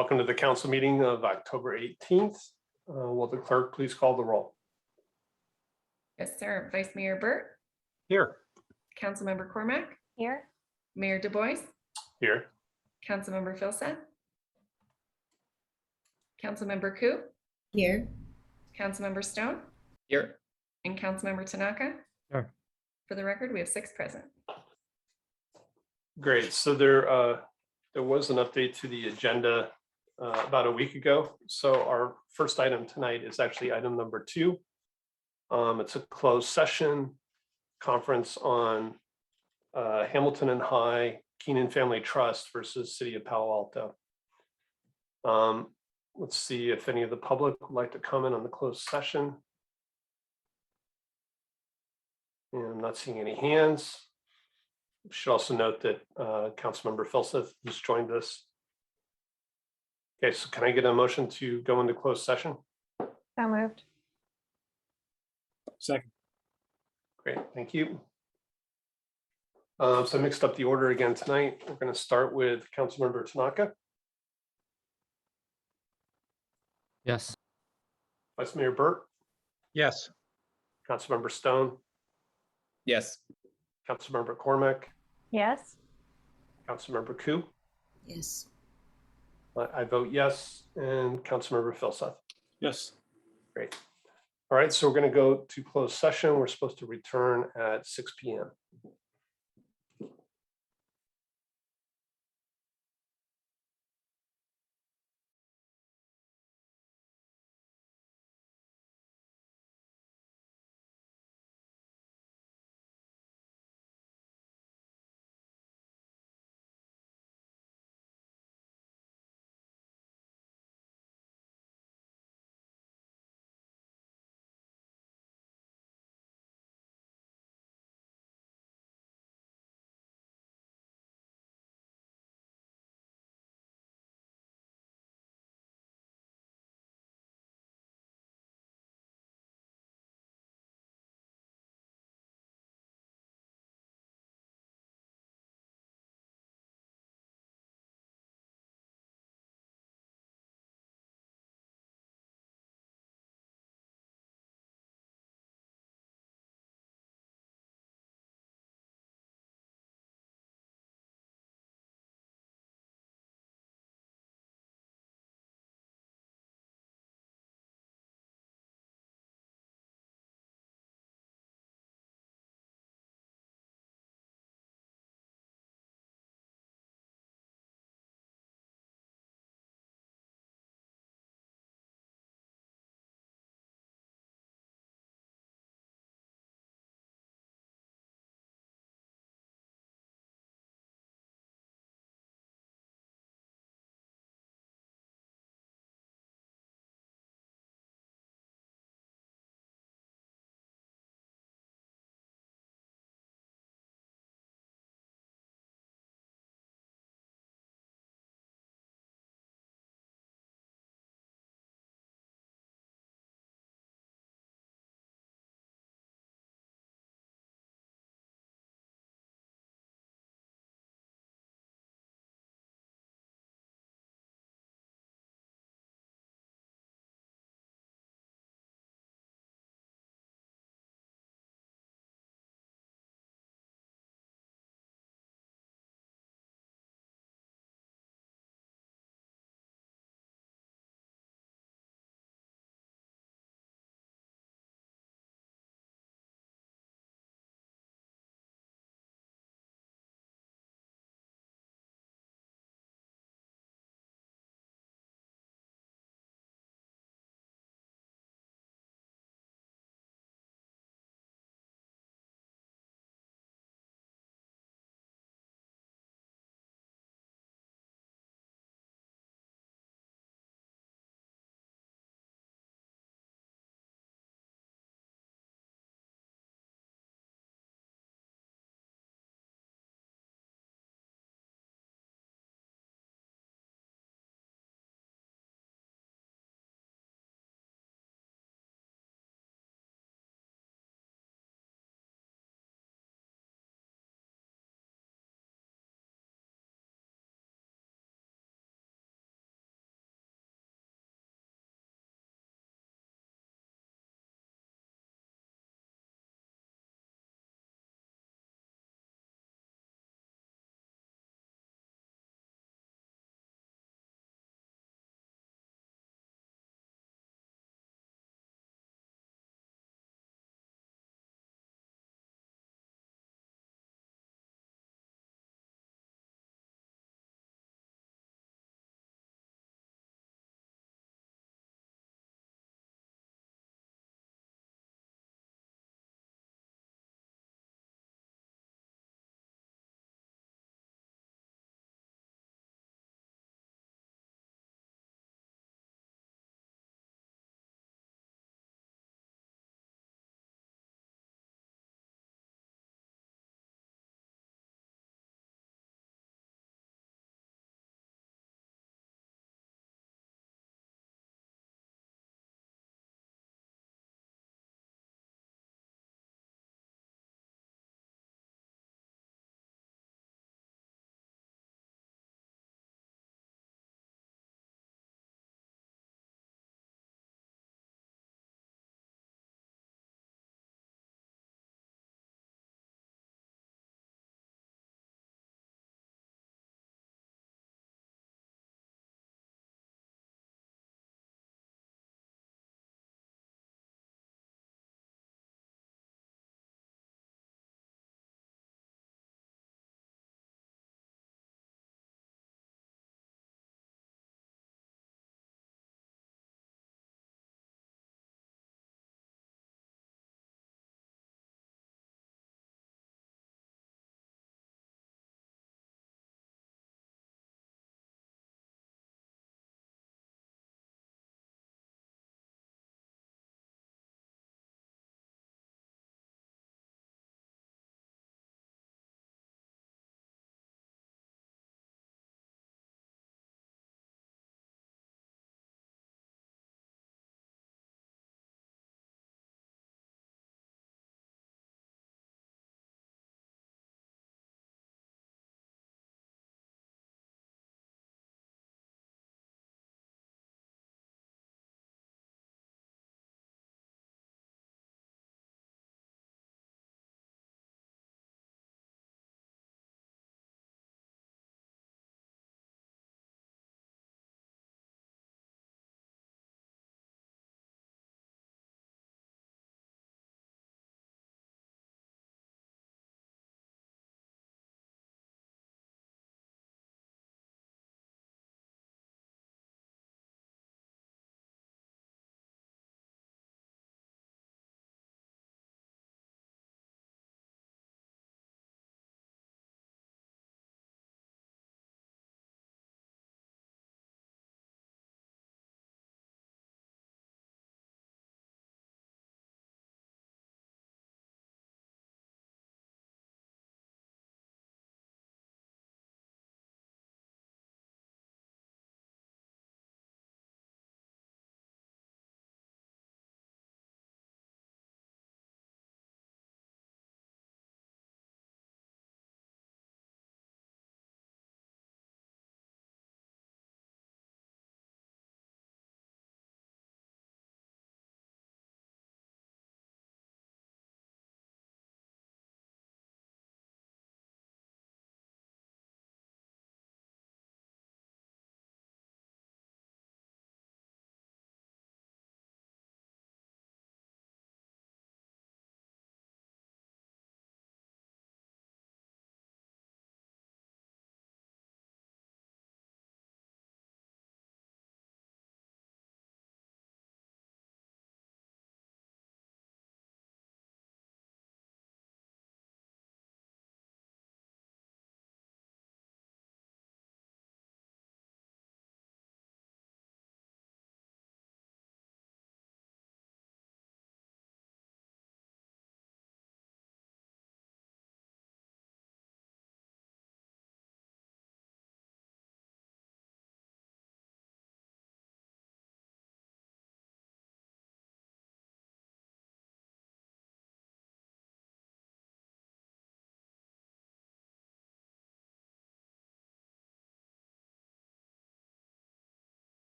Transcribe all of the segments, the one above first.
Welcome to the council meeting of October 18th. Will the clerk please call the roll? Yes, sir. Vice Mayor Burt, Here. Councilmember Cormack, Here. Mayor Du Bois, Here. Councilmember Filson, Councilmember Ku, Here. Councilmember Stone, Here. and Councilmember Tanaka. Here. For the record, we have 6 present. Great. So there was an update to the agenda about a week ago. So our first item tonight is actually item number 2. It's a closed session conference on Hamilton and High Keenan Family Trust versus City of Palo Alto. Let's see if any of the public would like to comment on the closed session. And I'm not seeing any hands. Should also note that Councilmember Filson has joined us. Okay, so can I get a motion to go into closed session? So moved. Second. Great, thank you. So I mixed up the order again tonight. We're going to start with Councilmember Tanaka, Yes. Vice Mayor Burt, Yes. Councilmember Stone, Yes. Councilmember Cormack, Yes. Councilmember Ku. Yes. I vote yes, and Councilmember Filson. Yes. Great. All right, so we're going to go to closed session. We're supposed to return at 6 p.m.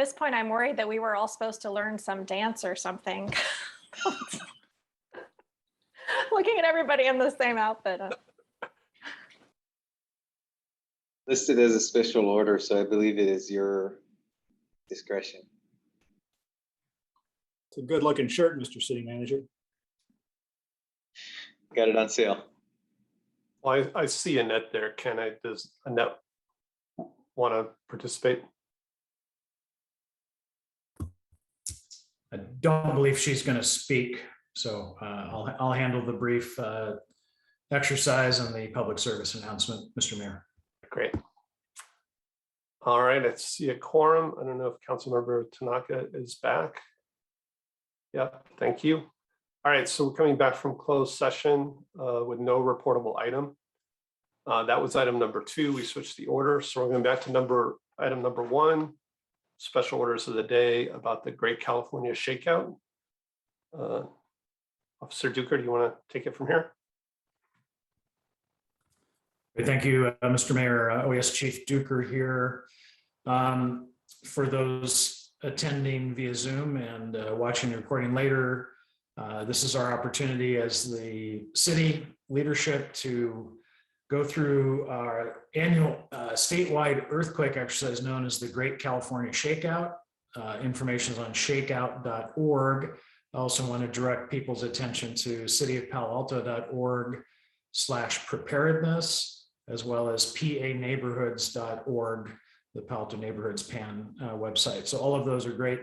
this point, I'm worried that we were all supposed to learn some dance or something. Looking at everybody in the same outfit. Listed as a special order, so I believe it is your discretion. It's a good looking shirt, Mr. City Manager. Got it on sale. Well, I see Annette there. Does Annette want to participate? I don't believe she's going to speak, so I'll handle the brief exercise and the public service announcement, Mr. Mayor. Great. All right, I see a quorum. I don't know if Councilmember Tanaka is back. Yeah, thank you. All right, so we're coming back from closed session with no reportable item. That was item number 2. We switched the order, so we're going back to item number 1, special orders of the day about the Great California Shakeout. Officer Duker, do you want to take it from here? Thank you, Mr. Mayor. OES Chief Duker here. For those attending via Zoom and watching the recording later, this is our opportunity as the city leadership to go through our annual statewide earthquake exercise known as the Great California Shakeout. Information is on shakeout.org. I also want to direct people's attention to cityofpaloalto.org/preparedness, as well as paneighborhoods.org, the Palo Alto Neighborhoods PAN website. So all of those are great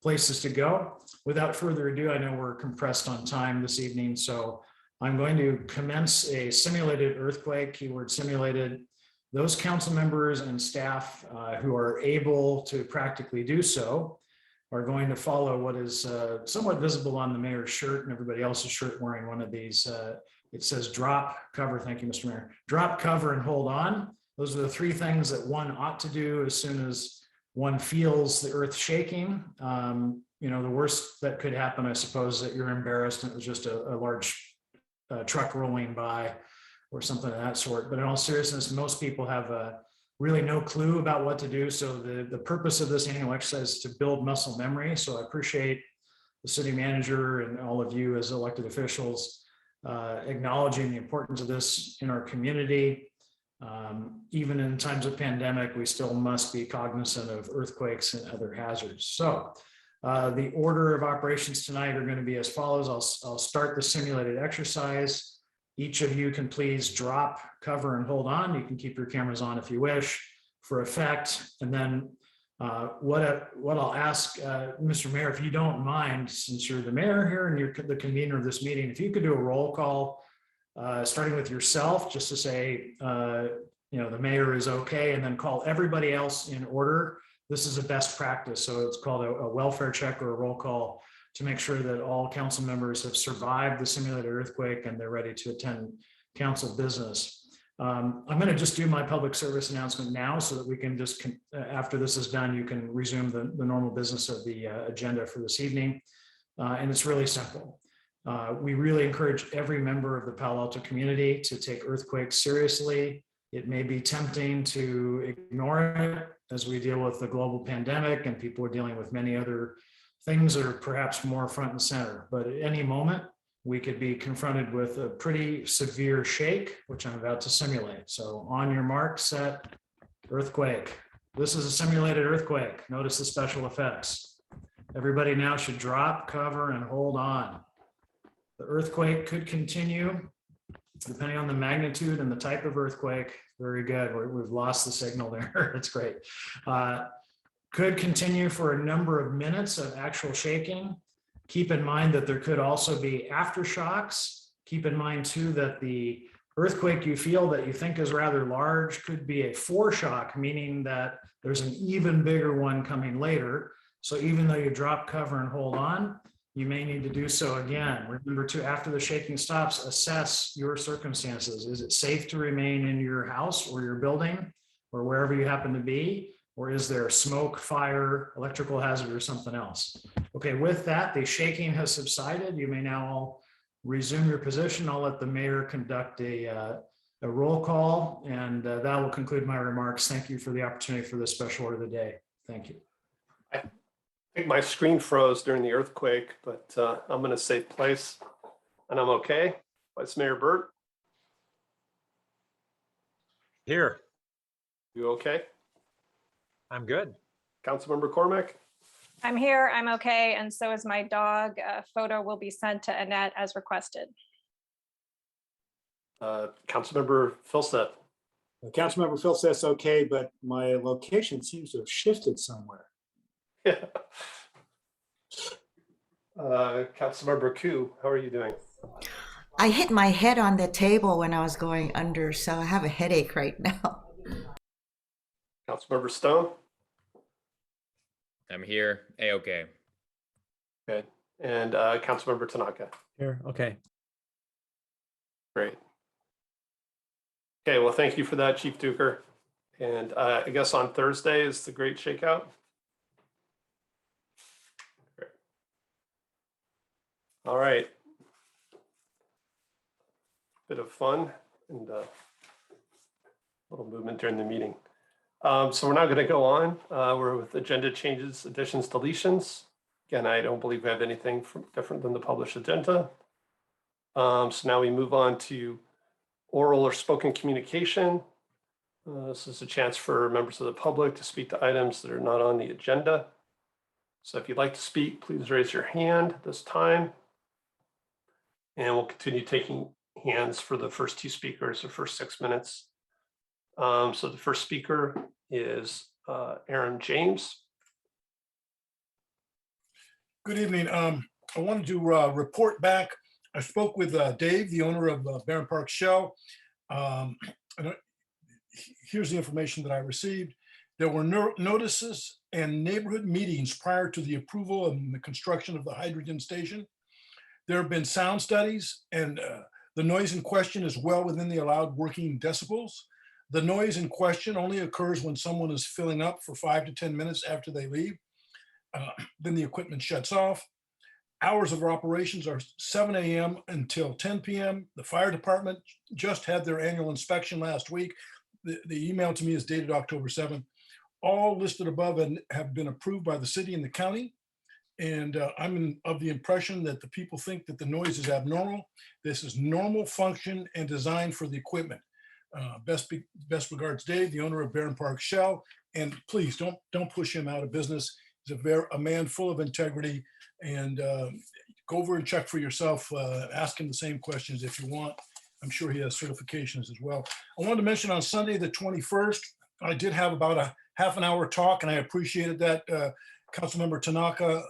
places to go. Without further ado, I know we're compressed on time this evening, so I'm going to commence a simulated earthquake, keyword simulated. Those council members and staff who are able to practically do so are going to follow what is somewhat visible on the mayor's shirt and everybody else's shirt wearing one of these. It says drop, cover, thank you, Mr. Mayor. Drop, cover, and hold on. Those are the 3 things that one ought to do as soon as one feels the earth shaking. You know, the worst that could happen, I suppose, that you're embarrassed and it was just a large truck rolling by or something of that sort. But in all seriousness, most people have really no clue about what to do. So the purpose of this annual exercise is to build muscle memory. So I appreciate the city manager and all of you as elected officials acknowledging the importance of this in our community. Even in times of pandemic, we still must be cognizant of earthquakes and other hazards. So the order of operations tonight are going to be as follows. I'll start the simulated exercise. Each of you can please drop, cover, and hold on. You can keep your cameras on if you wish for effect. And then what I'll ask, Mr. Mayor, if you don't mind, since you're the mayor here and you're the convener of this meeting, if you could do a roll call, starting with yourself, just to say, you know, the mayor is okay, and then call everybody else in order. This is a best practice. So it's called a welfare check or a roll call to make sure that all council members have survived the simulated earthquake and they're ready to attend council business. I'm going to just do my public service announcement now so that we can just, after this is done, you can resume the normal business of the agenda for this evening. And it's really simple. We really encourage every member of the Palo Alto community to take earthquakes seriously. It may be tempting to ignore it as we deal with the global pandemic and people are dealing with many other things that are perhaps more front and center. But at any moment, we could be confronted with a pretty severe shake, which I'm about to simulate. So on your mark, set, earthquake. This is a simulated earthquake. Notice the special effects. Everybody now should drop, cover, and hold on. The earthquake could continue depending on the magnitude and the type of earthquake. Very good. We've lost the signal there. That's great. Could continue for a number of minutes of actual shaking. Keep in mind that there could also be aftershocks. Keep in mind too that the earthquake you feel that you think is rather large could be a foreshock, meaning that there's an even bigger one coming later. So even though you drop, cover, and hold on, you may need to do so again. Remember to, after the shaking stops, assess your circumstances. Is it safe to remain in your house or your building or wherever you happen to be? Or is there smoke, fire, electrical hazard, or something else? Okay, with that, the shaking has subsided. You may now all resume your position. I'll let the mayor conduct a roll call, and that will conclude my remarks. Thank you for the opportunity for this special order of the day. Thank you. I think my screen froze during the earthquake, but I'm going to say place, and I'm okay. Vice Mayor Burt, Here. you okay? I'm good. Councilmember Cormack, I'm here, I'm okay, and so is my dog. A photo will be sent to Annette as requested. Councilmember Philstead, Councilmember Phil says okay, but my location seems to have shifted somewhere. yeah. Councilmember Koo, how are you doing? I hit my head on the table when I was going under, so I have a headache right now. Councilmember Stone, I'm here. A-okay. good, and Councilmember Tanaka, Here. Okay. great. Okay, well, thank you for that, Chief Duker. And I guess on Thursday is the great shakeout. Great. All right. Bit of fun and a little movement during the meeting. So we're now going to go on. We're with agenda changes, additions, deletions. Again, I don't believe we have anything different than the published agenda. So now we move on to oral or spoken communication. This is a chance for members of the public to speak to items that are not on the agenda. So if you'd like to speak, please raise your hand this time. And we'll continue taking hands for the first two speakers, the first 6 minutes. So the first speaker is Aaron James. Good evening. I wanted to report back. I spoke with Dave, the owner of Barron Park Shell. Here's the information that I received. There were notices and neighborhood meetings prior to the approval and the construction of the hydrogen station. There have been sound studies, and the noise in question is well within the allowed working decibels. The noise in question only occurs when someone is filling up for 5 to 10 minutes after they leave. Then the equipment shuts off. Hours of operations are 7 a.m. until 10 p.m. The fire department just had their annual inspection last week. The email to me is dated October 7th. All listed above and have been approved by the city and the county. And I'm of the impression that the people think that the noise is abnormal. This is normal function and design for the equipment. Best regards, Dave, the owner of Barron Park Shell. And please don't push him out of business. He's a man full of integrity. And go over and check for yourself. Ask him the same questions if you want. I'm sure he has certifications as well. I wanted to mention on Sunday, the 21st, I did have about a half an hour talk, and I appreciated that. Councilmember Tanaka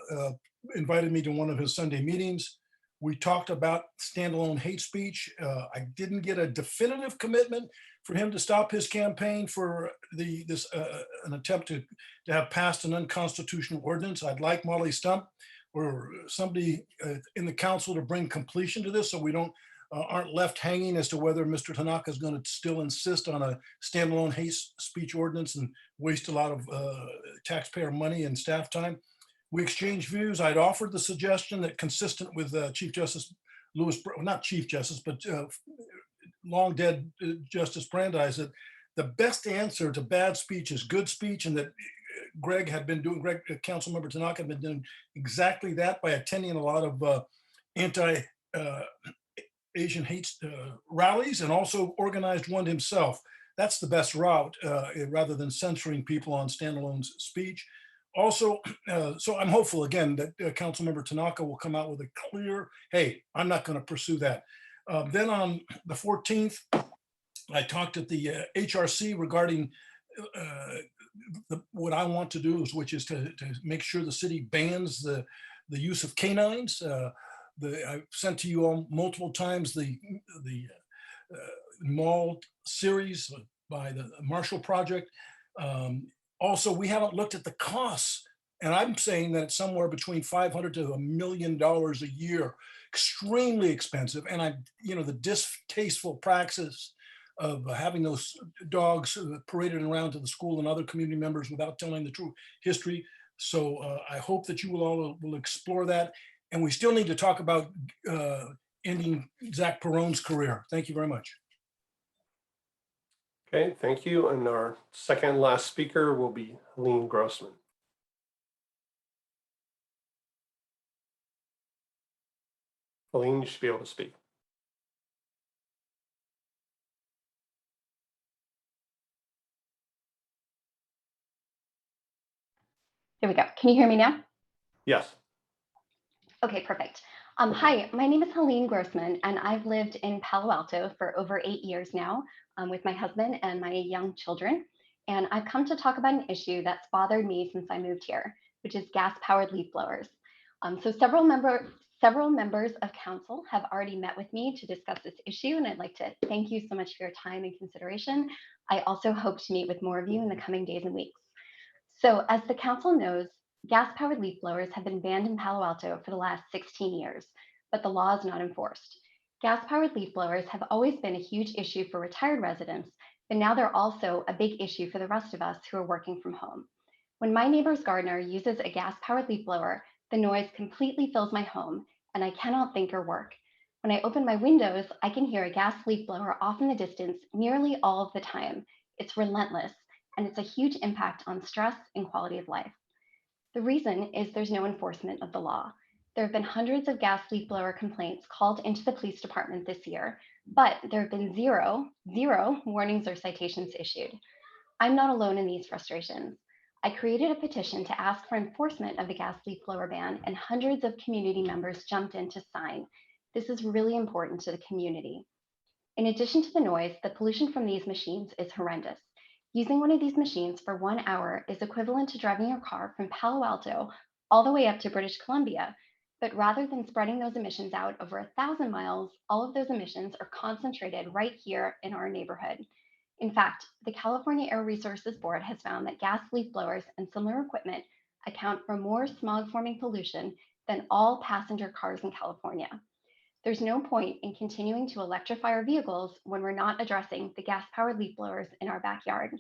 invited me to one of his Sunday meetings. We talked about standalone hate speech. I didn't get a definitive commitment for him to stop his campaign for an attempt to have passed an unconstitutional ordinance. I'd like Molly Stump or somebody in the council to bring completion to this, so we aren't left hanging as to whether Mr. Tanaka is going to still insist on a standalone hate speech ordinance and waste a lot of taxpayer money and staff time. We exchanged views. I'd offered the suggestion that, consistent with Chief Justice Lewis, not Chief Justice, but long dead Justice Brandeis, that the best answer to bad speech is good speech, and that Councilmember Tanaka had been doing exactly that by attending a lot of anti-Asian hate rallies, and also organized one himself. That's the best route, rather than censoring people on standalone speech. Also, so I'm hopeful again that Councilmember Tanaka will come out with a clear, hey, I'm not going to pursue that. Then on the 14th, I talked at the HRC regarding what I want to do, which is to make sure the city bans the use of canines. I've sent to you all multiple times the mall series by the Marshall Project. Also, we haven't looked at the costs, and I'm saying that it's somewhere between $500 to $1 million a year, extremely expensive. And the distasteful practice of having those dogs paraded around to the school and other community members without telling the true history. So I hope that you will explore that. And we still need to talk about ending Zach Perone's career. Thank you very much. Okay, thank you. And our second last speaker will be Helene Grossman. Helene, you should be able to speak. There we go. Can you hear me now? Yes. Okay, perfect. Hi, my name is Helene Grossman, and I've lived in Palo Alto for over 8 years now with my husband and my young children. And I've come to talk about an issue that's bothered me since I moved here, which is gas-powered leaf blowers. So several members of council have already met with me to discuss this issue, and I'd like to thank you so much for your time and consideration. I also hope to meet with more of you in the coming days and weeks. So as the council knows, gas-powered leaf blowers have been banned in Palo Alto for the last 16 years, but the law is not enforced. Gas-powered leaf blowers have always been a huge issue for retired residents, but now they're also a big issue for the rest of us who are working from home. When my neighbor's gardener uses a gas-powered leaf blower, the noise completely fills my home, and I cannot think or work. When I open my windows, I can hear a gas leaf blower off in the distance nearly all of the time. It's relentless, and it's a huge impact on stress and quality of life. The reason is there's no enforcement of the law. There have been hundreds of gas leaf blower complaints called into the police department this year, but there have been zero warnings or citations issued. I'm not alone in these frustrations. I created a petition to ask for enforcement of the gas leaf blower ban, and hundreds of community members jumped in to sign. This is really important to the community. In addition to the noise, the pollution from these machines is horrendous. Using one of these machines for 1 hour is equivalent to driving your car from Palo Alto all the way up to British Columbia. But rather than spreading those emissions out over 1,000 miles, all of those emissions are concentrated right here in our neighborhood. In fact, the California Air Resources Board has found that gas leaf blowers and similar equipment account for more smog-forming pollution than all passenger cars in California. There's no point in continuing to electrify our vehicles when we're not addressing the gas-powered leaf blowers in our backyard.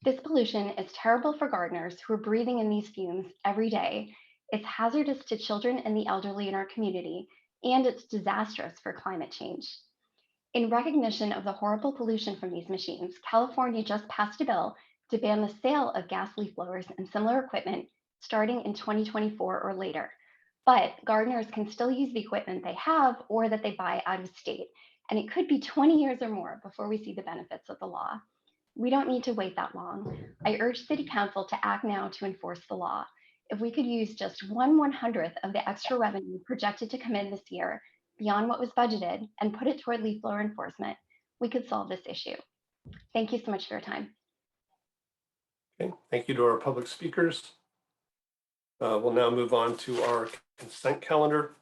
This pollution is terrible for gardeners who are breathing in these fumes every day. It's hazardous to children and the elderly in our community, and it's disastrous for climate change. In recognition of the horrible pollution from these machines, California just passed a bill to ban the sale of gas leaf blowers and similar equipment starting in 2024 or later. But gardeners can still use the equipment they have or that they buy out of state, and it could be 20 years or more before we see the benefits of the law. We don't need to wait that long. I urge City Council to act now to enforce the law. If we could use just 1/100th of the extra revenue projected to come in this year beyond what was budgeted and put it toward leaf blower enforcement, we could solve this issue. Thank you so much for your time. Okay, thank you to our public speakers. We'll now move on to our consent calendar.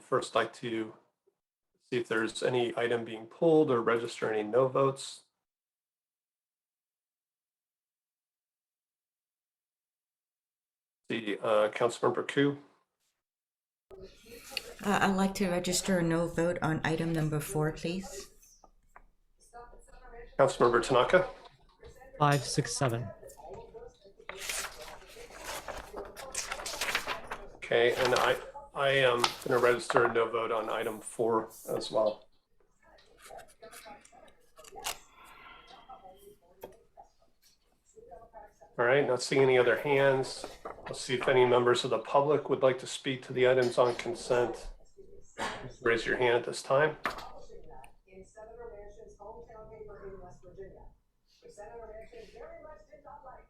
First, I'd like to see if there's any item being pulled or register any no votes. The Councilmember Koo. I'd like to register a no vote on item number 4, please. Councilmember Tanaka. 5, 6, 7. Okay, and I am going to register a no vote on item 4 as well. All right, not seeing any other hands. Let's see if any members of the public would like to speak to the items on consent. Raise your hand at this time.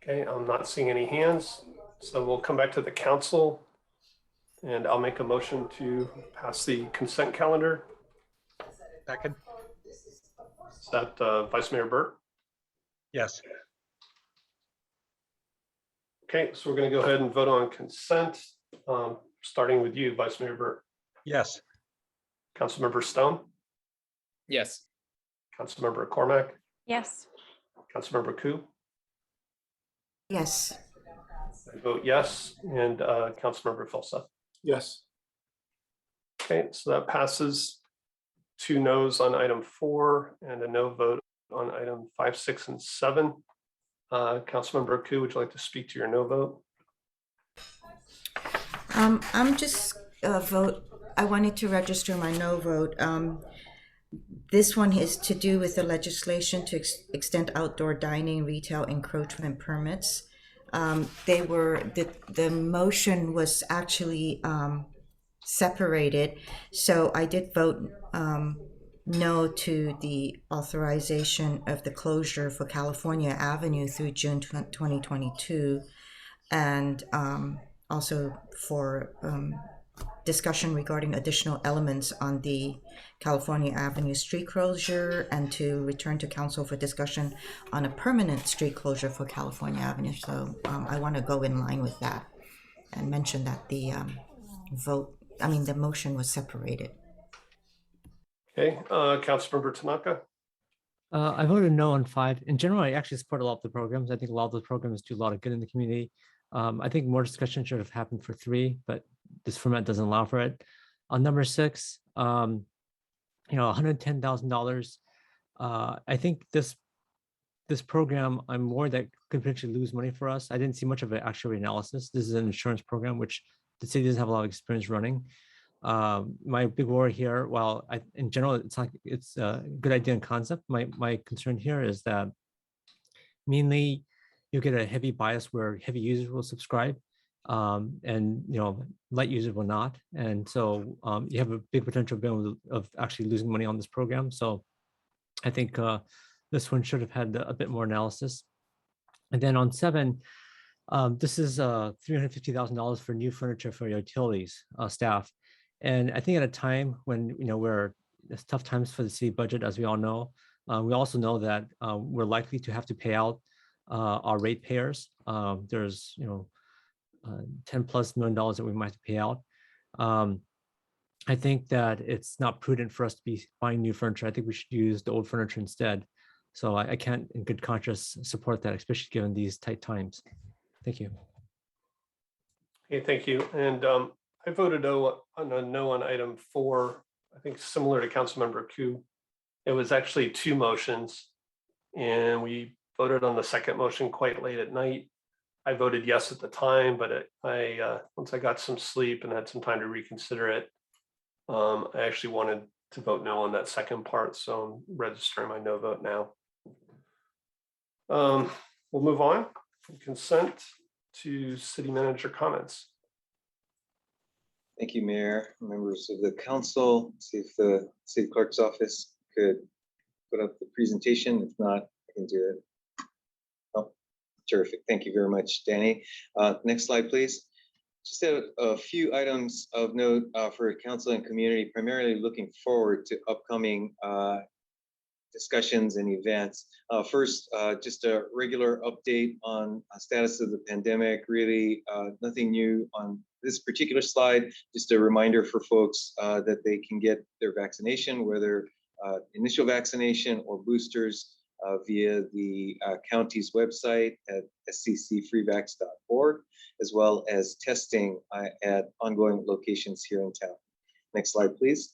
Okay, I'm not seeing any hands, so we'll come back to the council and I'll make a motion to pass the consent calendar. Second. Is that Vice Mayor Burt? Yes. Okay, so we're going to go ahead and vote on consent, starting with you, Vice Mayor Burt. Yes. Councilmember Stone, Yes. Councilmember Cormack, Yes. Councilmember Koo. Yes. I vote yes, and Councilmember Filsa. Yes. Okay, so that passes. 2 no's on item 4 and a no vote on item 5, 6, and 7. Councilmember Koo, would you like to speak to your no vote? I'm just I wanted to register my no vote. This one is to do with the legislation to extend outdoor dining retail encroachment permits. The motion was actually separated. So I did vote no to the authorization of the closure for California Avenue through June 2022, and also for discussion regarding additional elements on the California Avenue street closure, and to return to council for discussion on a permanent street closure for California Avenue. So I want to go in line with that and mention that the the motion was separated. Okay, Councilmember Tanaka. I voted no on 5. In general, I actually support a lot of the programs. I think a lot of those programs do a lot of good in the community. I think more discussion should have happened for 3, but this format doesn't allow for it. On number 6, $110,000. I think this program, I'm worried that could potentially lose money for us. I didn't see much of an actual analysis. This is an insurance program, which the city doesn't have a lot of experience running. My big worry here, while in general, it's a good idea and concept, my concern here is that mainly you get a heavy bias where heavy users will subscribe, and light users will not. And so you have a big potential of actually losing money on this program. So I think this one should have had a bit more analysis. And then on 7, this is $350,000 for new furniture for utilities staff. And I think at a time when it's tough times for the city budget, as we all know, we also know that we're likely to have to pay out our ratepayers. There's $10+ million that we might have to pay out. I think that it's not prudent for us to be buying new furniture. I think we should use the old furniture instead. So I can't, in good conscience, support that, especially given these tight times. Thank you. Okay, thank you. And I voted no on item 4. I think similar to Councilmember Koo. It was actually 2 motions, and we voted on the second motion quite late at night. I voted yes at the time, but once I got some sleep and had some time to reconsider it, I actually wanted to vote no on that second part, so I'm registering my no vote now. We'll move on from consent to city manager comments. Thank you, Mayor, members of the council. See if the city clerk's office could put up the presentation. If not, I can do it. Oh, terrific. Thank you very much, Danny. Next slide, please. Just a few items of note for council and community, primarily looking forward to upcoming discussions and events. First, just a regular update on status of the pandemic. Really nothing new on this particular slide. Just a reminder for folks that they can get their vaccination, whether initial vaccination or boosters, via the county's website at sccfreevax.org, as well as testing at ongoing locations here in town. Next slide, please.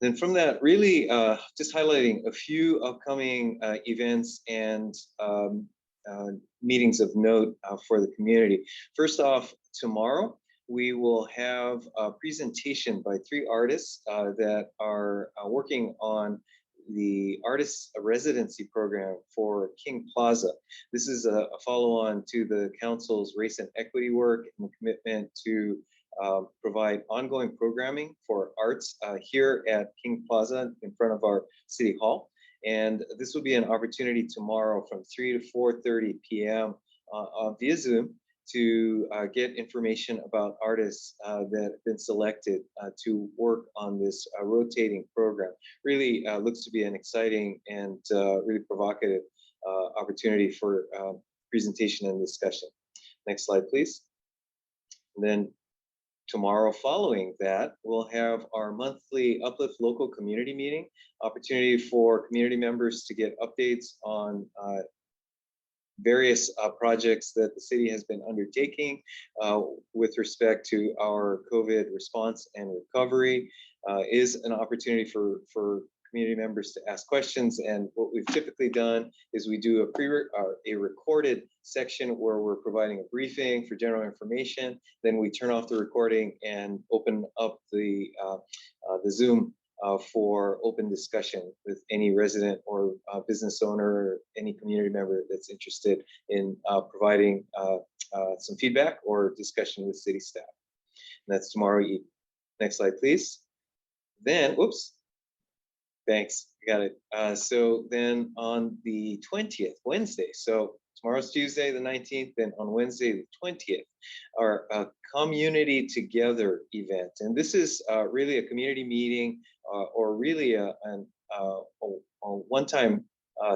Then from that, really just highlighting a few upcoming events and meetings of note for the community. First off, tomorrow, we will have a presentation by 3 artists that are working on the Artist Residency program for King Plaza. This is a follow-on to the council's race and equity work and the commitment to provide ongoing programming for arts here at King Plaza in front of our City Hall. And this will be an opportunity tomorrow from 3 to 4:30 p.m. Via Zoom to get information about artists that have been selected to work on this rotating program. Really looks to be an exciting and really provocative opportunity for presentation and discussion. Next slide, please. And then tomorrow following that, we'll have our monthly Uplift local community meeting, opportunity for community members to get updates on various projects that the city has been undertaking with respect to our COVID response and recovery. Is an opportunity for community members to ask questions. And what we've typically done is we do a recorded section where we're providing a briefing for general information. Then we turn off the recording and open up the Zoom for open discussion with any resident or business owner or any community member that's interested in providing some feedback or discussion with city staff. That's tomorrow evening. Next slide, please. Then, whoops. Thanks, got it. So then on the 20th, Wednesday, so tomorrow's Tuesday, the 19th, then on Wednesday, the 20th, our Community Together event. And this is really a community meeting or really a one-time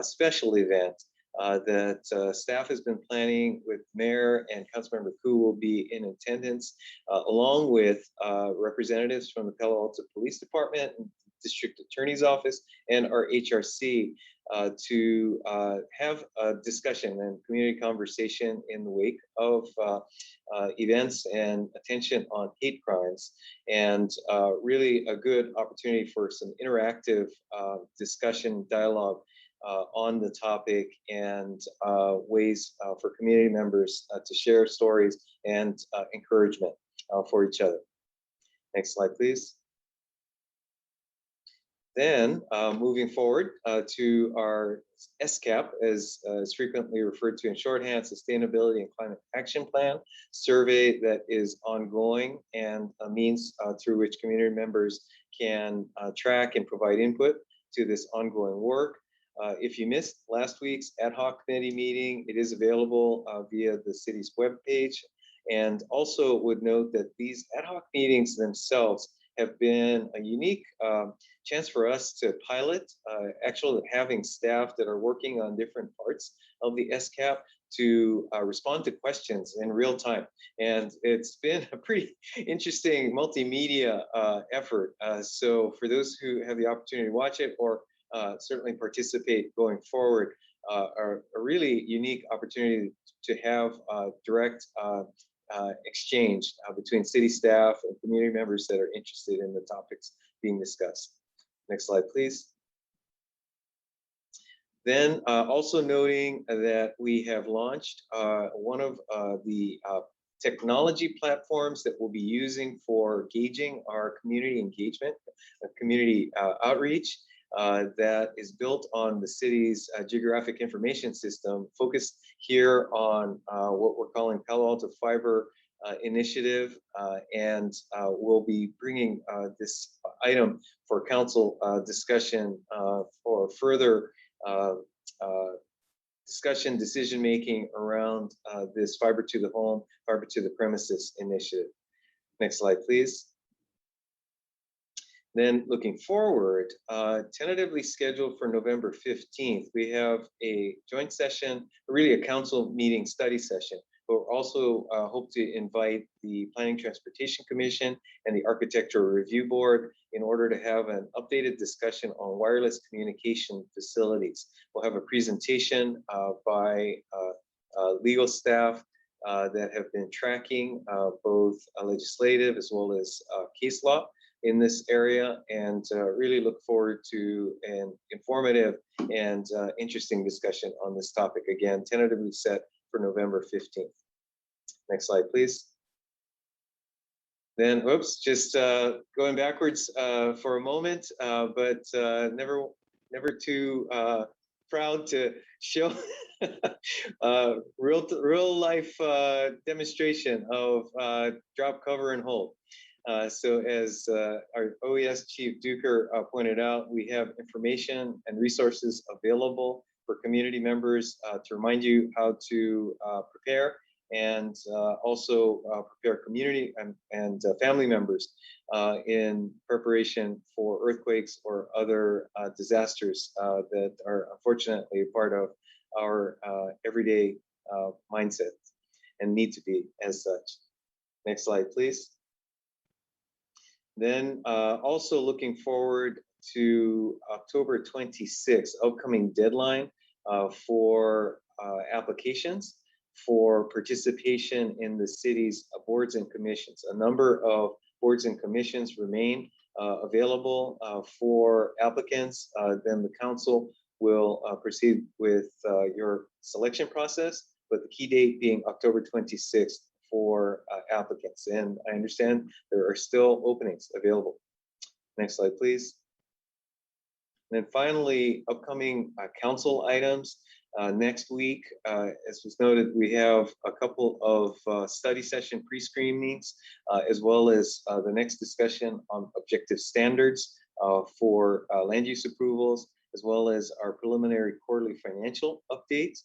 special event that staff has been planning with Mayor and Councilmember Koo will be in attendance, along with representatives from the Palo Alto Police Department, District Attorney's Office, and our HRC to have a discussion and community conversation in the wake of events and attention on hate crimes, and really a good opportunity for some interactive discussion, dialogue on the topic, and ways for community members to share stories and encouragement for each other. Next slide, please. Then moving forward to our SCAP, as frequently referred to in shorthand, Sustainability and Climate Action Plan survey that is ongoing, and a means through which community members can track and provide input to this ongoing work. If you missed last week's ad hoc committee meeting, it is available via the city's webpage. And also would note that these ad hoc meetings themselves have been a unique chance for us to pilot actually having staff that are working on different parts of the SCAP to respond to questions in real time. And it's been a pretty interesting multimedia effort. So for those who have the opportunity to watch it or certainly participate going forward, are a really unique opportunity to have direct exchange between city staff and community members that are interested in the topics being discussed. Next slide, please. Then also noting that we have launched one of the technology platforms that we'll be using for gauging our community engagement, community outreach. That is built on the city's geographic information system, focused here on what we're calling Palo Alto Fiber Initiative, and we'll be bringing this item for council discussion for further discussion, decision-making around this fiber to the home, fiber to the premises initiative. Next slide, please. Then looking forward, tentatively scheduled for November 15th, we have a joint session, really a council meeting study session, but we're also hope to invite the Planning Transportation Commission and the Architectural Review Board in order to have an updated discussion on wireless communication facilities. We'll have a presentation by legal staff that have been tracking both legislative as well as case law in this area, and really look forward to an informative and interesting discussion on this topic. Again, tentatively set for November 15th. Next slide, please. Then, oops, just going backwards for a moment, but never too proud to show real life demonstration of drop, cover, and hold. So as our OES Chief Duker pointed out, we have information and resources available for community members to remind you how to prepare, and also prepare community and family members in preparation for earthquakes or other disasters that are unfortunately a part of our everyday mindset and need to be as such. Next slide, please. Then also looking forward to October 26th, upcoming deadline for applications for participation in the city's boards and commissions. A number of boards and commissions remain available for applicants. Then the council will proceed with your selection process, but the key date being October 26th for applicants. And I understand there are still openings available. Next slide, please. And then finally, upcoming council items. Next week, as was noted, we have a couple of study session pre-screenings, as well as the next discussion on objective standards for land use approvals, as well as our preliminary quarterly financial updates.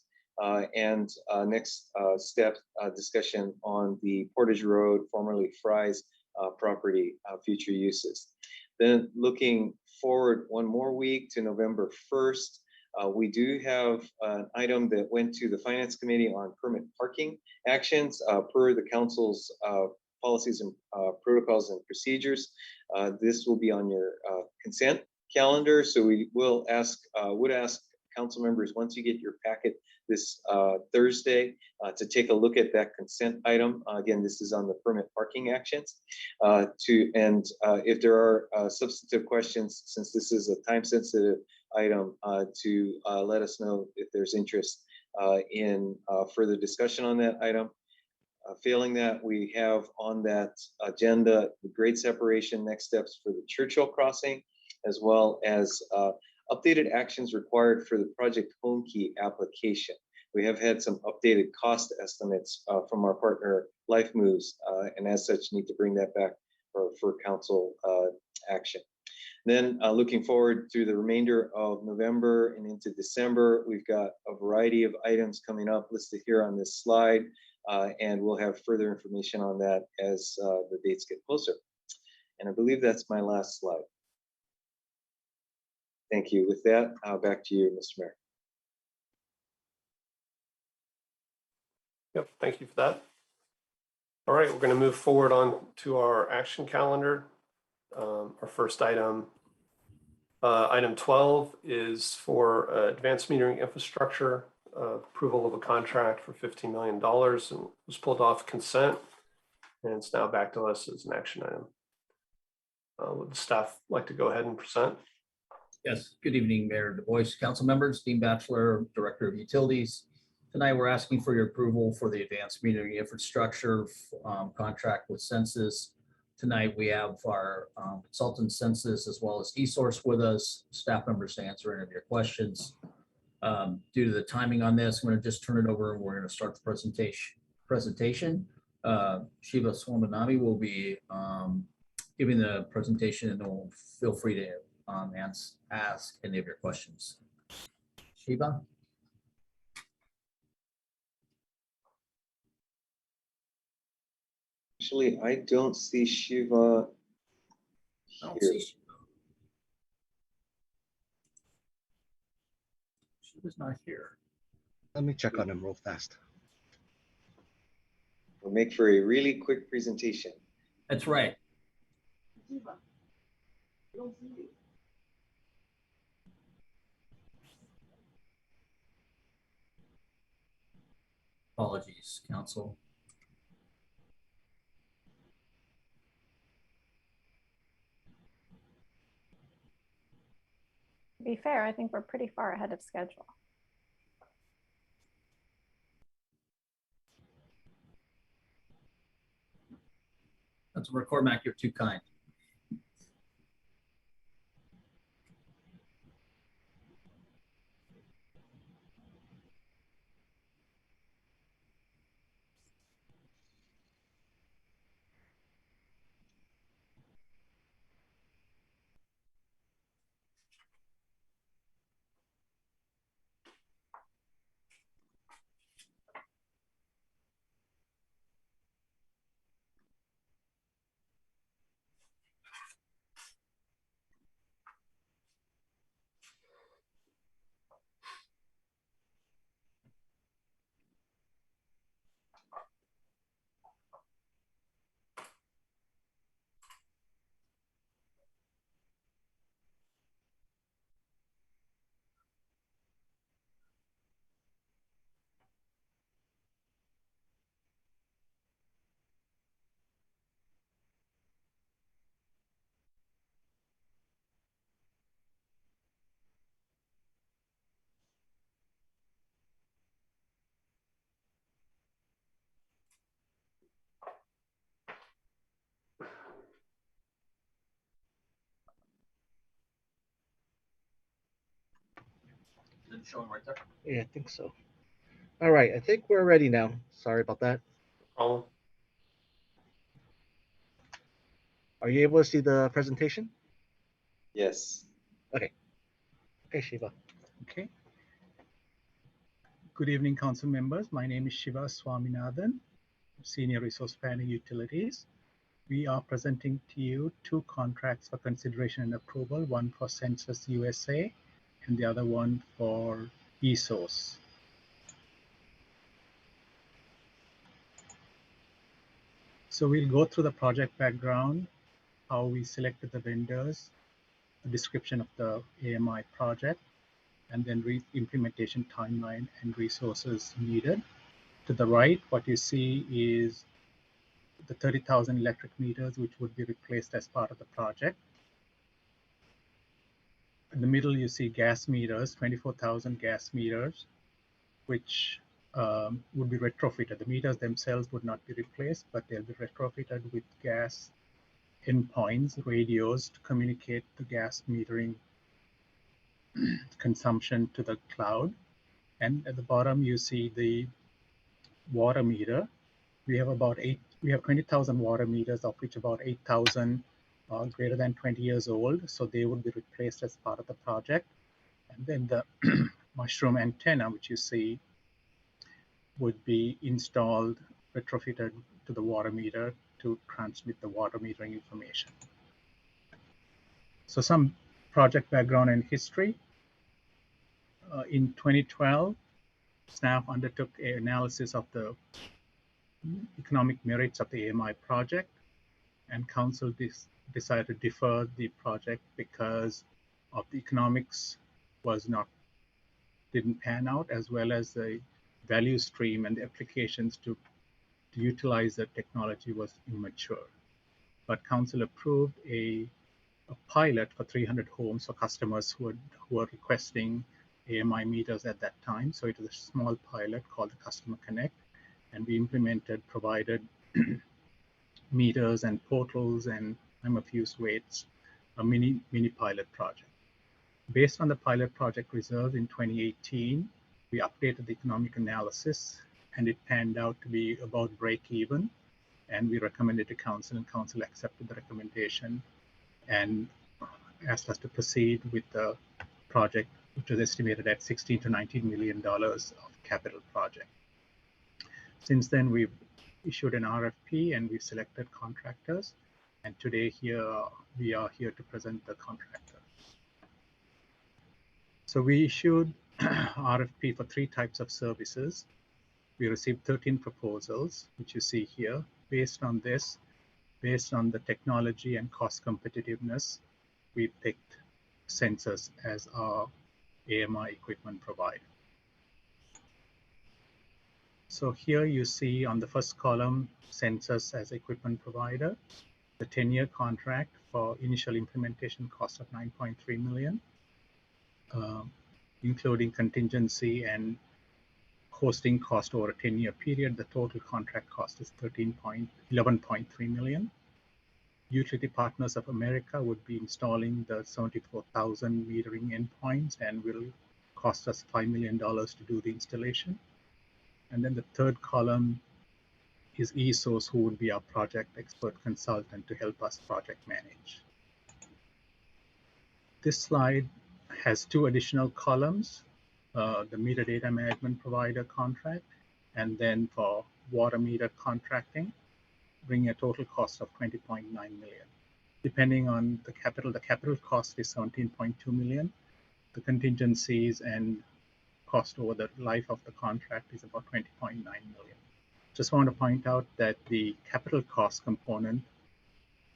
And next step discussion on the Portage Road, formerly Fry's property future uses. Then looking forward one more week to November 1st, we do have an item that went to the Finance Committee on permit parking actions per the council's policies and protocols and procedures. This will be on your consent calendar. So we will would ask council members, once you get your packet this Thursday, to take a look at that consent item. Again, this is on the permit parking actions. If there are substantive questions, since this is a time-sensitive item, to let us know if there's interest in further discussion on that item. Failing that, we have on that agenda the grade separation next steps for the Churchill crossing, as well as updated actions required for the project home key application. We have had some updated cost estimates from our partner Life Moves, and as such need to bring that back for council action. Then looking forward through the remainder of November and into December, we've got a variety of items coming up listed here on this slide, and we'll have further information on that as the dates get closer. And I believe that's my last slide. Thank you. With that, back to you, Mr. Mayor. Yep, thank you for that. All right, we're going to move forward on to our action calendar. Our first item, item 12, is for advanced metering infrastructure, approval of a contract for $15 million, and was pulled off consent, and it's now back to us as an action item. Would the staff like to go ahead and present? Yes, good evening, Mayor Du Bois, council members, Dean Batchelor, Director of Utilities. Tonight, we're asking for your approval for the advanced metering infrastructure contract with Census. Tonight, we have our consultant Census as well as eSource with us, staff members to answer any of your questions. Due to the timing on this, I'm going to just turn it over and we're going to start the presentation. Shiva Swaminami will be giving the presentation, and we'll feel free to ask any of your questions. Shiva? Actually, I don't see Shiva here. Shiva's not here. Let me check on him real fast. We'll make for a really quick presentation. That's right. Apologies, council. To be fair, I think we're pretty far ahead of schedule. That's McCormack, you're too kind. showing right there. Yeah, I think so. All right, I think we're ready now. Sorry about that. Problem. Are you able to see the presentation? Yes. Okay, Shiva. Okay. Good evening, council members. My name is Shiva Swaminathan, Senior Resource Planning Utilities. We are presenting to you two contracts for consideration and approval, one for Census USA and the other one for eSource. So we'll go through the project background, how we selected the vendors, a description of the AMI project, and then implementation timeline and resources needed. To the right, what you see is the 30,000 electric meters, which would be replaced as part of the project. In the middle, you see gas meters, 24,000 gas meters, which would be retrofitted. The meters themselves would not be replaced, but they'll be retrofitted with gas endpoints, radios to communicate the gas metering consumption to the cloud. And at the bottom, you see the water meter. We have 20,000 water meters, of which about 8,000 are greater than 20 years old. So they would be replaced as part of the project. And then the mushroom antenna, which you see, would be installed, retrofitted to the water meter to transmit the water metering information. So some project background and history. In 2012, staff undertook an analysis of the economic merits of the AMI project, and council decided to defer the project because of the economics didn't pan out, as well as the value stream and the applications to utilize the technology was immature. But council approved a pilot for 300 homes for customers who were requesting AMI meters at that time. So it was a small pilot called the Customer Connect, and we provided meters and portals and time of use weights, a mini pilot project. Based on the pilot project results in 2018, we updated the economic analysis, and it panned out to be about break even. And we recommended to council, and council accepted the recommendation and asked us to proceed with the project, which was estimated at $16 to $19 million of capital project. Since then, we've issued an RFP and we've selected contractors. And today we are here to present the contractor. So we issued RFP for 3 types of services. We received 13 proposals, which you see here. Based on the technology and cost competitiveness, we picked Census as our AMI equipment provider. So here you see on the first column, Census as equipment provider, the 10-year contract for initial implementation cost of $9.3 million, including contingency and hosting cost over a 10-year period. The total contract cost is $11.3 million. Utility Partners of America would be installing the 74,000 metering endpoints and will cost us $5 million to do the installation. And then the third column is eSource, who would be our project expert consultant to help us project manage. This slide has 2 additional columns, the meter data management provider contract, and then for water meter contracting, bringing a total cost of $20.9 million. Depending on the capital cost is $17.2 million. The contingencies and cost over the life of the contract is about $20.9 million. Just want to point out that the capital cost component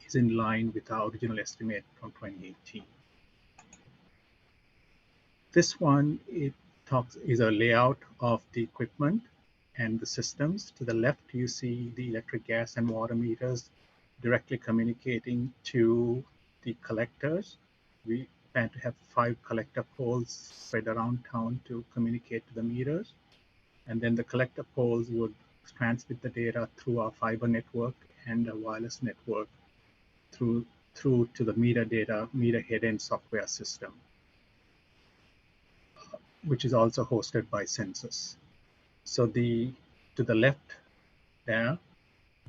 is in line with our original estimate from 2018. This one, is a layout of the equipment and the systems. To the left, you see the electric, gas, and water meters directly communicating to the collectors. We plan to have 5 collector poles spread around town to communicate to the meters. And then the collector poles would transmit the data through our fiber network and a wireless network through to the meter head-end software system. which is also hosted by Census. So to the left there,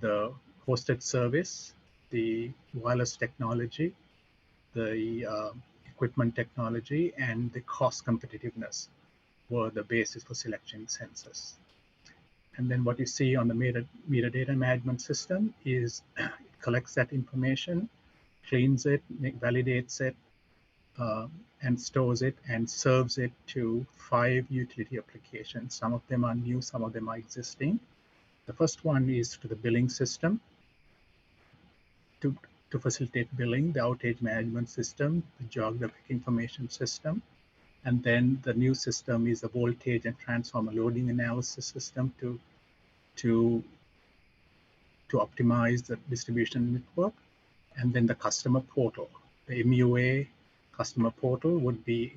the hosted service, the wireless technology, the equipment technology, and the cost competitiveness were the basis for selecting Census. And then what you see on the metadata management system is it collects that information, cleans it, validates it, and stores it and serves it to 5 utility applications. Some of them are new, some of them are existing. The first one is to the billing system to facilitate billing, the outage management system, the geographic information system. And then the new system is the voltage and transformer loading analysis system to optimize the distribution network. And then the customer portal, the MUA customer portal would be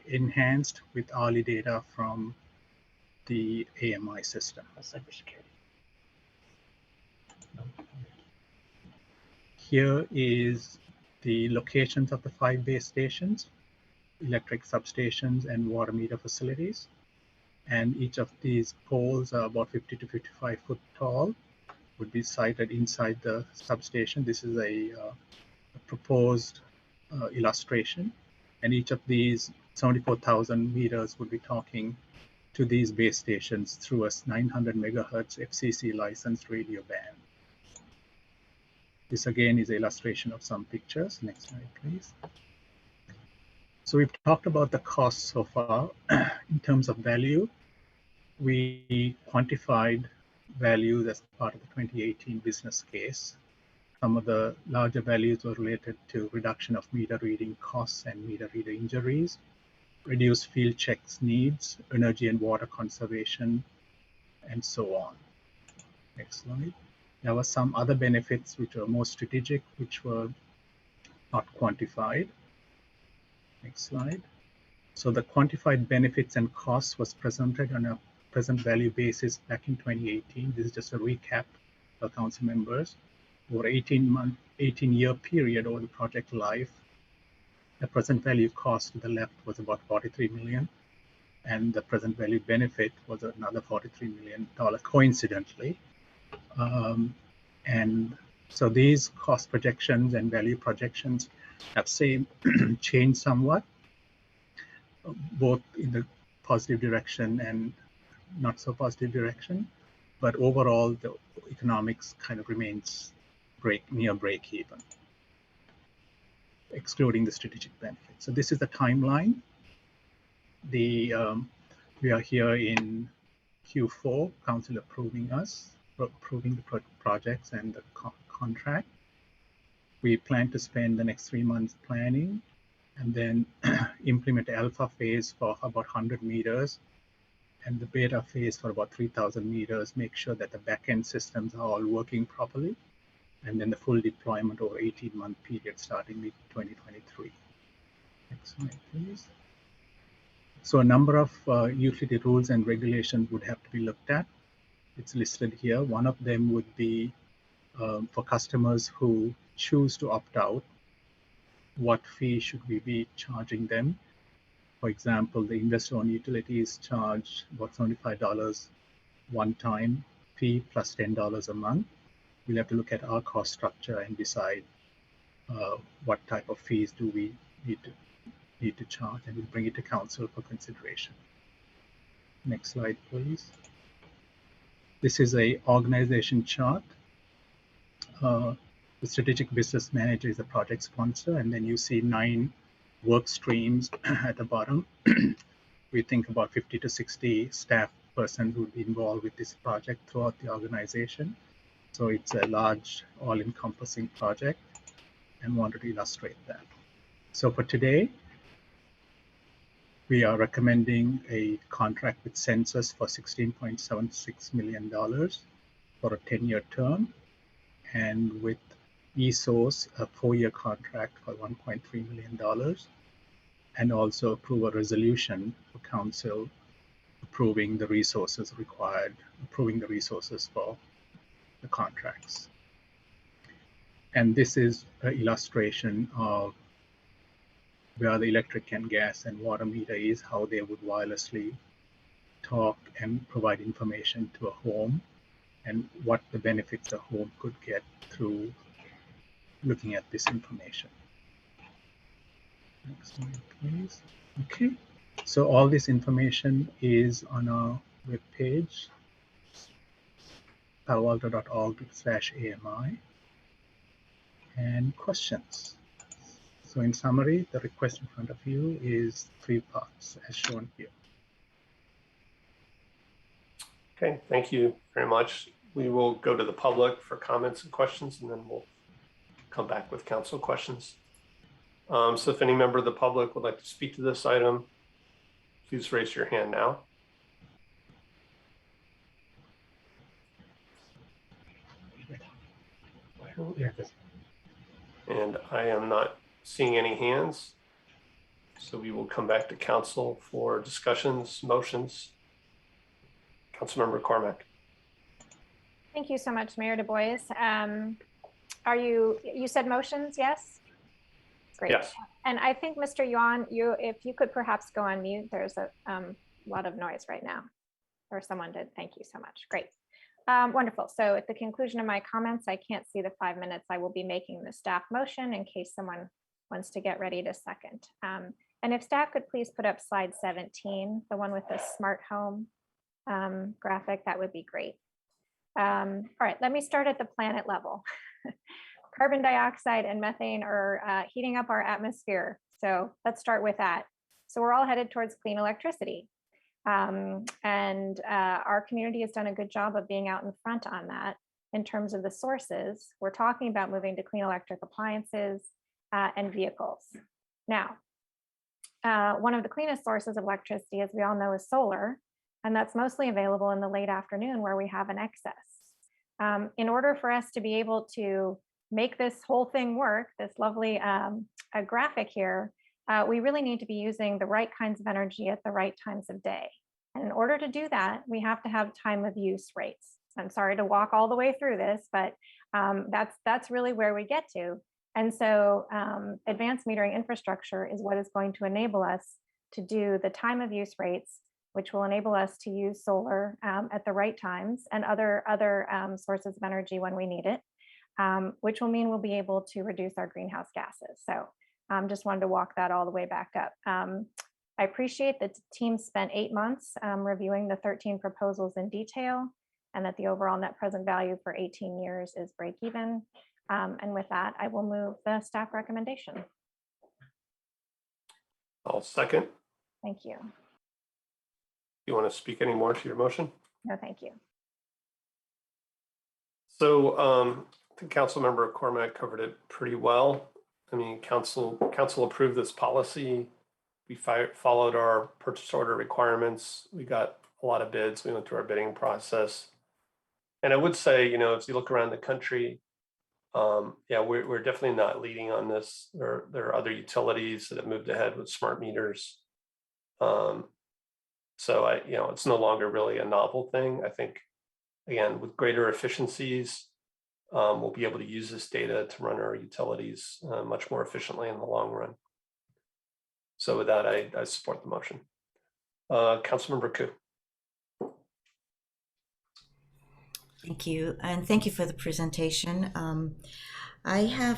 enhanced with hourly data from the AMI system. Cybersecurity. Here is the locations of the 5 base stations, electric substations, and water meter facilities. And each of these poles are about 50 to 55 foot tall, would be sited inside the substation. This is a proposed illustration. And each of these 74,000 meters would be talking to these base stations through a 900 megahertz FCC licensed radio band. This again is an illustration of some pictures. Next slide, please. So we've talked about the costs so far. In terms of value, we quantified values as part of the 2018 business case. Some of the larger values were related to reduction of meter reading costs and meter reader injuries, reduced field checks needs, energy and water conservation, and so on. Next slide. There were some other benefits which were more strategic, which were not quantified. Next slide. So the quantified benefits and costs was presented on a present value basis back in 2018. This is just a recap for council members. Over 18-year period over the project life, the present value cost to the left was about $43 million, and the present value benefit was another $43 million coincidentally. And so these cost projections and value projections have changed somewhat, both in the positive direction and not so positive direction. But overall, the economics kind of remains near break even, excluding the strategic benefits. So this is the timeline. We are here in Q4, council approving the projects and the contract. We plan to spend the next 3 months planning and then implement alpha phase for about 100 meters and the beta phase for about 3,000 meters, make sure that the backend systems are all working properly, and then the full deployment over 18-month period starting mid-2023. Next slide, please. So a number of utility rules and regulations would have to be looked at. It's listed here. One of them would be for customers who choose to opt out, what fee should we be charging them? For example, the investor-owned utilities charge about $75 one-time fee plus $10 a month. We'll have to look at our cost structure and decide what type of fees do we need to charge, and we'll bring it to council for consideration. Next slide, please. This is a organization chart. The strategic business manager is the project sponsor, and then you see 9 work streams at the bottom. We think about 50 to 60 staff persons would be involved with this project throughout the organization. So it's a large, all-encompassing project, and wanted to illustrate that. So for today, we are recommending a contract with Census for $16.76 million for a 10-year term, and with eSource, a 4-year contract for $1.3 million, and also approve a resolution for council approving the resources required, approving the resources for the contracts. And this is an illustration of where the electric and gas and water meter is, how they would wirelessly talk and provide information to a home, and what the benefits a home could get through looking at this information. Next slide, please. Okay, so all this information is on our webpage, paloalto.org/AMI. And questions. So in summary, the request in front of you is 3 parts as shown here. Okay, thank you very much. We will go to the public for comments and questions, and then we'll come back with council questions. So if any member of the public would like to speak to this item, please raise your hand now. And I am not seeing any hands. So we will come back to council for discussions, motions. Councilmember Cormack. Thank you so much, Mayor Du Bois. You said motions, yes? Great. Yes. And I think, Mr. Yuan, if you could perhaps go on mute, there's a lot of noise right now, or someone did. Thank you so much. Great. Wonderful. So at the conclusion of my comments, I can't see the 5 minutes. I will be making the staff motion in case someone wants to get ready to second. And if staff could please put up slide 17, the one with the smart home graphic, that would be great. All right, let me start at the planet level. Carbon dioxide and methane are heating up our atmosphere. So let's start with that. So we're all headed towards clean electricity. Our community has done a good job of being out in front on that in terms of the sources. We're talking about moving to clean electric appliances and vehicles. Now, one of the cleanest sources of electricity, as we all know, is solar, and that's mostly available in the late afternoon where we have an excess. In order for us to be able to make this whole thing work, this lovely graphic here, we really need to be using the right kinds of energy at the right times of day. And in order to do that, we have to have time of use rates. I'm sorry to walk all the way through this, but that's really where we get to. And so advanced metering infrastructure is what is going to enable us to do the time of use rates, which will enable us to use solar at the right times and other sources of energy when we need it, which will mean we'll be able to reduce our greenhouse gases. So just wanted to walk that all the way back up. I appreciate that the team spent 8 months reviewing the 13 proposals in detail, and that the overall net present value for 18 years is break even. And with that, I will move the staff recommendation. I'll second. Thank you. You want to speak any more to your motion? No, thank you. So I think Councilmember Cormack covered it pretty well. I mean, council approved this policy. We followed our purchase order requirements. We got a lot of bids. We went through our bidding process. And I would say, if you look around the country, yeah, we're definitely not leading on this. There are other utilities that have moved ahead with smart meters. So it's no longer really a novel thing. I think, again, with greater efficiencies, we'll be able to use this data to run our utilities much more efficiently in the long run. So with that, I support the motion. Councilmember Koo. Thank you, and thank you for the presentation. I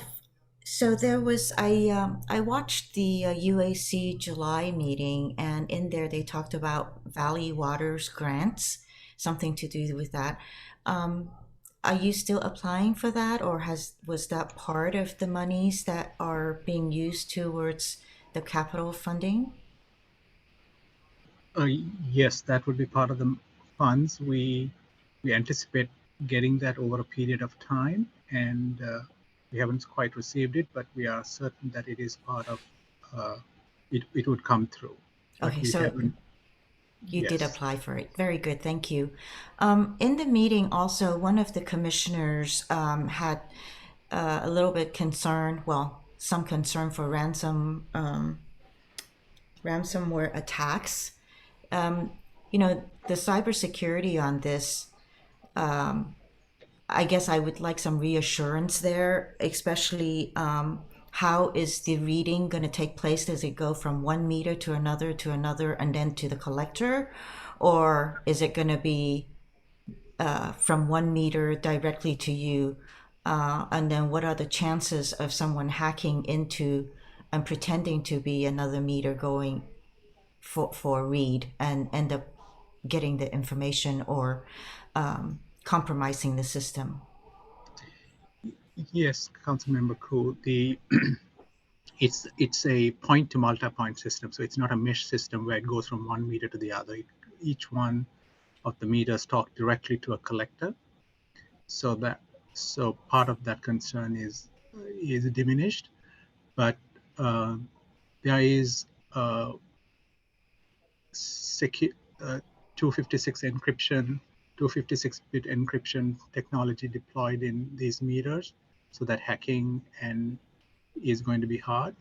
watched the UAC July meeting, and in there they talked about Valley Waters grants, something to do with that. Are you still applying for that, or was that part of the monies that are being used towards the capital funding? Yes, that would be part of the funds. We anticipate getting that over a period of time, and we haven't quite received it, but we are certain that it is part of it would come through. Okay, so you did apply for it. Very good, thank you. In the meeting also, one of the commissioners had a little bit concern, some concern for ransomware attacks. The cybersecurity on this, I guess I would like some reassurance there, especially how is the reading going to take place? Does it go from one meter to another, and then to the collector? Or is it going to be from 1 meter directly to you? And then what are the chances of someone hacking into and pretending to be another meter going for a read and end up getting the information or compromising the system? Yes, Councilmember Koo, it's a point to multi-point system, so it's not a mesh system where it goes from 1 meter to the other. Each one of the meters talk directly to a collector, so part of that concern is diminished, but there is secure 256-bit encryption technology deployed in these meters, so that hacking is going to be hard.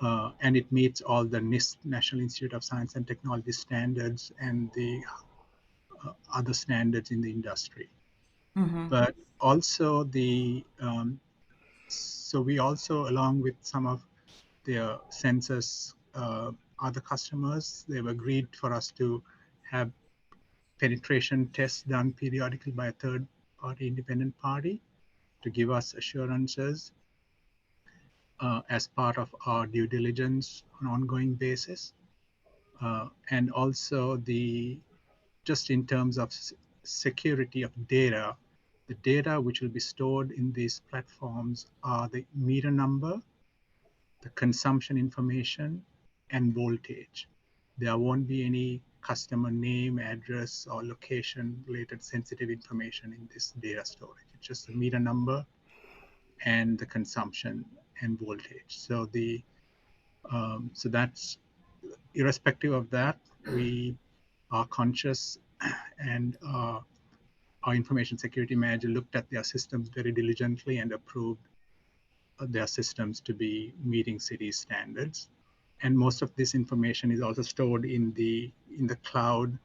And it meets all the NIST, National Institute of Science and Technology standards, and the other standards in the industry. Mm-hmm. But also so we also, along with some of their Census other customers, they've agreed for us to have penetration tests done periodically by a third-party independent party to give us assurances as part of our due diligence on an ongoing basis. And also just in terms of security of data, the data which will be stored in these platforms are the meter number, the consumption information, and voltage. There won't be any customer name, address, or location related sensitive information in this data storage. It's just the meter number and the consumption and voltage. So so that's irrespective of that, we are conscious, and our information security manager looked at their systems very diligently and approved their systems to be meeting city standards. And most of this information is also stored in the cloud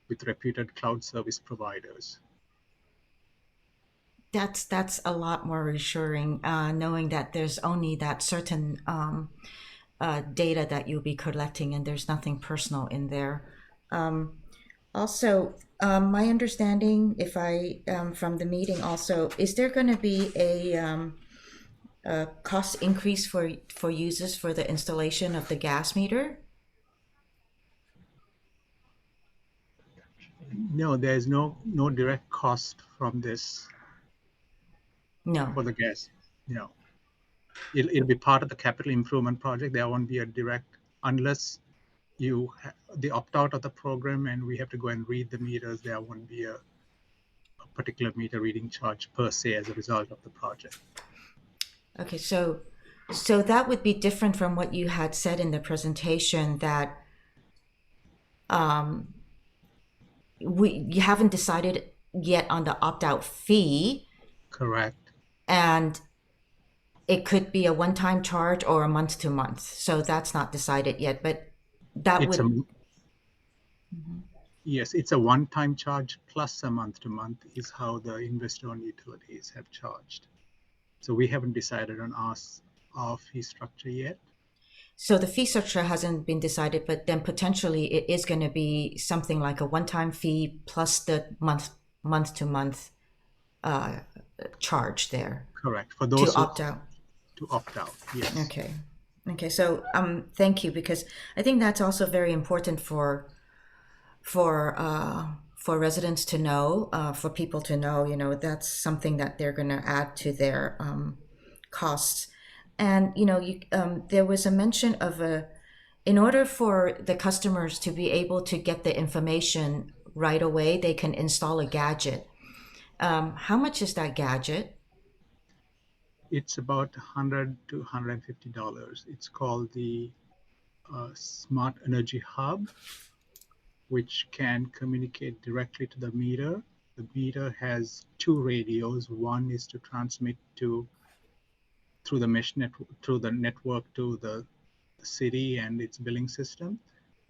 with reputed cloud service providers. That's a lot more reassuring, knowing that there's only that certain data that you'll be collecting, and there's nothing personal in there. Also, my understanding, if I from the meeting, also, is there going to be a cost increase for users for the installation of the gas meter? No, there's no direct cost from this. No. For the gas, no. It'll be part of the capital improvement project. There won't be a direct, unless the opt out of the program and we have to go and read the meters, there won't be a particular meter reading charge per se as a result of the project. Okay, so that would be different from what you had said in the presentation, that you haven't decided yet on the opt-out fee. Correct. And it could be a one-time charge or a month-to-month. So that's not decided yet, but that Yes, it's a one-time charge plus a month-to-month is how the investor-owned utilities have charged. So we haven't decided on our fee structure yet. So the fee structure hasn't been decided, but then potentially it is going to be something like a one-time fee plus the month-to-month charge there. Correct. For those to opt out. To opt out, yes. Okay. So thank you, because I think that's also very important for residents to know, for people to know. That's something that they're going to add to their costs. And there was a mention of in order for the customers to be able to get the information right away, they can install a gadget. How much is that gadget? It's about $100 to $150. It's called the Smart Energy Hub, which can communicate directly to the meter. The meter has two radios. One is to transmit through the mesh network, through the network to the city and its billing system.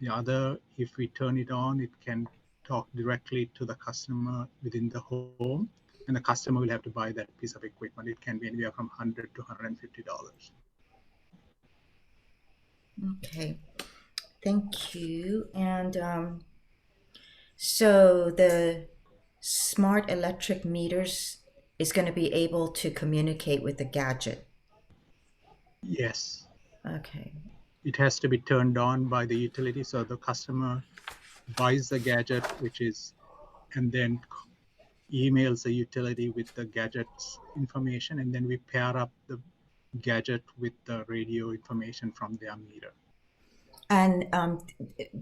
The other, if we turn it on, it can talk directly to the customer within the home, and the customer will have to buy that piece of equipment. It can be anywhere from $100 to $150. Okay, thank you. And so the smart electric meters is going to be able to communicate with the gadget. Yes, Okay. it has to be turned on by the utility. So the customer buys the gadget, and then emails the utility with the gadget's information, and then we pair up the gadget with the radio information from their meter. And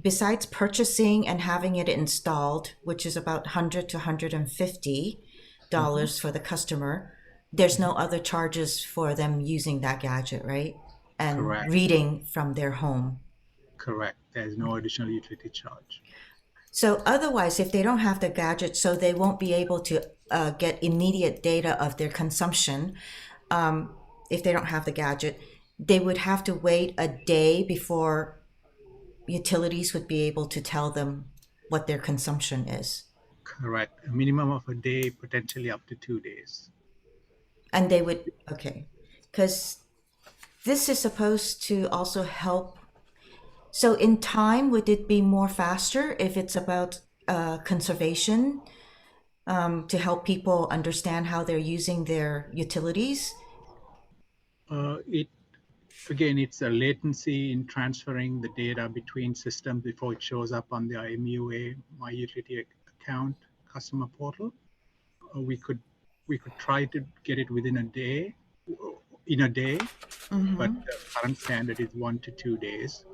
besides purchasing and having it installed, which is about $100 to $150 for the customer, there's no other charges for them using that gadget, right? And Correct. reading from their home. Correct. There's no additional utility charge. So otherwise, if they don't have the gadget, so they won't be able to get immediate data of their consumption. If they don't have the gadget, they would have to wait a day before utilities would be able to tell them what their consumption is. Correct. A minimum of a day, potentially up to 2 days. And they would, okay, because this is supposed to also help. So in time, would it be more faster if it's about conservation to help people understand how they're using their utilities? It's a latency in transferring the data between systems before it shows up on the MUA, My Utility Account customer portal. We could try to get it within a day, but the current standard is 1 to 2 days.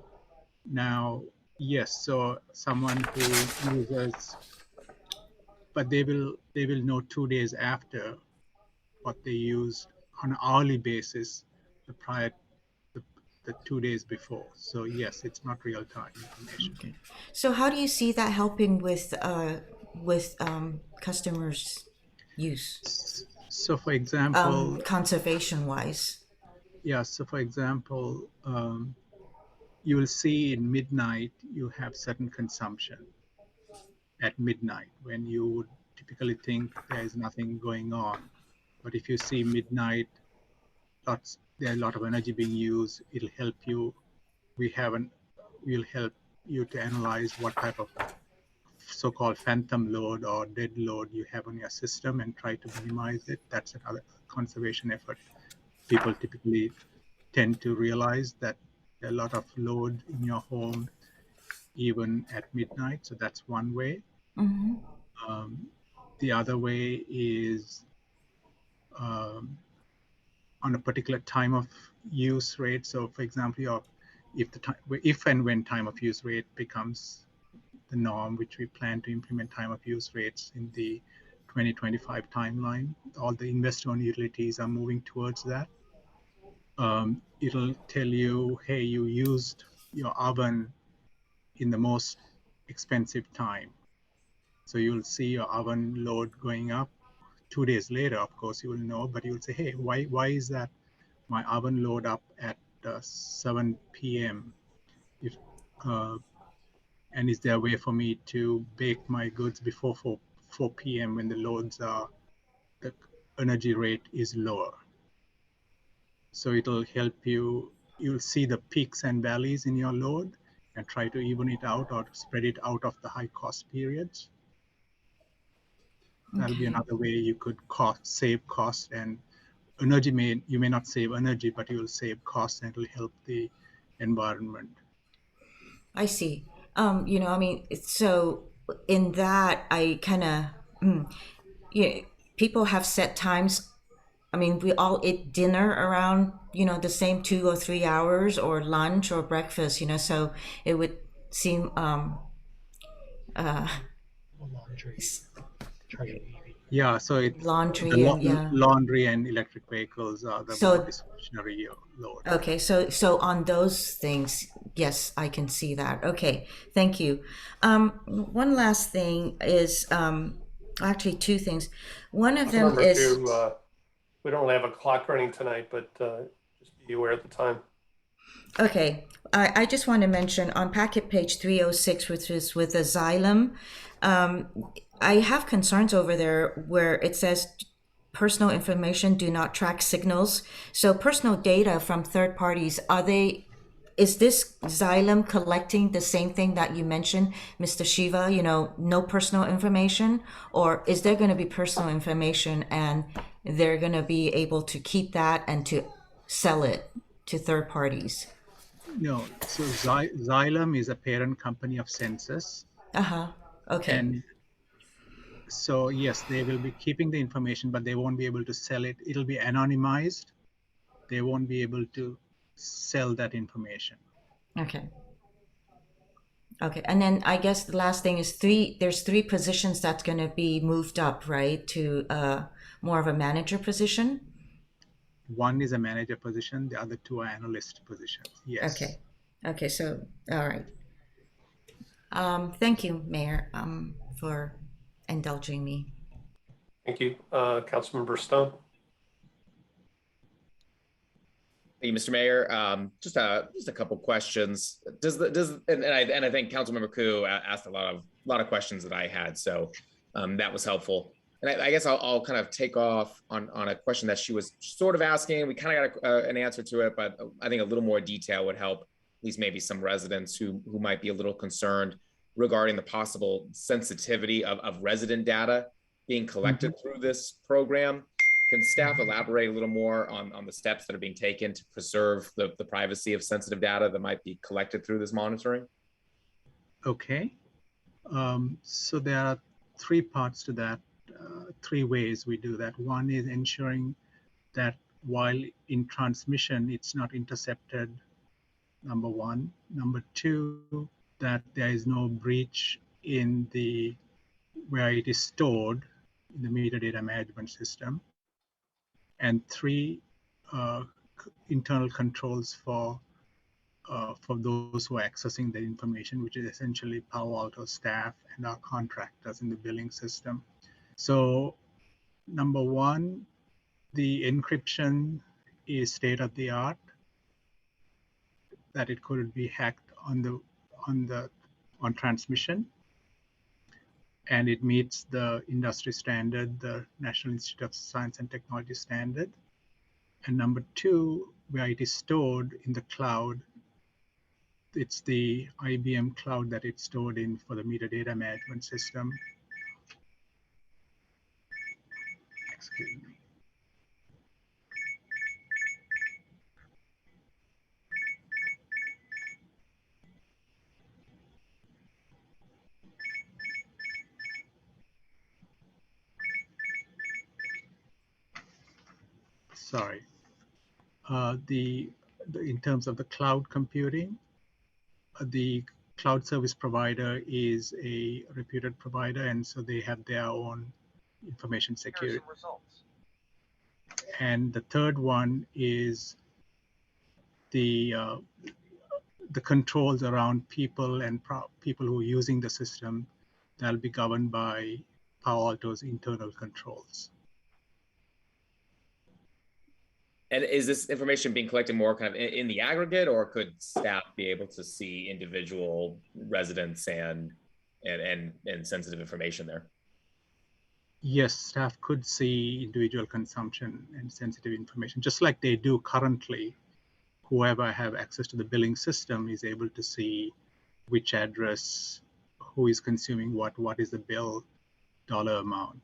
Now, yes, so someone who uses, but they will know 2 days after what they used on an hourly basis the 2 days before. So yes, it's not real time information. Okay. So how do you see that helping with customers' use? So for example, conservation wise. Yeah. So for example, you will see in midnight you have certain consumption at midnight when you would typically think there is nothing going on. But if you see midnight, there's a lot of energy being used. It'll help you. We'll help you to analyze what type of so-called phantom load or dead load you have on your system and try to minimize it. That's another conservation effort. People typically tend to realize that there are a lot of load in your home even at midnight. So that's one way. The other way is on a particular time of use rate. So for example, if and when time of use rate becomes the norm, which we plan to implement time of use rates in the 2025 timeline, all the investor-owned utilities are moving towards that. It'll tell you, hey, you used your oven in the most expensive time. So you'll see your oven load going up. 2 days later, of course, you will know, but you'll say, hey, why is that my oven load up at 7 p.m. And is there a way for me to bake my goods before 4 p.m. when the energy rate is lower? So it'll help you. You'll see the peaks and valleys in your load and try to even it out or spread it out of the high cost periods. That'll be another way you could save cost and energy. You may not save energy, but you will save cost and it will help the environment. I see. So in that, I kind of, people have set times. I mean, we all eat dinner around, the same 2 or 3 hours, or lunch or breakfast, so it would seem, yeah, so it's laundry and electric vehicles are the more discretionary load. Okay, so on those things, yes, I can see that. Okay, thank you. One last thing is actually 2 things. One of them is we don't have a clock running tonight, but just be aware at the time. Okay, I just want to mention on packet page 306, which is with the Xylem, I have concerns over there where it says personal information do not track signals. So personal data from third parties, are they is this Xylem collecting the same thing that you mentioned, Mr. Shiva, no personal information? Or is there going to be personal information and they're going to be able to keep that and to sell it to third parties? No, so Xylem is a parent company of Census. Okay. And so yes, they will be keeping the information, but they won't be able to sell it. It'll be anonymized. They won't be able to sell that information. Okay. Okay, and then I guess the last thing is there's 3 positions that's going to be moved up, right, to more of a manager position? One is a manager position, the other 2 are analyst positions. Yes. Okay, so, all right. Thank you, Mayor, for indulging me. Thank you. Councilmember Stone. Thank you, Mr. Mayor. Just a couple questions. And I think Councilmember Koo asked a lot of questions that I had, so that was helpful. And I guess I'll kind of take off on a question that she was sort of asking. We kind of got an answer to it, but I think a little more detail would help at least maybe some residents who might be a little concerned regarding the possible sensitivity of resident data being collected through this program. Can staff elaborate a little more on the steps that are being taken to preserve the privacy of sensitive data that might be collected through this monitoring? Okay. So there are 3 parts to that, 3 ways we do that. One is ensuring that while in transmission, it's not intercepted, number 1. Number 2, that there is no breach in where it is stored in the metadata management system. And 3, internal controls for those who are accessing the information, which is essentially Palo Alto staff and our contractors in the billing system. So number 1, the encryption is state of the art, that it couldn't be hacked on transmission. And it meets the industry standard, the National Institute of Science and Technology standard. And number 2, where it is stored in the cloud, it's the IBM cloud that it's stored in for the metadata management system. Excuse me. Sorry. In terms of the cloud computing, the cloud service provider is a reputed provider, and so they have their own information security. And the third one is the controls around people and people who are using the system. That'll be governed by Palo Alto's internal controls. And is this information being collected more kind of in the aggregate, or could staff be able to see individual residents and sensitive information there? Yes, staff could see individual consumption and sensitive information, just like they do currently. Whoever have access to the billing system is able to see which address, who is consuming what is the bill dollar amount.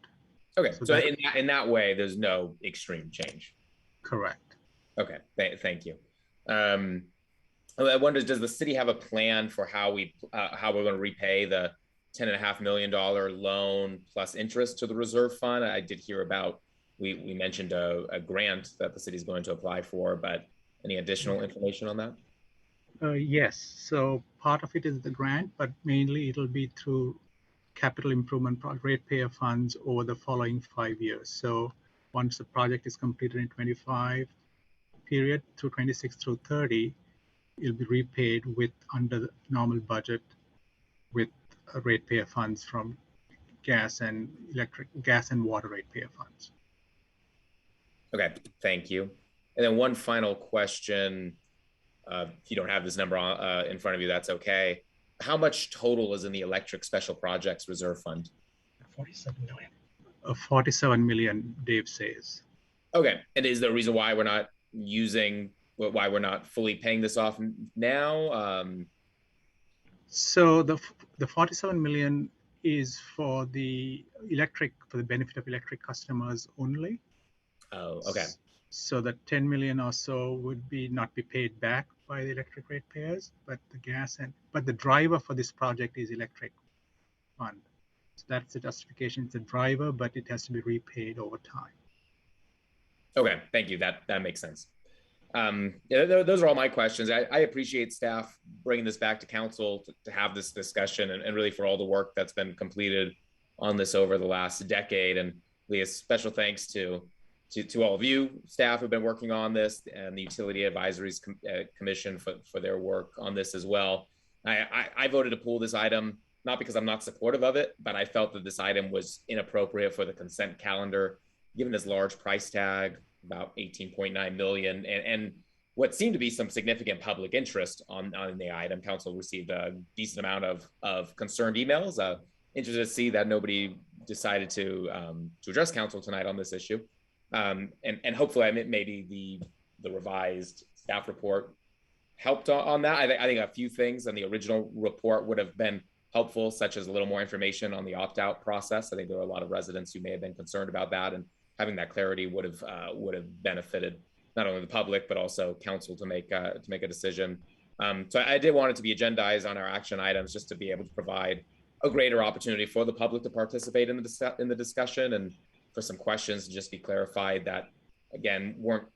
Okay, so in that way, there's no extreme change. Correct. Okay, thank you. I wonder, does the city have a plan for how we're going to repay the $10.5 million loan plus interest to the reserve fund? I did hear about, we mentioned a grant that the city is going to apply for, but any additional information on that? Yes, so part of it is the grant, but mainly it'll be through capital improvement ratepayer funds over the following 5 years. So once the project is completed in 25 period through 26 through 30, it'll be repaid under the normal budget with ratepayer funds from gas and water ratepayer funds. Okay, thank you. And then one final question. If you don't have this number in front of you, that's okay. How much total is in the electric special projects reserve fund? 47 million. 47 million, Dave says. Okay, and is there a reason why we're not using why we're not fully paying this off now? So the 47 million is for the benefit of electric customers only. Oh, okay. So the 10 million or so would not be paid back by the electric ratepayers, but the driver for this project is electric fund. So that's the justification. It's a driver, but it has to be repaid over time. Okay, thank you. That makes sense. Yeah, those are all my questions. I appreciate staff bringing this back to council to have this discussion and really for all the work that's been completed on this over the last decade. And Leah, special thanks to all of you staff who've been working on this and the Utility Advisories Commission for their work on this as well. I voted to pull this item, not because I'm not supportive of it, but I felt that this item was inappropriate for the consent calendar, given this large price tag, about 18.9 million, and what seemed to be some significant public interest on the item. Council received a decent amount of concerned emails. Interested to see that nobody decided to address council tonight on this issue. And hopefully maybe the revised staff report helped on that. I think a few things in the original report would have been helpful, such as a little more information on the opt-out process. I think there are a lot of residents who may have been concerned about that, and having that clarity would have benefited not only the public but also council to make a decision. So I did want it to be agendized on our action items, just to be able to provide a greater opportunity for the public to participate in the discussion, and for some questions to just be clarified that, again, weren't,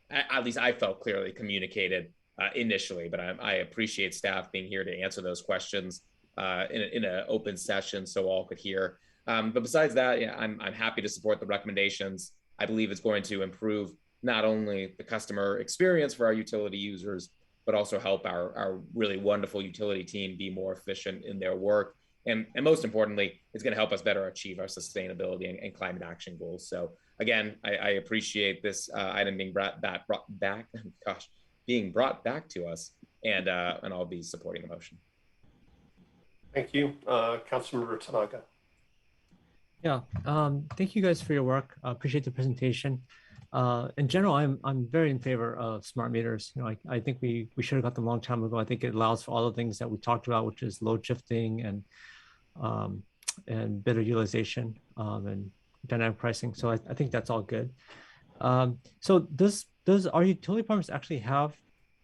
at least I felt, clearly communicated initially. But I appreciate staff being here to answer those questions in an open session so all could hear. But besides that, yeah, I'm happy to support the recommendations. I believe it's going to improve not only the customer experience for our utility users, but also help our really wonderful utility team be more efficient in their work. And most importantly, it's going to help us better achieve our sustainability and climate action goals. So again, I appreciate this item being brought back to us, and I'll be supporting the motion. Thank you, Councilmember Tanaka. Yeah, thank you guys for your work. Appreciate the presentation. In general, I'm very in favor of smart meters. You know, I think we should have got them a long time ago. I think it allows for all the things that we talked about, which is load shifting and better utilization and dynamic pricing. So I think that's all good. So does our utility departments actually have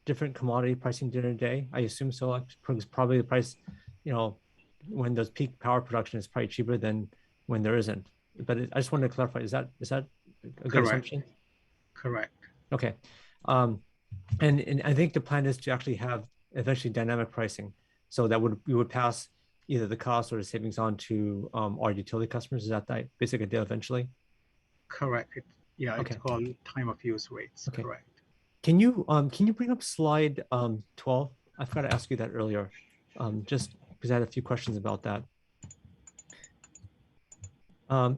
different commodity pricing during the day? I assume so. Like, probably the price, you know, when there's peak power production is probably cheaper than when there isn't. But I just wanted to clarify, is that a good assumption? Correct. Okay. And I think the plan is to actually have eventually dynamic pricing, so that we would pass either the cost or the savings on to our utility customers. Is that the basic idea eventually? Correct. It's called time of use rates. Okay. Correct. Can you bring up slide 12? I forgot to ask you that earlier, just because I had a few questions about that.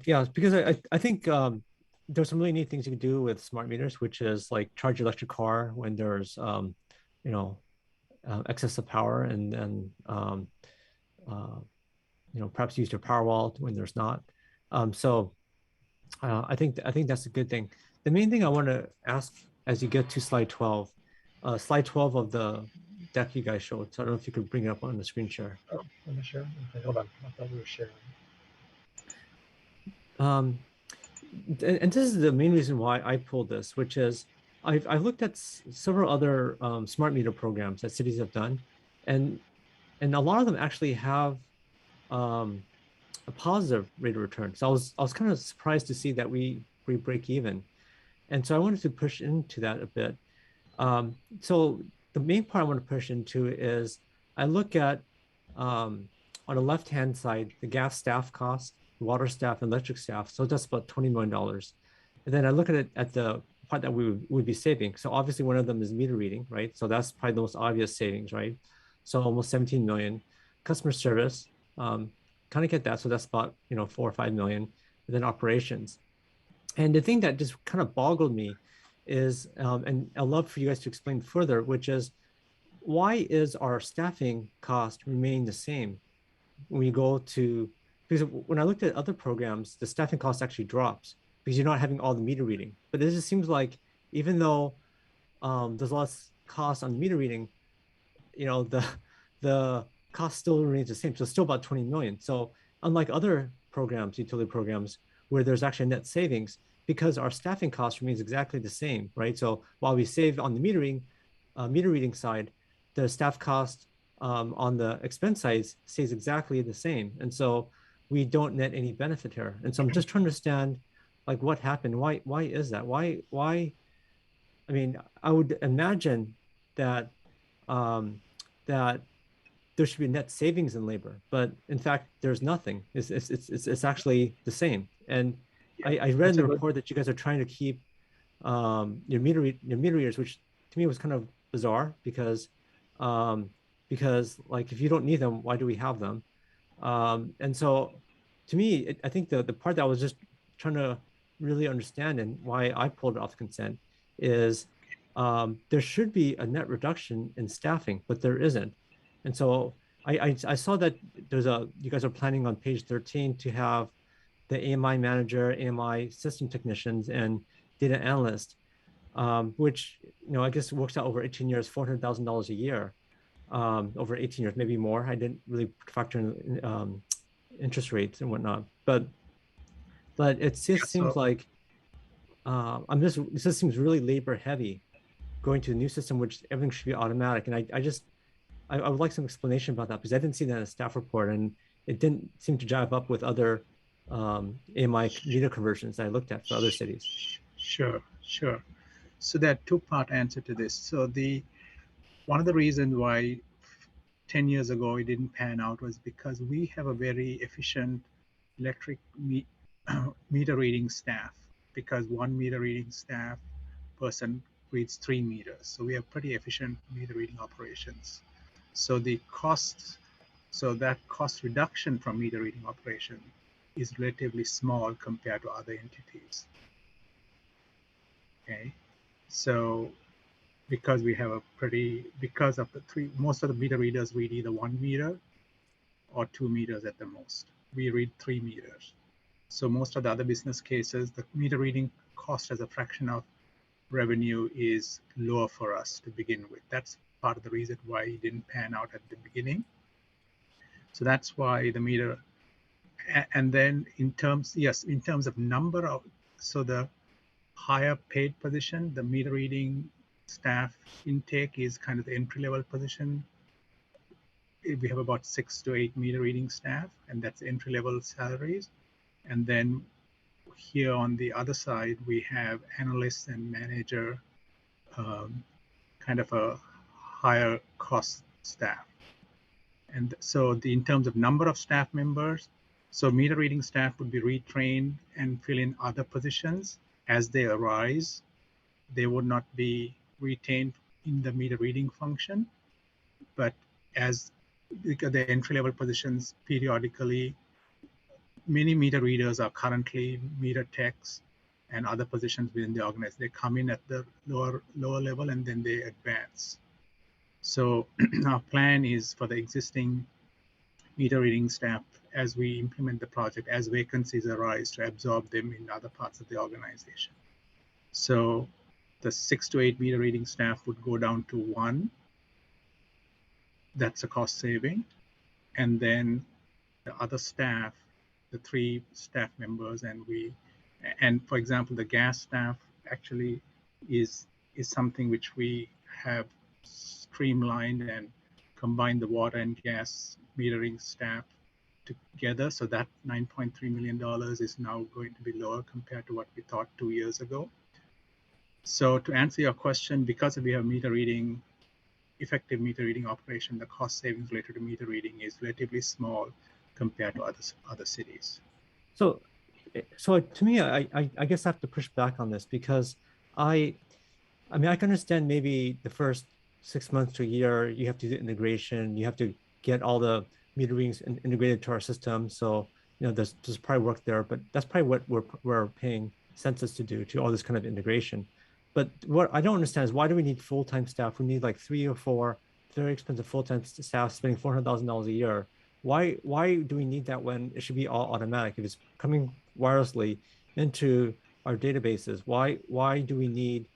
Yeah, because I think there's some really neat things you can do with smart meters, which is like charge your electric car when there's excess of power, and perhaps use your power wall when there's not. So I think that's a good thing. The main thing I want to ask as you get to slide 12 of the deck you guys showed. So I don't know if you could bring it up on the screen share. Oh, let me share. Okay, hold on. I thought we were sharing. And this is the main reason why I pulled this, which is I've looked at several other smart meter programs that cities have done, and a lot of them actually have a positive rate of return. So I was kind of surprised to see that we break even, and so I wanted to push into that a bit. So the main part I want to push into is I look at on the left hand side the gas staff cost, water staff, and electric staff. So that's about $20 million. And then I look at it at the part that we would be saving. So obviously one of them is meter reading, right? So that's probably the most obvious savings, right? So almost 17 million. Customer service, kind of get that. So that's about 4 or 5 million. And then operations. And the thing that just kind of boggled me is, and I'd love for you guys to explain further, which is why is our staffing cost remain the same when you go to, because when I looked at other programs, the staffing cost actually drops because you're not having all the meter reading. But it just seems like even though there's less cost on meter reading, the cost still remains the same. So it's still about 20 million. So unlike other programs, utility programs, where there's actually net savings, because our staffing cost remains exactly the same, right? So while we save on the meter reading side, the staff cost on the expense side stays exactly the same. And so we don't net any benefit here. And so I'm just trying to understand like what happened. Why is that? Why, I mean, I would imagine that that there should be net savings in labor, but in fact, there's nothing. It's actually the same. And I read in that's a the good. report that you guys are trying to keep your meter readers, which to me was kind of bizarre because like if you don't need them, why do we have them? And so to me, I think the part that I was just trying to really understand and why I pulled it off consent is there should be a net reduction in staffing, but there isn't. And so I saw that you guys are planning on page 13 to have the AMI manager, AMI system technicians, and data analyst, which, I guess works out over 18 years, $400,000 a year, over 18 years, maybe more. I didn't really factor in interest rates and whatnot, but it just seems like it just seems really labor heavy going to a new system, which everything should be automatic. And I would like some explanation about that because I didn't see that in a staff report and it didn't seem to jive up with other AMI meter conversions I looked at for other cities. Sure. So there are two-part answer to this. So one of the reasons why 10 years ago it didn't pan out was because we have a very efficient electric meter reading staff, because one meter reading staff person reads 3 meters. So we have pretty efficient meter reading operations. So that cost reduction from meter reading operation is relatively small compared to other entities. Okay, so because we have because of most of the meter readers read either 1 meter or 2 meters at the most. We read 3 meters. So most of the other business cases, the meter reading cost as a fraction of revenue is lower for us to begin with. That's part of the reason why it didn't pan out at the beginning. So that's why the meter, and then in terms of number of, so the higher paid position, the meter reading staff intake is kind of the entry-level position. We have about 6 to 8 meter reading staff, and that's entry-level salaries. And then here on the other side, we have analysts and manager, kind of a higher cost staff. And so in terms of number of staff members, so meter reading staff would be retrained and fill in other positions as they arise. They would not be retained in the meter reading function, but because the entry-level positions periodically, many meter readers are currently meter techs and other positions within the organization. They come in at the lower level and then they advance. So our plan is for the existing meter reading staff, as we implement the project, as vacancies arise, to absorb them in other parts of the organization. So the 6 to 8 meter reading staff would go down to 1. That's a cost saving. And then the other staff, the 3 staff members, and for example, the gas staff actually is something which we have streamlined and combined the water and gas metering staff together. So that $9.3 million is now going to be lower compared to what we thought 2 years ago. So to answer your question, because we have effective meter reading operation, the cost savings related to meter reading is relatively small compared to other cities. So to me, I guess I have to push back on this because I mean, I can understand maybe the first 6 months to a year, you have to do integration, you have to get all the meter readings integrated to our system. So, there's probably work there, but that's probably what we're paying Census to do, to all this kind of integration. But what I don't understand is why do we need full-time staff? We need like 3 or 4 very expensive full-time staff spending $400,000 a year. Why do we need that when it should be all automatic? If it's coming wirelessly into our databases, why do we need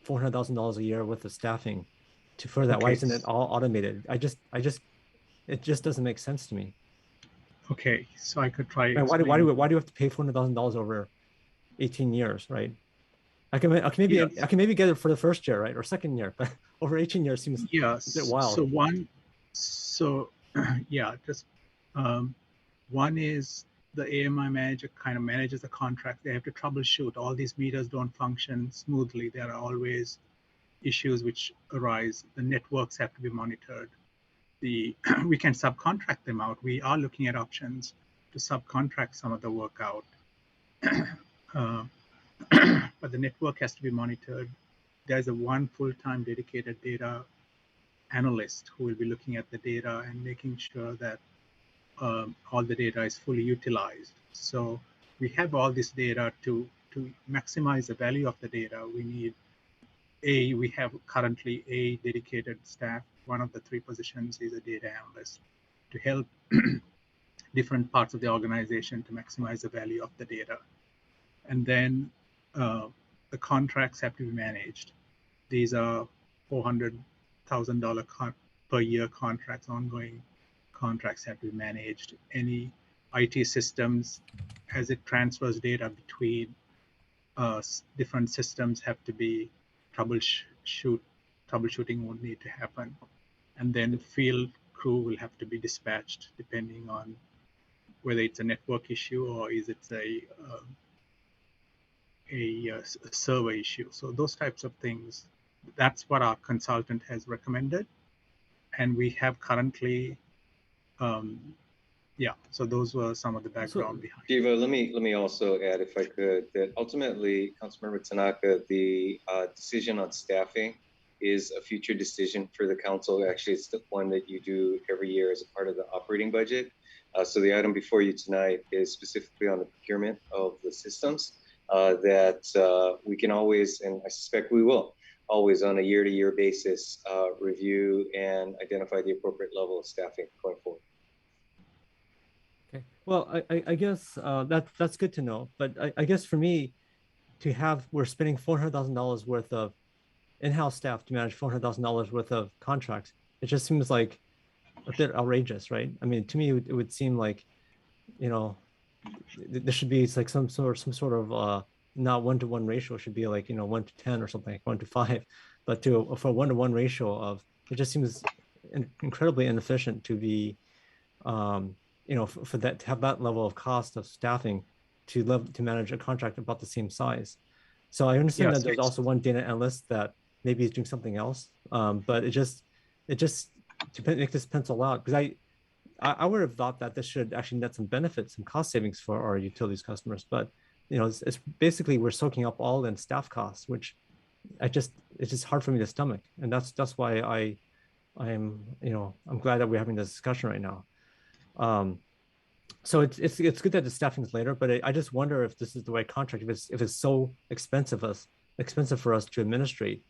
$400,000 a year worth of staffing to further that? Why Okay. isn't it all automated? It just doesn't make sense to me. Okay, so I could try. And why do we have to pay $400,000 over 18 years, right? I can maybe get it for the first year, right, or second year, but over 18 years seems a bit wild. Yeah, just one is the AMI manager kind of manages the contract. They have to troubleshoot. All these meters don't function smoothly. There are always issues which arise. The networks have to be monitored. We can subcontract them out. We are looking at options to subcontract some of the work out. But the network has to be monitored. There's a one full-time dedicated data analyst who will be looking at the data and making sure that all the data is fully utilized. So we have all this data to maximize the value of the data. We have currently a dedicated staff. One of the 3 positions is a data analyst to help different parts of the organization to maximize the value of the data. And then the contracts have to be managed. These are $400,000 per year contracts. Ongoing contracts have to be managed. Any IT systems, as it transfers data between different systems, have to be troubleshooting would need to happen. And then field crew will have to be dispatched depending on whether it's a network issue or is it a server issue. So those types of things, that's what our consultant has recommended. And we have currently, so those were some of the background behind. Shiva, let me also add, if I could, that ultimately, Councilmember Tanaka, the decision on staffing is a future decision for the council. Actually, it's the one that you do every year as a part of the operating budget. So the item before you tonight is specifically on the procurement of the systems that we can always, and I suspect we will, always on a year-to-year basis review and identify the appropriate level of staffing going forward. Okay. Well, I guess that's good to know. But I guess for me, we're spending $400,000 worth of in-house staff to manage $400,000 worth of contracts. It just seems like a bit outrageous, right? I mean, to me, it would seem like, there should be like some sort of not 1-to-1 ratio. It should be like 1 to 10 or something, like 1 to 5. But for a 1-to-1 ratio of, it just seems incredibly inefficient to be, for that, to have that level of cost of staffing to manage a contract about the same size. So I understand that there's also one data analyst that maybe is doing something else, but it just to make this pencil out, because I would have thought that this should actually net some benefits, some cost savings for our utilities customers. But it's basically we're soaking up all in staff costs, which it's just hard for me to stomach, and that's why I'm glad that we're having this discussion right now. So it's good that the staffing is later, but I just wonder if this is the right contract, if it's so expensive for us to administrate,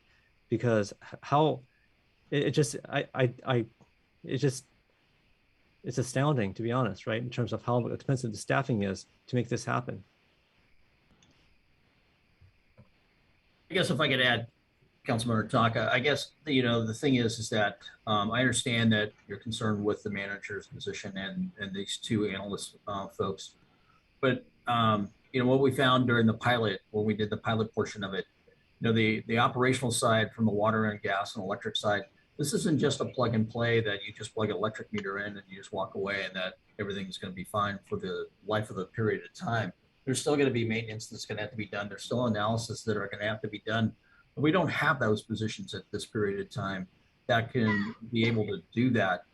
because it's astounding, to be honest, right? In terms of how expensive the staffing is to make this happen. I guess if I could add, Councilmember Tanaka, I guess, the thing is that I understand that you're concerned with the manager's position and these 2 analyst folks. But, what we found during the pilot, when we did the pilot portion of it, the operational side from the water and gas and electric side, this isn't just a plug and play that you just plug an electric meter in and you just walk away and that everything's going to be fine for the life of the period of time. There's still going to be maintenance that's going to have to be done. There's still analysis that are going to have to be done. But we don't have those positions at this period of time that can be able to do that,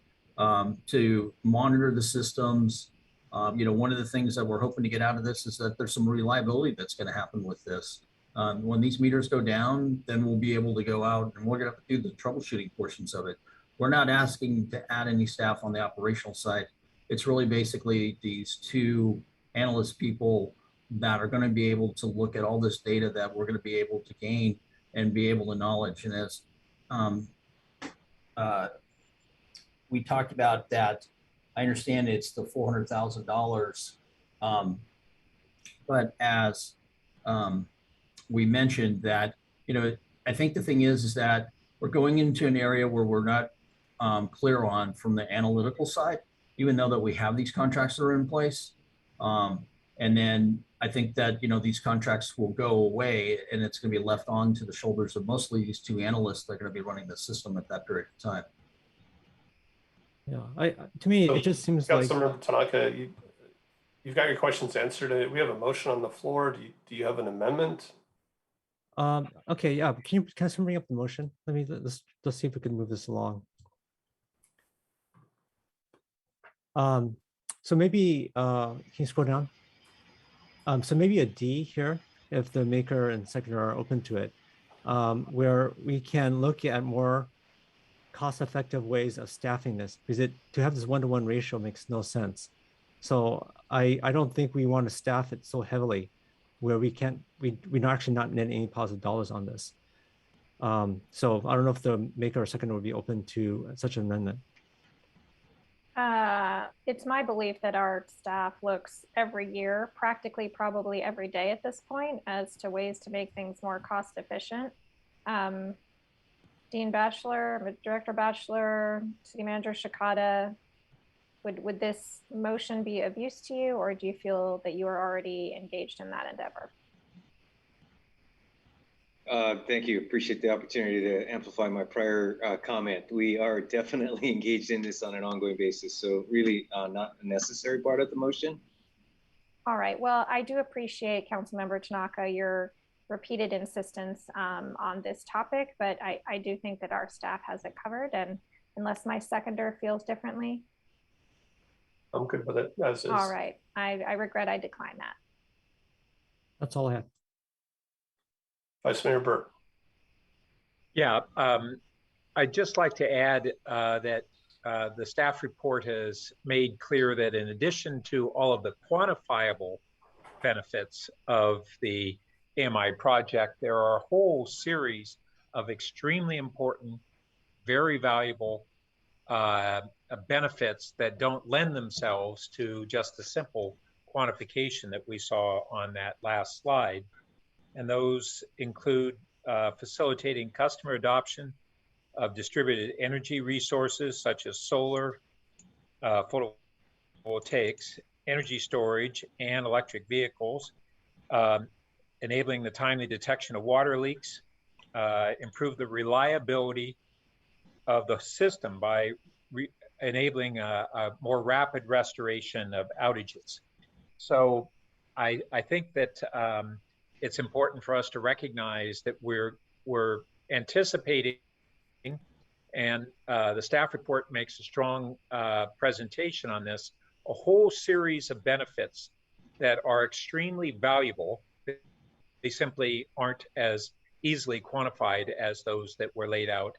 to monitor the systems. One of the things that we're hoping to get out of this is that there's some reliability that's going to happen with this. When these meters go down, then we'll be able to go out and we're going to have to do the troubleshooting portions of it. We're not asking to add any staff on the operational side. It's really basically these 2 analyst people that are going to be able to look at all this data that we're going to be able to gain and be able to knowledge. And as we talked about that, I understand it's the $400,000, but as we mentioned that, I think the thing is that we're going into an area where we're not clear on from the analytical side, even though that we have these contracts that are in place. And then I think that, these contracts will go away and it's going to be left on to the shoulders of mostly these two analysts that are going to be running the system at that period of time. Yeah, to me, it just seems like. Councilmember Tanaka, you've got your questions answered. We have a motion on the floor. Do you have an amendment? Okay, yeah, can someone bring up the motion? Let's see if we can move this along. So maybe, can you scroll down? So maybe a D here, if the maker and seconder are open to it, where we can look at more cost-effective ways of staffing this, because to have this 1-to-1 ratio makes no sense. So I don't think we want to staff it so heavily where we're actually not netting any positive dollars on this. So I don't know if the maker or seconder would be open to such an amendment. It's my belief that our staff looks every year, practically probably every day at this point, as to ways to make things more cost efficient. Dean Batchelor, Director Batchelor, City Manager Shikata, would this motion be of use to you, or do you feel that you are already engaged in that endeavor? Thank you. Appreciate the opportunity to amplify my prior comment. We are definitely engaged in this on an ongoing basis, so really not a necessary part of the motion. All right. Well, I do appreciate Councilmember Tanaka, your repeated insistence on this topic, but I do think that our staff has it covered, and unless my seconder feels differently. I'm good with it as is. All right. I regret I declined that. That's all I have. Vice Mayor Burt. Yeah, I'd just like to add that the staff report has made clear that in addition to all of the quantifiable benefits of the AMI project, there are a whole series of extremely important, very valuable benefits that don't lend themselves to just the simple quantification that we saw on that last slide. And those include facilitating customer adoption of distributed energy resources such as solar, photovoltaics, energy storage, and electric vehicles, enabling the timely detection of water leaks, improve the reliability of the system by enabling a more rapid restoration of outages. So I think that it's important for us to recognize that we're anticipating, and the staff report makes a strong presentation on this, a whole series of benefits that are extremely valuable. They simply aren't as easily quantified as those that were laid out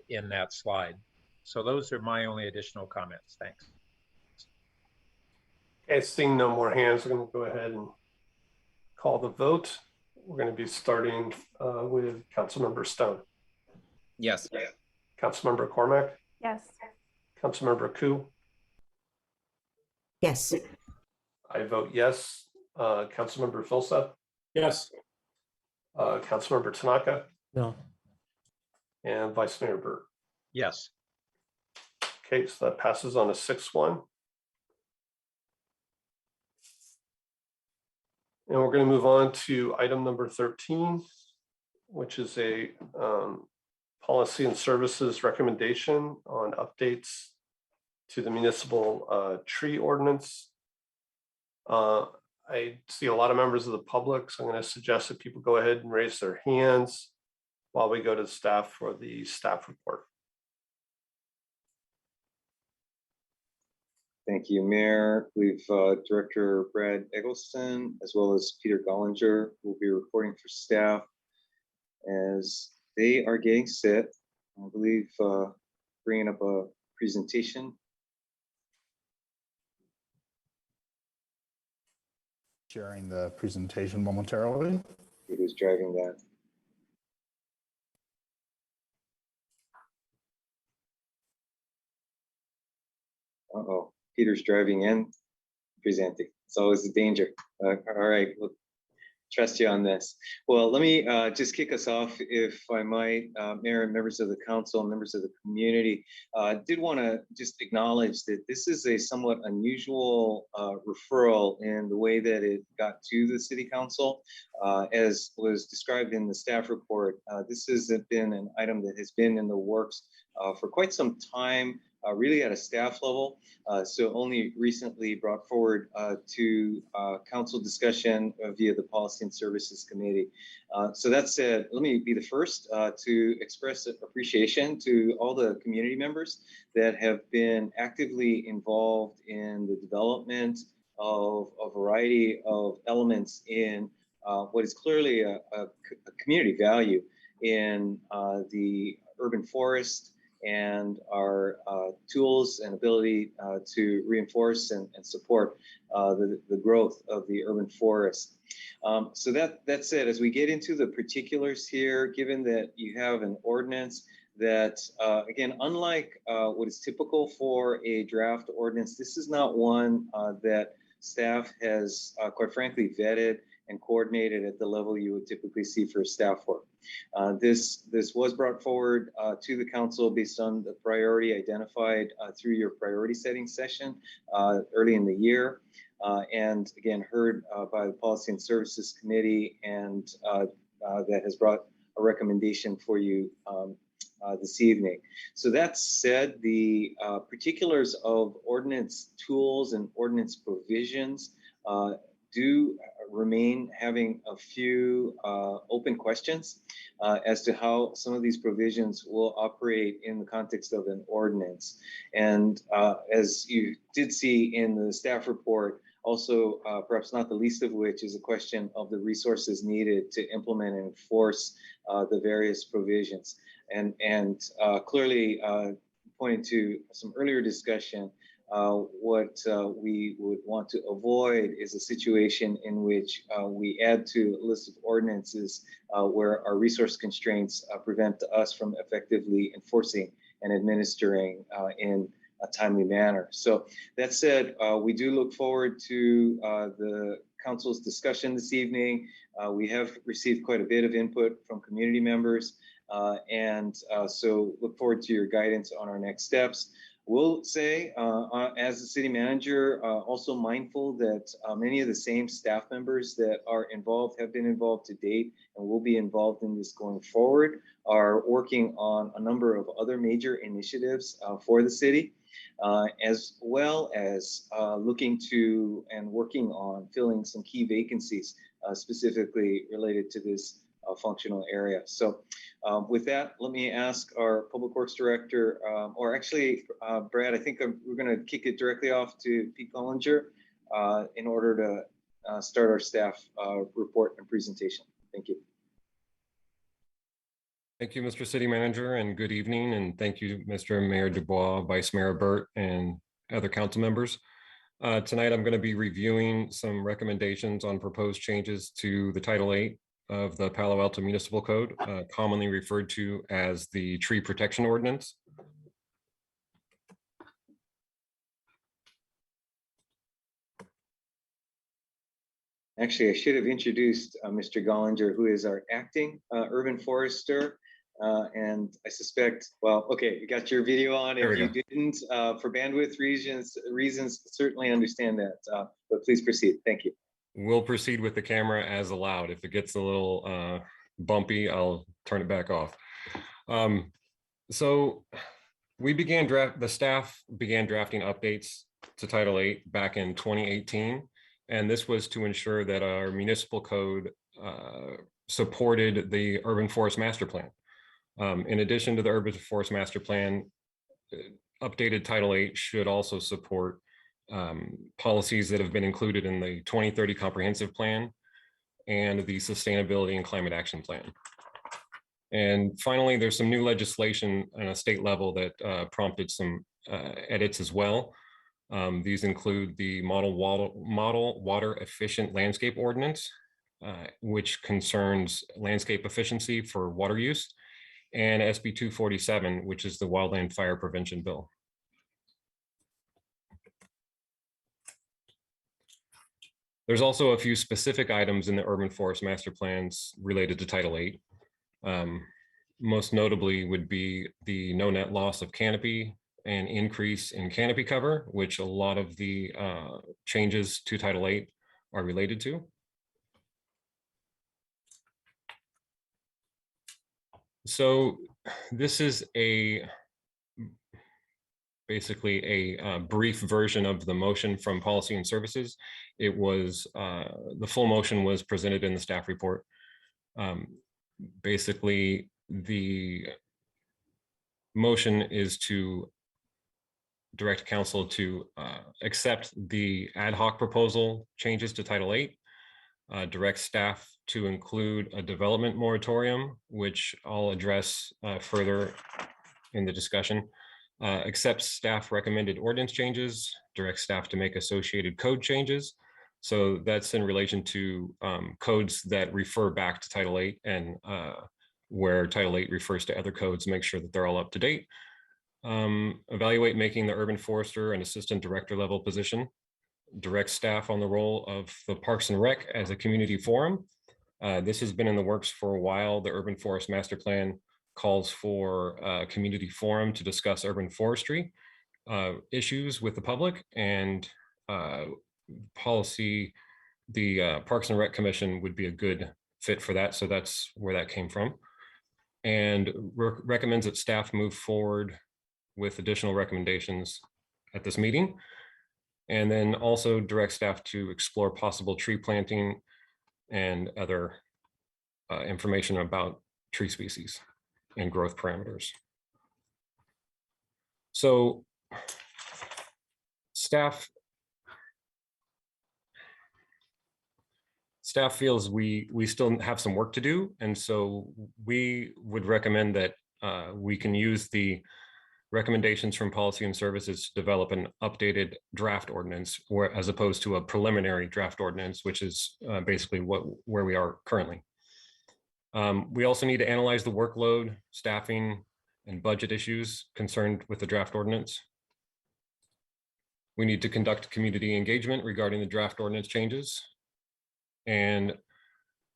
in that slide. So those are my only additional comments. Thanks. Okay, seeing no more hands, we're going to go ahead and call the vote. We're going to be starting with Councilmember Stone. Yes. Councilmember Cormack. Yes. Councilmember Koo. Yes. I vote yes. Councilmember Filseth. Yes. Councilmember Tanaka. No. And Vice Mayor Burt. Yes. Okay, so that passes on a 6-1. And we're going to move on to item number 13, which is a policy and services recommendation on updates to the municipal tree ordinance. I see a lot of members of the public, so I'm going to suggest that people go ahead and raise their hands while we go to the staff for the staff report. Thank you, Mayor. We've Director Brad Eggleston, as well as Peter Gollinger, will be reporting for staff as they are getting set. I believe bringing up a presentation. Sharing the presentation momentarily. Who's driving that? Uh-oh, Peter's driving and presenting. It's always a danger. All right, well, trust you on this. Well, let me just kick us off, if I might, Mayor and members of the council, members of the community. Did want to just acknowledge that this is a somewhat unusual referral in the way that it got to the city council. As was described in the staff report, this has been an item that has been in the works for quite some time, really at a staff level. So only recently brought forward to council discussion via the Policy and Services Committee. So that said, let me be the first to express appreciation to all the community members that have been actively involved in the development of a variety of elements in what is clearly a community value in the urban forest, and our tools and ability to reinforce and support the growth of the urban forest. So that said, as we get into the particulars here, given that you have an ordinance that, again, unlike what is typical for a draft ordinance, this is not one that staff has, quite frankly, vetted and coordinated at the level you would typically see for staff work. This was brought forward to the council based on the priority identified through your priority setting session early in the year, and again heard by the Policy and Services Committee, and that has brought a recommendation for you this evening. So that said, the particulars of ordinance tools and ordinance provisions do remain having a few open questions as to how some of these provisions will operate in the context of an ordinance. And as you did see in the staff report, also perhaps not the least of which is a question of the resources needed to implement and enforce the various provisions. And clearly pointing to some earlier discussion, what we would want to avoid is a situation in which we add to a list of ordinances where our resource constraints prevent us from effectively enforcing and administering in a timely manner. So that said, we do look forward to the council's discussion this evening. We have received quite a bit of input from community members, and so look forward to your guidance on our next steps. We'll say, as the city manager, also mindful that many of the same staff members that are involved, have been involved to date, and will be involved in this going forward, are working on a number of other major initiatives for the city, as well as looking to and working on filling some key vacancies specifically related to this functional area. So with that, let me ask our Public Works Director, or actually, Brad, I think we're going to kick it directly off to Pete Gollinger in order to start our staff report and presentation. Thank you. Thank you, Mr. City Manager, and good evening. And thank you, Mr. Mayor Dubois, Vice Mayor Burt, and other council members. Tonight, I'm going to be reviewing some recommendations on proposed changes to the Title VIII of the Palo Alto Municipal Code, commonly referred to as the Tree Protection Ordinance. Actually, I should have introduced Mr. Gollinger, who is our acting urban forester. And I suspect, well, okay, you got your video on. If you didn't, for bandwidth reasons, certainly understand that, but please proceed. Thank you. We'll proceed with the camera as allowed. If it gets a little bumpy, I'll turn it back off. So the staff began drafting updates to Title VIII back in 2018. And this was to ensure that our municipal code supported the Urban Forest Master Plan. In addition to the Urban Forest Master Plan, updated Title VIII should also support policies that have been included in the 2030 Comprehensive Plan and the Sustainability and Climate Action Plan. And finally, there's some new legislation on a state level that prompted some edits as well. These include the Model Water Efficient Landscape Ordinance, which concerns landscape efficiency for water use, and SB 247, which is the Wildland Fire Prevention Bill. There's also a few specific items in the urban forest master plans related to Title VIII. Most notably would be the no net loss of canopy and increase in canopy cover, which a lot of the changes to Title VIII are related to. So this is basically a brief version of the motion from Policy and Services. It was, the full motion was presented in the staff report. Basically, the motion is to direct council to accept the ad hoc proposal changes to Title VIII, direct staff to include a development moratorium, which I'll address further in the discussion, accept staff recommended ordinance changes, direct staff to make associated code changes. So that's in relation to codes that refer back to Title VIII, and where Title VIII refers to other codes, make sure that they're all up to date. Evaluate making the urban forester an assistant director level position, direct staff on the role of the Parks and Rec as a community forum. This has been in the works for a while. The Urban Forest Master Plan calls for a community forum to discuss urban forestry issues with the public, and policy, the Parks and Rec Commission would be a good fit for that. So that's where that came from. And recommends that staff move forward with additional recommendations at this meeting. And then also direct staff to explore possible tree planting and other information about tree species and growth parameters. So staff feels we still have some work to do. And so we would recommend that we can use the recommendations from Policy and Services to develop an updated draft ordinance, or as opposed to a preliminary draft ordinance, which is basically where we are currently. We also need to analyze the workload, staffing, and budget issues concerned with the draft ordinance. We need to conduct community engagement regarding the draft ordinance changes. And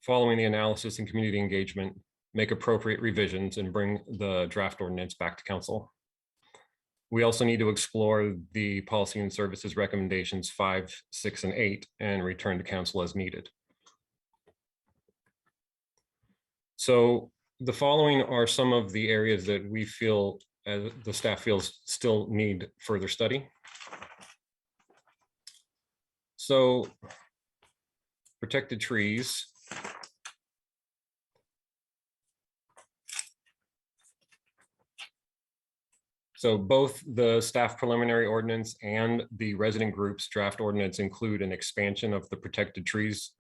following the analysis and community engagement, make appropriate revisions and bring the draft ordinance back to council. We also need to explore the Policy and Services recommendations 5, 6, and 8 and return to council as needed. So the following are some of the areas that we feel, the staff feels, still need further study. So protected trees. So both the staff preliminary ordinance and the resident groups draft ordinance include an expansion of the protected trees,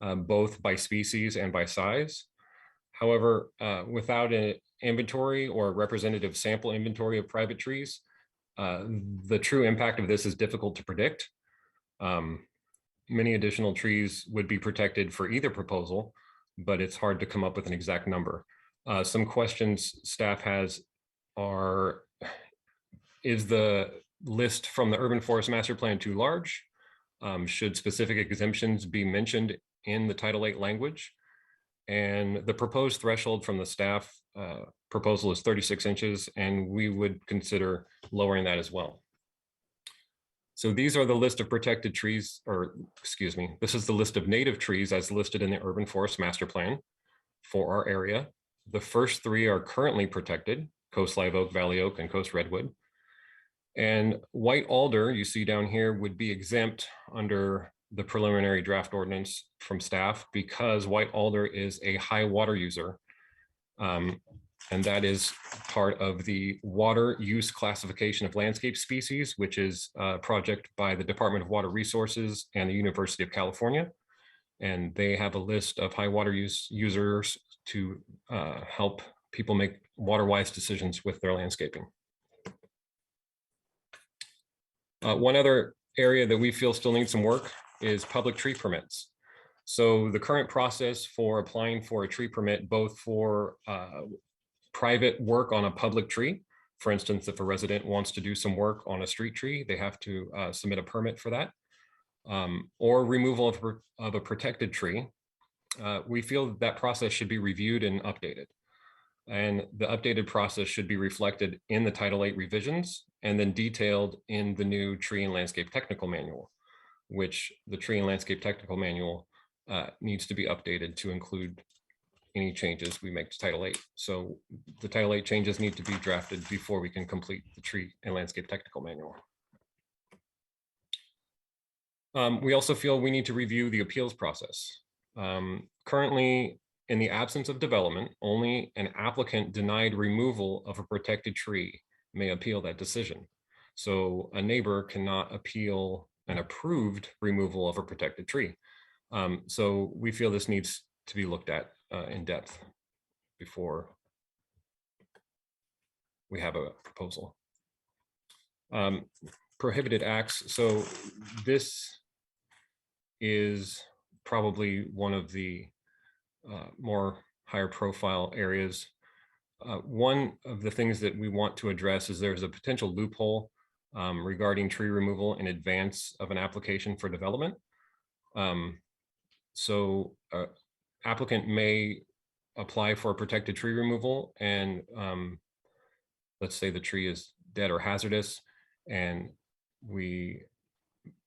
both by species and by size. However, without an inventory or representative sample inventory of private trees, the true impact of this is difficult to predict. Many additional trees would be protected for either proposal, but it's hard to come up with an exact number. Some questions staff has are, is the list from the Urban Forest Master Plan too large? Should specific exemptions be mentioned in the Title VIII language? And the proposed threshold from the staff proposal is 36 inches, and we would consider lowering that as well. So these are the list of protected trees, or excuse me, this is the list of native trees as listed in the Urban Forest Master Plan for our area. The first 3 are currently protected: Coast Live Oak, Valley Oak, and Coast Redwood. And white alder, you see down here, would be exempt under the preliminary draft ordinance from staff because white alder is a high water user. And that is part of the water use classification of landscape species, which is a project by the Department of Water Resources and the University of California. And they have a list of high water use users to help people make water-wise decisions with their landscaping. One other area that we feel still needs some work is public tree permits. So the current process for applying for a tree permit, both for private work on a public tree, for instance, if a resident wants to do some work on a street tree, they have to submit a permit for that. or removal of a protected tree, we feel that process should be reviewed and updated. And the updated process should be reflected in the Title VIII revisions and then detailed in the new Tree and Landscape Technical Manual, which the Tree and Landscape Technical Manual needs to be updated to include any changes we make to Title VIII. So the Title VIII changes need to be drafted before we can complete the Tree and Landscape Technical Manual. We also feel we need to review the appeals process. Currently, in the absence of development, only an applicant denied removal of a protected tree may appeal that decision. So a neighbor cannot appeal an approved removal of a protected tree. So we feel this needs to be looked at in depth before we have a proposal. Prohibited acts. So this is probably one of the more higher profile areas. One of the things that we want to address is there's a potential loophole regarding tree removal in advance of an application for development. So applicant may apply for a protected tree removal and let's say the tree is dead or hazardous and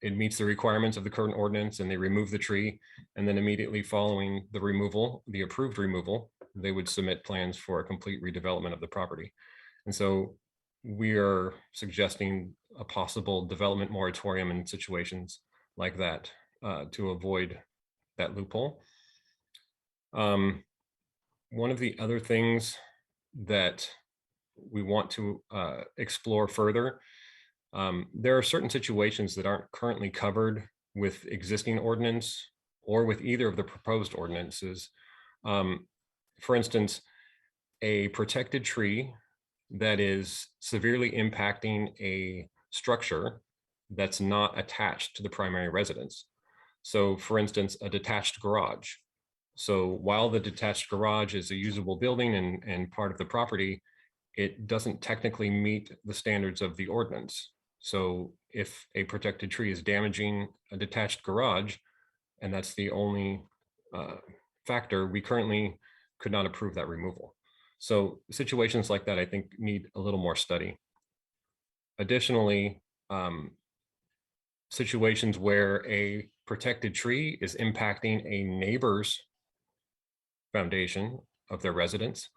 it meets the requirements of the current ordinance and they remove the tree, and then immediately following the removal, the approved removal, they would submit plans for a complete redevelopment of the property. And so we are suggesting a possible development moratorium in situations like that to avoid that loophole. One of the other things that we want to explore further, there are certain situations that aren't currently covered with existing ordinance or with either of the proposed ordinances. For instance, a protected tree that is severely impacting a structure that's not attached to the primary residence. So for instance, a detached garage. So while the detached garage is a usable building and part of the property, it doesn't technically meet the standards of the ordinance. So if a protected tree is damaging a detached garage, and that's the only factor, we currently could not approve that removal. So situations like that, I think, need a little more study. Additionally, situations where a protected tree is impacting a neighbor's foundation of their residence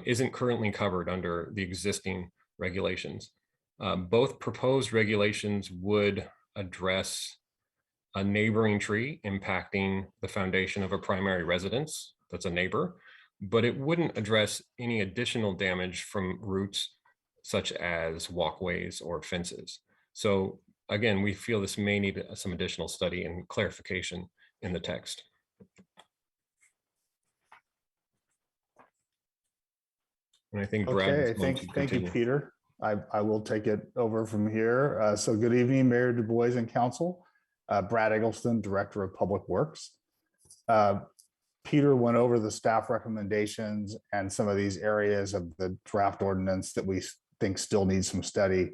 isn't currently covered under the existing regulations. Both proposed regulations would address a neighboring tree impacting the foundation of a primary residence that's a neighbor, but it wouldn't address any additional damage from roots such as walkways or fences. So again, we feel this may need some additional study and clarification in the text. And I think Brad. Okay, thank you, Peter. I will take it over from here. So good evening, Mayor Du Bois and Council. Brad Eggleston, Director of Public Works. Peter went over the staff recommendations and some of these areas of the draft ordinance that we think still needs some study.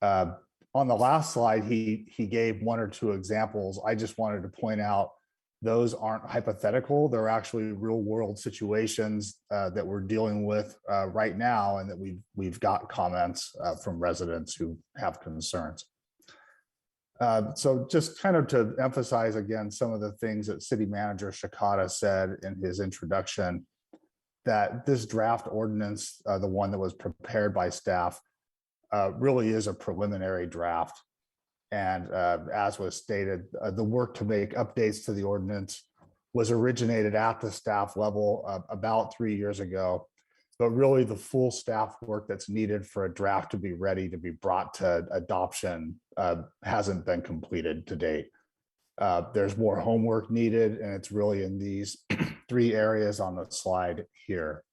On the last slide, he gave one or two examples. I just wanted to point out those aren't hypothetical. They're actually real world situations that we're dealing with right now, and that we've got comments from residents who have concerns. So just kind of to emphasize again some of the things that City Manager Shikata said in his introduction, that this draft ordinance, the one that was prepared by staff, really is a preliminary draft. And as was stated, the work to make updates to the ordinance was originated at the staff level about 3 years ago. But really the full staff work that's needed for a draft to be ready to be brought to adoption hasn't been completed to date. There's more homework needed, and it's really in these three areas on the slide here.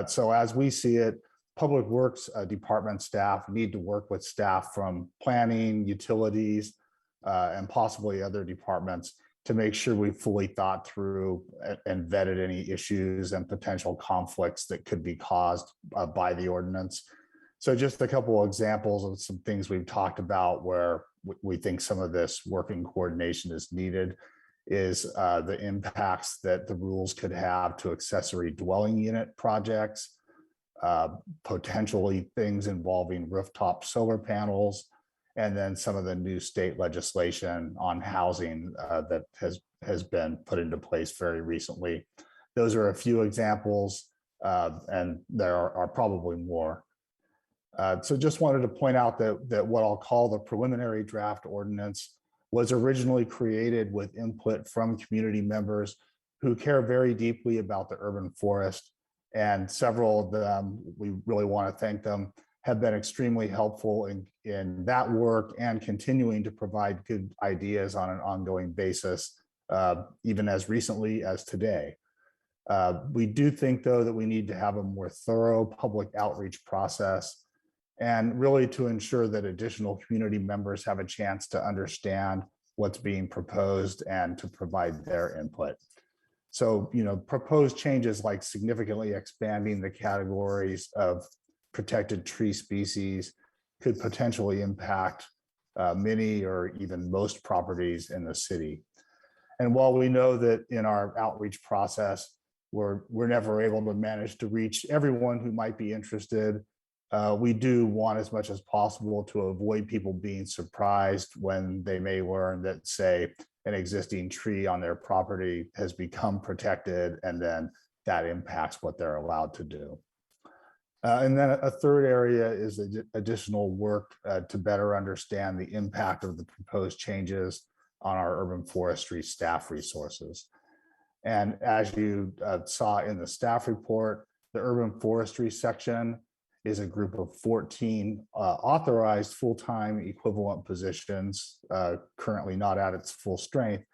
So as we see it, Public Works Department staff need to work with staff from planning, utilities, and possibly other departments to make sure we fully thought through and vetted any issues and potential conflicts that could be caused by the ordinance. So just a couple of examples of some things we've talked about where we think some of this working coordination is needed is the impacts that the rules could have to accessory dwelling unit projects, potentially things involving rooftop solar panels, and then some of the new state legislation on housing that has been put into place very recently. Those are a few examples, and there are probably more. So just wanted to point out that what I'll call the preliminary draft ordinance was originally created with input from community members who care very deeply about the urban forest. And several of them, we really want to thank them, have been extremely helpful in that work and continuing to provide good ideas on an ongoing basis, even as recently as today. We do think, though, that we need to have a more thorough public outreach process, and really to ensure that additional community members have a chance to understand what's being proposed and to provide their input. So, proposed changes like significantly expanding the categories of protected tree species could potentially impact many or even most properties in the city. And while we know that in our outreach process, we're never able to manage to reach everyone who might be interested, we do want as much as possible to avoid people being surprised when they may learn that, say, an existing tree on their property has become protected, and then that impacts what they're allowed to do. And then a third area is additional work to better understand the impact of the proposed changes on our urban forestry staff resources. And as you saw in the staff report, the urban forestry section is a group of 14 authorized full-time equivalent positions, currently not at its full strength.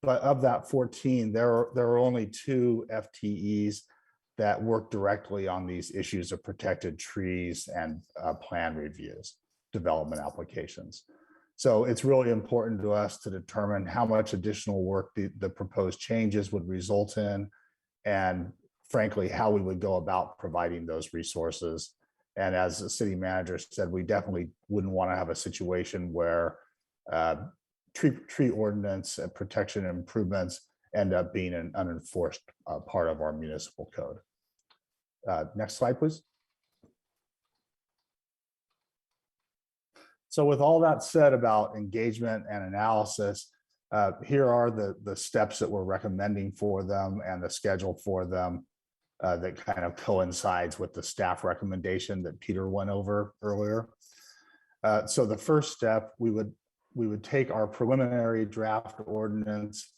But of that 14, there are only 2 FTEs that work directly on these issues of protected trees and plan reviews, development applications. So it's really important to us to determine how much additional work the proposed changes would result in, and frankly, how we would go about providing those resources. And as the city manager said, we definitely wouldn't want to have a situation where tree ordinance and protection improvements end up being an unenforced part of our municipal code. Next slide, please. So with all that said about engagement and analysis, here are the steps that we're recommending for them and the schedule for them that kind of coincides with the staff recommendation that Peter went over earlier. So the first step, we would take our preliminary draft ordinance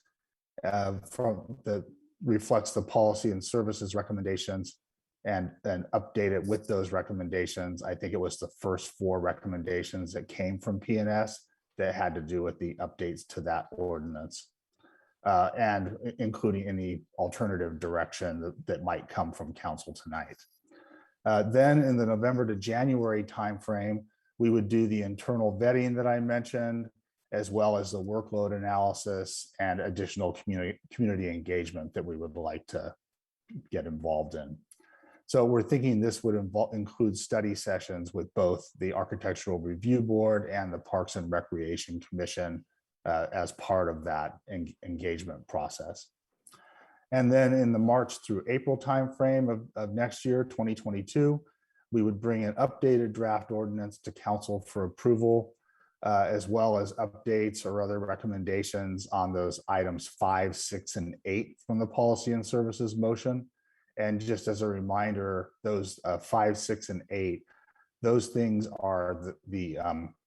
from that reflects the policy and services recommendations and update it with those recommendations. I think it was the first 4 recommendations that came from PNS that had to do with the updates to that ordinance, and including any alternative direction that might come from council tonight. Then in the November to January timeframe, we would do the internal vetting that I mentioned, as well as the workload analysis and additional community engagement that we would like to get involved in. So we're thinking this would include study sessions with both the Architectural Review Board and the Parks and Recreation Commission as part of that engagement process. And then in the March through April timeframe of next year, 2022, we would bring an updated draft ordinance to council for approval, as well as updates or other recommendations on those items 5, 6, and 8 from the policy and services motion. And just as a reminder, those 5, 6, and 8, those things are the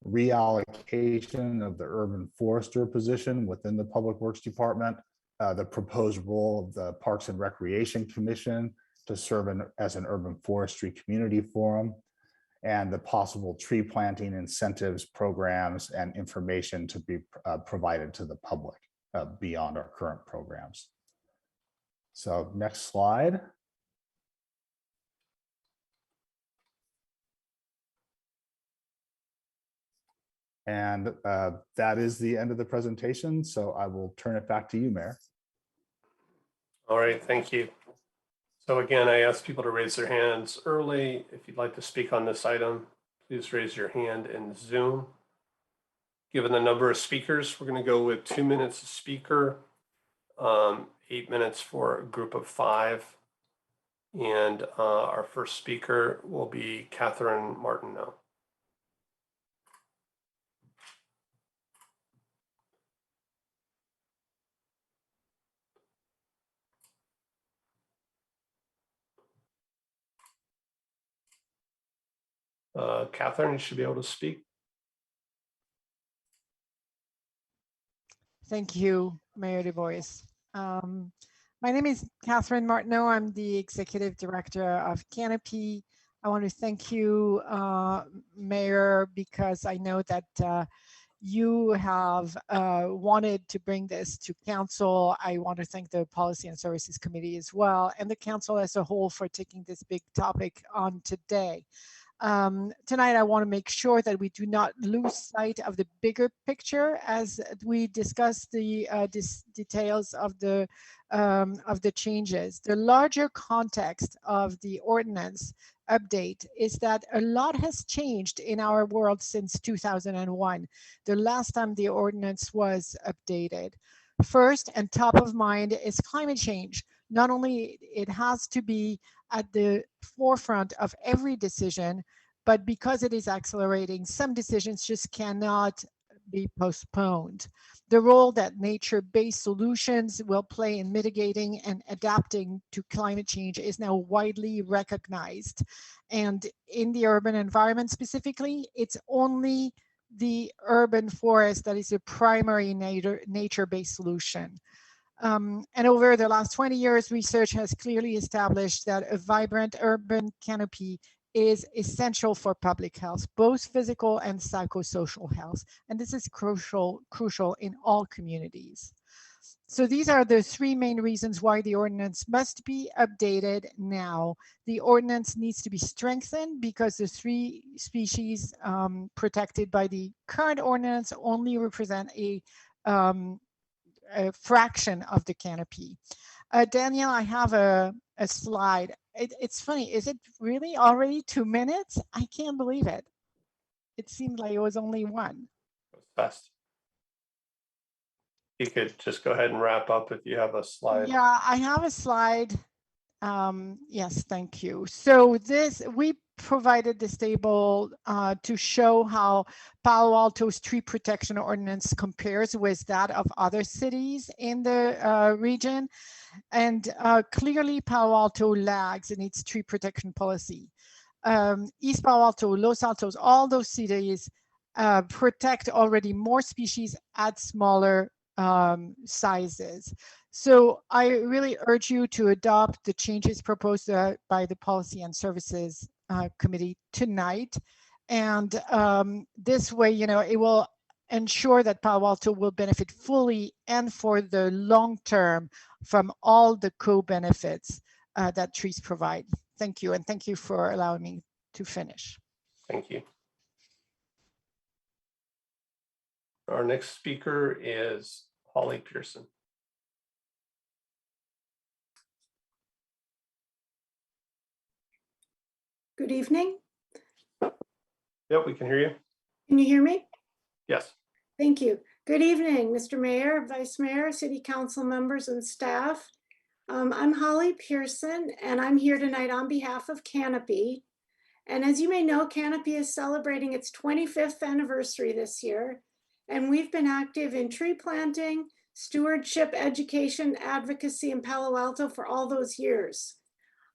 reallocation of the urban forester position within the Public Works Department, the proposed role of the Parks and Recreation Commission to serve as an urban forestry community forum, and the possible tree planting incentives, programs, and information to be provided to the public beyond our current programs. So next slide. And that is the end of the presentation. So I will turn it back to you, Mayor. All right, thank you. So again, I ask people to raise their hands early. If you'd like to speak on this item, please raise your hand in Zoom. Given the number of speakers, we're going to go with 2 minutes a speaker, 8 minutes for a group of 5. And our first speaker will be Catherine Martineau. Catherine, you should be able to speak. Thank you, Mayor DuBois. My name is Catherine Martineau. I'm the Executive Director of Canopy. I want to thank you, Mayor, because I know that you have wanted to bring this to council. I want to thank the Policy and Services Committee as well, and the council as a whole for taking this big topic on today. Tonight, I want to make sure that we do not lose sight of the bigger picture as we discuss the details of the changes. The larger context of the ordinance update is that a lot has changed in our world since 2001, the last time the ordinance was updated. First and top of mind is climate change. Not only it has to be at the forefront of every decision, but because it is accelerating, some decisions just cannot be postponed. The role that nature-based solutions will play in mitigating and adapting to climate change is now widely recognized. And in the urban environment specifically, it's only the urban forest that is a primary nature-based solution. And over the last 20 years, research has clearly established that a vibrant urban canopy is essential for public health, both physical and psychosocial health. And this is crucial in all communities. So these are the 3 main reasons why the ordinance must be updated now. The ordinance needs to be strengthened because the 3 species protected by the current ordinance only represent a fraction of the canopy. Daniel, I have a slide. It's funny, is it really already 2 minutes? I can't believe it. It seemed like it was only 1. Fast. You could just go ahead and wrap up if you have a slide. Yeah, I have a slide. Yes, thank you. So we provided this table to show how Palo Alto's tree protection ordinance compares with that of other cities in the region. And clearly Palo Alto lags in its tree protection policy. East Palo Alto, Los Altos, all those cities protect already more species at smaller sizes. So I really urge you to adopt the changes proposed by the Policy and Services Committee tonight. And this way, it will ensure that Palo Alto will benefit fully and for the long term from all the co-benefits that trees provide. Thank you, and thank you for allowing me to finish. Thank you. Our next speaker is Holly Pearson. Good evening. Yep, we can hear you. Can you hear me? Yes. Thank you. Good evening, Mr. Mayor, Vice Mayor, City Council members and staff. I'm Holly Pearson, and I'm here tonight on behalf of Canopy. And as you may know, Canopy is celebrating its 25th anniversary this year, and we've been active in tree planting, stewardship, education, advocacy in Palo Alto for all those years.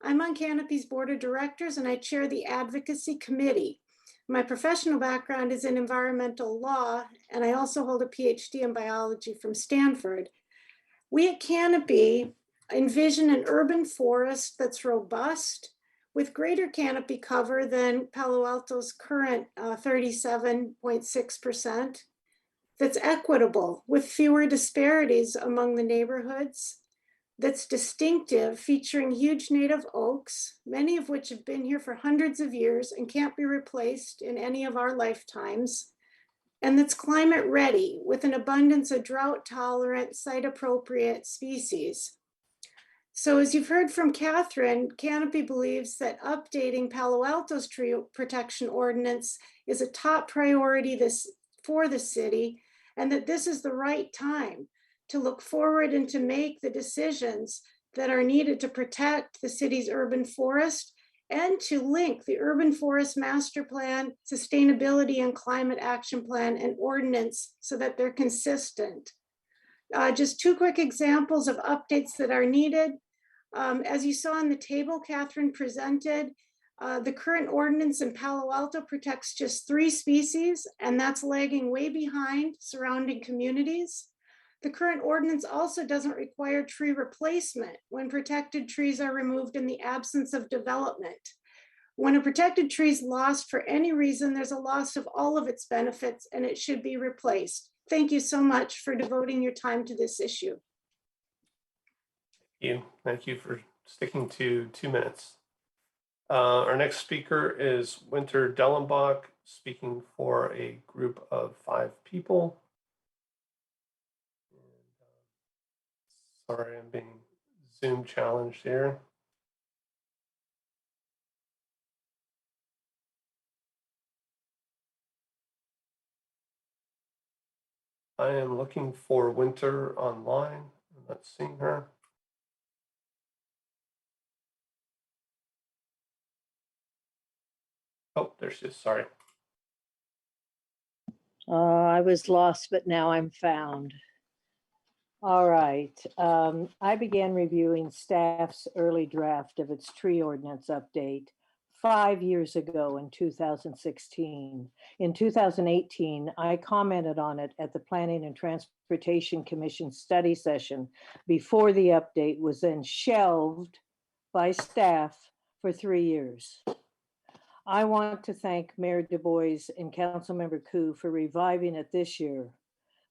I'm on Canopy's board of directors, and I chair the advocacy committee. My professional background is in environmental law, and I also hold a PhD in biology from Stanford. We at Canopy envision an urban forest that's robust, with greater canopy cover than Palo Alto's current 37.6%, that's equitable, with fewer disparities among the neighborhoods, that's distinctive, featuring huge native oaks, many of which have been here for hundreds of years and can't be replaced in any of our lifetimes, and that's climate ready with an abundance of drought tolerant, site appropriate species. So as you've heard from Catherine, Canopy believes that updating Palo Alto's tree protection ordinance is a top priority for the city, and that this is the right time to look forward and to make the decisions that are needed to protect the city's urban forest and to link the urban forest master plan, sustainability and climate action plan, and ordinance so that they're consistent. Just two quick examples of updates that are needed. As you saw on the table Catherine presented, the current ordinance in Palo Alto protects just 3 species, and that's lagging way behind surrounding communities. The current ordinance also doesn't require tree replacement when protected trees are removed in the absence of development. When a protected tree is lost for any reason, there's a loss of all of its benefits and it should be replaced. Thank you so much for devoting your time to this issue. Thank you for sticking to 2 minutes. Our next speaker is Winter Dellenbach, speaking for a group of 5 people. Sorry, I'm being Zoom challenged here. I am looking for Winter online. I'm not seeing her. Oh, there she is. Sorry. I was lost, but now I'm found. All right. I began reviewing staff's early draft of its tree ordinance update 5 years ago in 2016. In 2018, I commented on it at the Planning and Transportation Commission study session before the update was then shelved by staff for 3 years. I want to thank Mayor Du Bois and Councilmember Koo for reviving it this year.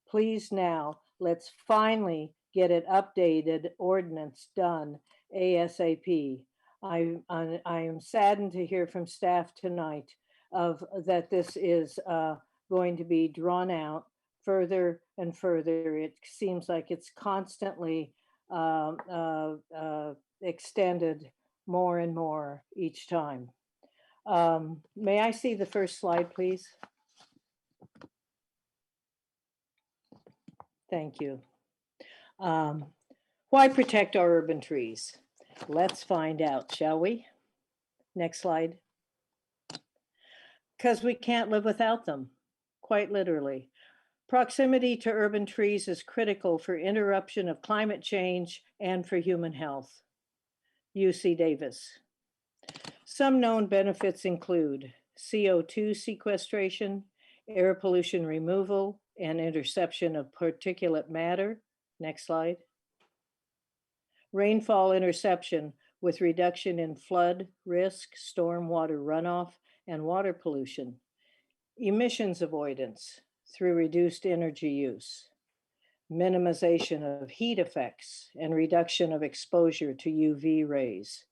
Please now, let's finally get it updated ordinance done ASAP. I am saddened to hear from staff tonight that this is going to be drawn out further and further. It seems like it's constantly extended more and more each time. May I see the first slide, please? Thank you. Why protect our urban trees? Let's find out, shall we? Next slide. Because we can't live without them, quite literally. Proximity to urban trees is critical for interruption of climate change and for human health. UC Davis. Some known benefits include CO2 sequestration, air pollution removal, and interception of particulate matter. Next slide. Rainfall interception with reduction in flood risk, stormwater runoff, and water pollution. Emissions avoidance through reduced energy use. Minimization of heat effects and reduction of exposure to UV rays.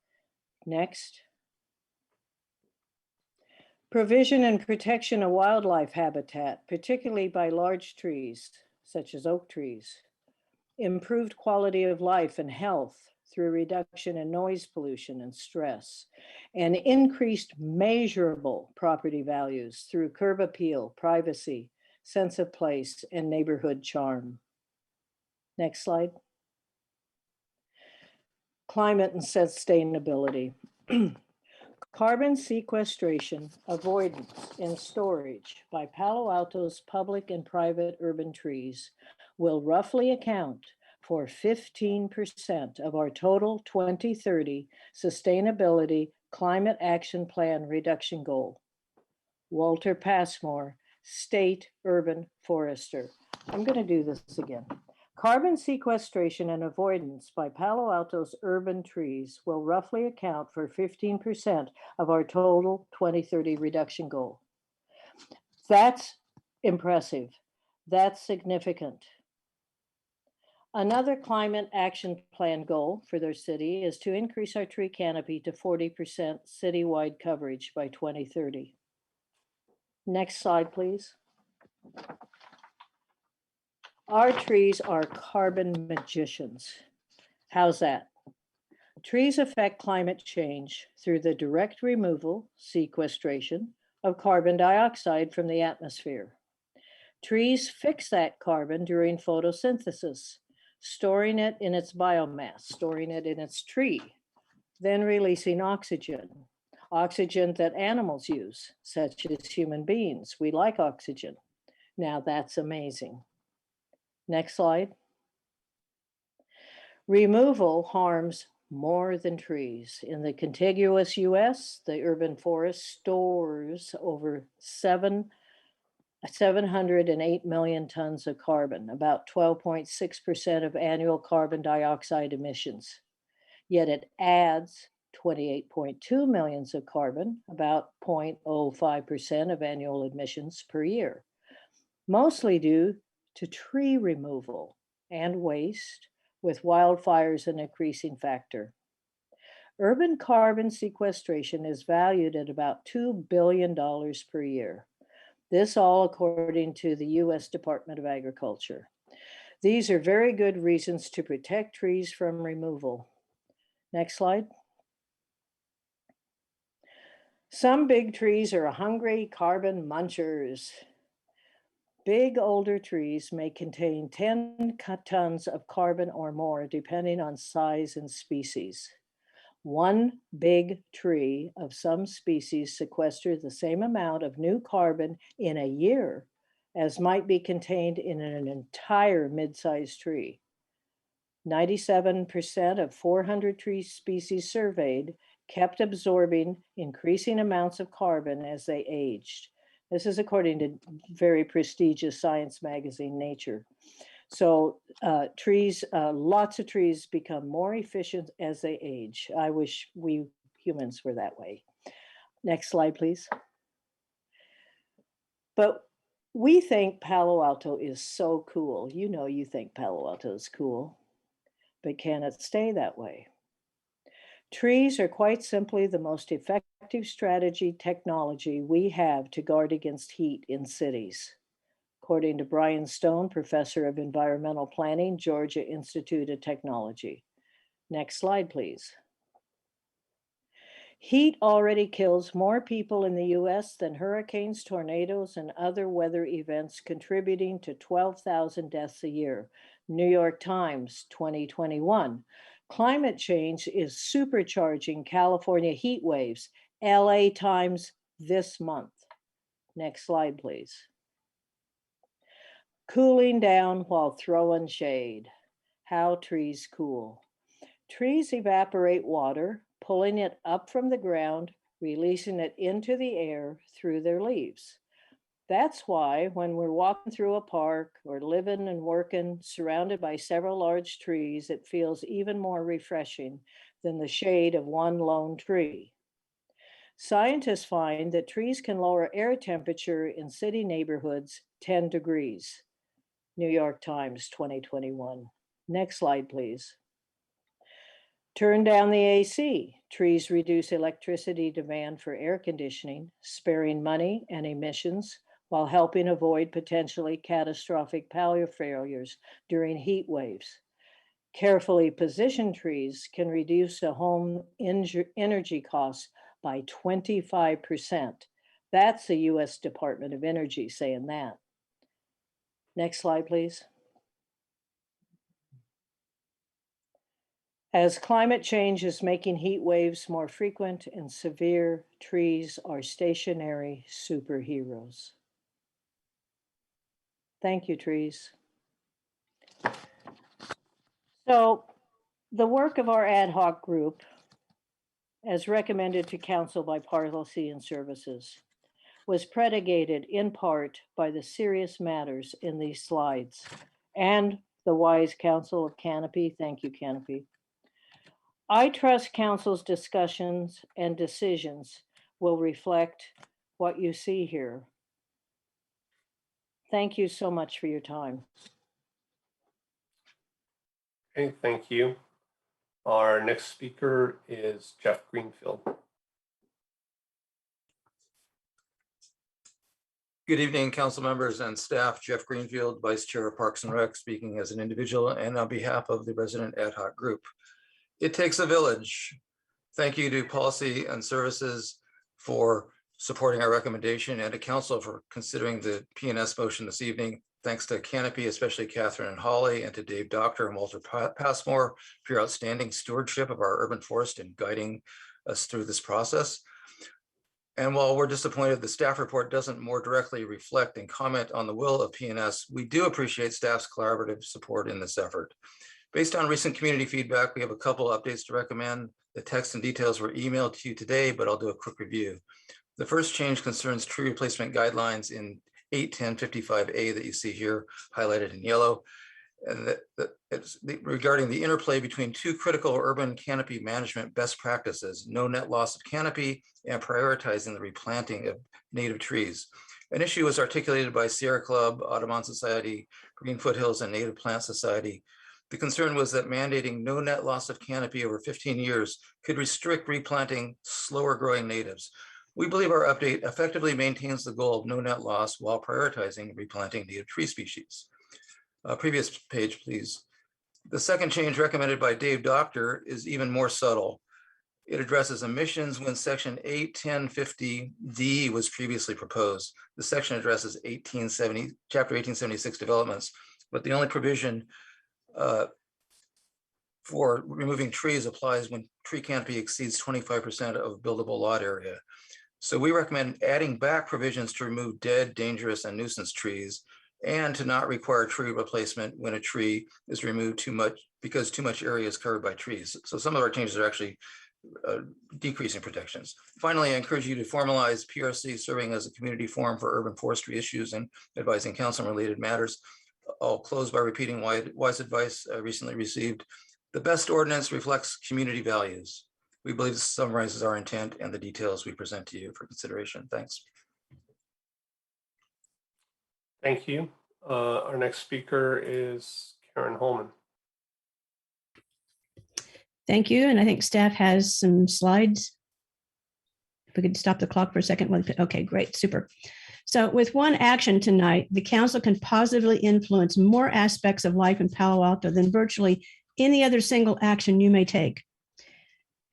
Next. Provision and protection of wildlife habitat, particularly by large trees, such as oak trees. Improved quality of life and health through reduction in noise pollution and stress, and increased measurable property values through curb appeal, privacy, sense of place, and neighborhood charm. Next slide. Climate and sustainability. Carbon sequestration, avoidance, and storage by Palo Alto's public and private urban trees will roughly account for 15% of our total 2030 Sustainability Climate Action Plan reduction goal. Walter Passmore, State Urban Forester. I'm going to do this again. Carbon sequestration and avoidance by Palo Alto's urban trees will roughly account for 15% of our total 2030 reduction goal. That's impressive. That's significant. Another climate action plan goal for their city is to increase our tree canopy to 40% citywide coverage by 2030. Next slide, please. Our trees are carbon magicians. How's that? Trees affect climate change through the direct removal, sequestration of carbon dioxide from the atmosphere. Trees fix that carbon during photosynthesis, storing it in its biomass, storing it in its tree, then releasing oxygen, oxygen that animals use, such as human beings. We like oxygen. Now that's amazing. Next slide. Removal harms more than trees. In the contiguous US, the urban forest stores over 708 million tons of carbon, about 12.6% of annual carbon dioxide emissions. Yet it adds 28.2 millions of carbon, about 0.05% of annual emissions per year, mostly due to tree removal and waste, with wildfires an increasing factor. Urban carbon sequestration is valued at about $2 billion per year. This all according to the US Department of Agriculture. These are very good reasons to protect trees from removal. Next slide. Some big trees are hungry carbon munchers. Big older trees may contain 10 tons of carbon or more, depending on size and species. One big tree of some species sequesters the same amount of new carbon in a year as might be contained in an entire mid-sized tree. 97% of 400 tree species surveyed kept absorbing increasing amounts of carbon as they aged. This is according to very prestigious science magazine, Nature. So trees, lots of trees become more efficient as they age. I wish we humans were that way. Next slide, please. But we think Palo Alto is so cool. You know, you think Palo Alto is cool, but can it stay that way? Trees are quite simply the most effective strategy technology we have to guard against heat in cities. According to Brian Stone, professor of environmental planning, Georgia Institute of Technology. Next slide, please. Heat already kills more people in the US than hurricanes, tornadoes, and other weather events, contributing to 12,000 deaths a year. New York Times, 2021. Climate change is supercharging California heat waves. LA Times this month. Next slide, please. Cooling down while throwing shade. How trees cool. Trees evaporate water, pulling it up from the ground, releasing it into the air through their leaves. That's why when we're walking through a park or living and working surrounded by several large trees, it feels even more refreshing than the shade of one lone tree. Scientists find that trees can lower air temperature in city neighborhoods 10 degrees. New York Times, 2021. Next slide, please. Turn down the AC. Trees reduce electricity demand for air conditioning, sparing money and emissions while helping avoid potentially catastrophic power failures during heat waves. Carefully positioned trees can reduce a home energy costs by 25%. That's the US Department of Energy saying that. Next slide, please. As climate change is making heat waves more frequent and severe, trees are stationary superheroes. Thank you, trees. So the work of our ad hoc group, as recommended to Council by Policy and Services, was predicated in part by the serious matters in these slides and the wise counsel of Canopy. Thank you, Canopy. I trust Council's discussions and decisions will reflect what you see here. Thank you so much for your time. Okay, thank you. Our next speaker is Jeff Greenfield. Good evening, council members and staff. Jeff Greenfield, Vice Chair of Parks and Rec, speaking as an individual and on behalf of the resident ad hoc group. It takes a village. Thank you to Policy and Services for supporting our recommendation and to Council for considering the P&S motion this evening. Thanks to Canopy, especially Catherine and Holly, and to Dave Doctor and Walter Passmore for your outstanding stewardship of our urban forest and guiding us through this process. And while we're disappointed the staff report doesn't more directly reflect and comment on the will of P&S, we do appreciate staff's collaborative support in this effort. Based on recent community feedback, we have a couple updates to recommend. The text and details were emailed to you today, but I'll do a quick review. The first change concerns tree replacement guidelines in 81055A that you see here highlighted in yellow. And it's regarding the interplay between two critical urban canopy management best practices, no net loss of canopy and prioritizing the replanting of native trees. An issue was articulated by Sierra Club, Audubon Society, Green Foothills, and Native Plant Society. The concern was that mandating no net loss of canopy over 15 years could restrict replanting slower growing natives. We believe our update effectively maintains the goal of no net loss while prioritizing replanting native tree species. Previous page, please. The second change recommended by Dave Doctor is even more subtle. It addresses emissions when section 81050D was previously proposed. The section addresses chapter 1876 developments, but the only provision for removing trees applies when tree canopy exceeds 25% of buildable lot area. So we recommend adding back provisions to remove dead, dangerous, and nuisance trees, and to not require tree replacement when a tree is removed too much because too much area is covered by trees. So some of our changes are actually decreasing protections. Finally, I encourage you to formalize PRC serving as a community forum for urban forestry issues and advising council on related matters. I'll close by repeating wise advice I recently received. The best ordinance reflects community values. We believe this summarizes our intent and the details we present to you for consideration. Thanks. Thank you. Our next speaker is Karen Holman. Thank you. And I think staff has some slides. If we could stop the clock for a second. Okay, great, super. So with one action tonight, the council can positively influence more aspects of life in Palo Alto than virtually any other single action you may take.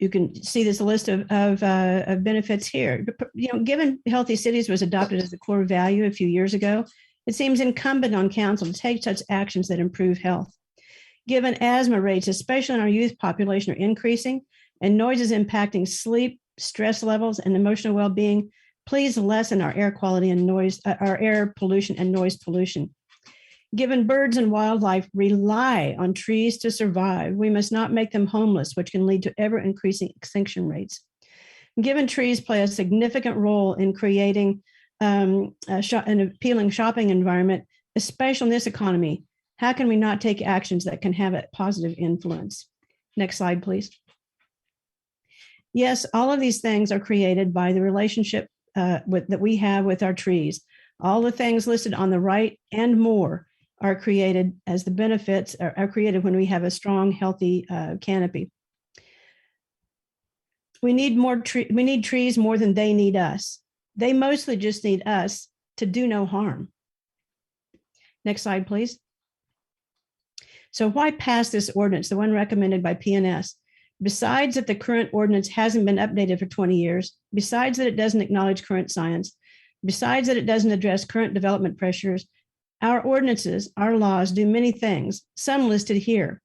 You can see this list of benefits here. You know, given Healthy Cities was adopted as a core value a few years ago, it seems incumbent on council to take such actions that improve health. Given asthma rates, especially in our youth population, are increasing and noise is impacting sleep, stress levels, and emotional well-being, please lessen our air quality and noise, our air pollution and noise pollution. Given birds and wildlife rely on trees to survive, we must not make them homeless, which can lead to ever-increasing extinction rates. Given trees play a significant role in creating an appealing shopping environment, especially in this economy, how can we not take actions that can have a positive influence? Next slide, please. Yes, all of these things are created by the relationship that we have with our trees. All the things listed on the right and more are created as the benefits are created when we have a strong, healthy canopy. We need trees more than they need us. They mostly just need us to do no harm. Next slide, please. So why pass this ordinance, the one recommended by P&S? Besides that the current ordinance hasn't been updated for 20 years, besides that it doesn't acknowledge current science, besides that it doesn't address current development pressures, our ordinances, our laws do many things, some listed here.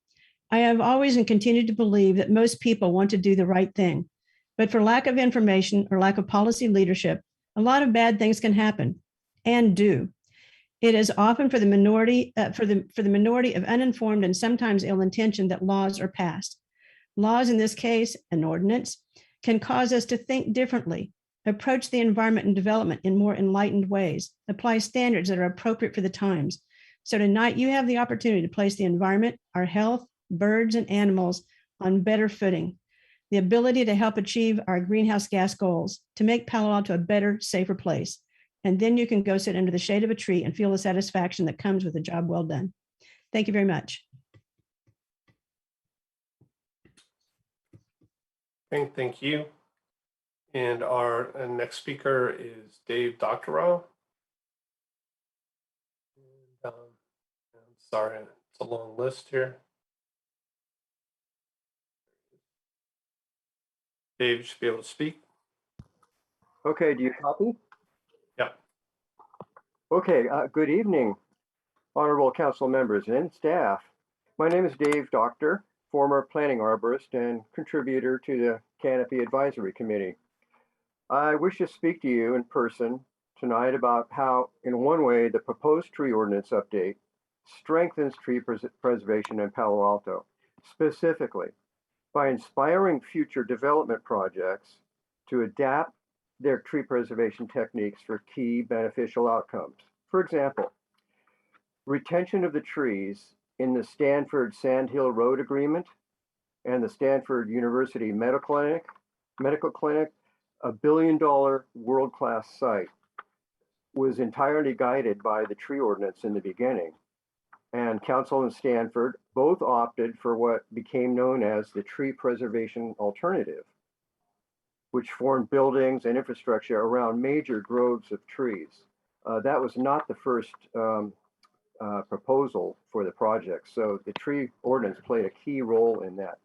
I have always and continue to believe that most people want to do the right thing, but for lack of information or lack of policy leadership, a lot of bad things can happen and do. It is often for the minority of uninformed and sometimes ill-intentioned that laws are passed. Laws, in this case, an ordinance, can cause us to think differently, approach the environment and development in more enlightened ways, apply standards that are appropriate for the times. So tonight you have the opportunity to place the environment, our health, birds and animals on better footing, the ability to help achieve our greenhouse gas goals, to make Palo Alto a better, safer place. And then you can go sit under the shade of a tree and feel the satisfaction that comes with a job well done. Thank you very much. Thank you. And our next speaker is Dave Doctorow. I'm sorry, it's a long list here. Dave, you should be able to speak. Okay, do you copy? Yep. Okay, good evening, honorable council members and staff. My name is Dave Doctor, former planning arborist and contributor to the Canopy Advisory Committee. I wish to speak to you in person tonight about how, in one way, the proposed tree ordinance update strengthens tree preservation in Palo Alto, specifically by inspiring future development projects to adapt their tree preservation techniques for key beneficial outcomes. For example, retention of the trees in the Stanford Sand Hill Road Agreement and the Stanford University Medical Clinic, a billion-dollar world-class site, was entirely guided by the tree ordinance in the beginning. And Council and Stanford both opted for what became known as the tree preservation alternative, which formed buildings and infrastructure around major groves of trees. That was not the first proposal for the project, so the tree ordinance played a key role in that.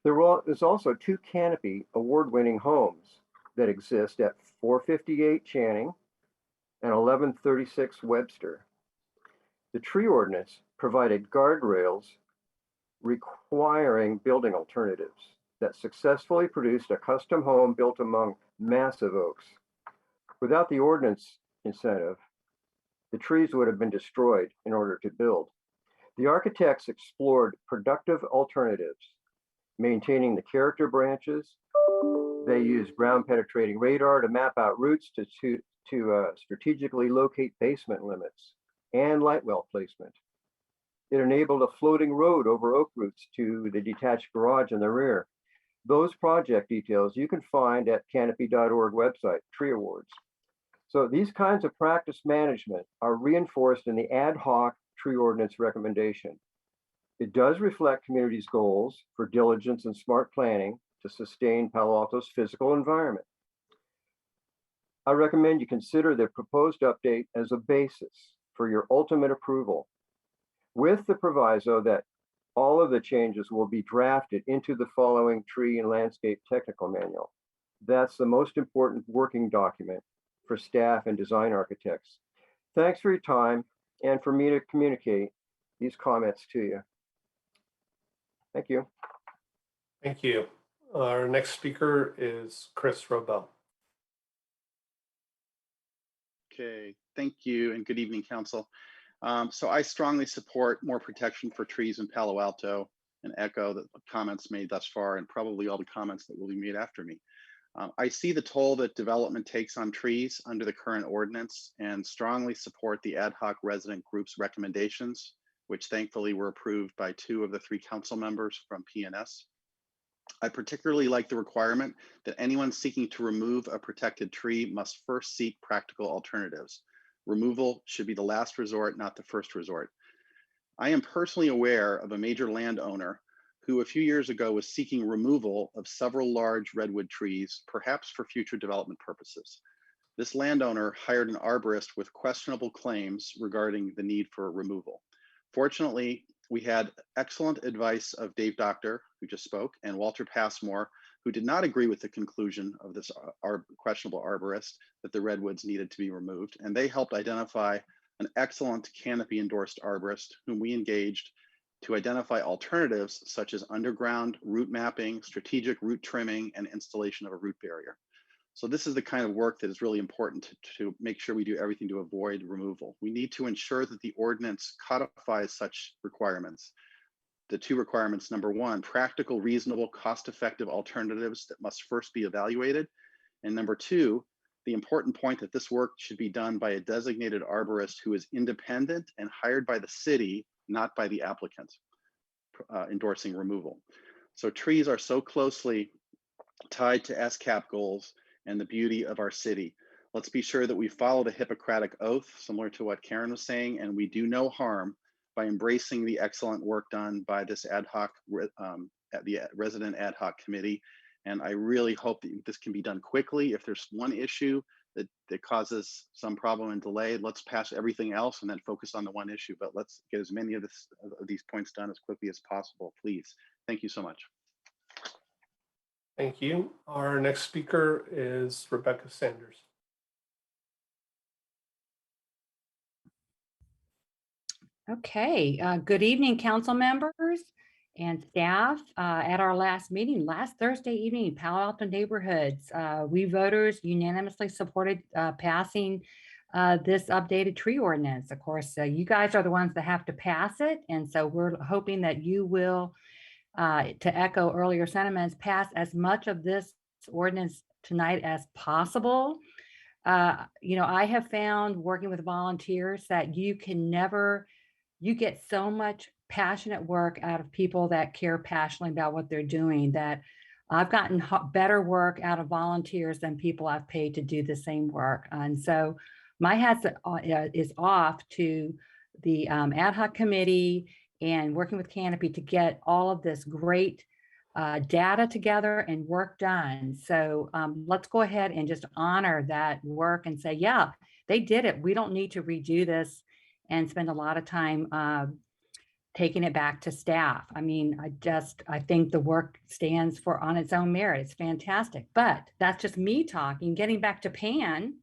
There's also two Canopy award-winning homes that exist at 458 Channing and 1136 Webster. The tree ordinance provided guardrails requiring building alternatives that successfully produced a custom home built among massive oaks. Without the ordinance incentive, the trees would have been destroyed in order to build. The architects explored productive alternatives, maintaining the character branches. They used ground penetrating radar to map out routes to strategically locate basement limits and light well placement. It enabled a floating road over oak roots to the detached garage in the rear. Those project details you can find at canopy.org website, Tree Awards. So these kinds of practice management are reinforced in the ad hoc tree ordinance recommendation. It does reflect community's goals for diligence and smart planning to sustain Palo Alto's physical environment. I recommend you consider the proposed update as a basis for your ultimate approval, with the proviso that all of the changes will be drafted into the following tree and landscape technical manual. That's the most important working document for staff and design architects. Thanks for your time and for me to communicate these comments to you. Thank you. Thank you. Our next speaker is Chris Robel. Okay, thank you and good evening, Council. So I strongly support more protection for trees in Palo Alto and echo the comments made thus far and probably all the comments that will be made after me. I see the toll that development takes on trees under the current ordinance and strongly support the ad hoc resident group's recommendations, which thankfully were approved by 2 of the 3 council members from PNS. I particularly like the requirement that anyone seeking to remove a protected tree must first seek practical alternatives. Removal should be the last resort, not the first resort. I am personally aware of a major landowner who a few years ago was seeking removal of several large redwood trees, perhaps for future development purposes. This landowner hired an arborist with questionable claims regarding the need for removal. Fortunately, we had excellent advice of Dave Doctor, who just spoke, and Walter Passmore, who did not agree with the conclusion of this questionable arborist that the redwoods needed to be removed. And they helped identify an excellent Canopy endorsed arborist whom we engaged to identify alternatives such as underground root mapping, strategic root trimming, and installation of a root barrier. So this is the kind of work that is really important to make sure we do everything to avoid removal. We need to ensure that the ordinance codifies such requirements. The 2 requirements: number 1, practical, reasonable, cost-effective alternatives that must first be evaluated. And number 2, the important point that this work should be done by a designated arborist who is independent and hired by the city, not by the applicant endorsing removal. So trees are so closely tied to SCAP goals and the beauty of our city. Let's be sure that we follow the Hippocratic Oath, similar to what Karen was saying, and we do no harm by embracing the excellent work done by this ad hoc, the resident ad hoc committee. And I really hope that this can be done quickly. If there's one issue that causes some problem and delay, let's pass everything else and then focus on the one issue. But let's get as many of these points done as quickly as possible, please. Thank you so much. Thank you. Our next speaker is Rebecca Sanders. Okay, good evening, council members and staff. At our last meeting, last Thursday evening, Palo Alto neighborhoods, we voters unanimously supported passing this updated tree ordinance. Of course, you guys are the ones that have to pass it. And so we're hoping that you will, to echo earlier sentiments, pass as much of this ordinance tonight as possible. You know, I have found working with volunteers that you get so much passionate work out of people that care passionately about what they're doing, that I've gotten better work out of volunteers than people I've paid to do the same work. And so my hat is off to the ad hoc committee and working with Canopy to get all of this great data together and work done. So let's go ahead and just honor that work and say, yeah, they did it. We don't need to redo this and spend a lot of time taking it back to staff. I mean, I think the work stands on its own merit. It's fantastic, but that's just me talking. Getting back to Pan.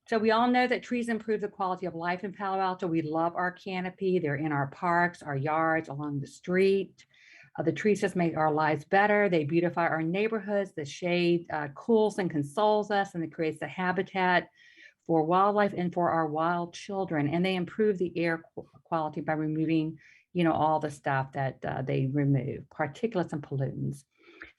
So we all know that trees improve the quality of life in Palo Alto. We love our canopy. They're in our parks, our yards, along the street. The trees just make our lives better. They beautify our neighborhoods. The shade cools and consoles us, and it creates a habitat for wildlife and for our wild children. And they improve the air quality by removing, you know, all the stuff that they remove, particulates and pollutants.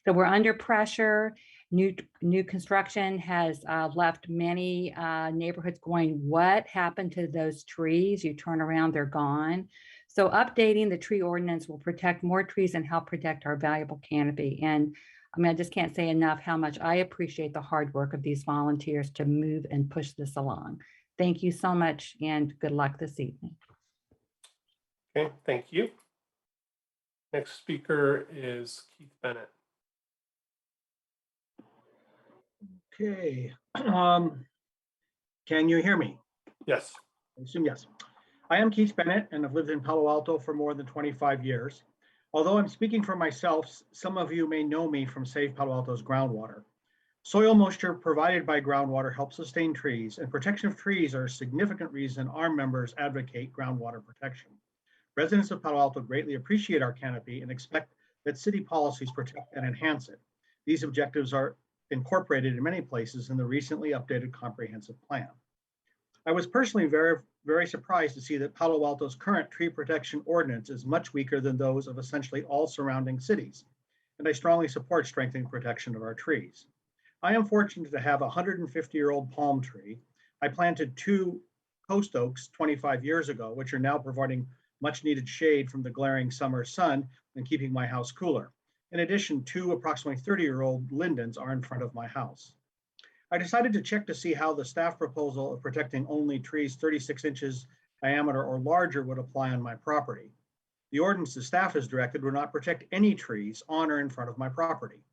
So we're under pressure. New construction has left many neighborhoods going, what happened to those trees? You turn around, they're gone. So updating the tree ordinance will protect more trees and help protect our valuable canopy. And I mean, I just can't say enough how much I appreciate the hard work of these volunteers to move and push this along. Thank you so much and good luck this evening. Okay, thank you. Next speaker is Keith Bennett. Okay. Can you hear me? Yes. I assume yes. I am Keith Bennett and have lived in Palo Alto for more than 25 years. Although I'm speaking for myself, some of you may know me from Save Palo Alto's groundwater. Soil moisture provided by groundwater helps sustain trees, and protection of trees are a significant reason our members advocate groundwater protection. Residents of Palo Alto greatly appreciate our canopy and expect that city policies protect and enhance it. These objectives are incorporated in many places in the recently updated comprehensive plan. I was personally very surprised to see that Palo Alto's current tree protection ordinance is much weaker than those of essentially all surrounding cities, and I strongly support strengthening protection of our trees. I am fortunate to have a 150-year-old palm tree. I planted 2 coast oaks 25 years ago, which are now providing much needed shade from the glaring summer sun and keeping my house cooler. In addition, 2 approximately 30-year-old lindens are in front of my house. I decided to check to see how the staff proposal of protecting only trees 36 inches diameter or larger would apply on my property. The ordinance the staff has directed would not protect any trees on or in front of my property.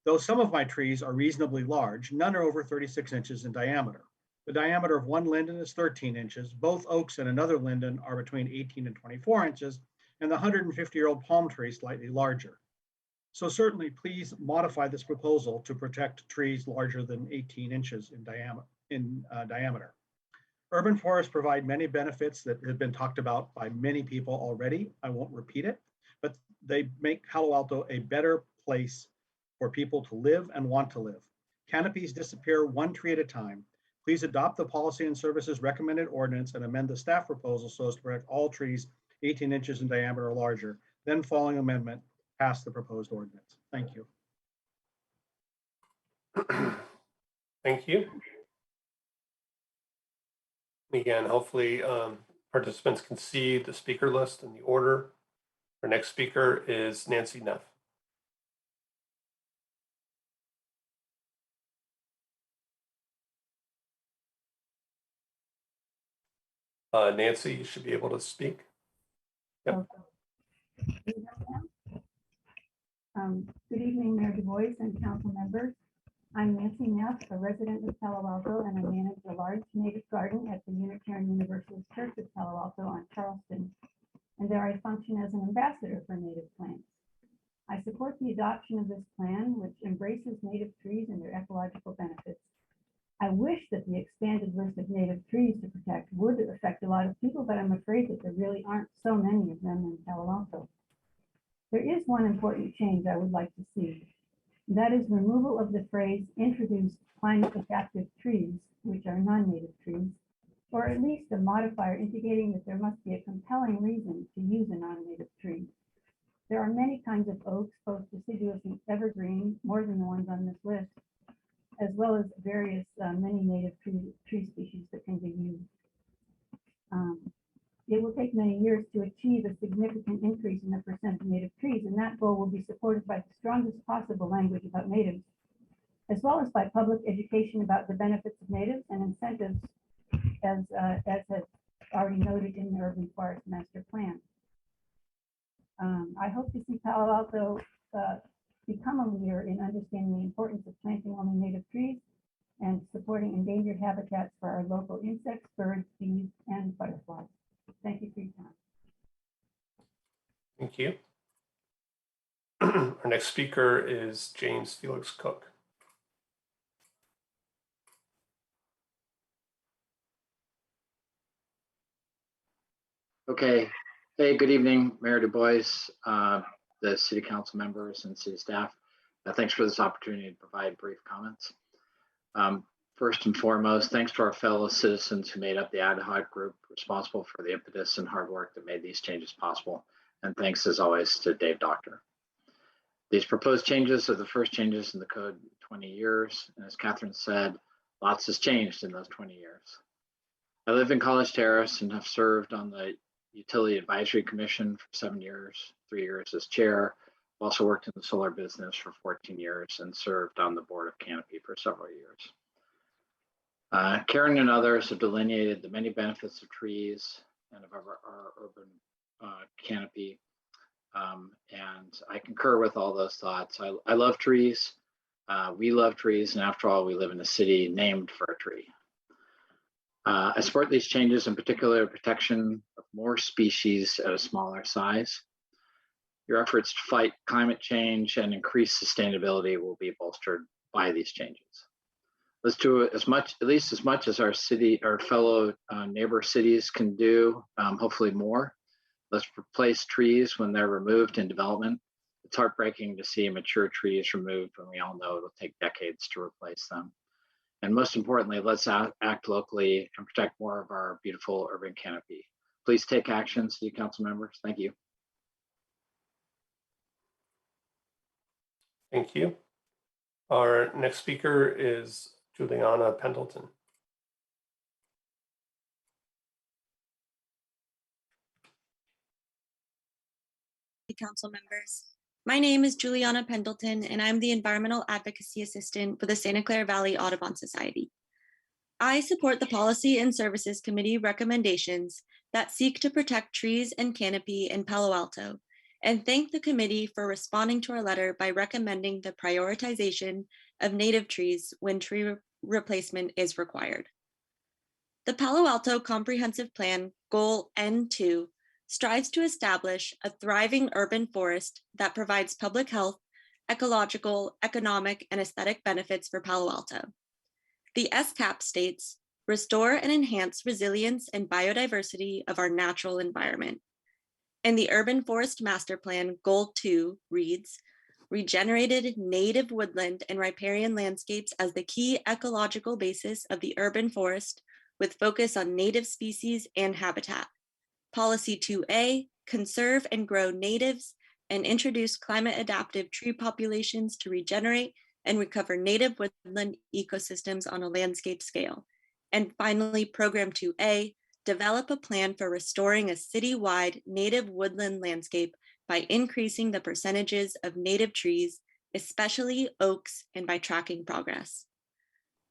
Though some of my trees are reasonably large, none are over 36 inches in diameter. The diameter of one linden is 13 inches. Both oaks and another linden are between 18 and 24 inches, and the 150-year-old palm tree is slightly larger. So certainly, please modify this proposal to protect trees larger than 18 inches in diameter. Urban forests provide many benefits that have been talked about by many people already. I won't repeat it, but they make Palo Alto a better place for people to live and want to live. Canopies disappear one tree at a time. Please adopt the policy and services recommended ordinance and amend the staff proposal so as to protect all trees 18 inches in diameter or larger. Then following amendment, pass the proposed ordinance. Thank you. Thank you. Again, hopefully participants can see the speaker list and the order. Our next speaker is Nancy Neff. Nancy, you should be able to speak. Yep. Good evening, Mayor Du Bois and council members. I'm Nancy Neff, a resident of Palo Alto, and I manage a large native garden at the Unitarian Universalist Church of Palo Alto on Charleston. And there I function as an ambassador for native plants. I support the adoption of this plan, which embraces native trees and their ecological benefits. I wish that the expanded list of native trees to protect would affect a lot of people, but I'm afraid that there really aren't so many of them in Palo Alto. There is one important change I would like to see. That is removal of the phrase introduce climate adaptive trees, which are non-native trees, or at least a modifier indicating that there must be a compelling reason to use a non-native tree. There are many kinds of oaks, both deciduous and evergreen, more than the ones on this list, as well as various many native tree species that can be used. It will take many years to achieve a significant increase in the percent of native trees, and that goal will be supported by the strongest possible language about natives, as well as by public education about the benefits of natives and incentives, as has already noted in the Urban Forest Master Plan. I hope to see Palo Alto become a leader in understanding the importance of planting only native trees and supporting endangered habitats for our local insects, birds, bees, and butterflies. Thank you for your time. Thank you. Our next speaker is James Felix Cook. Okay. Hey, good evening, Mayor Du Bois, the city council members and city staff. Thanks for this opportunity to provide brief comments. First and foremost, thanks to our fellow citizens who made up the ad hoc group responsible for the impetus and hard work that made these changes possible. And thanks as always to Dave Doctor. These proposed changes are the first changes in the code in 20 years. And as Catherine said, lots has changed in those 20 years. I live in College Terrace and have served on the Utility Advisory Commission for 7 years, 3 years as chair. Also worked in the solar business for 14 years and served on the board of Canopy for several years. Karen and others have delineated the many benefits of trees and of our urban canopy. And I concur with all those thoughts. I love trees. We love trees. And after all, we live in a city named for a tree. I support these changes, in particular protection of more species at a smaller size. Your efforts to fight climate change and increase sustainability will be bolstered by these changes. Let's do at least as much as our fellow neighbor cities can do, hopefully more. Let's replace trees when they're removed in development. It's heartbreaking to see mature trees removed when we all know it'll take decades to replace them. And most importantly, let's act locally and protect more of our beautiful urban canopy. Please take action, city council members. Thank you. Thank you. Our next speaker is Juliana Pendleton. Council members. My name is Juliana Pendleton, and I'm the Environmental Advocacy Assistant for the Santa Clara Valley Audubon Society. I support the Policy and Services Committee recommendations that seek to protect trees and canopy in Palo Alto, and thank the committee for responding to our letter by recommending the prioritization of native trees when tree replacement is required. The Palo Alto Comprehensive Plan Goal N2 strives to establish a thriving urban forest that provides public health, ecological, economic, and aesthetic benefits for Palo Alto. The SCAP states, restore and enhance resilience and biodiversity of our natural environment. And the Urban Forest Master Plan Goal 2 reads, regenerated native woodland and riparian landscapes as the key ecological basis of the urban forest with focus on native species and habitat. Policy 2A, conserve and grow natives and introduce climate adaptive tree populations to regenerate and recover native woodland ecosystems on a landscape scale. And finally, Program 2A, develop a plan for restoring a citywide native woodland landscape by increasing the percentages of native trees, especially oaks, and by tracking progress.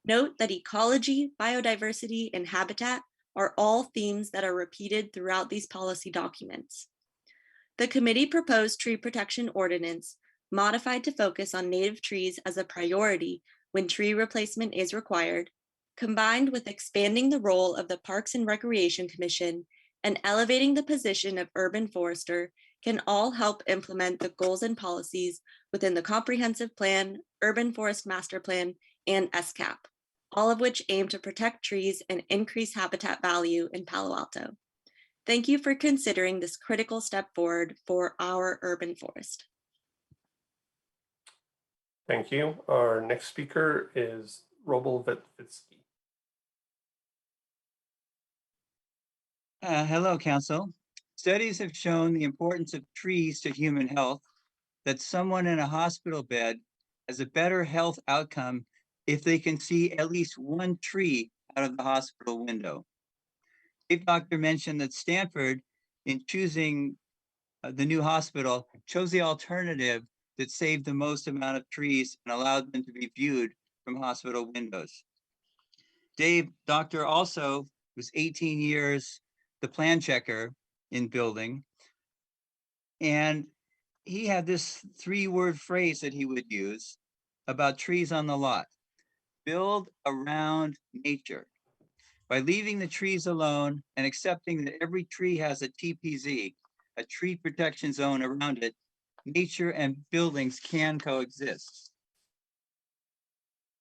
Note that ecology, biodiversity, and habitat are all themes that are repeated throughout these policy documents. The committee proposed tree protection ordinance modified to focus on native trees as a priority when tree replacement is required, combined with expanding the role of the Parks and Recreation Commission and elevating the position of urban forester can all help implement the goals and policies within the Comprehensive Plan, Urban Forest Master Plan, and SCAP, all of which aim to protect trees and increase habitat value in Palo Alto. Thank you for considering this critical step forward for our urban forest. Thank you. Our next speaker is Robel Vitvitsky. Hello, Council. Studies have shown the importance of trees to human health, that someone in a hospital bed has a better health outcome if they can see at least one tree out of the hospital window. Chief Doctor mentioned that Stanford, in choosing the new hospital, chose the alternative that saved the most amount of trees and allowed them to be viewed from hospital windows. Dave, doctor, also was 18 years the plan checker in building. And he had this 3-word phrase that he would use about trees on the lot: build around nature. By leaving the trees alone and accepting that every tree has a TPZ, a tree protection zone around it, nature and buildings can coexist.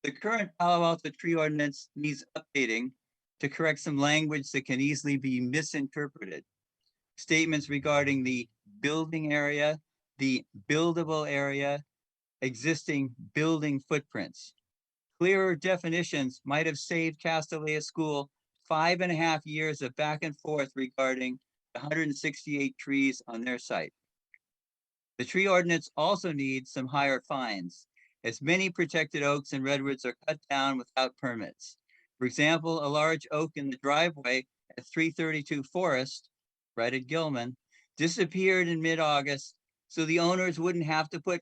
The current Palo Alto tree ordinance needs updating to correct some language that can easily be misinterpreted. Statements regarding the building area, the buildable area, existing building footprints. Clearer definitions might have saved Castanea School 5.5 years of back and forth regarding the 168 trees on their site. The tree ordinance also needs some higher fines, as many protected oaks and redwoods are cut down without permits. For example, a large oak in the driveway at 332 Forest, right at Gilman, disappeared in mid-August, so the owners wouldn't have to put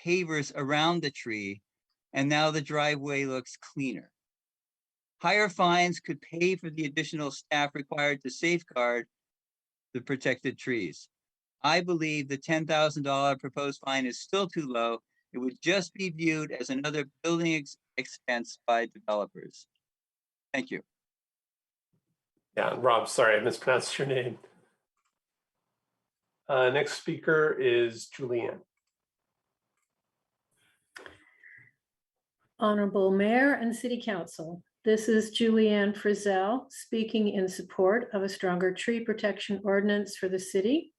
pavers around the tree, and now the driveway looks cleaner. Higher fines could pay for the additional staff required to safeguard the protected trees. I believe the $10,000 proposed fine is still too low. It would just be viewed as another building expense by developers. Thank you. Yeah, Rob, sorry, I mispronounced your name. Next speaker is Julianne. Honorable Mayor and City Council, this is Julianne Frizzell speaking in support of a stronger tree protection ordinance for the city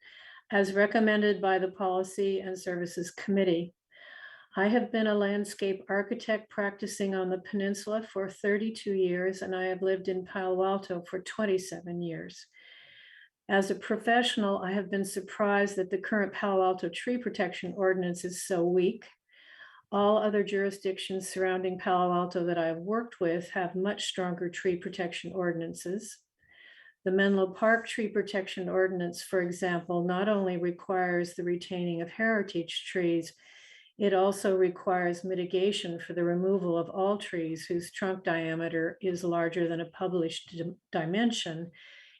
as recommended by the Policy and Services Committee. I have been a landscape architect practicing on the peninsula for 32 years, and I have lived in Palo Alto for 27 years. As a professional, I have been surprised that the current Palo Alto tree protection ordinance is so weak. All other jurisdictions surrounding Palo Alto that I've worked with have much stronger tree protection ordinances. The Menlo Park Tree Protection Ordinance, for example, not only requires the retaining of heritage trees, it also requires mitigation for the removal of all trees whose trunk diameter is larger than a published dimension,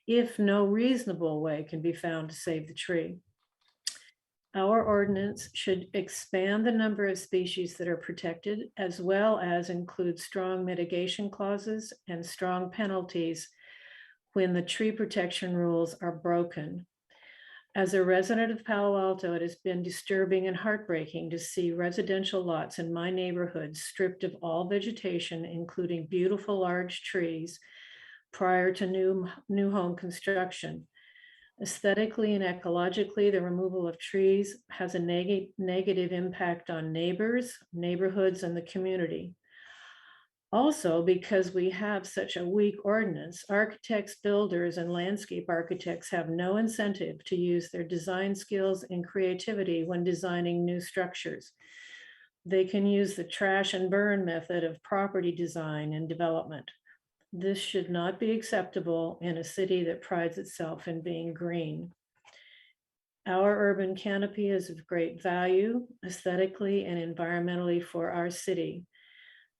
if no reasonable way can be found to save the tree. Our ordinance should expand the number of species that are protected, as well as include strong mitigation clauses and strong penalties when the tree protection rules are broken. As a resident of Palo Alto, it has been disturbing and heartbreaking to see residential lots in my neighborhood stripped of all vegetation, including beautiful large trees, prior to new home construction. Aesthetically and ecologically, the removal of trees has a negative impact on neighbors, neighborhoods, and the community. Also, because we have such a weak ordinance, architects, builders, and landscape architects have no incentive to use their design skills and creativity when designing new structures. They can use the trash and burn method of property design and development. This should not be acceptable in a city that prides itself in being green. Our urban canopy is of great value aesthetically and environmentally for our city.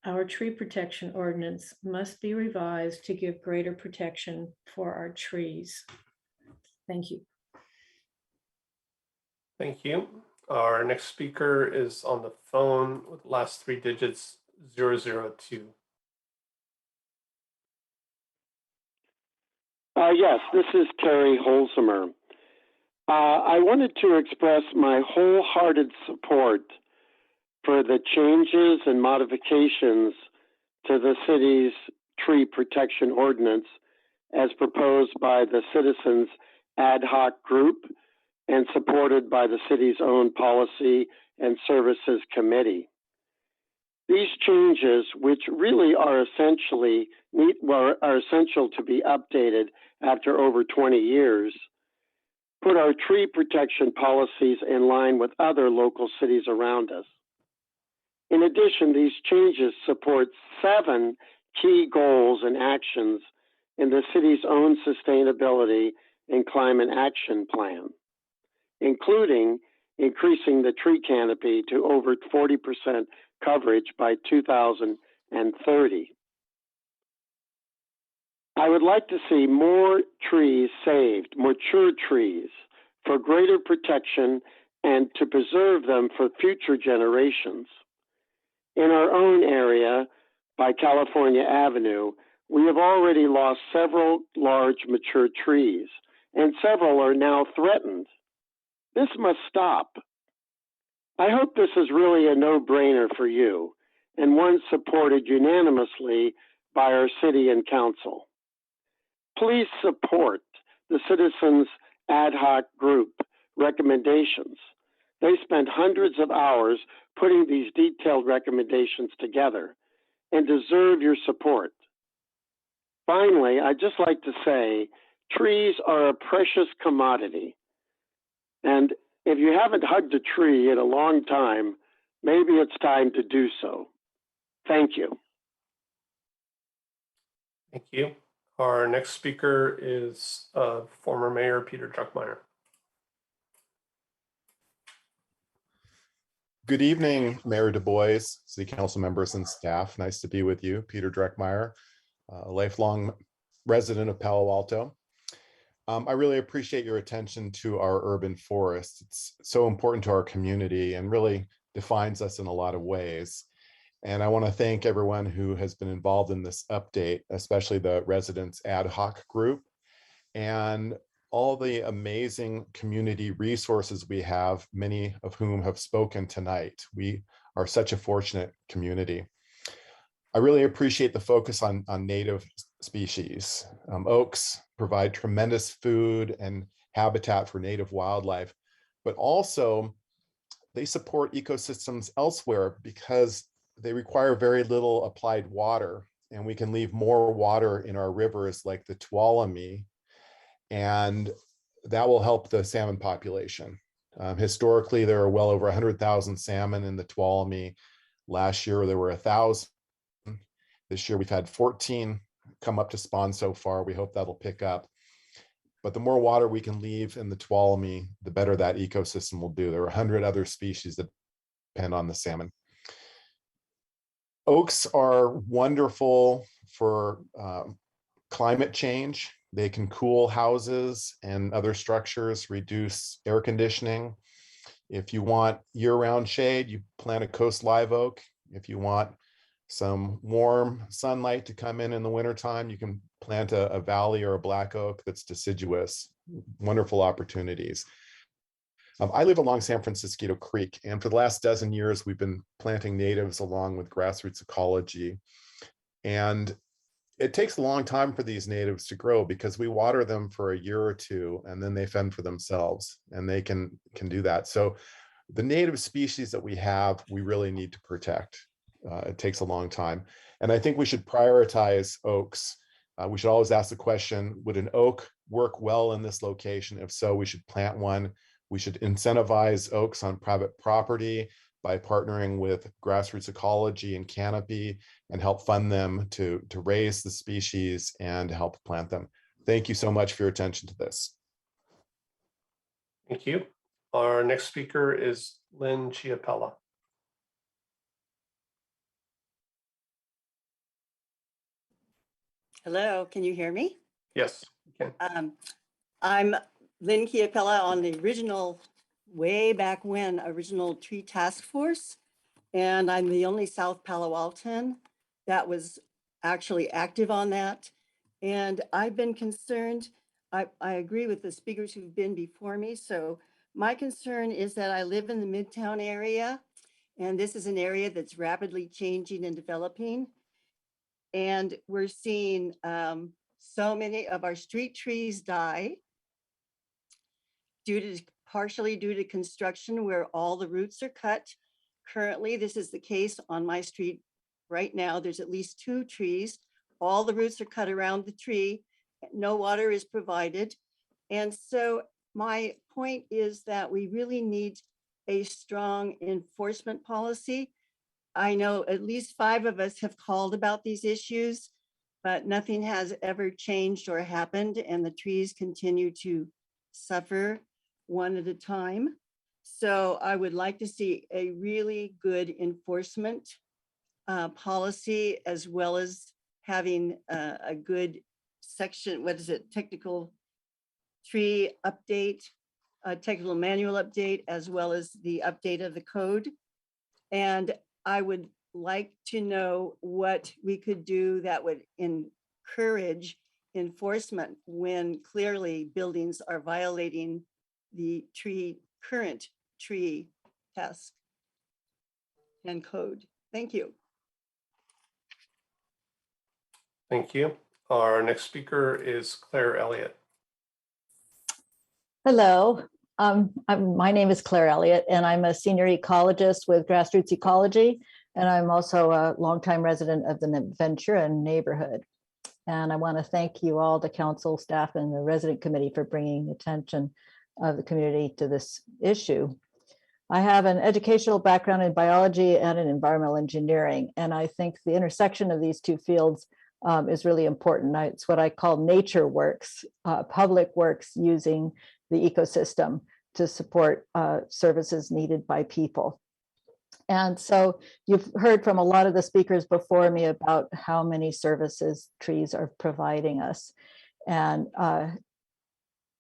Our tree protection ordinance must be revised to give greater protection for our trees. Thank you. Thank you. Our next speaker is on the phone with the last 3 digits 002. Yes, this is Terry Holzheimer. I wanted to express my wholehearted support for the changes and modifications to the city's tree protection ordinance as proposed by the Citizens Ad Hoc Group and supported by the city's own Policy and Services Committee. These changes, which really are essential to be updated after over 20 years, put our tree protection policies in line with other local cities around us. In addition, these changes support 7 key goals and actions in the city's own sustainability and climate action plan, including increasing the tree canopy to over 40% coverage by 2030. I would like to see more trees saved, mature trees, for greater protection and to preserve them for future generations. In our own area, by California Avenue, we have already lost several large mature trees, and several are now threatened. This must stop. I hope this is really a no-brainer for you, and one supported unanimously by our city and council. Please support the Citizens Ad Hoc Group recommendations. They spent hundreds of hours putting these detailed recommendations together and deserve your support. Finally, I'd just like to say, trees are a precious commodity. And if you haven't hugged a tree in a long time, maybe it's time to do so. Thank you. Thank you. Our next speaker is former Mayor Peter Druckmeier. Good evening, Mayor Du Bois, City Council members and staff. Nice to be with you. Peter Druckmeier, a lifelong resident of Palo Alto. I really appreciate your attention to our urban forest. It's so important to our community and really defines us in a lot of ways. And I want to thank everyone who has been involved in this update, especially the Residents Ad Hoc Group and all the amazing community resources we have, many of whom have spoken tonight. We are such a fortunate community. I really appreciate the focus on native species. Oaks provide tremendous food and habitat for native wildlife, but also they support ecosystems elsewhere because they require very little applied water, and we can leave more water in our rivers like the Tuolumne, and that will help the salmon population. Historically, there are well over 100,000 salmon in the Tuolumne. Last year, there were 1,000. This year, we've had 14 come up to spawn so far. We hope that'll pick up. But the more water we can leave in the Tuolumne, the better that ecosystem will do. There are 100 other species that depend on the salmon. Oaks are wonderful for climate change. They can cool houses and other structures, reduce air conditioning. If you want year-round shade, you plant a coast live oak. If you want some warm sunlight to come in the wintertime, you can plant a valley or a black oak that's deciduous. Wonderful opportunities. I live along San Francisco Creek, and for the last dozen years, we've been planting natives along with grassroots ecology. And it takes a long time for these natives to grow because we water them for a year or two, and then they fend for themselves, and they can do that. So the native species that we have, we really need to protect. It takes a long time. And I think we should prioritize oaks. We should always ask the question, would an oak work well in this location? If so, we should plant one. We should incentivize oaks on private property by partnering with grassroots ecology and canopy and help fund them to raise the species and help plant them. Thank you so much for your attention to this. Thank you. Our next speaker is Lynn Chiapella. Hello, can you hear me? Yes, you can. I'm Lynn Chiapella on the original, way back when, original tree task force. And I'm the only South Palo Alton that was actually active on that. And I've been concerned, I agree with the speakers who've been before me. So my concern is that I live in the Midtown area, and this is an area that's rapidly changing and developing. And we're seeing so many of our street trees die partially due to construction where all the roots are cut. Currently, this is the case on my street right now. There's at least 2 trees. All the roots are cut around the tree. No water is provided. And so my point is that we really need a strong enforcement policy. I know at least 5 of us have called about these issues, but nothing has ever changed or happened, and the trees continue to suffer one at a time. So I would like to see a really good enforcement policy, as well as having a good section, technical tree update, technical manual update, as well as the update of the code. And I would like to know what we could do that would encourage enforcement when clearly buildings are violating the current tree task and code. Thank you. Thank you. Our next speaker is Claire Elliott. Hello, my name is Claire Elliott, and I'm a senior ecologist with Grassroots Ecology, and I'm also a longtime resident of the Ventura neighborhood. And I want to thank you all, the council staff and the resident committee, for bringing attention of the community to this issue. I have an educational background in biology and in environmental engineering, and I think the intersection of these 2 fields is really important. It's what I call nature works, public works using the ecosystem to support services needed by people. And so you've heard from a lot of the speakers before me about how many services trees are providing us. And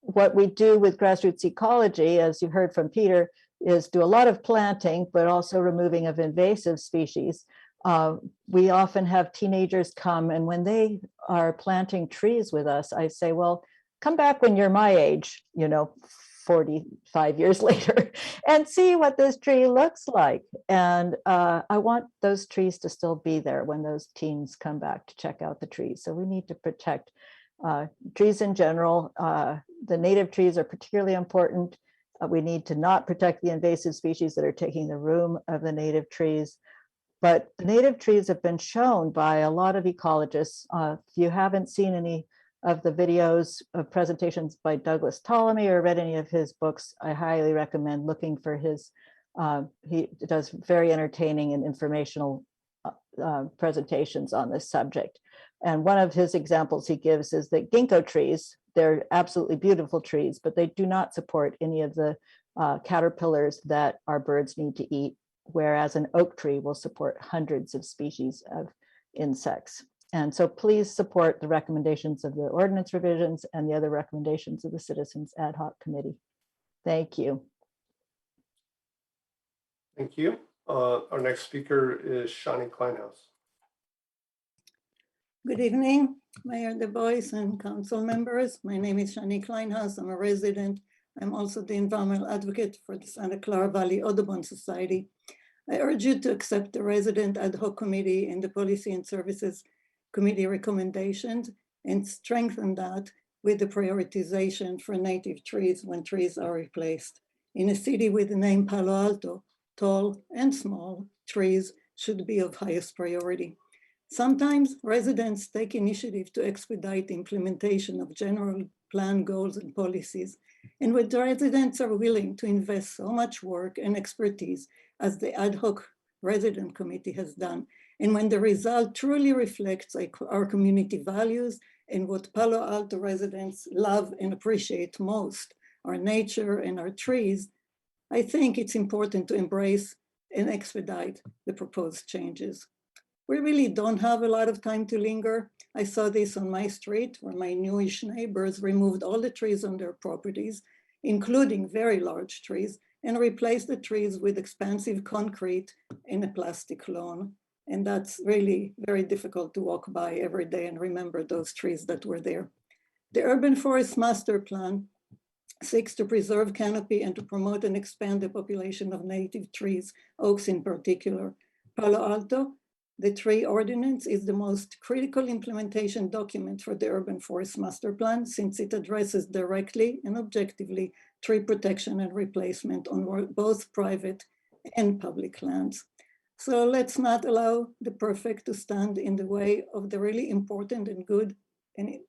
what we do with Grassroots Ecology, as you heard from Peter, is do a lot of planting, but also removing of invasive species. We often have teenagers come, and when they are planting trees with us, I say, well, come back when you're my age, 45 years later, and see what this tree looks like. And I want those trees to still be there when those teens come back to check out the trees. So we need to protect trees in general. The native trees are particularly important. We need to not protect the invasive species that are taking the room of the native trees. But the native trees have been shown by a lot of ecologists. If you haven't seen any of the videos of presentations by Douglas Ptolemy or read any of his books, I highly recommend looking for his, he does very entertaining and informational presentations on this subject. And one of his examples he gives is that ginkgo trees, they're absolutely beautiful trees, but they do not support any of the caterpillars that our birds need to eat, whereas an oak tree will support hundreds of species of insects. And so please support the recommendations of the ordinance revisions and the other recommendations of the Citizens Ad Hoc Committee. Thank you. Thank you. Our next speaker is Shani Kleinhaus. Good evening, Mayor Du Bois and council members. My name is Shani Kleinhaus. I'm a resident. I'm also the environmental advocate for the Santa Clara Valley Audubon Society. I urge you to accept the Resident Ad Hoc Committee and the Policy and Services Committee recommendations and strengthen that with the prioritization for native trees when trees are replaced. In a city with the name Palo Alto, tall and small trees should be of highest priority. Sometimes residents take initiative to expedite the implementation of general plan goals and policies. And when the residents are willing to invest so much work and expertise as the ad hoc resident committee has done, and when the result truly reflects our community values and what Palo Alto residents love and appreciate most, our nature and our trees, I think it's important to embrace and expedite the proposed changes. We really don't have a lot of time to linger. I saw this on my street where my newish neighbors removed all the trees on their properties, including very large trees, and replaced the trees with expansive concrete and a plastic lawn. And that's really very difficult to walk by every day and remember those trees that were there. The Urban Forest Master Plan seeks to preserve canopy and to promote and expand the population of native trees, oaks in particular. Palo Alto, the tree ordinance, is the most critical implementation document for the Urban Forest Master Plan, since it addresses directly and objectively tree protection and replacement on both private and public lands. So let's not allow the perfect to stand in the way of the really important and good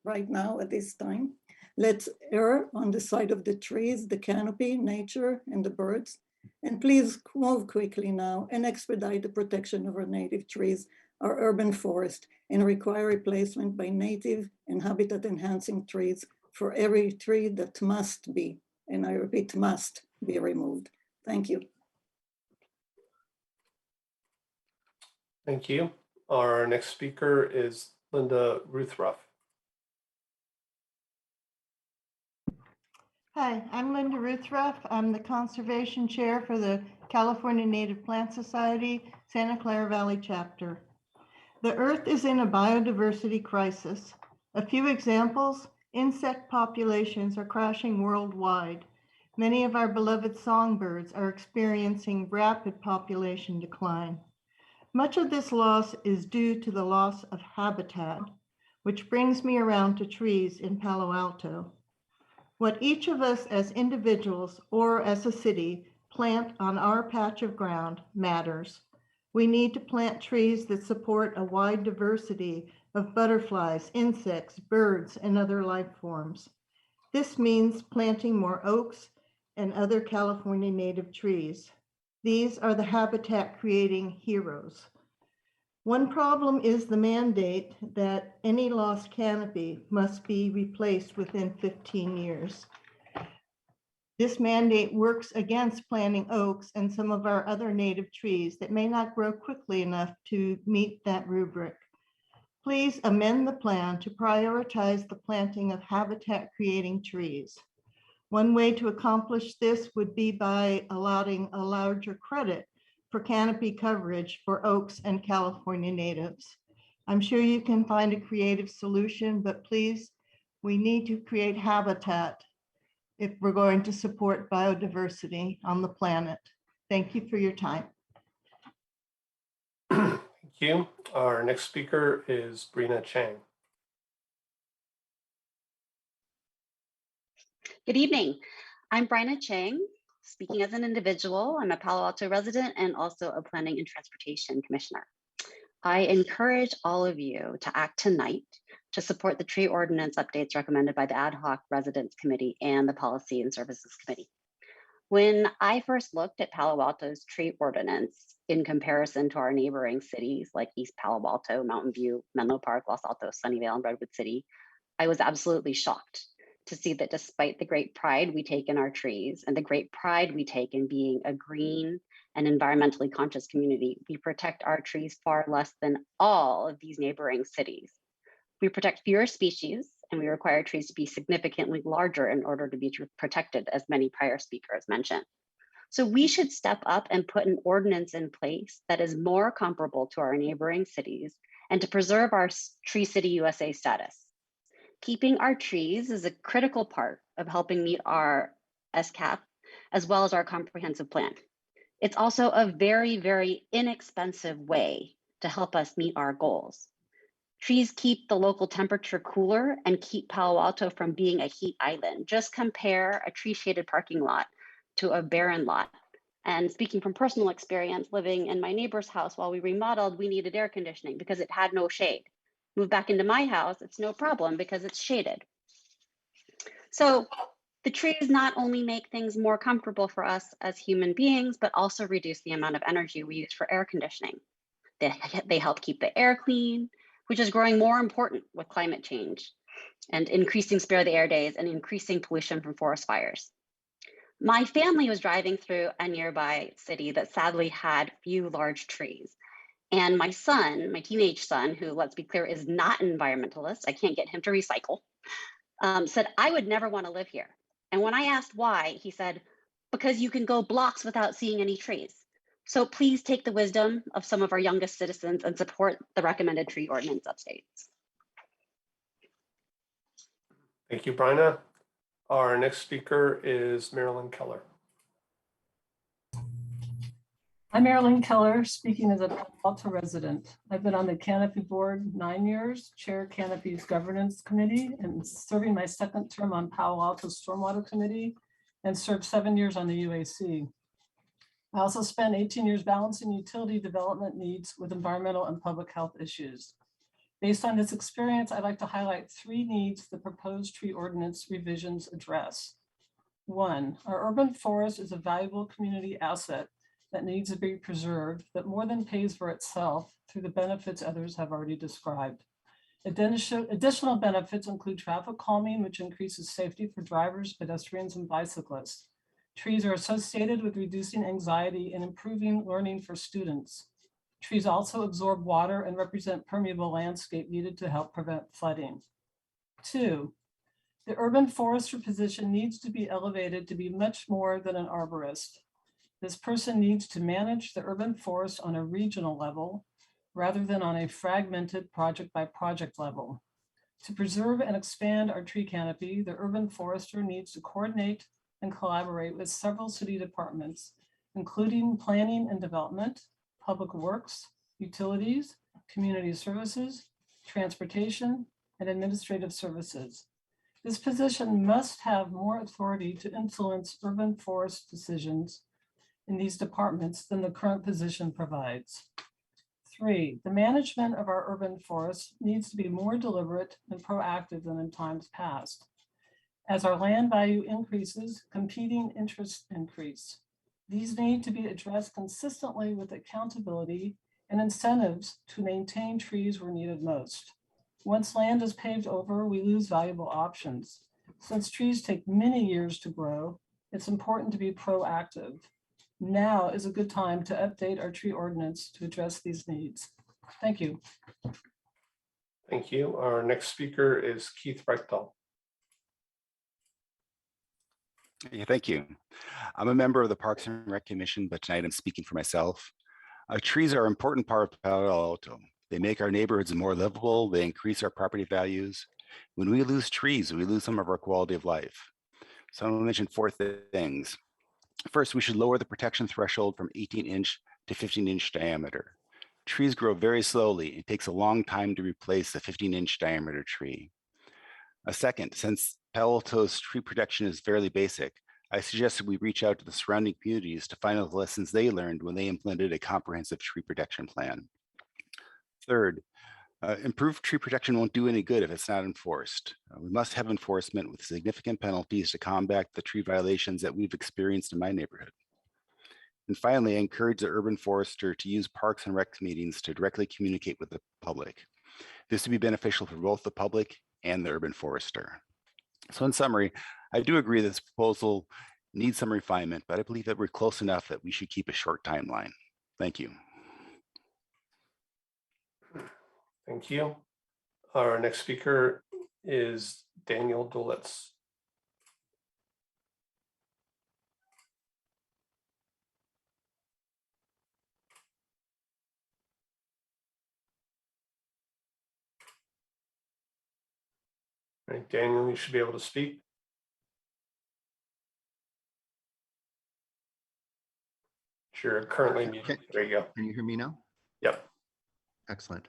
right now at this time. Let's err on the side of the trees, the canopy, nature, and the birds. And please move quickly now and expedite the protection of our native trees, our urban forest, and require replacement by native and habitat enhancing trees for every tree that must be, and I repeat, must be removed. Thank you. Thank you. Our next speaker is Linda Ruthruff. Hi, I'm Linda Ruthruff. I'm the Conservation Chair for the California Native Plant Society, Santa Clara Valley Chapter. The Earth is in a biodiversity crisis. A few examples: insect populations are crashing worldwide. Many of our beloved songbirds are experiencing rapid population decline. Much of this loss is due to the loss of habitat, which brings me around to trees in Palo Alto. What each of us as individuals or as a city plant on our patch of ground matters. We need to plant trees that support a wide diversity of butterflies, insects, birds, and other life forms. This means planting more oaks and other California native trees. These are the habitat creating heroes. One problem is the mandate that any lost canopy must be replaced within 15 years. This mandate works against planting oaks and some of our other native trees that may not grow quickly enough to meet that rubric. Please amend the plan to prioritize the planting of habitat creating trees. One way to accomplish this would be by allotting a larger credit for canopy coverage for oaks and California natives. I'm sure you can find a creative solution, but please, we need to create habitat if we're going to support biodiversity on the planet. Thank you for your time. Thank you. Our next speaker is Brina Chang. Good evening. I'm Bryna Chang, speaking as an individual. I'm a Palo Alto resident and also a Planning and Transportation Commissioner. I encourage all of you to act tonight to support the tree ordinance updates recommended by the Ad Hoc Residence Committee and the Policy and Services Committee. When I first looked at Palo Alto's tree ordinance in comparison to our neighboring cities like East Palo Alto, Mountain View, Menlo Park, Los Altos, Sunnyvale, and Redwood City, I was absolutely shocked to see that despite the great pride we take in our trees and the great pride we take in being a green and environmentally conscious community, we protect our trees far less than all of these neighboring cities. We protect fewer species, and we require trees to be significantly larger in order to be protected, as many prior speakers mentioned. So we should step up and put an ordinance in place that is more comparable to our neighboring cities and to preserve our Tree City USA status. Keeping our trees is a critical part of helping meet our SCAP as well as our comprehensive plan. It's also a very, very inexpensive way to help us meet our goals. Trees keep the local temperature cooler and keep Palo Alto from being a heat island. Just compare a tree shaded parking lot to a barren lot. And speaking from personal experience, living in my neighbor's house while we remodeled, we needed air conditioning because it had no shade. Move back into my house, it's no problem because it's shaded. So the trees not only make things more comfortable for us as human beings, but also reduce the amount of energy we use for air conditioning. They help keep the air clean, which is growing more important with climate change and increasing spare the air days and increasing pollution from forest fires. My family was driving through a nearby city that sadly had few large trees. And my son, my teenage son, who, let's be clear, is not an environmentalist, I can't get him to recycle, said, I would never want to live here. And when I asked why, he said, because you can go blocks without seeing any trees. So please take the wisdom of some of our youngest citizens and support the recommended tree ordinance updates. Thank you, Bryna. Our next speaker is Marilyn Keller. I'm Marilyn Keller, speaking as a Alto resident. I've been on the Canopy Board 9 years, chair Canopy's Governance Committee, and serving my second term on Palo Alto Stormwater Committee, and served 7 years on the UAC. I also spent 18 years balancing utility development needs with environmental and public health issues. Based on this experience, I'd like to highlight 3 needs the proposed tree ordinance revisions address. 1, our urban forest is a valuable community asset that needs to be preserved, but more than pays for itself through the benefits others have already described. Additional benefits include traffic calming, which increases safety for drivers, pedestrians, and bicyclists. Trees are associated with reducing anxiety and improving learning for students. Trees also absorb water and represent permeable landscape needed to help prevent flooding. 2, the urban forester position needs to be elevated to be much more than an arborist. This person needs to manage the urban forest on a regional level rather than on a fragmented project by project level. To preserve and expand our tree canopy, the urban forester needs to coordinate and collaborate with several city departments, including planning and development, public works, utilities, community services, transportation, and administrative services. This position must have more authority to influence urban forest decisions in these departments than the current position provides. 3, the management of our urban forests needs to be more deliberate and proactive than in times past. As our land value increases, competing interests increase. These need to be addressed consistently with accountability and incentives to maintain trees where needed most. Once land is paved over, we lose valuable options. Since trees take many years to grow, it's important to be proactive. Now is a good time to update our tree ordinance to address these needs. Thank you. Thank you. Our next speaker is Keith Brechtel. Yeah, thank you. I'm a member of the Parks and Rec Commission, but tonight I'm speaking for myself. Trees are an important part of Palo Alto. They make our neighborhoods more livable. They increase our property values. When we lose trees, we lose some of our quality of life. So I'm going to mention 4 things. First, we should lower the protection threshold from 18-inch to 15-inch diameter. Trees grow very slowly. It takes a long time to replace a 15-inch diameter tree. Second, since Palo Alto's tree protection is fairly basic, I suggest that we reach out to the surrounding communities to find out the lessons they learned when they implemented a comprehensive tree protection plan. Third, improved tree protection won't do any good if it's not enforced. We must have enforcement with significant penalties to combat the tree violations that we've experienced in my neighborhood. And finally, I encourage the urban forester to use parks and rec meetings to directly communicate with the public. This would be beneficial for both the public and the urban forester. So in summary, I do agree that this proposal needs some refinement, but I believe that we're close enough that we should keep a short timeline. Thank you. Thank you. Our next speaker is Daniel Dulitz. All right, Daniel, you should be able to speak. You're currently muted. There you go. Can you hear me now? Yep. Excellent.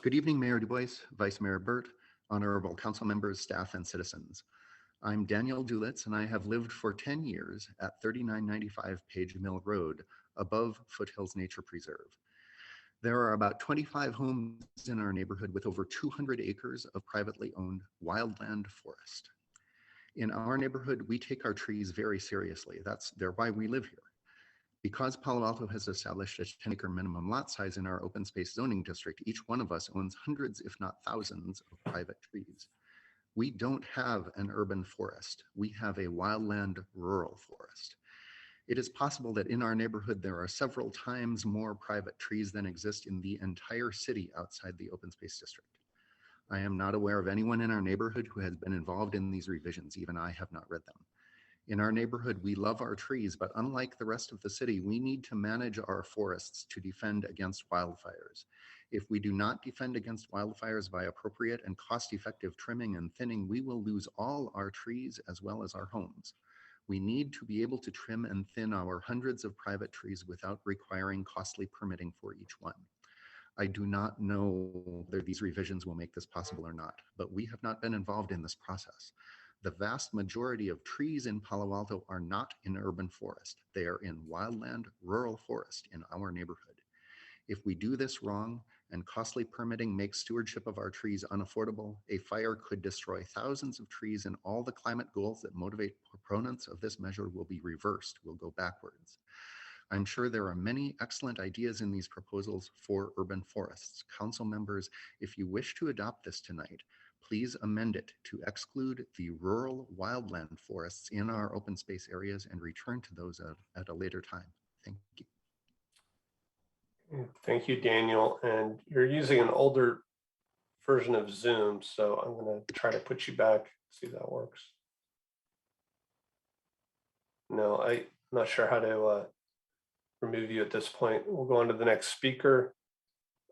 Good evening, Mayor Du Bois, Vice Mayor Burt, honorable council members, staff, and citizens. I'm Daniel Dulitz, and I have lived for 10 years at 3995 Page Mill Road, above Foothills Nature Preserve. There are about 25 homes in our neighborhood with over 200 acres of privately owned wildland forest. In our neighborhood, we take our trees very seriously. They're why we live here. Because Palo Alto has established a 10-acre minimum lot size in our open space zoning district, each one of us owns hundreds, if not thousands, of private trees. We don't have an urban forest. We have a wildland rural forest. It is possible that in our neighborhood, there are several times more private trees than exist in the entire city outside the open space district. I am not aware of anyone in our neighborhood who has been involved in these revisions. Even I have not read them. In our neighborhood, we love our trees, but unlike the rest of the city, we need to manage our forests to defend against wildfires. If we do not defend against wildfires by appropriate and cost-effective trimming and thinning, we will lose all our trees as well as our homes. We need to be able to trim and thin our hundreds of private trees without requiring costly permitting for each one. I do not know whether these revisions will make this possible or not, but we have not been involved in this process. The vast majority of trees in Palo Alto are not in urban forest. They are in wildland, rural forest in our neighborhood. If we do this wrong and costly permitting makes stewardship of our trees unaffordable, a fire could destroy thousands of trees, and all the climate goals that motivate proponents of this measure will be reversed, will go backwards. I'm sure there are many excellent ideas in these proposals for urban forests. Council members, if you wish to adopt this tonight, please amend it to exclude the rural wildland forests in our open space areas and return to those at a later time. Thank you. Thank you, Daniel. And you're using an older version of Zoom, so I'm going to try to put you back, see if that works. No, I'm not sure how to remove you at this point. We'll go on to the next speaker,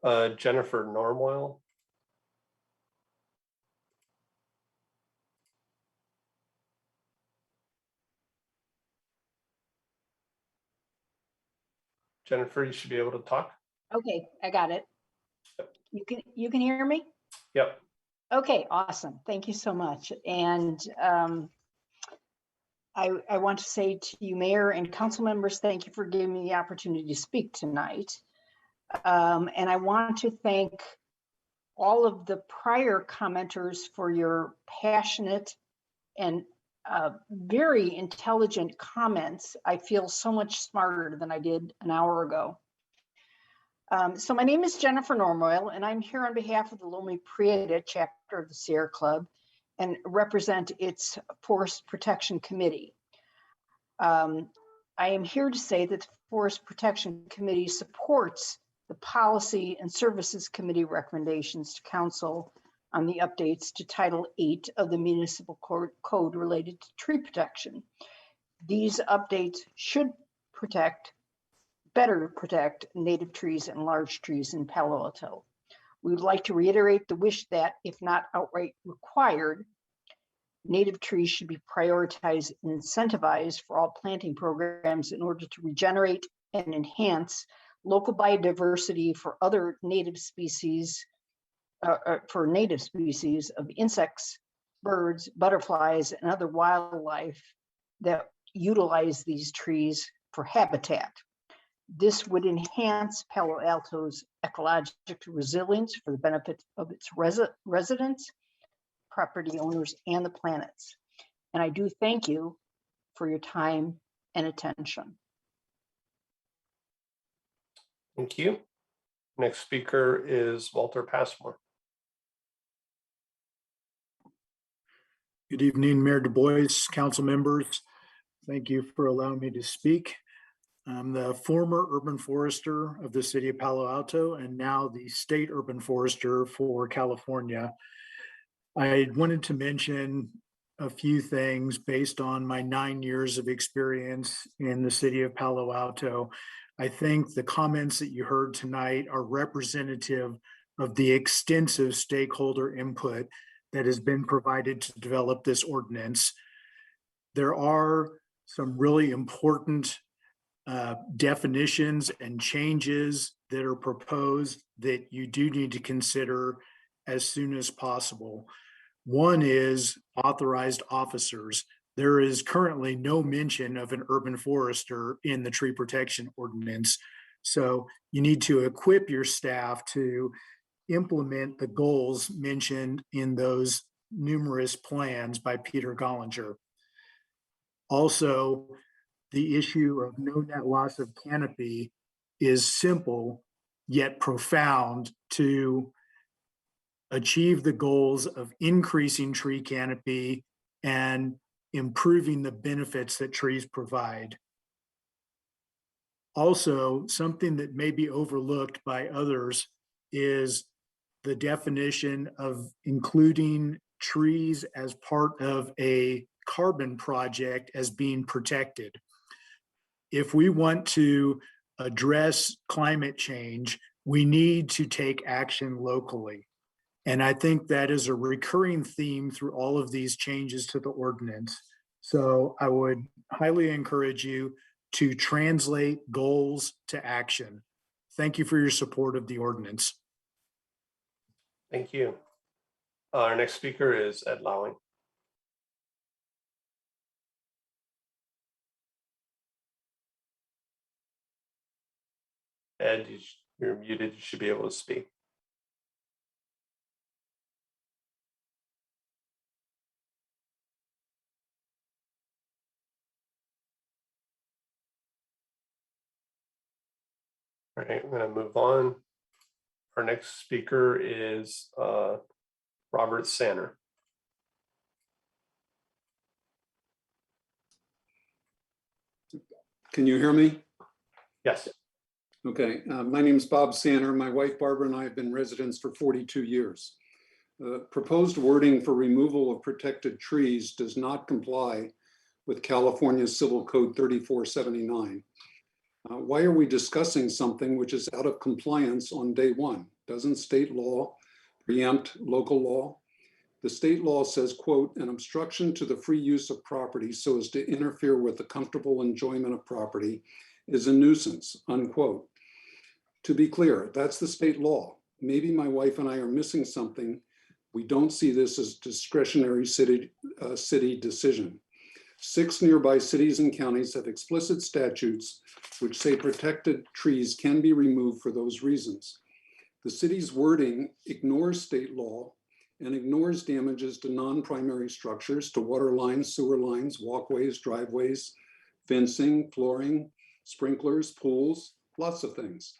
Jennifer Normwell. Jennifer, you should be able to talk. Okay, I got it. You can hear me? Yep. Okay, awesome. Thank you so much. And I want to say to you, Mayor and council members, thank you for giving me the opportunity to speak tonight. And I want to thank all of the prior commenters for your passionate and very intelligent comments. I feel so much smarter than I did an hour ago. So my name is Jennifer Normwell, and I'm here on behalf of the Loma Prieta chapter of the Sierra Club and represent its Forest Protection Committee. I am here to say that the Forest Protection Committee supports the Policy and Services Committee recommendations to Council on the updates to Title 8 of the Municipal Code related to tree protection. These updates should better protect native trees and large trees in Palo Alto. We would like to reiterate the wish that, if not outright required, native trees should be prioritized and incentivized for all planting programs in order to regenerate and enhance local biodiversity for other native species, of insects, birds, butterflies, and other wildlife that utilize these trees for habitat. This would enhance Palo Alto's ecological resilience for the benefit of its residents, property owners, and the planets. And I do thank you for your time and attention. Thank you. Next speaker is Walter Passmore. Good evening, Mayor Du Bois, council members. Thank you for allowing me to speak. I'm the former urban forester of the city of Palo Alto and now the state urban forester for California. I wanted to mention a few things based on my 9 years of experience in the city of Palo Alto. I think the comments that you heard tonight are representative of the extensive stakeholder input that has been provided to develop this ordinance. There are some really important definitions and changes that are proposed that you do need to consider as soon as possible. One is authorized officers. There is currently no mention of an urban forester in the tree protection ordinance. So you need to equip your staff to implement the goals mentioned in those numerous plans by Peter Gollinger. Also, the issue of no net loss of canopy is simple yet profound to achieve the goals of increasing tree canopy and improving the benefits that trees provide. Also, something that may be overlooked by others is the definition of including trees as part of a carbon project as being protected. If we want to address climate change, we need to take action locally. And I think that is a recurring theme through all of these changes to the ordinance. So I would highly encourage you to translate goals to action. Thank you for your support of the ordinance. Thank you. Our next speaker is Ed Lowing. Ed, you're muted. You should be able to speak. All right, I'm going to move on. Our next speaker is Robert Sanner. Can you hear me? Yes. Okay, my name is Bob Sanner. My wife Barbara and I have been residents for 42 years. Proposed wording for removal of protected trees does not comply with California Civil Code 3479. Why are we discussing something which is out of compliance on day one? Doesn't state law preempt local law? The state law says, quote, an obstruction to the free use of property so as to interfere with the comfortable enjoyment of property is a nuisance, unquote. To be clear, that's the state law. Maybe my wife and I are missing something. We don't see this as discretionary city decision. 6 nearby cities and counties have explicit statutes which say protected trees can be removed for those reasons. The city's wording ignores state law and ignores damages to non-primary structures, to water lines, sewer lines, walkways, driveways, fencing, flooring, sprinklers, pools, lots of things.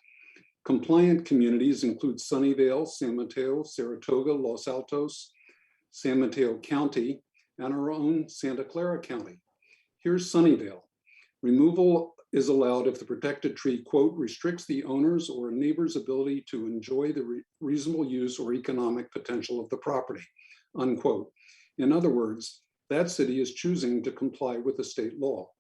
Compliant communities include Sunnyvale, San Mateo, Saratoga, Los Altos, San Mateo County, and our own Santa Clara County. Here's Sunnyvale. Removal is allowed if the protected tree, quote, restricts the owner's or a neighbor's ability to enjoy the reasonable use or economic potential of the property, unquote. In other words, that city is choosing to comply with the state law.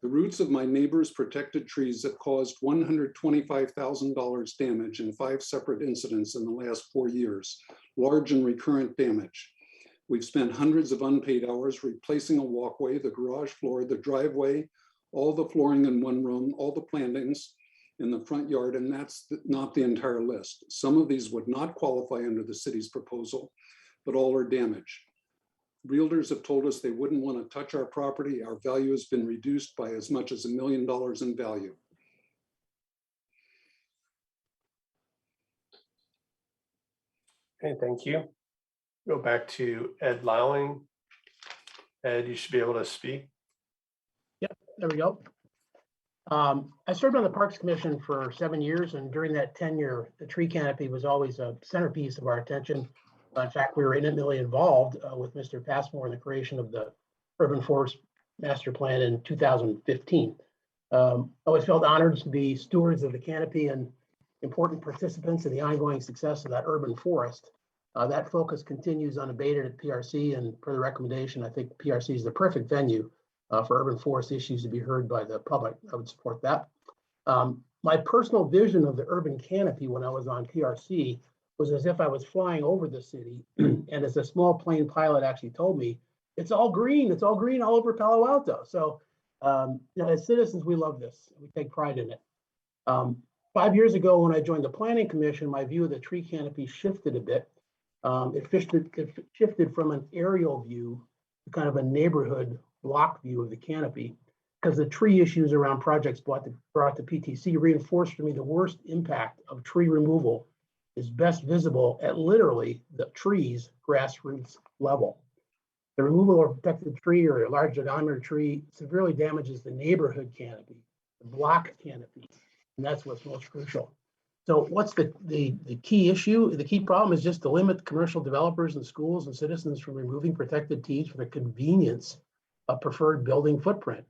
The roots of my neighbor's protected trees have caused $125,000 damage in 5 separate incidents in the last 4 years, large and recurrent damage. We've spent hundreds of unpaid hours replacing a walkway, the garage floor, the driveway, all the flooring in one room, all the plantings in the front yard, and that's not the entire list. Some of these would not qualify under the city's proposal, but all are damaged. Realtors have told us they wouldn't want to touch our property. Our value has been reduced by as much as $1 million in value. Okay, thank you. Go back to Ed Lowing. Ed, you should be able to speak. Yep, there we go. I served on the Parks Commission for 7 years, and during that tenure, the tree canopy was always a centerpiece of our attention. In fact, we were intimately involved with Mr. Passmore in the creation of the Urban Forest Master Plan in 2015. I always felt honored to be stewards of the canopy and important participants in the ongoing success of that urban forest. That focus continues unabated at PRC, and per the recommendation, I think PRC is the perfect venue for urban forest issues to be heard by the public. I would support that. My personal vision of the urban canopy when I was on PRC was as if I was flying over the city, and as a small plane pilot actually told me, it's all green all over Palo Alto. So, as citizens, we love this. We take pride in it. 5 years ago, when I joined the Planning Commission, my view of the tree canopy shifted a bit. It shifted from an aerial view to kind of a neighborhood block view of the canopy, because the tree issues around projects brought to PTC reinforced for me the worst impact of tree removal is best visible at literally the tree's grassroots level. The removal of a protected tree or a large diameter tree severely damages the neighborhood canopy, the block canopy, and that's what's most crucial. So what's the key issue? The key problem is just to limit commercial developers and schools and citizens from removing protected trees for the convenience of preferred building footprint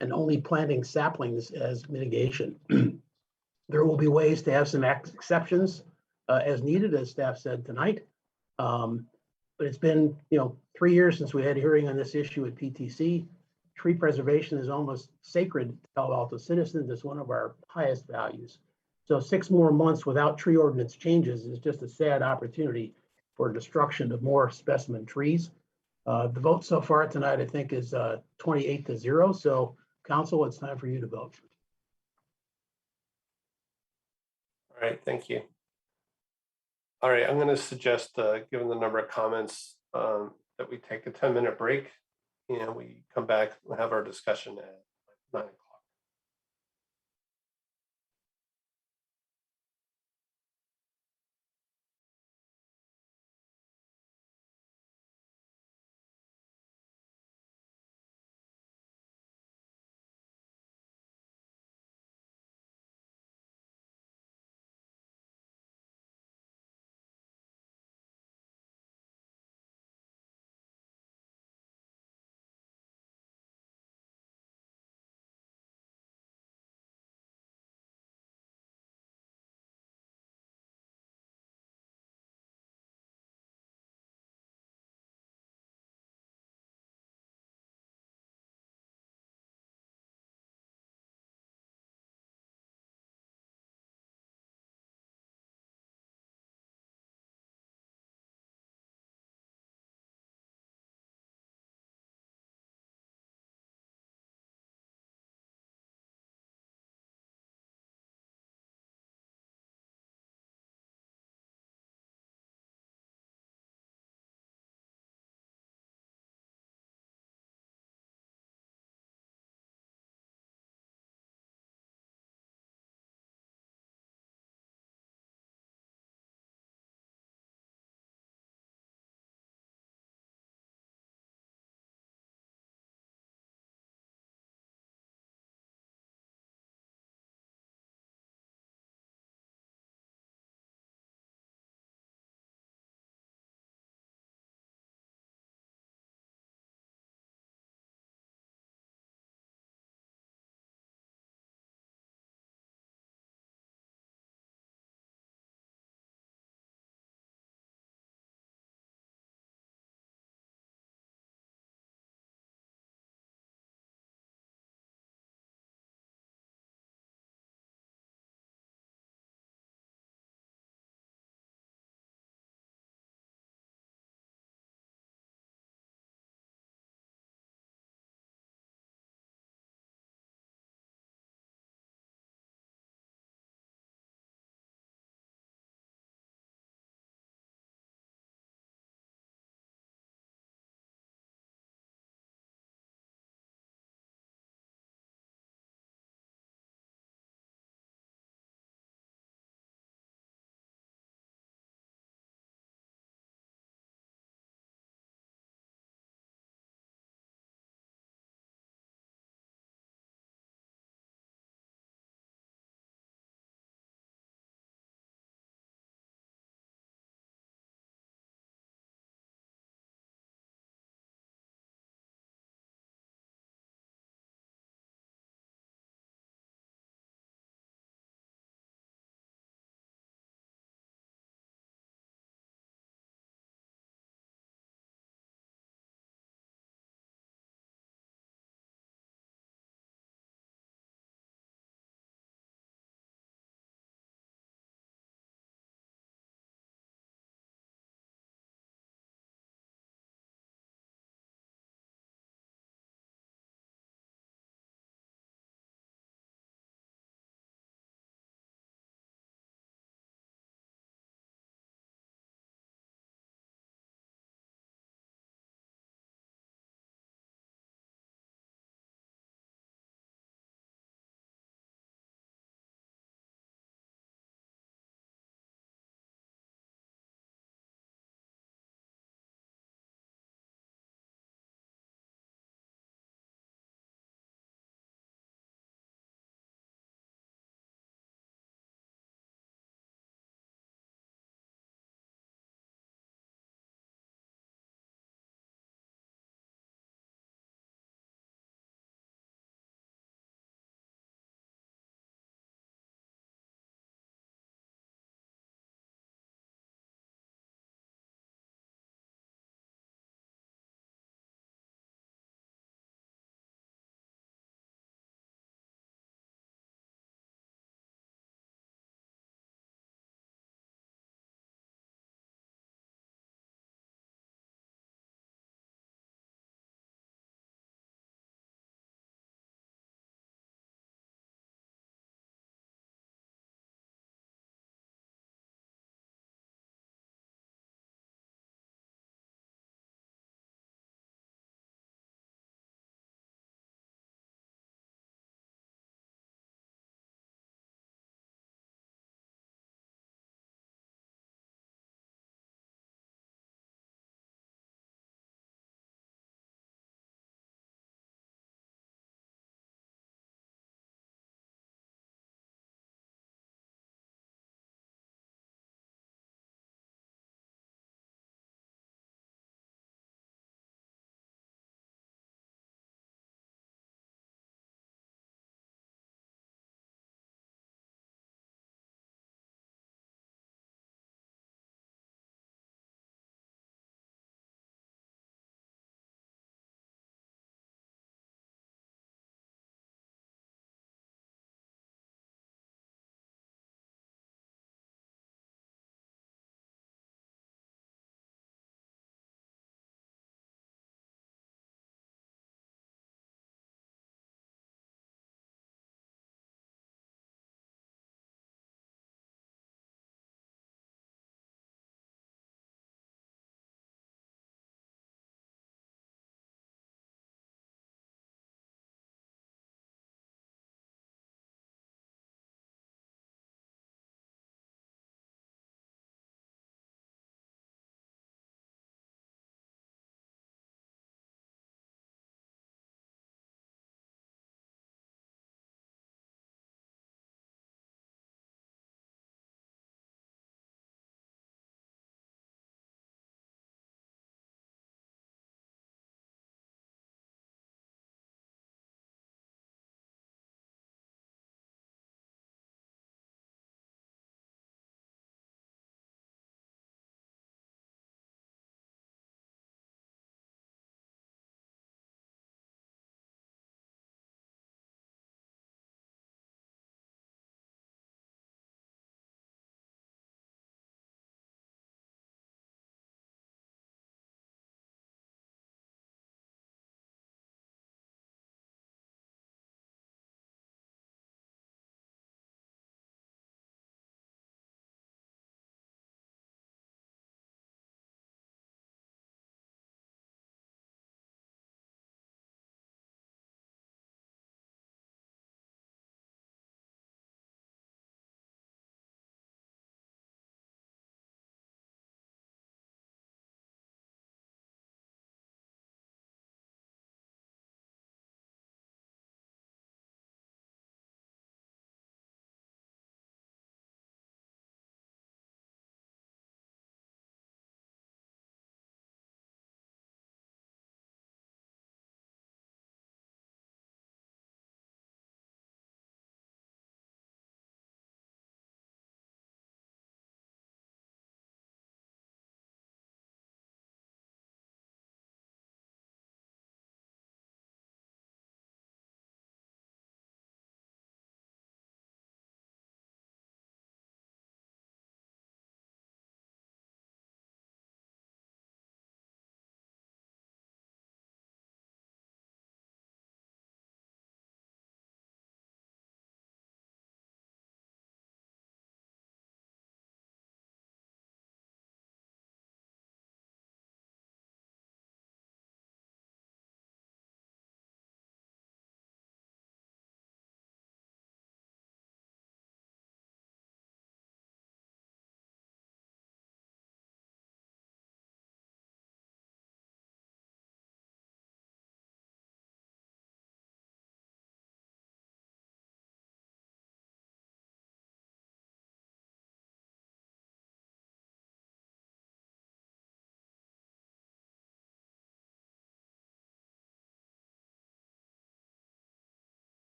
and only planting saplings as mitigation. There will be ways to have some exceptions as needed, as staff said tonight. But it's been, 3 years since we had a hearing on this issue at PTC. Tree preservation is almost sacred to Palo Alto citizens. It's one of our highest values. So 6 more months without tree ordinance changes is just a sad opportunity for destruction of more specimen trees. The vote so far tonight, I think, is 28-0. So council, it's time for you to vote. All right, thank you. All right, I'm going to suggest, given the number of comments, that we take a 10-minute break and we come back and have our discussion at 9 o'clock.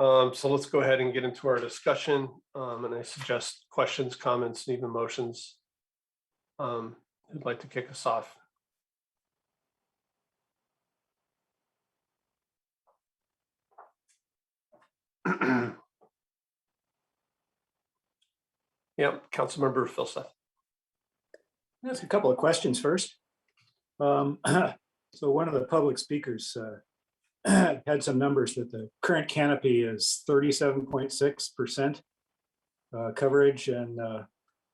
So let's go ahead and get into our discussion. And I suggest questions, comments, and even motions. Who'd like to kick us off? Yep, Councilmember Filseth. Ask a couple of questions first. So one of the public speakers had some numbers that the current canopy is 37.6% coverage, and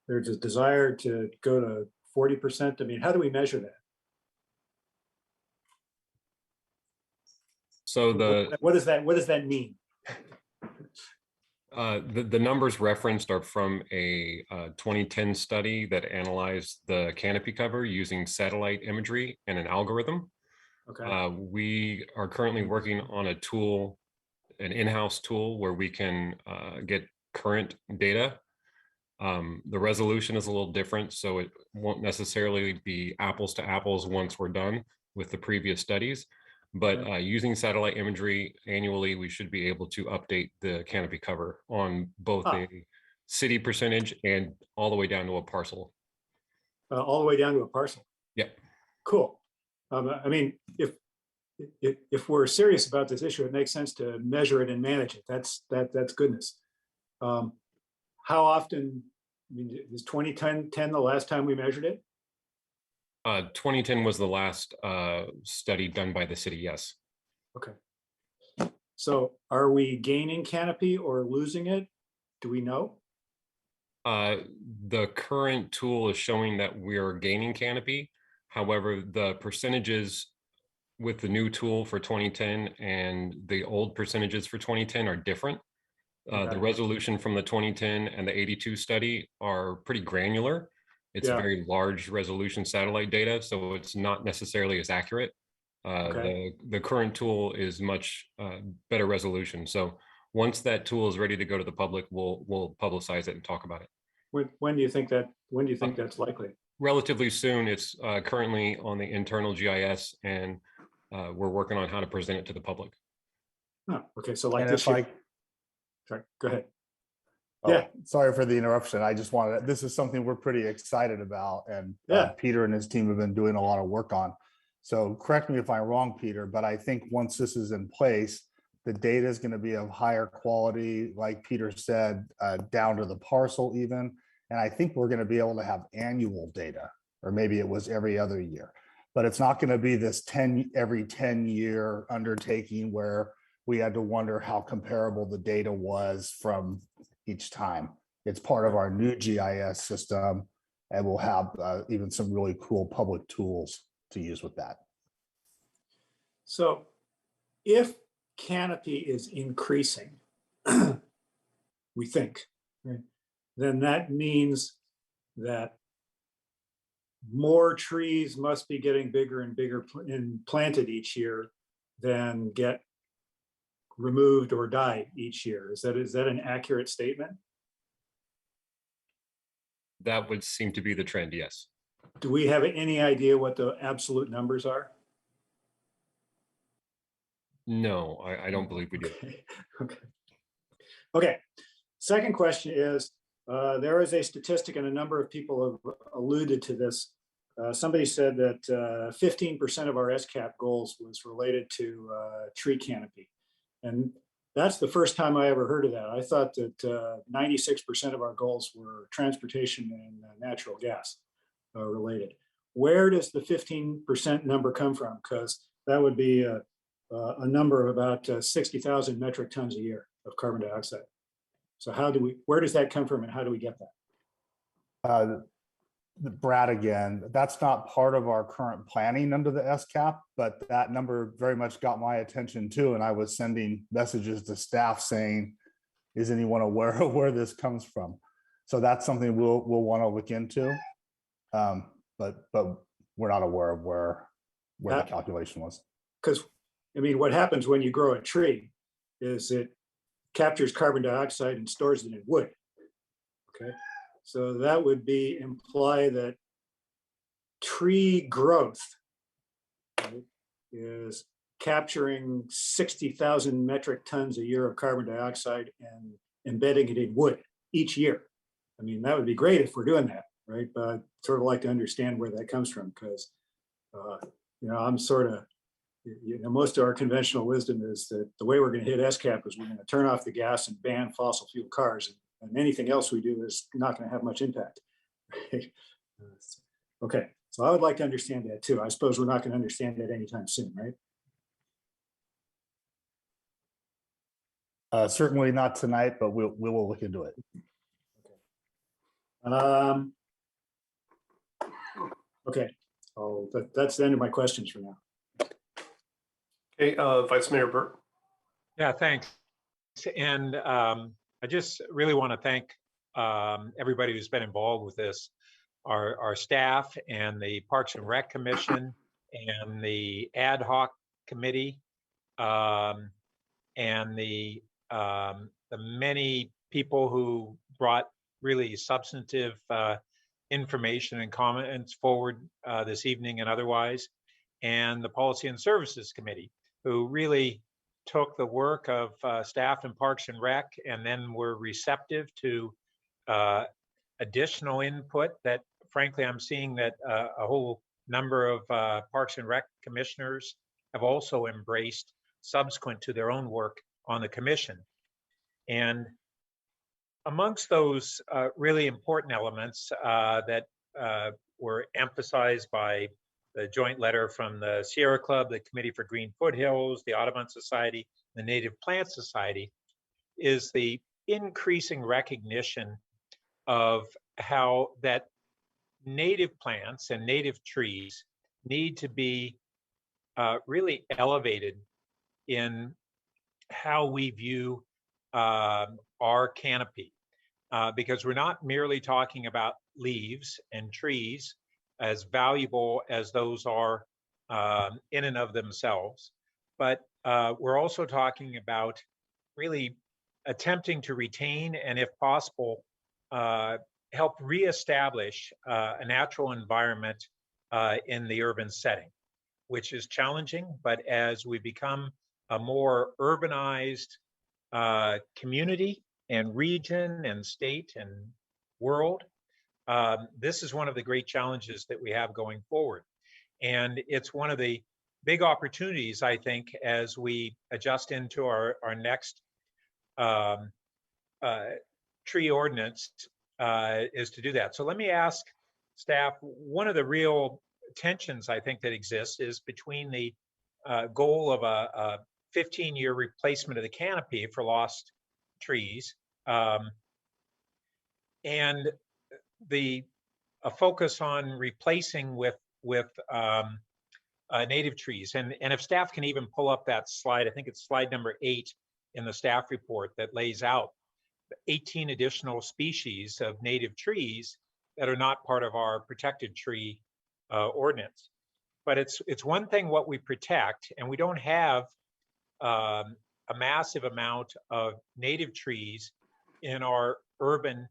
there's a desire to go to 40%. I mean, how do we measure that? So what does that mean? The numbers referenced are from a 2010 study that analyzed the canopy cover using satellite imagery and an algorithm. Okay. We are currently working on a tool, an in-house tool where we can get current data. The resolution is a little different, so it won't necessarily be apples to apples once we're done with the previous studies. But using satellite imagery annually, we should be able to update the canopy cover on both a city percentage and all the way down to a parcel. All the way down to a parcel. Yep. Cool. I mean, if we're serious about this issue, it makes sense to measure it and manage it. That's goodness. How often? I mean, is 2010 the last time we measured it? 2010 was the last study done by the city, yes. Okay. So are we gaining canopy or losing it? Do we know? The current tool is showing that we're gaining canopy. However, the percentages with the new tool for 2010 and the old percentages for 2010 are different. The resolution from the 2010 and the 82 study are pretty granular. It's very large resolution satellite data, so it's not necessarily as accurate. The current tool is much better resolution. So once that tool is ready to go to the public, we'll publicize it and talk about it. When do you think that? When do you think that's likely? Relatively soon. It's currently on the internal GIS, and we're working on how to present it to the public. Oh, okay, so like And this year. Sorry, go ahead. Yeah, sorry for the interruption. I just wanted, this is something we're pretty excited about, and Peter and his team have been doing a lot of work on. So correct me if I'm wrong, Peter, but I think once this is in place, the data is going to be of higher quality, like Peter said, down to the parcel even. And I think we're going to be able to have annual data, or maybe it was every other year, but it's not going to be this every 10-year undertaking where we had to wonder how comparable the data was from each time. It's part of our new GIS system, and we'll have even some really cool public tools to use with that. So if canopy is increasing, we think, right, then that means that more trees must be getting bigger and bigger and planted each year than get removed or die each year. Is that an accurate statement? That would seem to be the trend, yes. Do we have any idea what the absolute numbers are? No, I don't believe we do. Okay. Second question is, there is a statistic, and a number of people have alluded to this. Somebody said that 15% of our SCAP goals was related to tree canopy. And that's the first time I ever heard of that. I thought that 96% of our goals were transportation and natural gas related. Where does the 15% number come from? Because that would be a number of about 60,000 metric tons a year of carbon dioxide. So where does that come from, and how do we get that? Brad again, that's not part of our current planning under the SCAP, but that number very much got my attention too. And I was sending messages to staff saying, is anyone aware of where this comes from? So that's something we'll want to look into. But we're not aware of where the calculation was. Because, I mean, what happens when you grow a tree is it captures carbon dioxide and stores it in wood. Okay. So that would imply that tree growth, right, is capturing 60,000 metric tons a year of carbon dioxide and embedding it in wood each year. I mean, that would be great if we're doing that, right? But I'd sort of like to understand where that comes from, because, I'm sort of, most of our conventional wisdom is that the way we're going to hit SCAP is we're going to turn off the gas and ban fossil fuel cars, and anything else we do is not going to have much impact. Right? Okay, so I would like to understand that too. I suppose we're not going to understand that anytime soon, right? Certainly not tonight, but we will look into it. Okay, that's the end of my questions for now. Okay, Vice Mayor Burt. Yeah, thanks. And I just really want to thank everybody who's been involved with this, our staff and the Parks and Rec Commission and the ad hoc committee, and the many people who brought really substantive information and comments forward this evening and otherwise, and the Policy and Services Committee, who really took the work of staff and Parks and Rec and then were receptive to additional input that, frankly, I'm seeing that a whole number of Parks and Rec commissioners have also embraced subsequent to their own work on the commission. And amongst those really important elements that were emphasized by the joint letter from the Sierra Club, the Committee for Green Foothills, the Audubon Society, the Native Plant Society, is the increasing recognition of how that native plants and native trees need to be really elevated in how we view our canopy, because we're not merely talking about leaves and trees, as valuable as those are in and of themselves, but we're also talking about really attempting to retain and, if possible, help reestablish a natural environment in the urban setting, which is challenging. But as we become a more urbanized community and region and state and world, this is one of the great challenges that we have going forward. And it's one of the big opportunities, I think, as we adjust into our next tree ordinance, is to do that. So let me ask staff, one of the real tensions I think that exists is between the goal of a 15-year replacement of the canopy for lost trees, and a focus on replacing with native trees. And if staff can even pull up that slide, I think it's slide number 8 in the staff report that lays out 18 additional species of native trees that are not part of our protected tree ordinance. But it's one thing what we protect, and we don't have a massive amount of native trees in our urban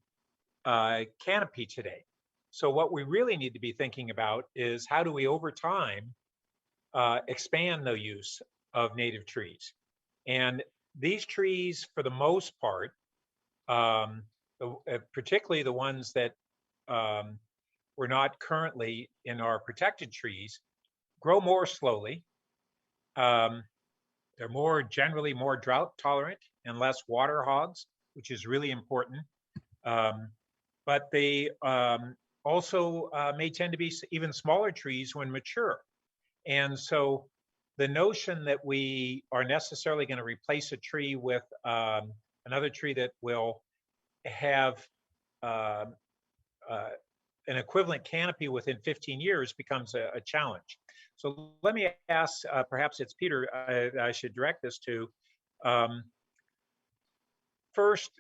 canopy today. So what we really need to be thinking about is how do we over time expand the use of native trees. And these trees, for the most part, particularly the ones that were not currently in our protected trees, grow more slowly. They're generally more drought tolerant and less water hogs, which is really important. But they also may tend to be even smaller trees when mature. And so the notion that we are necessarily going to replace a tree with another tree that will have an equivalent canopy within 15 years becomes a challenge. So let me ask, perhaps it's Peter I should direct this to. First,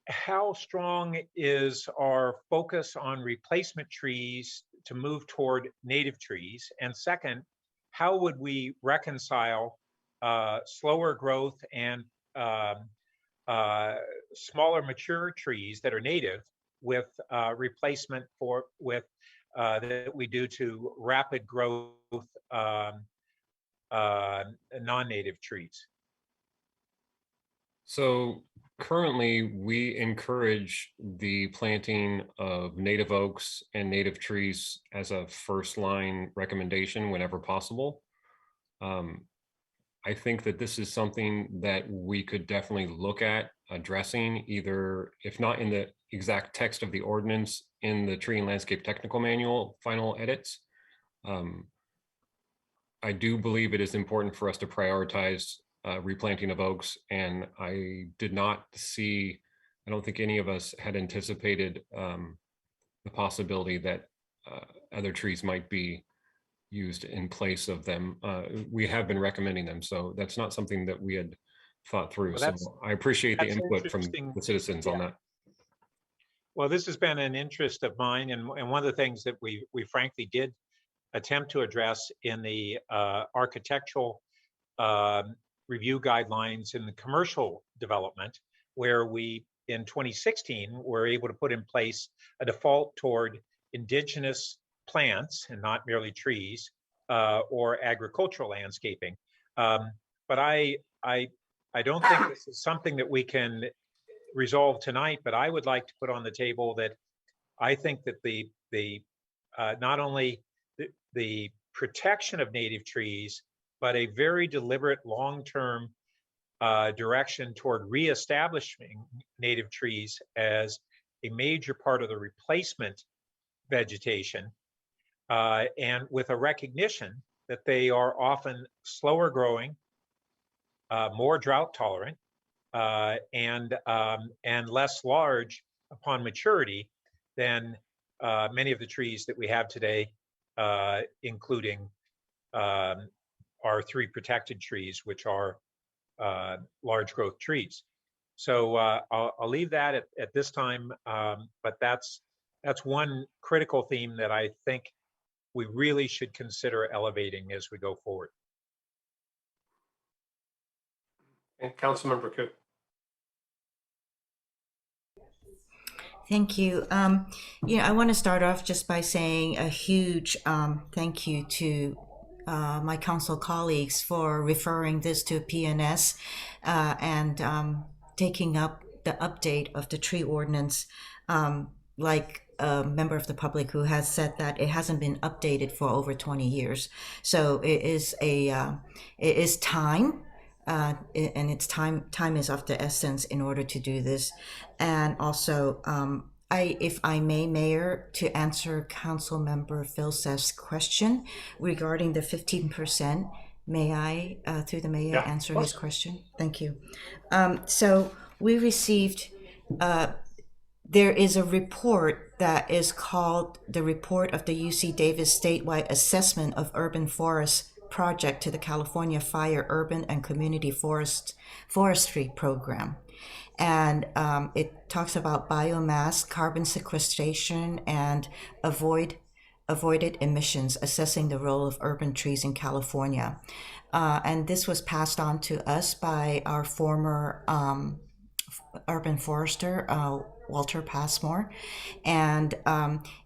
how strong is our focus on replacement trees to move toward native trees? And second, how would we reconcile slower growth and smaller mature trees that are native with replacement that we do to rapid growth non-native trees? So currently, we encourage the planting of native oaks and native trees as a first line recommendation whenever possible. I think that this is something that we could definitely look at addressing, either, if not in the exact text of the ordinance, in the tree and landscape technical manual final edits. I do believe it is important for us to prioritize replanting of oaks, and I did not see, I don't think any of us had anticipated the possibility that other trees might be used in place of them. We have been recommending them, so that's not something that we had thought through. Well, So I appreciate the that's input from interesting. the citizens on that. Well, this has been an interest of mine, and one of the things that we frankly did attempt to address in the architectural review guidelines in the commercial development, where we in 2016 were able to put in place a default toward indigenous plants and not merely trees or agricultural landscaping. But I don't think this is something that we can resolve tonight, but I would like to put on the table that I think that the not only the protection of native trees, but a very deliberate long-term direction toward reestablishing native trees as a major part of the replacement vegetation, and with a recognition that they are often slower growing, more drought tolerant, and less large upon maturity than many of the trees that we have today, including our 3 protected trees, which are large growth trees. So I'll leave that at this time, but that's one critical theme that I think we really should consider elevating as we go forward. And Councilmember Cook. Thank you. I want to start off just by saying a huge thank you to my council colleagues for referring this to PNS and taking up the update of the tree ordinance. Like a member of the public who has said that it hasn't been updated for over 20 years. So it is time. And it's time is of the essence in order to do this. And also, if I may, Mayor, to answer Council Member Phil Seth's question regarding the 15%, may I, through the Mayor, answer his question? Thank you. So we received, there is a report that is called the Report of the UC Davis Statewide Assessment of Urban Forests Project to the California Fire Urban and Community Forestry Program. And it talks about biomass, carbon sequestration, and avoided emissions, assessing the role of urban trees in California. And this was passed on to us by our former urban forester, Walter Passmore. And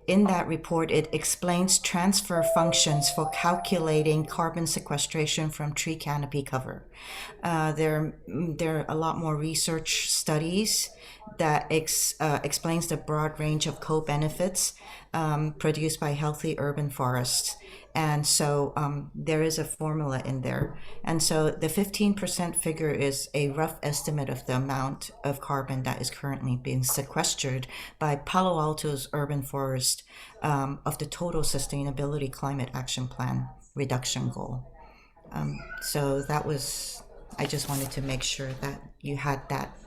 in that report, it explains transfer functions for calculating carbon sequestration from tree canopy cover. There are a lot more research studies that explains the broad range of co-benefits produced by healthy urban forests. And so there is a formula in there. And so the 15% figure is a rough estimate of the amount of carbon that is currently being sequestered by Palo Alto's urban forest of the total sustainability climate action plan reduction goal. So that was, I just wanted to make sure that you had that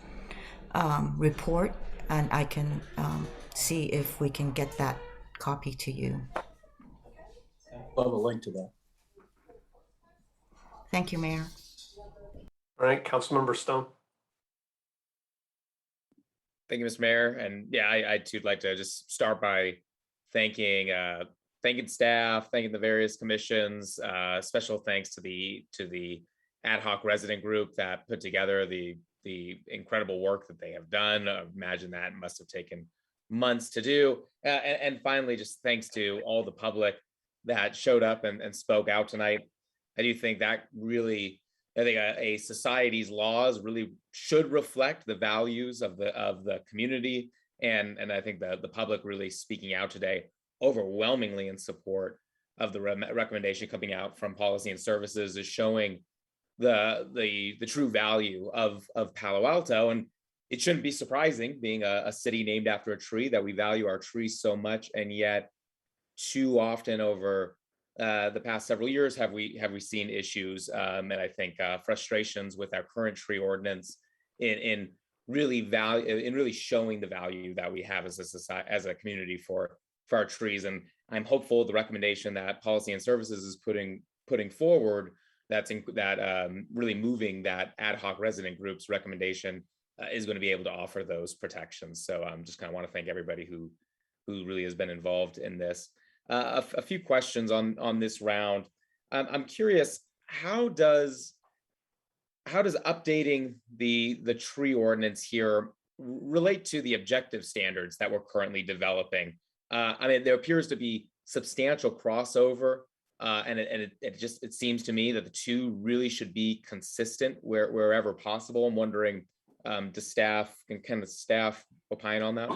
report, and I can see if we can get that copy to you. Love a link to that. Thank you, Mayor. All right, Councilmember Stone. Thank you, Mr. Mayor. And yeah, I too would like to just start by thanking staff, thanking the various commissions. Special thanks to the ad hoc resident group that put together the incredible work that they have done. I imagine that must have taken months to do. And finally, just thanks to all the public that showed up and spoke out tonight. I do think that really, I think a society's laws really should reflect the values of the community. And I think the public really speaking out today overwhelmingly in support of the recommendation coming out from Policy and Services is showing the true value of Palo Alto. And it shouldn't be surprising, being a city named after a tree, that we value our trees so much. And yet too often over the past several years have we seen issues and I think frustrations with our current tree ordinance in really showing the value that we have as a society, as a community for our trees. And I'm hopeful the recommendation that Policy and Services is putting forward, really moving that ad hoc resident group's recommendation is going to be able to offer those protections. So just kind of want to thank everybody who really has been involved in this. A few questions on this round. I'm curious, how does updating the tree ordinance here relate to the objective standards that we're currently developing? I mean, there appears to be substantial crossover, and it seems to me that the two really should be consistent wherever possible. I'm wondering, can the staff opine on that?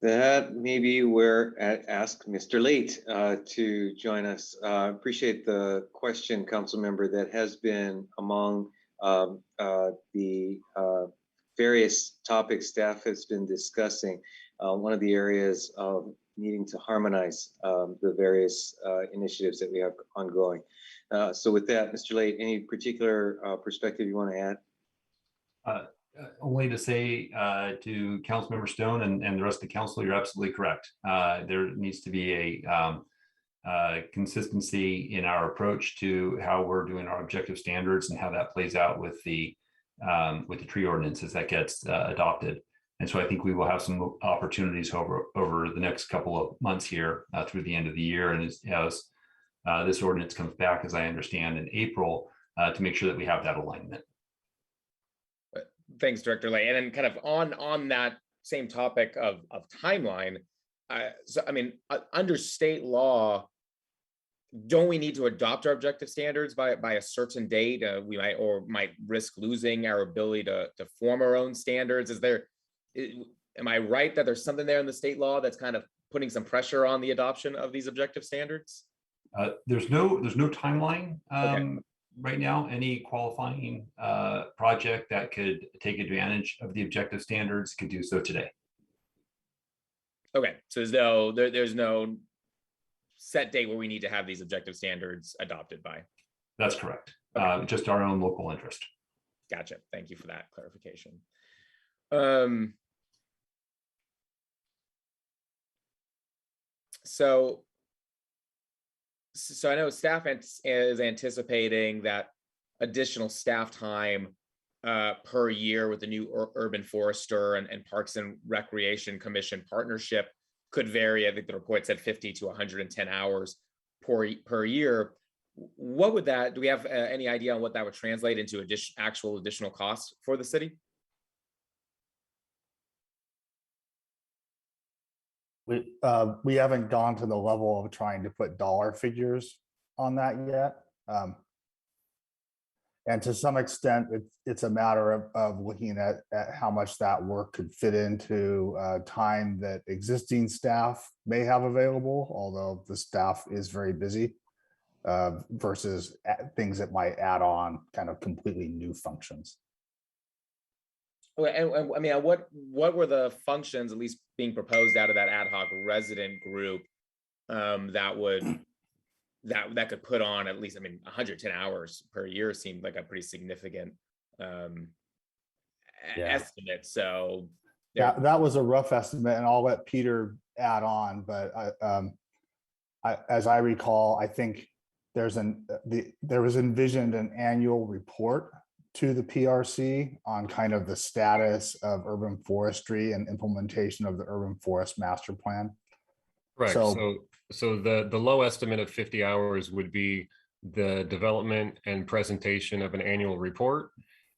That may be where ask Mr. Late to join us. Appreciate the question, council member. That has been among the various topics staff has been discussing. One of the areas of needing to harmonize the various initiatives that we have ongoing. So with that, Mr. Late, any particular perspective you want to add? Only to say to Councilmember Stone and the rest of the council, you're absolutely correct. There needs to be a consistency in our approach to how we're doing our objective standards and how that plays out with the tree ordinance as that gets adopted. And so I think we will have some opportunities over the next couple of months here through the end of the year, and as this ordinance comes back, as I understand, in April, to make sure that we have that alignment. Thanks, Director Lay. And then kind of on that same topic of timeline, so I mean, under state law, don't we need to adopt our objective standards by a certain date? We might risk losing our ability to form our own standards. Am I right that there's something there in the state law that's kind of putting some pressure on the adoption of these objective standards? There's no timeline. Okay. Right now, any qualifying project that could take advantage of the objective standards could do so today. Okay, so there's no set date where we need to have these objective standards adopted by. That's correct. Okay. Just our own local interest. Gotcha. Thank you for that clarification. So I know staff is anticipating that additional staff time per year with the new urban forester and Parks and Recreation Commission partnership could vary. I think the report said 50 to 110 hours per year. What would that, do we have any idea on what that would translate into actual additional costs for the city? We haven't gone to the level of trying to put dollar figures on that yet. And to some extent, it's a matter of looking at how much that work could fit into time that existing staff may have available, although the staff is very busy, versus things that might add on kind of completely new functions. And I mean, what were the functions at least being proposed out of that ad hoc resident group that could put on at least, I mean, 110 hours per year seemed like a pretty significant estimate. So yeah, that was a rough estimate, and I'll let Peter add on. But as I recall, I think there was envisioned an annual report to the PRC on kind of the status of urban forestry and implementation of the urban forest master plan. Right. So the low estimate of 50 hours would be the development and presentation of an annual report,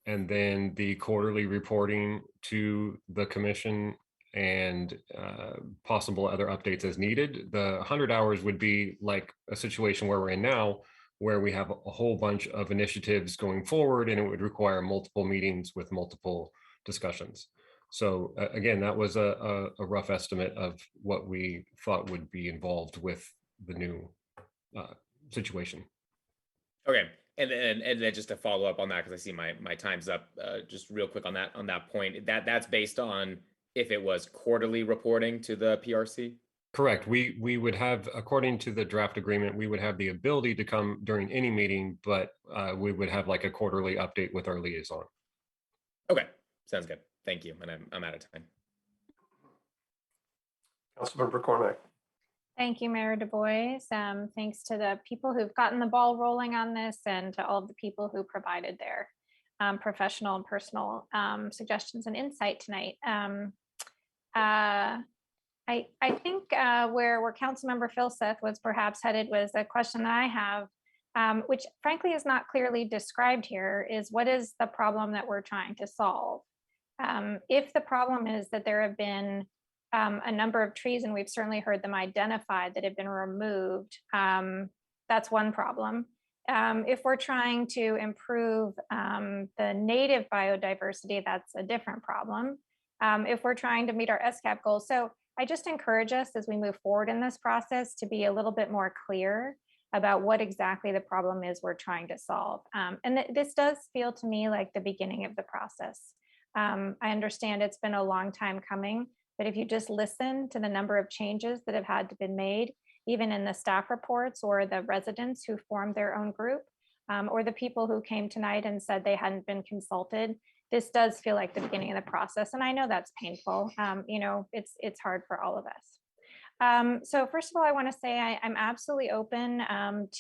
and then the quarterly reporting to the commission and possible other updates as needed. The 100 hours would be like a situation where we're in now, where we have a whole bunch of initiatives going forward, and it would require multiple meetings with multiple discussions. So again, that was a rough estimate of what we thought would be involved with the new situation. Okay, and then just to follow up on that, because I see my time's up. Just real quick on that point, that's based on if it was quarterly reporting to the PRC. Correct. We would have, according to the draft agreement, we would have the ability to come during any meeting, but we would have like a quarterly update with our liaison. Okay, sounds good. Thank you, and I'm out of time. Councilmember Cormack. Thank you, Mayor Du Bois. Thanks to the people who've gotten the ball rolling on this and to all of the people who provided their professional and personal suggestions and insight tonight. I think where Councilmember Filseth was perhaps headed was a question that I have, which frankly is not clearly described here, is what is the problem that we're trying to solve? If the problem is that there have been a number of trees, and we've certainly heard them identified, that have been removed, that's one problem. If we're trying to improve the native biodiversity, that's a different problem. If we're trying to meet our SCAP goals. So I just encourage us as we move forward in this process to be a little bit more clear about what exactly the problem is we're trying to solve. And this does feel to me like the beginning of the process. I understand it's been a long time coming, but if you just listen to the number of changes that have had to be made, even in the staff reports or the residents who formed their own group, or the people who came tonight and said they hadn't been consulted, this does feel like the beginning of the process. And I know that's painful. You know, it's hard for all of us. So first of all, I want to say I'm absolutely open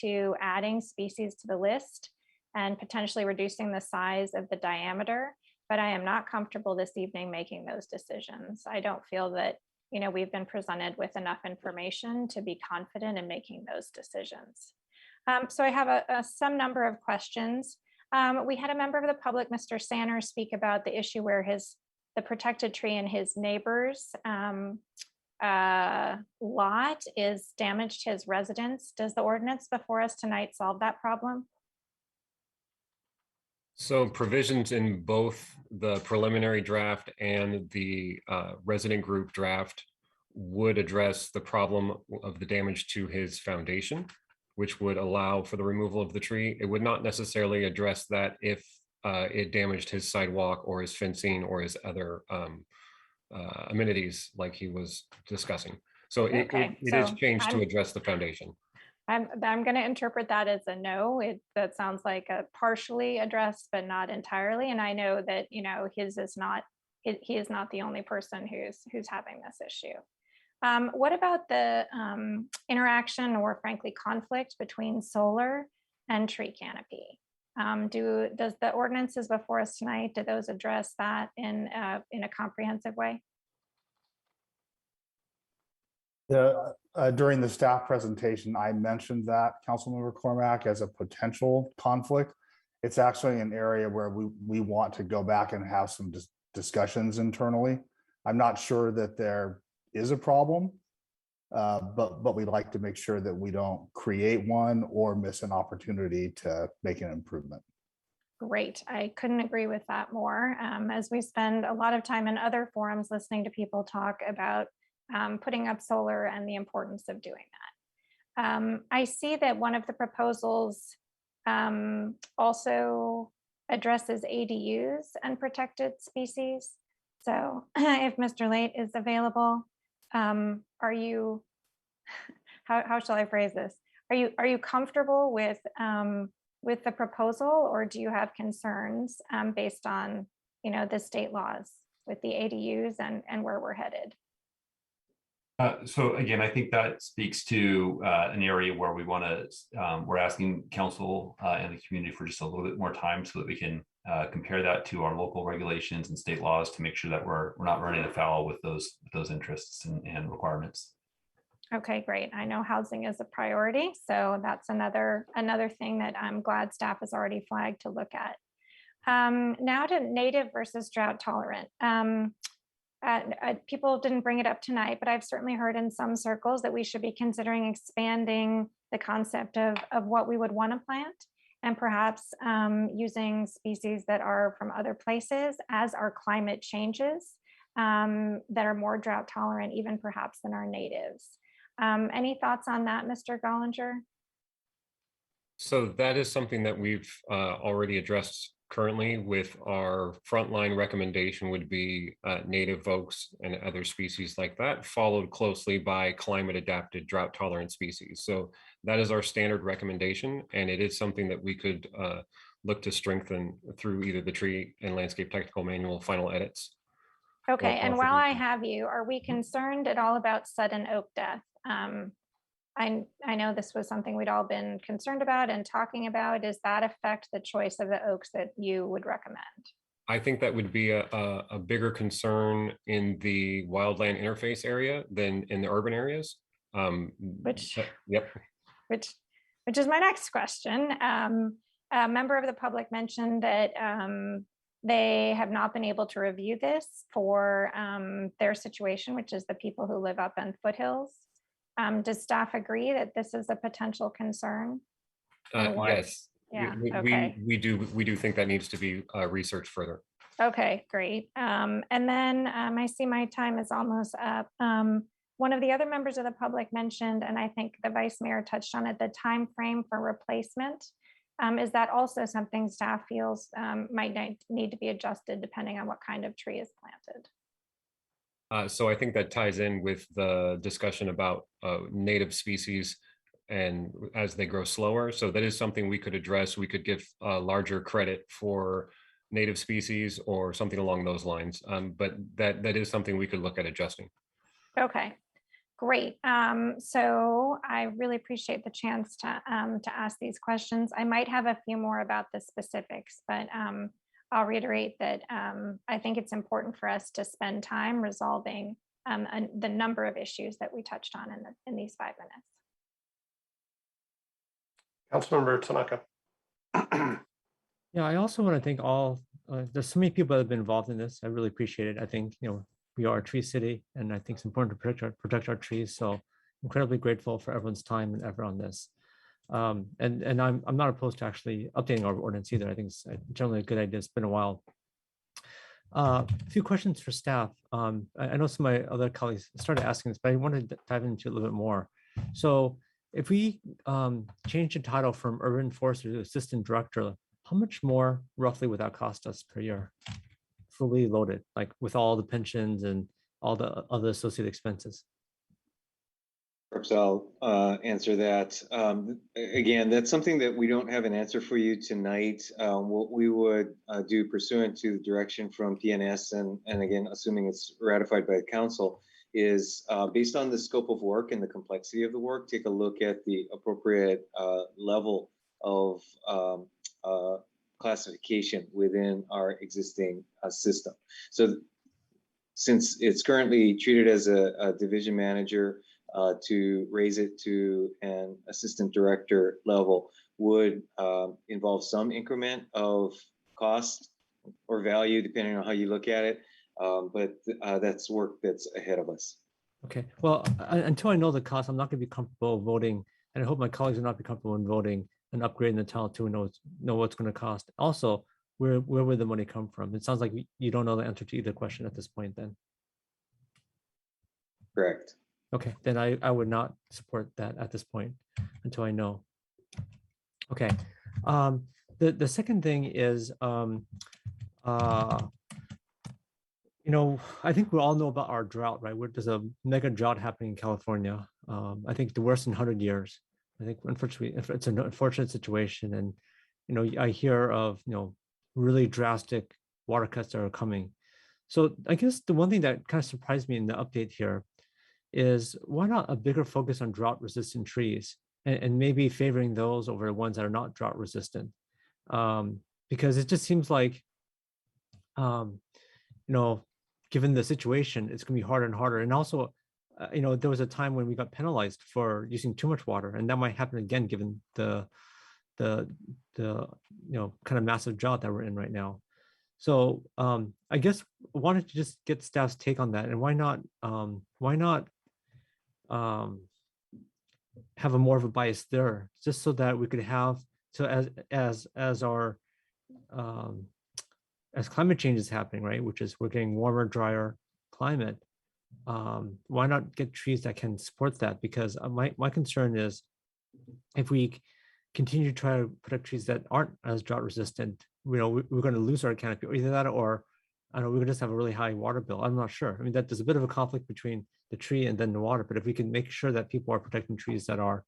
to adding species to the list and potentially reducing the size of the diameter, but I am not comfortable this evening making those decisions. I don't feel that, you know, we've been presented with enough information to be confident in making those decisions. So I have some number of questions. We had a member of the public, Mr. Sanders, speak about the issue where the protected tree in his neighbor's lot is damaged to his residence. Does the ordinance before us tonight solve that problem? So provisions in both the preliminary draft and the resident group draft would address the problem of the damage to his foundation, which would allow for the removal of the tree. It would not necessarily address that if it damaged his sidewalk or his fencing or his other amenities like he was discussing. So it is changed to address the foundation. I'm going to interpret that as a no. That sounds like a partially addressed, but not entirely. And I know that, you know, he is not the only person who's having this issue. What about the interaction or frankly conflict between solar and tree canopy? Does the ordinances before us tonight, do those address that in a comprehensive way? During the staff presentation, I mentioned that, Councilmember Cormack, as a potential conflict. It's actually an area where we want to go back and have some discussions internally. I'm not sure that there is a problem, but we'd like to make sure that we don't create one or miss an opportunity to make an improvement. Great. I couldn't agree with that more. As we spend a lot of time in other forums listening to people talk about putting up solar and the importance of doing that. I see that one of the proposals also addresses ADUs and protected species. So if Mr. Late is available, are you, how shall I phrase this? Are you comfortable with the proposal, or do you have concerns based on, you know, the state laws with the ADUs and where we're headed? So again, I think that speaks to an area where we want to, we're asking council and the community for just a little bit more time so that we can compare that to our local regulations and state laws to make sure that we're not running afoul with those interests and requirements. Okay, great. I know housing is a priority, so that's another thing that I'm glad staff has already flagged to look at. Now to native versus drought tolerant. people didn't bring it up tonight, but I've certainly heard in some circles that we should be considering expanding the concept of what we would want to plant, and perhaps using species that are from other places as our climate changes, that are more drought tolerant, even perhaps than our natives. Any thoughts on that, Mr. Gollinger? So that is something that we've already addressed currently with our frontline recommendation would be native oaks and other species like that, followed closely by climate adapted drought tolerant species. So that is our standard recommendation, and it is something that we could look to strengthen through either the Tree and Landscape Technical Manual final edits. Okay, and while I have you, are we concerned at all about sudden oak death? I know this was something we'd all been concerned about and talking about. Does that affect the choice of the oaks that you would recommend? I think that would be a bigger concern in the wildland interface area than in the urban areas. Yep. Which is my next question. A member of the public mentioned that they have not been able to review this for their situation, which is the people who live up on foothills. Does staff agree that this is a potential concern? Yes. Yeah. We do think that needs to be researched further. Okay, great. And then I see my time is almost up. One of the other members of the public mentioned, and I think the vice mayor touched on it, the time frame for replacement. Is that also something staff feels might need to be adjusted depending on what kind of tree is planted? So I think that ties in with the discussion about native species and as they grow slower. So that is something we could address. We could give larger credit for native species or something along those lines. But that is something we could look at adjusting. Okay, great. So I really appreciate the chance to ask these questions. I might have a few more about the specifics, but I'll reiterate that I think it's important for us to spend time resolving the number of issues that we touched on in these 5 minutes. Councilmember Tanaka. Yeah, I also want to thank all, there's so many people that have been involved in this. I really appreciate it. I think, we are a tree city, and I think it's important to protect our trees. So incredibly grateful for everyone's time and effort on this. And I'm not opposed to actually updating our ordinance either. I think it's generally a good idea. It's been a while. A few questions for staff. I know some of my other colleagues started asking this, but I wanted to dive into it a little bit more. So if we change the title from urban forester to assistant director, how much more roughly would that cost us per year? Fully loaded, like with all the pensions and all the other associated expenses? Perhaps I'll answer that. Again, that's something that we don't have an answer for you tonight. What we would do pursuant to the direction from PNS, and again, assuming it's ratified by the council, is based on the scope of work and the complexity of the work, take a look at the appropriate level of classification within our existing system. So since it's currently treated as a division manager, to raise it to an assistant director level would involve some increment of cost or value, depending on how you look at it. But that's work that's ahead of us. Okay, well, until I know the cost, I'm not going to be comfortable voting, and I hope my colleagues will not be comfortable in voting and upgrading the title to know what's going to cost. Also, where would the money come from? It sounds like you don't know the answer to either question at this point then. Correct. Okay, then I would not support that at this point until I know. Okay, the second thing is, I think we all know about our drought, right? There's a mega drought happening in California. I think the worst in 100 years. I think unfortunately, it's an unfortunate situation, and I hear of really drastic water cuts that are coming. So I guess the one thing that kind of surprised me in the update here is why not a bigger focus on drought resistant trees and maybe favoring those over the ones that are not drought resistant? Because it just seems like, given the situation, it's going to be harder and harder. And also, there was a time when we got penalized for using too much water, and that might happen again given the kind of massive drought that we're in right now. So I guess I wanted to just get staff's take on that, and why not have a more of a bias there, just so that we could have, so as our as climate change is happening, right, which is we're getting warmer, drier climate, why not get trees that can support that? Because my concern is if we continue to try to put up trees that aren't as drought resistant, we're going to lose our canopy, or either that, or I don't know, we're going to just have a really high water bill. I'm not sure. I mean, that there's a bit of a conflict between the tree and then the water, but if we can make sure that people are protecting trees that are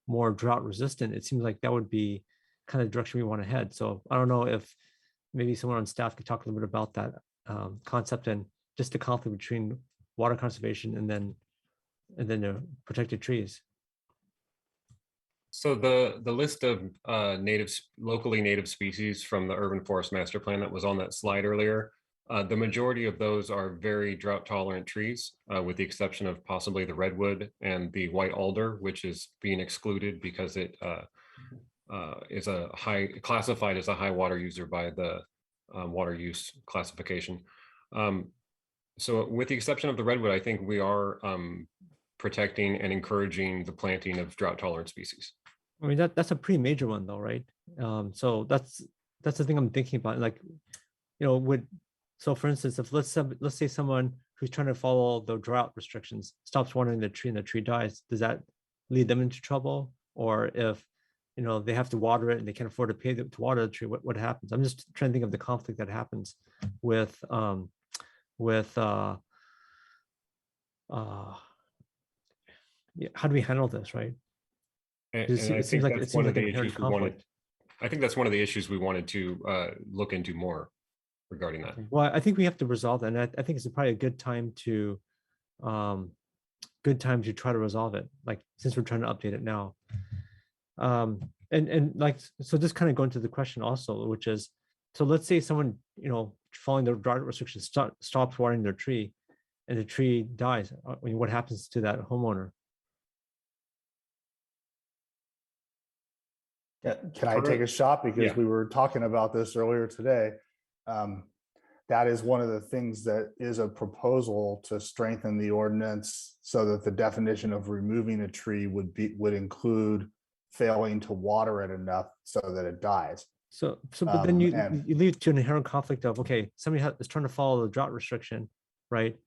more drought resistant, it seems like that would be kind of the direction we want to head. So I don't know if maybe someone on staff could talk a little bit about that concept and just the conflict between water conservation and then the protected trees. So the list of locally native species from the urban forest master plan that was on that slide earlier, the majority of those are very drought tolerant trees, with the exception of possibly the redwood and the white alder, which is being excluded because it is classified as a high water user by the water use classification. So with the exception of the redwood, I think we are protecting and encouraging the planting of drought tolerant species. I mean, that's a pretty major one though, right? So that's the thing I'm thinking about. Like, so for instance, if let's say someone who's trying to follow the drought restrictions stops watering the tree and the tree dies, does that lead them into trouble? Or if they have to water it and they can't afford to pay to water the tree, what happens? I'm just trying to think of the conflict that happens with how do we handle this, right? And I think that's one of the issues we wanted. I think that's one of the issues we wanted to look into more regarding that. Well, I think we have to resolve that, and I think it's probably a good time to try to resolve it. Like, since we're trying to update it now, and like, so just kind of going to the question also, which is, so let's say someone following the drought restrictions stops watering their tree, and the tree dies. I mean, what happens to that homeowner? Can I take a shot? Because we were talking about this earlier today. That is one of the things that is a proposal to strengthen the ordinance so that the definition of removing a tree would include failing to water it enough so that it dies. So but then you lead to an inherent conflict of, okay, somebody is trying to follow the drought restriction, right?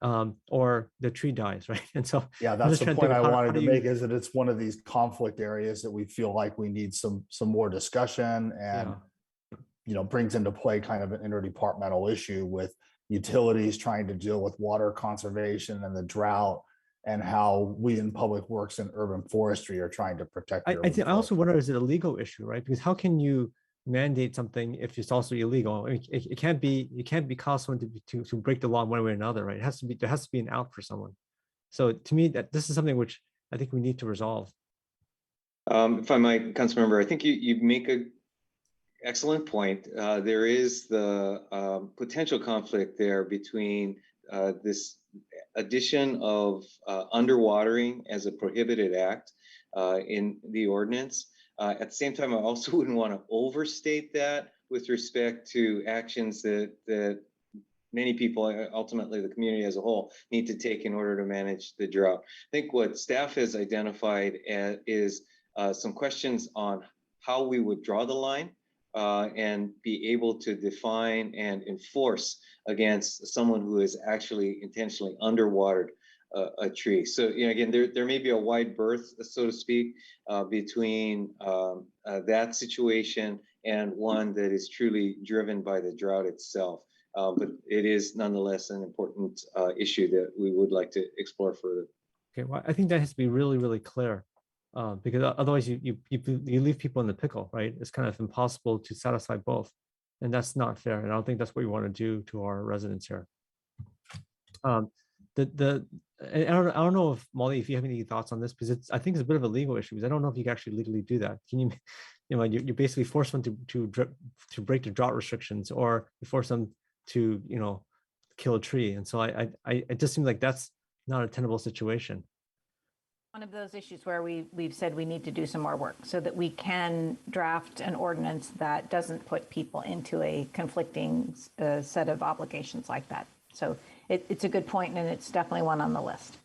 Or the tree dies, right? And so that's the point I wanted to make, is that it's one of these conflict areas that we feel like we need some more discussion, and brings into play kind of an interdepartmental issue with utilities trying to deal with water conservation and the drought, and how we in public works and urban forestry are trying to protect. I also wonder, is it a legal issue, right? Because how can you mandate something if it's also illegal? I mean, it can't be cause someone to break the law one way or another, right? There has to be an out for someone. So to me, that this is something which I think we need to resolve. If I might, Councilmember, I think you make a excellent point. There is the potential conflict there between this addition of underwatering as a prohibited act in the ordinance. At the same time, I also wouldn't want to overstate that with respect to actions that many people, ultimately the community as a whole, need to take in order to manage the drought. I think what staff has identified is some questions on how we would draw the line and be able to define and enforce against someone who is actually intentionally underwatered a tree. So, again, there may be a wide berth, so to speak, between that situation and one that is truly driven by the drought itself. But it is nonetheless an important issue that we would like to explore further. Okay, well, I think that has to be really, really clear, because otherwise you leave people in the pickle, right? It's kind of impossible to satisfy both, and that's not fair. And I don't think that's what we want to do to our residents here. I don't know if Molly, if you have any thoughts on this, because I think it's a bit of a legal issue, because I don't know if you can actually legally do that. Can you, you basically force them to break the drought restrictions, or you force them to, kill a tree. And so it just seems like that's not a tenable situation. one of those issues where we've said we need to do some more work so that we can draft an ordinance that doesn't put people into a conflicting set of obligations like that. So it's a good point, and it's definitely one on the list.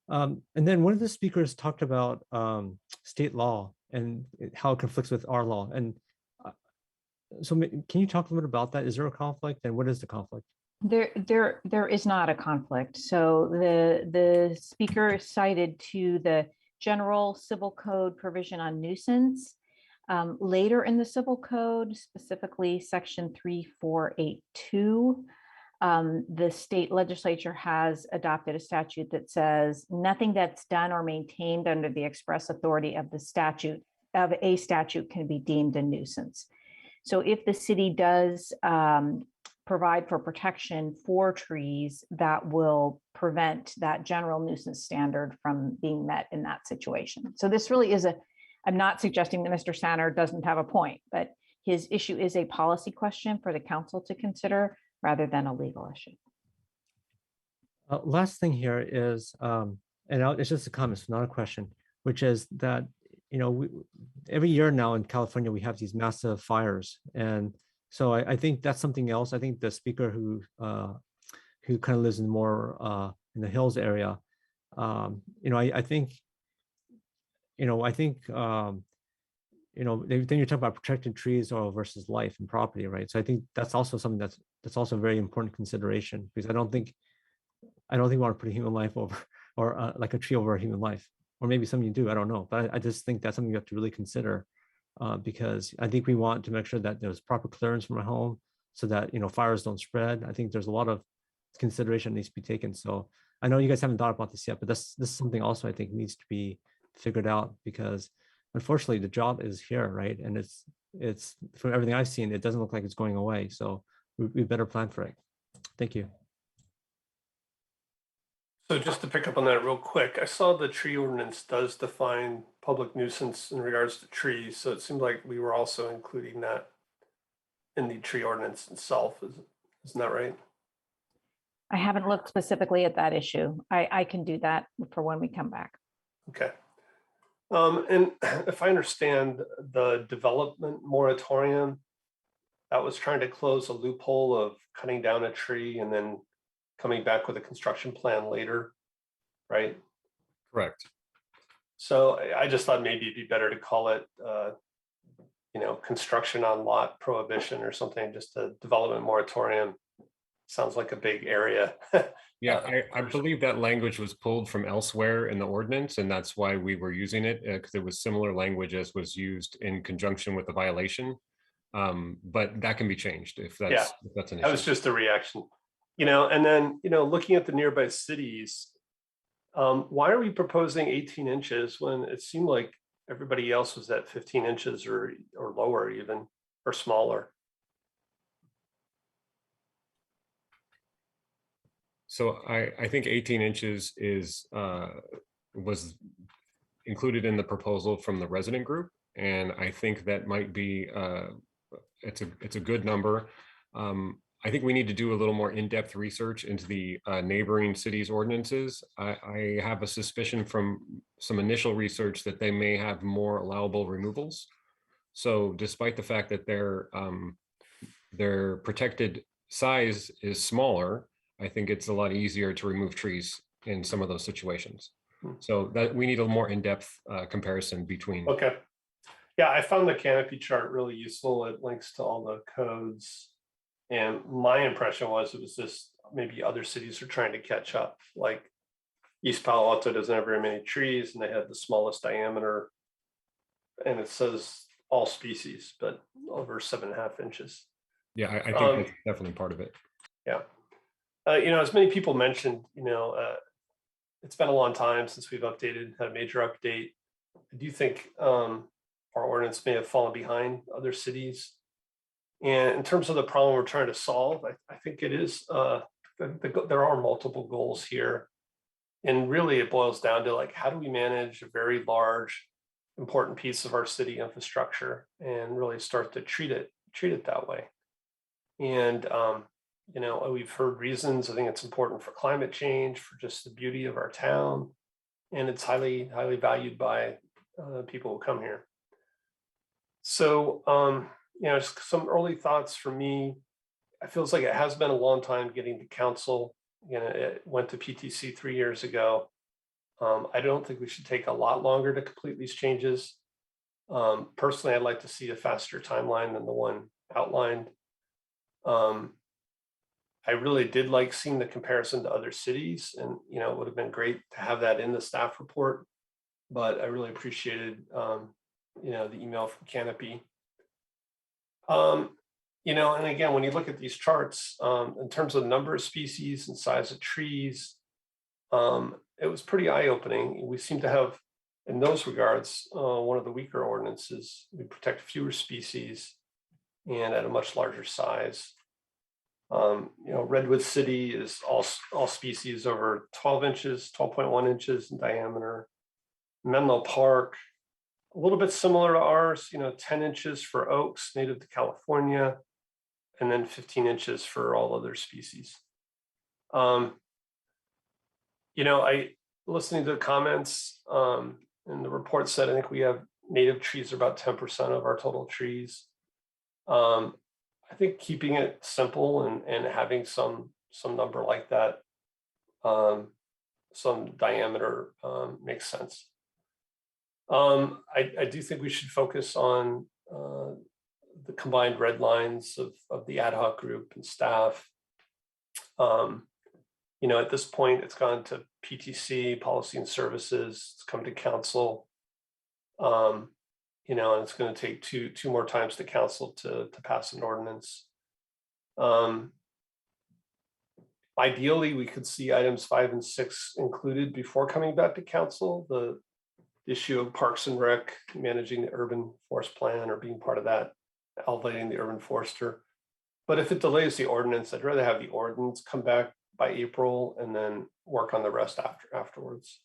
And then one of the speakers talked about state law and how it conflicts with our law. And so can you talk a little bit about that? Is there a conflict, and what is the conflict? There is not a conflict. So the speaker cited to the general civil code provision on nuisance. Later in the civil code, specifically section 3482, the state legislature has adopted a statute that says nothing that's done or maintained under the express authority of a statute can be deemed a nuisance. So if the city does provide for protection for trees, that will prevent that general nuisance standard from being met in that situation. So this really is I'm not suggesting that Mr. Sanner doesn't have a point, but his issue is a policy question for the council to consider rather than a legal issue. Last thing here is, it's just a comment, it's not a question, which is that, every year now in California, we have these massive fires. And so I think that's something else. I think the speaker who kind of lives in more in the hills area, I think then you're talking about protected trees or versus life and property, right? So I think that's also something that's also a very important consideration, because I don't think we want to put a human life over, or like a tree over a human life, or maybe some you do, I don't know. But I just think that's something you have to really consider, because I think we want to make sure that there's proper clearance from a home so that, fires don't spread. I think there's a lot of consideration that needs to be taken. So I know you guys haven't thought about this yet, but this is something also I think needs to be figured out, because unfortunately the job is here, right? And it's from everything I've seen, it doesn't look like it's going away. So we better plan for it. Thank you. So just to pick up on that real quick, I saw the tree ordinance does define public nuisance in regards to trees. So it seemed like we were also including that in the tree ordinance itself. Isn't that right? I haven't looked specifically at that issue. I can do that for when we come back. Okay. And if I understand, the development moratorium, that was trying to close a loophole of cutting down a tree and then coming back with a construction plan later, right? Correct. So I just thought maybe it'd be better to call it, construction on lot prohibition or something, just a development moratorium. Sounds like a big area. Yeah, I believe that language was pulled from elsewhere in the ordinance, and that's why we were using it, because it was similar language as was used in conjunction with the violation. But that can be changed if that's an issue. That was just a reaction, and then, looking at the nearby cities, why are we proposing 18 inches when it seemed like everybody else was at 15 inches or lower even, or smaller? So I think 18 inches was included in the proposal from the resident group, and I think that might be it's a good number. I think we need to do a little more in-depth research into the neighboring cities' ordinances. I have a suspicion from some initial research that they may have more allowable removals. So despite the fact that their protected size is smaller, I think it's a lot easier to remove trees in some of those situations. So that we need a more in-depth comparison between. Okay. Yeah, I found the canopy chart really useful. It links to all the codes. And my impression was it was just maybe other cities are trying to catch up. Like East Palo Alto doesn't have very many trees, and they had the smallest diameter. And it says all species, but over 7.5 inches. Yeah, I think that's definitely part of it. Yeah. As many people mentioned, it's been a long time since we've had a major update. Do you think our ordinance may have fallen behind other cities? And in terms of the problem we're trying to solve, I think it is, there are multiple goals here. And really it boils down to how do we manage a very large, important piece of our city infrastructure and really start to treat it that way. And, we've heard reasons. I think it's important for climate change, for just the beauty of our town. and it's highly valued by people who come here. So, just some early thoughts for me. It feels like it has been a long time getting to council. It went to PTC 3 years ago. I don't think we should take a lot longer to complete these changes. Personally, I'd like to see a faster timeline than the one outlined. I really did like seeing the comparison to other cities, and it would have been great to have that in the staff report. But I really appreciated the email from Canopy. And again, when you look at these charts, in terms of number of species and size of trees, it was pretty eye-opening. We seem to have, in those regards, one of the weaker ordinances. We protect fewer species and at a much larger size. Redwood City is all species over 12 inches, 12.1 inches in diameter. Menlo Park, a little bit similar to ours, 10 inches for oaks native to California, and then 15 inches for all other species. I listening to the comments, and the report said, I think we have native trees are about 10% of our total trees. I think keeping it simple and having some number like that, some diameter, makes sense. I do think we should focus on the combined red lines of the ad hoc group and staff. At this point, it's gone to PTC, Policy and Services, it's come to council. And it's going to take two more times to council to pass an ordinance. Ideally, we could see items 5 and 6 included before coming back to council. The issue of Parks and Rec, managing the urban forest plan or being part of that, elevating the urban forester. But if it delays the ordinance, I'd rather have the ordinance come back by April and then work on the rest afterwards.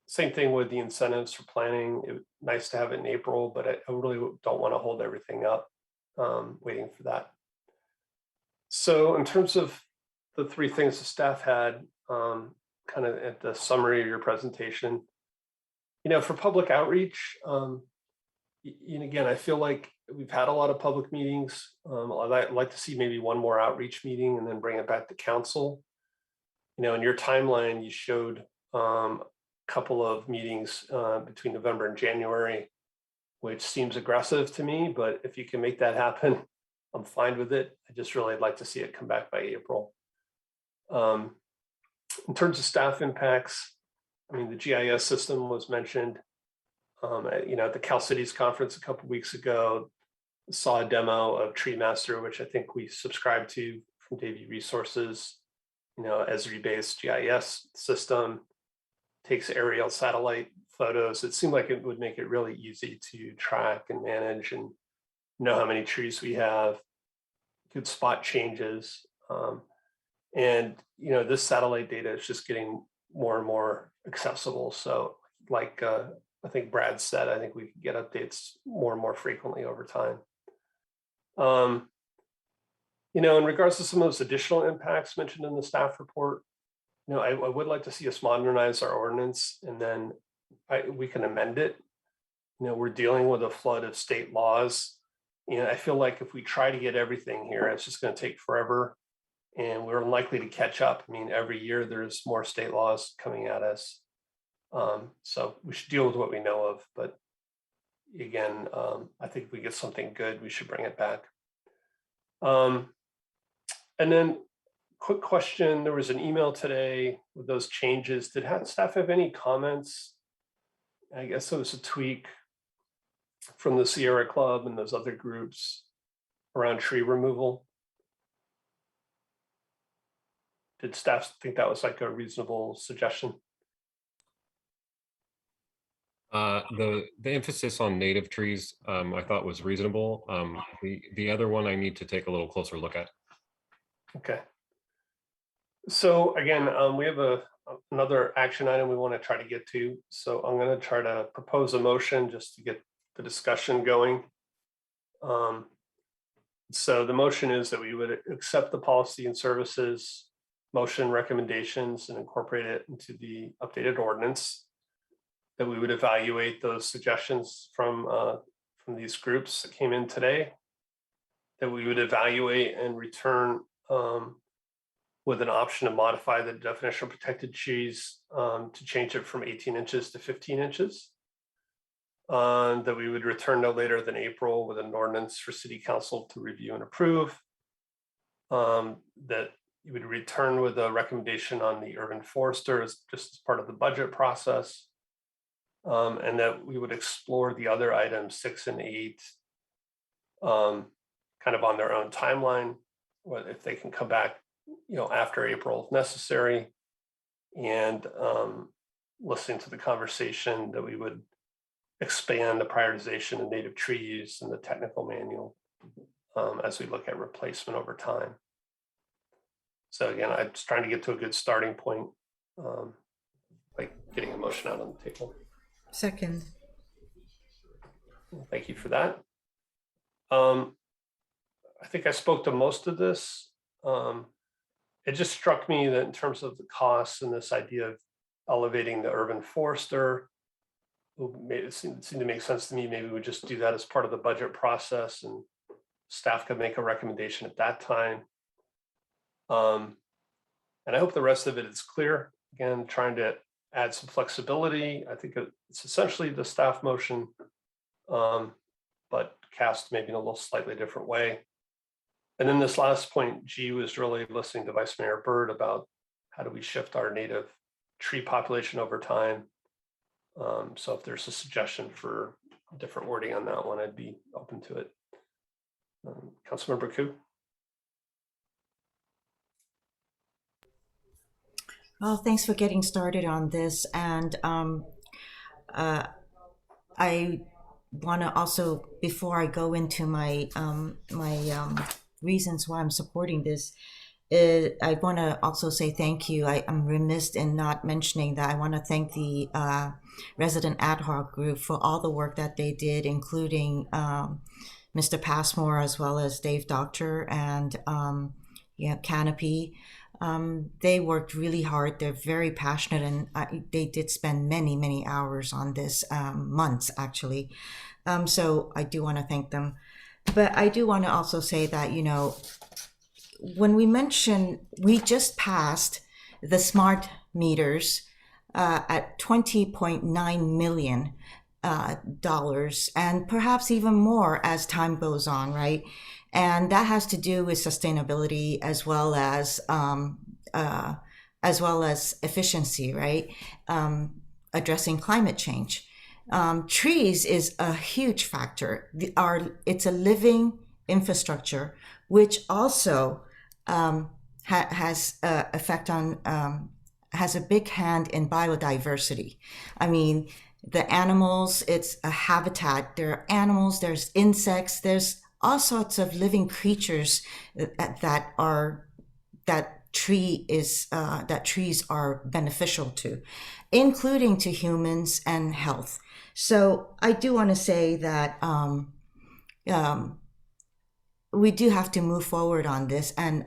Same thing with the incentives for planning. Nice to have it in April, but I really don't want to hold everything up waiting for that. So in terms of the 3 things the staff had, kind of at the summary of your presentation, for public outreach, again, I feel like we've had a lot of public meetings. I'd like to see maybe one more outreach meeting and then bring it back to council. In your timeline, you showed a couple of meetings between November and January, which seems aggressive to me, but if you can make that happen, I'm fine with it. I just really like to see it come back by April. In terms of staff impacts, the GIS system was mentioned. At the Cal Cities conference a couple weeks ago, saw a demo of Tree Master, which I think we subscribed to from Davey Resources. Esri-based GIS system, takes aerial satellite photos. It seemed like it would make it really easy to track and manage and know how many trees we have, good spot changes. This satellite data is just getting more and more accessible. So like I think Brad said, I think we can get updates more and more frequently over time. In regards to some of those additional impacts mentioned in the staff report, I would like to see us modernize our ordinance, and then we can amend it. We're dealing with a flood of state laws, and I feel like if we try to get everything here, it's just going to take forever, and we're unlikely to catch up. Every year there's more state laws coming at us. So we should deal with what we know of, but again, I think if we get something good, we should bring it back. And then quick question, there was an email today with those changes. Did staff have any comments? I guess it was a tweak from the Sierra Club and those other groups around tree removal. Did staff think that was like a reasonable suggestion? The emphasis on native trees, I thought was reasonable. The other one I need to take a little closer look at. Okay. So again, we have another action item we want to try to get to. So I'm going to try to propose a motion just to get the discussion going. So the motion is that we would accept the policy and services motion recommendations and incorporate it into the updated ordinance. That we would evaluate those suggestions from these groups that came in today. That we would evaluate and return with an option to modify the definition of protected trees to change it from 18 inches to 15 inches. That we would return no later than April with an ordinance for City Council to review and approve. That you would return with a recommendation on the urban forester as just as part of the budget process. And that we would explore the other items 6 and 8 kind of on their own timeline, what if they can come back, after April if necessary. And listening to the conversation that we would expand the prioritization of native tree use in the technical manual as we look at replacement over time. So again, I'm just trying to get to a good starting point, like getting a motion out on the table. Second. Thank you for that. I think I spoke to most of this. It just struck me that in terms of the costs and this idea of elevating the urban forester, it seemed to make sense to me. Maybe we just do that as part of the budget process and staff could make a recommendation at that time. And I hope the rest of it is clear. Again, trying to add some flexibility. I think it's essentially the staff motion, but cast maybe in a little slightly different way. And then this last point, G was really listening to Vice Mayor Byrd about how do we shift our native tree population over time. So if there's a suggestion for different wording on that one, I'd be open to it. Councilmember Koo. Well, thanks for getting started on this. And I want to also, before I go into my reasons why I'm supporting this, I want to also say thank you. I'm remiss in not mentioning that I want to thank the resident ad hoc group for all the work that they did, including Mr. Passmore as well as Dave Doctor and Canopy. They worked really hard. They're very passionate, and they did spend many hours on this, months actually. So I do want to thank them. But I do want to also say that, when we mention, we just passed the smart meters at $20.9 million, and perhaps even more as time goes on, right? And that has to do with sustainability as well as efficiency, right? Addressing climate change. Trees is a huge factor. It's a living infrastructure, which also has effect on has a big hand in biodiversity. I mean, the animals, it's a habitat. There are animals, there's insects, there's all sorts of living creatures that trees are beneficial to, including to humans and health. So I do want to say that we do have to move forward on this, and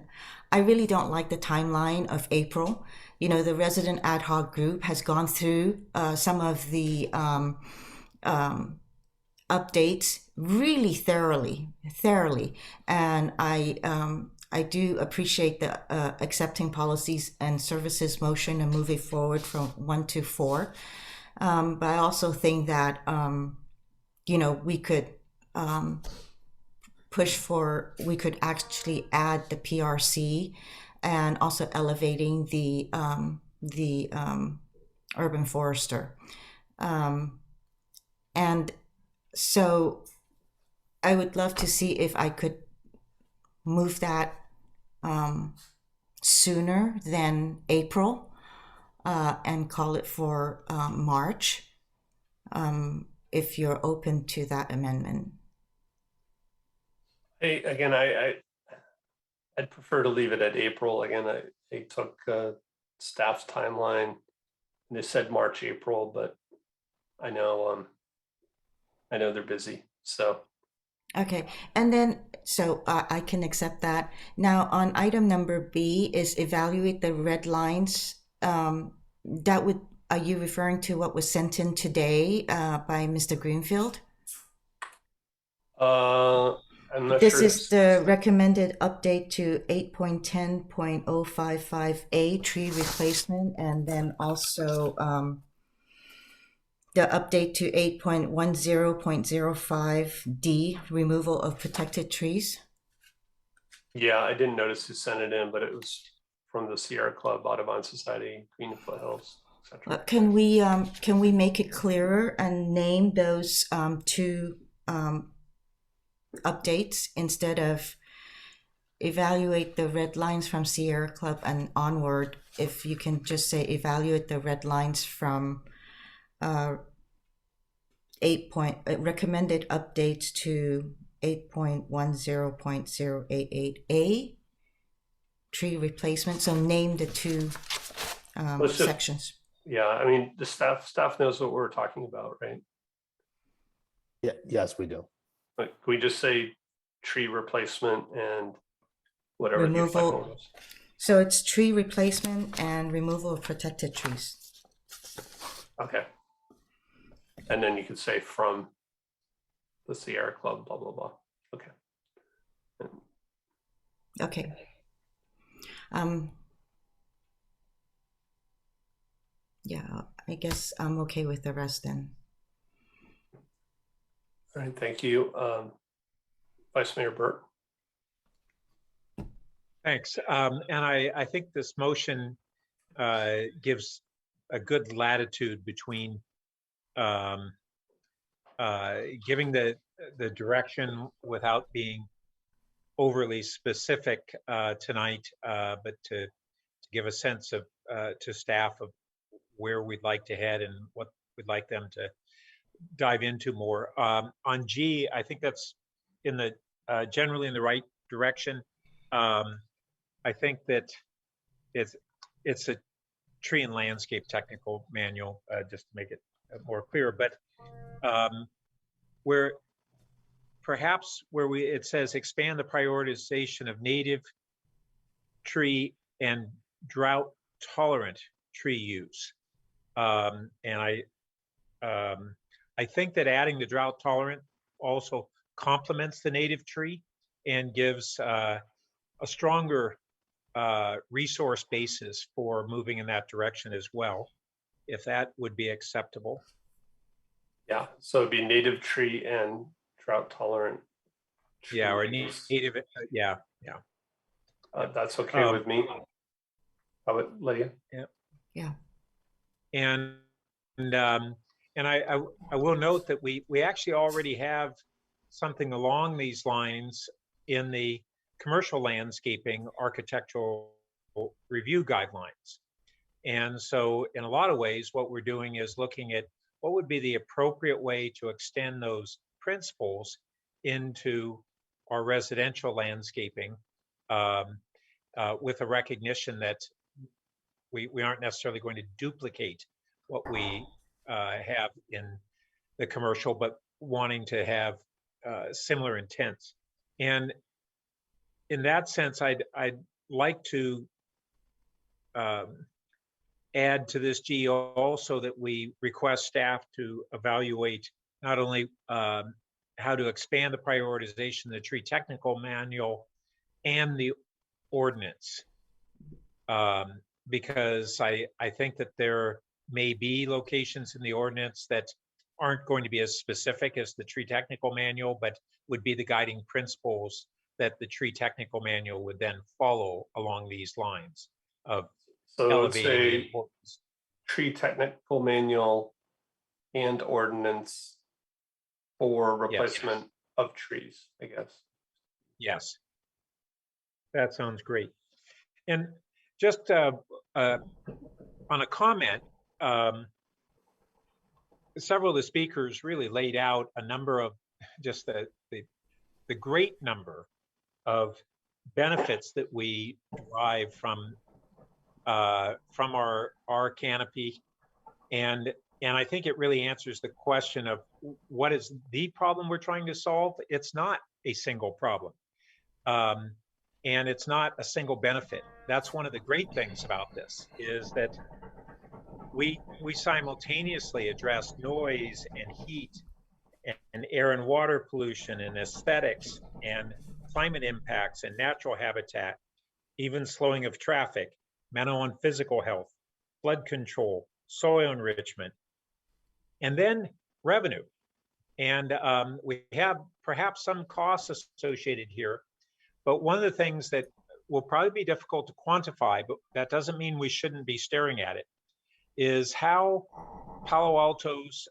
I really don't like the timeline of April. The resident ad hoc group has gone through some of the updates really thoroughly, and I do appreciate the accepting policies and services motion and moving forward from 1 to 4. But I also think that we could we could actually add the PRC and also elevating the urban forester. And so I would love to see if I could move that sooner than April and call it for March, if you're open to that amendment. Again, I'd prefer to leave it at April. Again, I took staff's timeline and they said March, April, but I know they're busy. So Okay, and then, so I can accept that. Now, on item number B is evaluate the red lines. That would, are you referring to what was sent in today by Mr. Greenfield? I'm not This sure. is the recommended update to 8.10.055A tree replacement, and then also the update to 8.10.05D removal of protected trees. Yeah, I didn't notice who sent it in, but it was from the Sierra Club, Audubon Society, Green Foothills, etc. Can we make it clearer and name those two updates instead of evaluate the red lines from Sierra Club and onward? If you can just say evaluate the red lines from recommended updates to 8.10.088A tree replacement. So name the two sections. Yeah, I mean, the staff knows what we're talking about, right? Yeah, yes, we do. Like, can we just say tree replacement and whatever the Removal. effect was? So it's tree replacement and removal of protected trees. Okay. And then you could say from the Sierra Club, blah, blah, blah. Okay. Okay. Yeah, I guess I'm okay with the rest then. All right, thank you. Vice Mayor Burt. Thanks. And I think this motion gives a good latitude between giving the direction without being overly specific tonight, but to give a sense of to staff of where we'd like to head and what we'd like them to dive into more. On G, I think that's in the generally in the right direction. I think that it's a tree and landscape technical manual, just to make it more clear. But where perhaps where it says expand the prioritization of native tree and drought tolerant tree use, and I think that adding the drought tolerant also complements the native tree and gives a stronger resource basis for moving in that direction as well, if that would be acceptable. Yeah, so it'd be native tree and drought tolerant. Yeah, or native, yeah. That's okay with me. How about Lydia? Yeah. And I will note that we actually already have something along these lines in the commercial landscaping architectural review guidelines. And so in a lot of ways, what we're doing is looking at what would be the appropriate way to extend those principles into our residential landscaping, with a recognition that we aren't necessarily going to duplicate what we have in the commercial, but wanting to have similar intents. And in that sense, I'd like to add to this G also that we request staff to evaluate not only how to expand the prioritization of the tree technical manual and the ordinance, because I think that there may be locations in the ordinance that aren't going to be as specific as the tree technical manual, but would be the guiding principles that the tree technical manual would then follow along these lines of elevating the importance. Tree technical manual and ordinance for replacement of trees, I guess. Yes, that sounds great. And just on a comment, several of the speakers really laid out a number of just the great number of benefits that we derive from our canopy, and And I think it really answers the question of what is the problem we're trying to solve. It's not a single problem. And it's not a single benefit. That's one of the great things about this, is that we simultaneously address noise and heat and air and water pollution and aesthetics and climate impacts and natural habitat, even slowing of traffic, mental and physical health, flood control, soil enrichment, and then revenue. And we have perhaps some costs associated here, but one of the things that will probably be difficult to quantify, but that doesn't mean we shouldn't be staring at it, is how Palo Alto's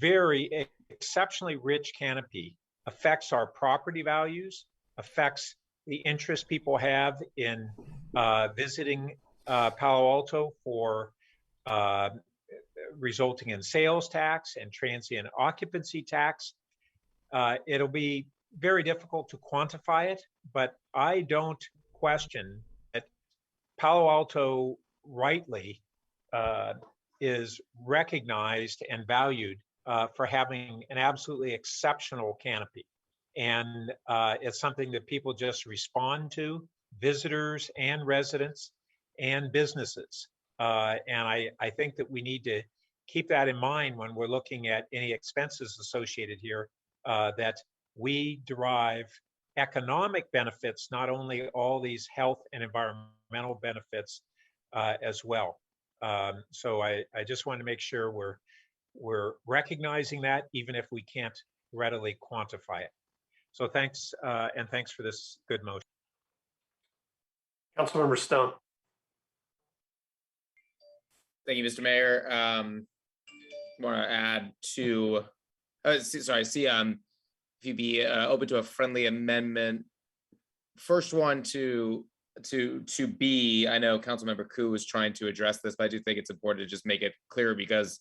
very exceptionally rich canopy affects our property values, affects the interest people have in visiting Palo Alto for resulting in sales tax and transient occupancy tax. It'll be very difficult to quantify it, but I don't question that Palo Alto rightly is recognized and valued for having an absolutely exceptional canopy. And it's something that people just respond to, visitors and residents and businesses. And I think that we need to keep that in mind when we're looking at any expenses associated here, that we derive economic benefits, not only all these health and environmental benefits as well. So I just want to make sure we're recognizing that, even if we can't readily quantify it. So thanks, and thanks for this good motion. Councilmember Stone. Thank you, Mr. Mayor. Want to add to, sorry, see if you'd be open to a friendly amendment. First one to B, I know Councilmember Koo was trying to address this, but I do think it's important to just make it clear, because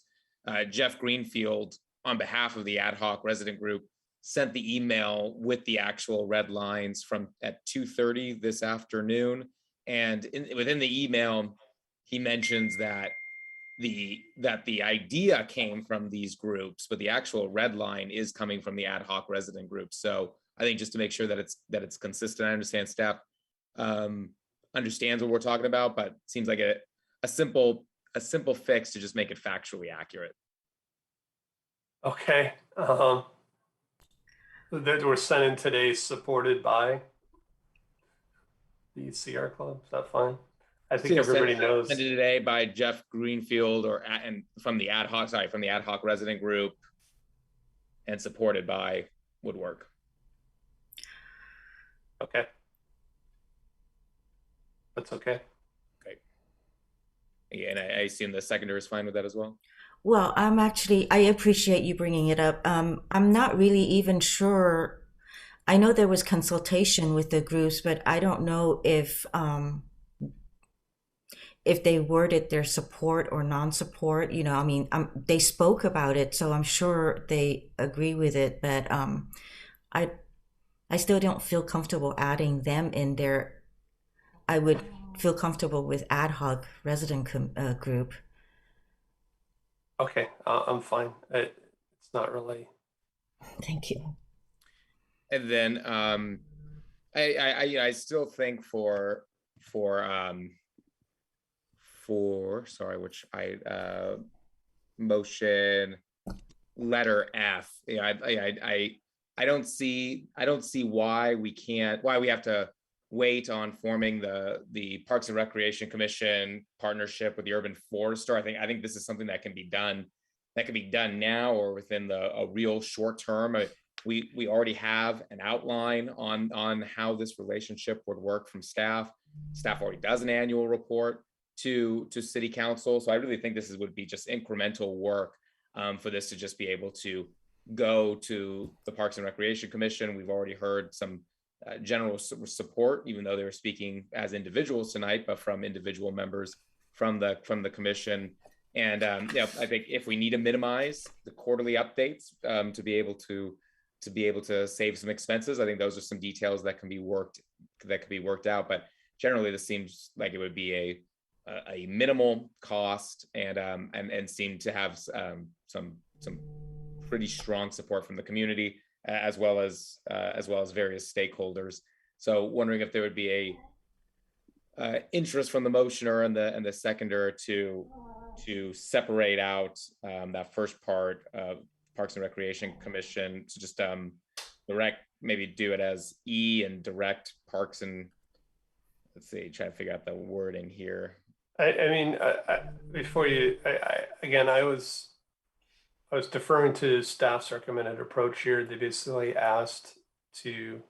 Jeff Greenfield, on behalf of the ad hoc resident group, sent the email with the actual red lines from at 2:30 this afternoon. And within the email, he mentions that the idea came from these groups, but the actual red line is coming from the ad hoc resident group. So I think just to make sure that it's consistent, I understand staff understands what we're talking about, but it seems like a simple fix to just make it factually accurate. Okay. That were sent in today, supported by the CR Club. Is that fine? I think everybody knows. Sent today by Jeff Greenfield and from the ad hoc resident group, and supported by Woodwork. Okay. That's okay. Okay. Yeah, and I assume the seconder is fine with that as well. Well, I appreciate you bringing it up. I'm not really even sure. I know there was consultation with the groups, but I don't know if they worded their support or non-support. You know, I mean, they spoke about it, so I'm sure they agree with it. But I still don't feel comfortable adding them in there. I would feel comfortable with ad hoc resident group. Okay, I'm fine. It's not really. Thank you. And then I still think for motion letter F. Yeah, I don't see why we have to wait on forming the Parks and Recreation Commission partnership with the Urban Forester. I think this is something that can be done now or within a real short term. We already have an outline on how this relationship would work from staff. Staff already does an annual report to City Council. So I really think this would be just incremental work for this to just be able to go to the Parks and Recreation Commission. We've already heard some general support, even though they were speaking as individuals tonight, but from individual members from the commission. And I think if we need to minimize the quarterly updates to be able to save some expenses, I think those are some details that can be worked out. But generally, this seems like it would be a minimal cost and seem to have some pretty strong support from the community as well as various stakeholders. So wondering if there would be a interest from the motioner and the seconder to separate out that first part of Parks and Recreation Commission to just direct, maybe do it as E and direct Parks and, let's see, try to figure out the wording here. I mean, before you, again, I was deferring to staff's recommended approach here. They basically asked to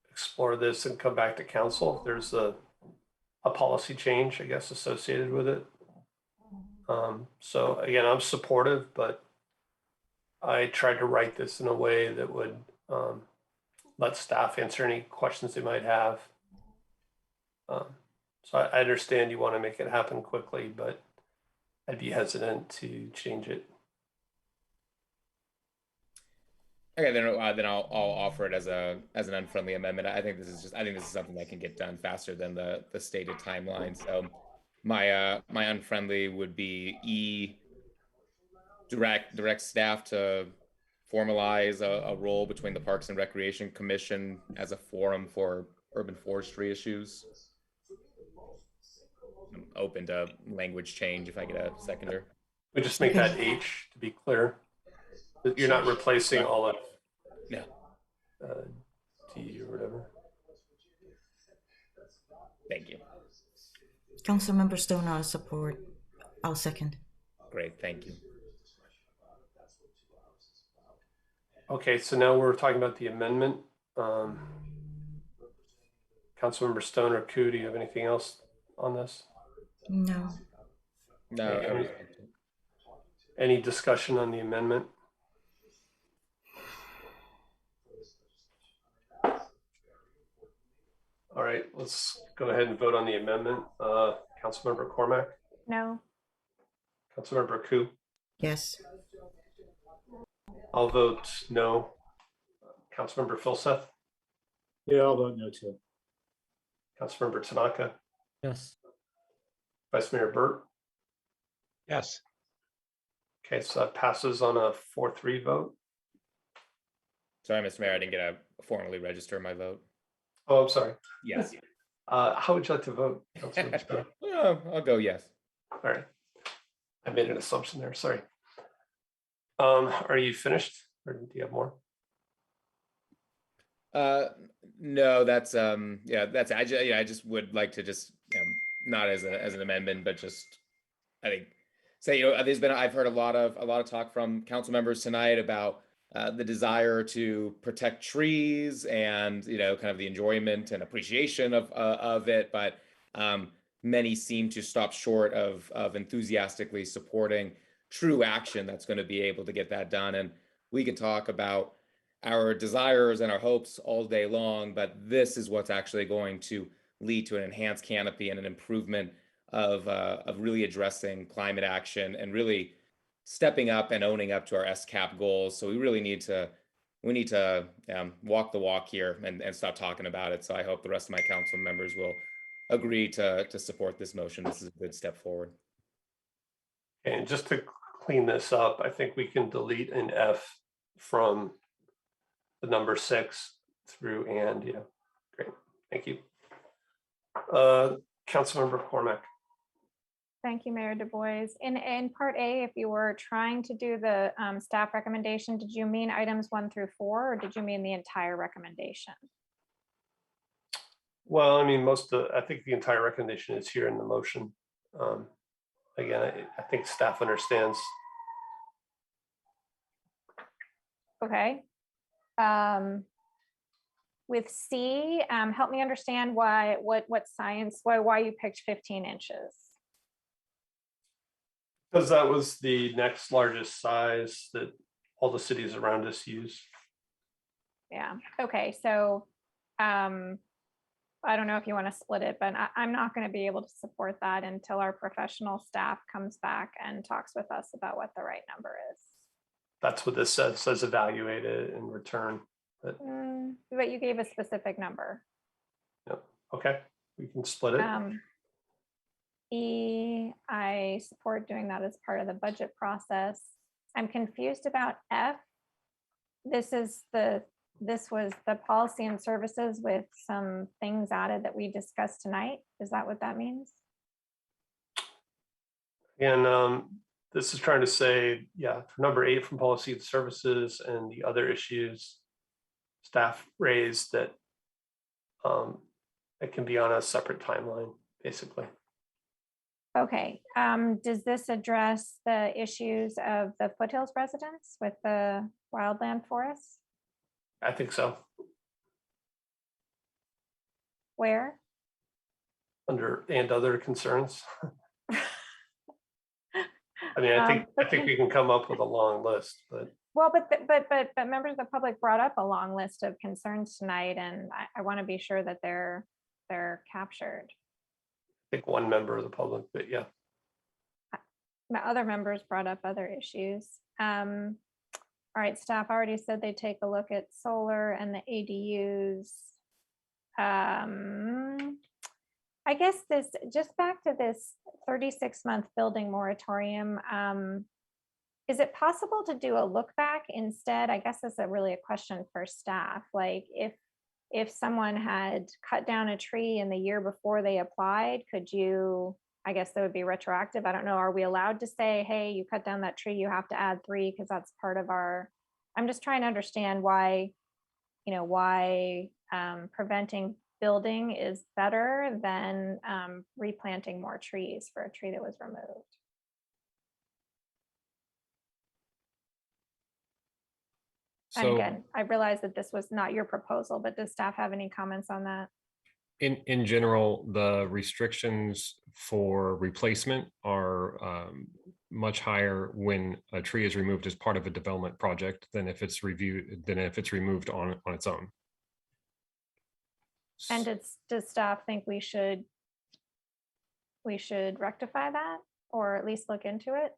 explore this and come back to council. There's a policy change, I guess, associated with it. So again, I'm supportive, but I tried to write this in a way that would let staff answer any questions they might have. So I understand you want to make it happen quickly, but I'd be hesitant to change it. Okay, then I'll offer it as an unfriendly amendment. I think this is something that can get done faster than the stated timeline. So my unfriendly would be E, direct staff to formalize a role between the Parks and Recreation Commission as a forum for urban forestry issues. I'm open to language change if I get a seconder. We just make that H to be clear. You're not replacing all of no D or whatever. Thank you. Councilmember Stone, I'll support. I'll second. Great, thank you. Okay, so now we're talking about the amendment. Councilmember Stone or Koo, do you have anything else on this? No. No. Okay, any discussion on the amendment? All right, let's go ahead and vote on the amendment. Councilmember Cormack? No. Councilmember Koo? Yes. I'll vote no. Councilmember Philseth? Yeah, I'll vote no too. Councilmember Tanaka? Yes. Vice Mayor Burt? Yes. Okay, so that passes on a 4-3 vote. Sorry, Mr. Mayor, I didn't get to formally register my vote. Oh, I'm sorry. Yes. How would you like to vote, Councilmember Stone? I'll go yes. All right. I made an assumption there, sorry. Are you finished or do you have more? No, that's that's I just would like to just not as an amendment, but just I think say I've heard a lot of talk from council members tonight about the desire to protect trees and kind of the enjoyment and appreciation of it, but many seem to stop short of enthusiastically supporting true action that's going to be able to get that done. And we can talk about our desires and our hopes all day long, but this is what's actually going to lead to an enhanced canopy and an improvement of really addressing climate action and really stepping up and owning up to our SCAP goals. So we really need to walk the walk here and stop talking about it. So I hope the rest of my council members will agree to support this motion. This is a good step forward. And just to clean this up, I think we can delete an F from the number 6 through and. Yeah, great, thank you. Councilmember Cormack. Thank you, Mayor Du Bois. In part A, if you were trying to do the staff recommendation, did you mean items 1 through 4, or did you mean the entire recommendation? Well, I mean, I think the entire recommendation is here in the motion. Again, I think staff understands. Okay. With C, help me understand why you picked 15 inches. Because that was the next largest size that all the cities around us use. Yeah, okay, so I don't know if you want to split it, but I'm not going to be able to support that until our professional staff comes back and talks with us about what the right number is. That's what this says evaluate it and return. But you gave a specific number. Yep. Okay, we can split it. E, I support doing that as part of the budget process. I'm confused about F. This was the policy and services with some things added that we discussed tonight. Is that what that means? And this is trying to say, yeah, for number 8 from policy and services and the other issues staff raised that it can be on a separate timeline, basically. Okay, does this address the issues of the foothills residents with the wildland forests? I think so. Where? Under and other concerns. I mean, I think we can come up with a long list, but Well, but members of the public brought up a long list of concerns tonight, and I want to be sure that they're captured. I think one member of the public, but yeah. My other members brought up other issues. All right, staff already said they take a look at solar and the ADUs. I guess this, just back to this 36-month building moratorium, is it possible to do a look back instead? I guess that's really a question for staff. Like if someone had cut down a tree in the year before they applied, could you, I guess that would be retroactive. I don't know. Are we allowed to say, hey, you cut down that tree, you have to add 3 because that's part of our, I'm just trying to understand why, why preventing building is better than replanting more trees for a tree that was removed. And again, I realize that this was not your proposal, but does staff have any comments on that? In general, the restrictions for replacement are much higher when a tree is removed as part of a development project than if it's removed on its own. And does staff think we should rectify that or at least look into it?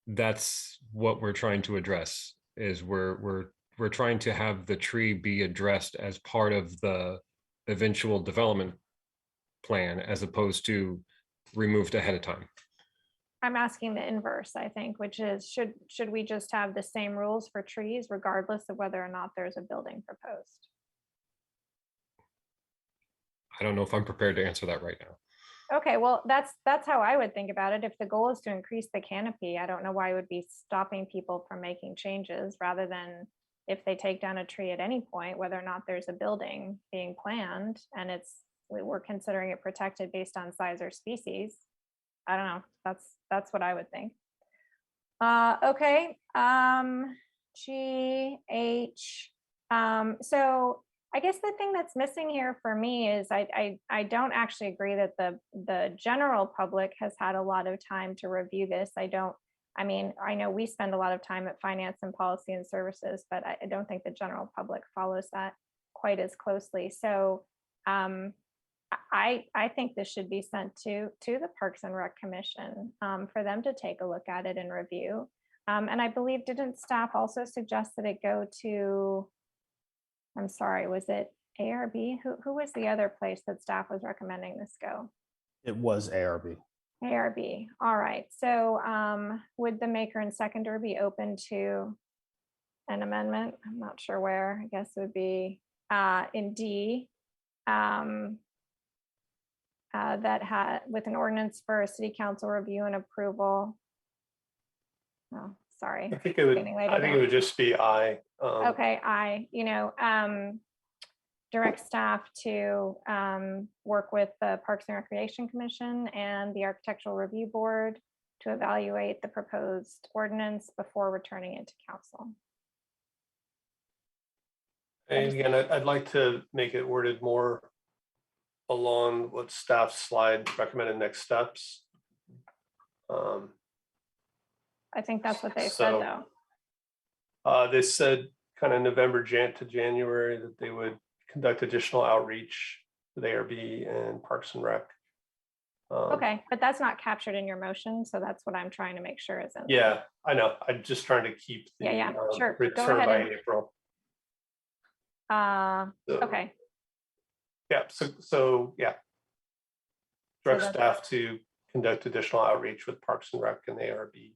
That's what we're trying to address. Is we're trying to have the tree be addressed as part of the eventual development plan as opposed to removed ahead of time. I'm asking the inverse, I think, which is should we just have the same rules for trees regardless of whether or not there's a building proposed? I don't know if I'm prepared to answer that right now. Okay, well, that's how I would think about it. If the goal is to increase the canopy, I don't know why it would be stopping people from making changes rather than if they take down a tree at any point, whether or not there's a building being planned and we're considering it protected based on size or species. I don't know. That's what I would think. Okay. GH. So I guess the thing that's missing here for me is I don't actually agree that the general public has had a lot of time to review this. I mean, I know we spend a lot of time at Finance and Policy and Services, but I don't think the general public follows that quite as closely. So I think this should be sent to the Parks and Rec Commission for them to take a look at it and review. And I believe, didn't staff also suggest that it go to, I'm sorry, was it ARB? Who was the other place that staff was recommending this go? It was ARB. ARB. All right. So would the maker and seconder be open to an amendment? I'm not sure where. I guess it would be in D. That had with an ordinance for a city council review and approval. Oh, sorry. I think it would just be I. Okay, direct staff to work with the Parks and Recreation Commission and the Architectural Review Board to evaluate the proposed ordinance before returning it to council. And again, I'd like to make it worded more along what staff slide recommended next steps. I think that's what they said though. They said kind of November to January that they would conduct additional outreach with ARB and Parks and Rec. Okay, but that's not captured in your motion, so that's what I'm trying to make sure isn't. Yeah, I know. I'm just trying to keep the sure. Go return ahead by and, April. okay. Yeah, so yeah. Direct that's staff to conduct additional outreach with Parks and Rec and ARB,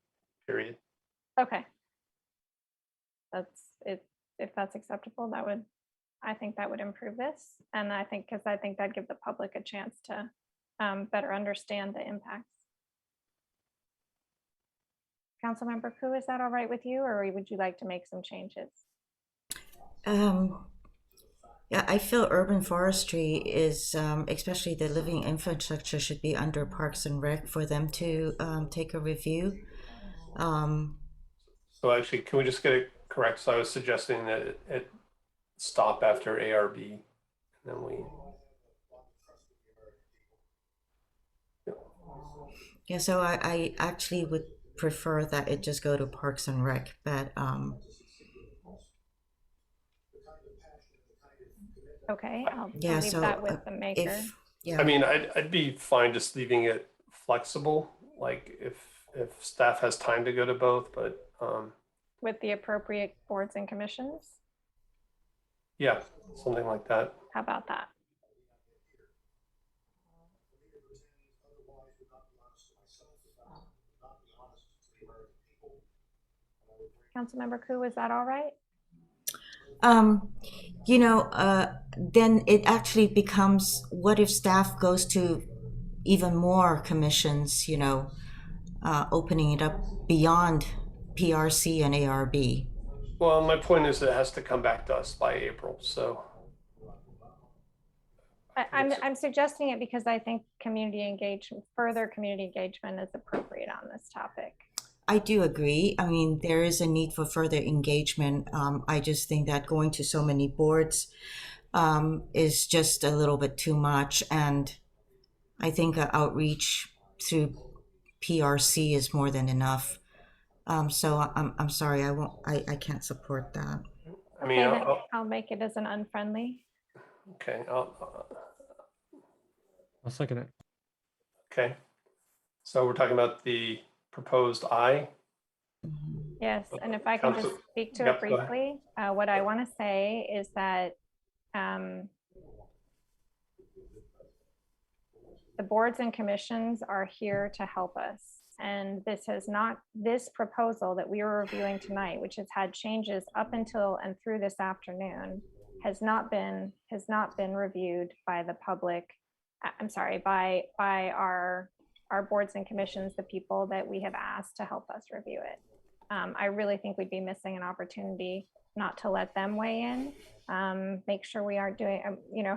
period. Okay. That's it. If that's acceptable, I think that would improve this. And I think, because I think that'd give the public a chance to better understand the impacts. Councilmember Ku, is that all right with you, or would you like to make some changes? Yeah, I feel urban forestry is, especially the living infrastructure, should be under Parks and Rec for them to take a review. So actually, can we just get it correct? So I was suggesting that it stop after ARB, and then we. Yeah, so I actually would prefer that it just go to Parks and Rec, but Okay, I'll yeah, leave so that with the maker. yeah, I mean, I'd be fine just leaving it flexible, like if staff has time to go to both, but With the appropriate boards and commissions? yeah, something like that. How about that? Councilmember Ku, is that all right? you know, then it actually becomes, what if staff goes to even more commissions, you know, opening it up beyond PRC and ARB? Well, my point is it has to come back to us by April, so. I'm suggesting it because I think further community engagement is appropriate on this topic. I do agree. I mean, there is a need for further engagement. I just think that going to so many boards is just a little bit too much. And I think outreach through PRC is more than enough. So I'm sorry, I can't support that. I mean, Okay, then I'll make it as an unfriendly. okay, I'll second it. okay. So we're talking about the proposed I. Yes, and if I can just Council- speak to Yep, it go ahead. briefly, what I want to say is that the boards and commissions are here to help us. And this proposal that we are reviewing tonight, which has had changes up until and through this afternoon, has not been reviewed by the public. I'm sorry, by our boards and commissions, the people that we have asked to help us review it. I really think we'd be missing an opportunity not to let them weigh in, make sure we aren't doing,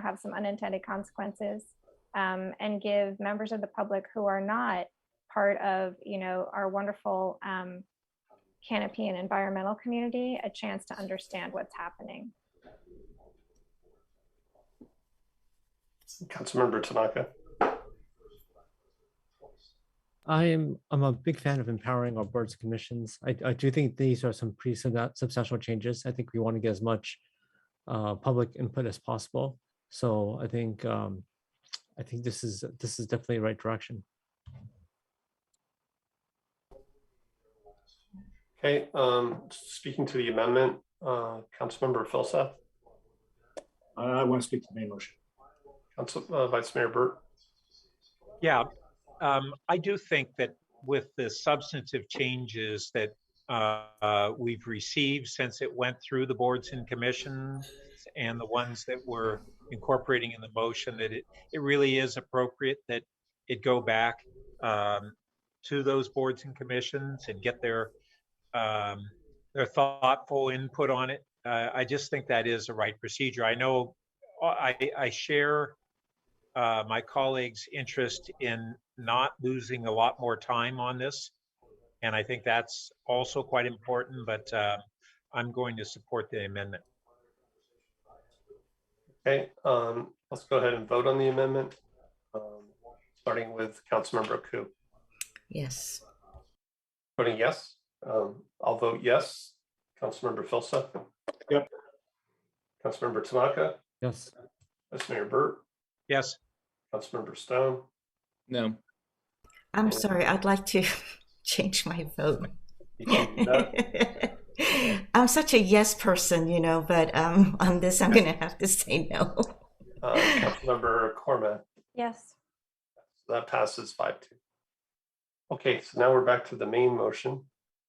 have some unintended consequences, and give members of the public who are not part of, our wonderful canopy and environmental community a chance to understand what's happening. Councilmember Tanaka. I'm a big fan of empowering our boards and commissions. I do think these are some pretty substantial changes. I think we want to get as much public input as possible. So I think this is definitely the right direction. Okay, speaking to the amendment, Councilmember Philseth. I want to speak to the main motion. Vice Mayor Burt. Yeah, I do think that with the substantive changes that we've received since it went through the boards and commissions and the ones that we're incorporating in the motion, that it really is appropriate that it go back to those boards and commissions and get their thoughtful input on it. I just think that is the right procedure. I know I share my colleagues' interest in not losing a lot more time on this. And I think that's also quite important, but I'm going to support the amendment. Okay, let's go ahead and vote on the amendment, starting with Councilmember Ku. Yes. Voting yes. I'll vote yes. Councilmember Philseth. Yep. Councilmember Tanaka. Yes. Vice Mayor Burt. Yes. Councilmember Stone. No. I'm sorry, I'd like to change my vote. I'm such a yes person, but on this, I'm going to have to say no. Councilmember Cormack. Yes. So that passes 5-2. Okay, so now we're back to the main motion.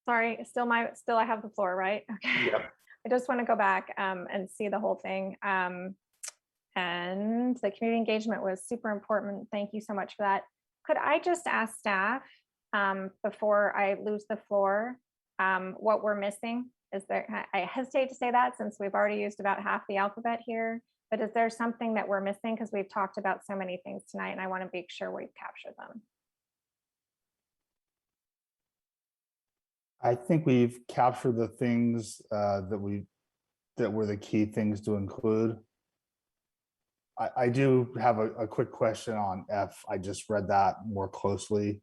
Sorry, still I have the floor, right? Okay. Yep. I just want to go back and see the whole thing. And the community engagement was super important. Thank you so much for that. Could I just ask staff before I lose the floor, what we're missing? Is there, I hesitate to say that since we've already used about half the alphabet here, but is there something that we're missing? Because we've talked about so many things tonight and I want to make sure we've captured them. I think we've captured the things that were the key things to include. I do have a quick question on F. I just read that more closely.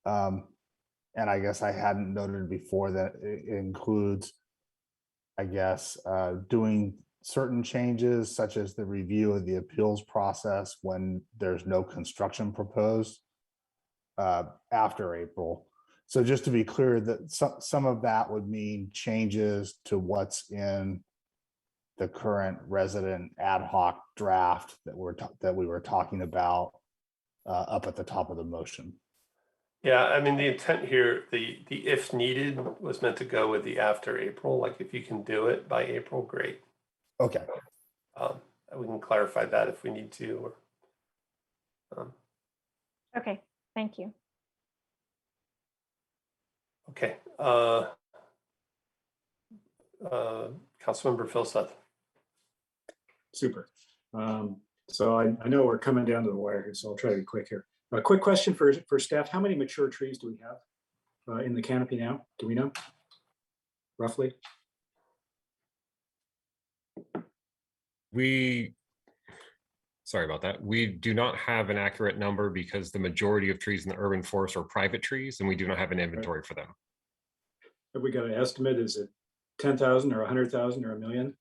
And I guess I hadn't noted before that it includes, I guess, doing certain changes such as the review of the appeals process when there's no construction proposed after April. So just to be clear, that some of that would mean changes to what's in the current resident ad hoc draft that we were talking about up at the top of the motion. Yeah, I mean, the intent here, the if needed was meant to go with the after April. Like if you can do it by April, great. Okay. We can clarify that if we need to. Okay, thank you. Okay. Councilmember Philseth. Super. So I know we're coming down to the wire here, so I'll try to be quick here. A quick question for staff. How many mature trees do we have in the canopy now? Do we know? Roughly? Sorry about that. We do not have an accurate number because the majority of trees in the urban forest are private trees and we do not have an inventory for them. Have we got an estimate? Is it 10,000 or 100,000 or 1 million?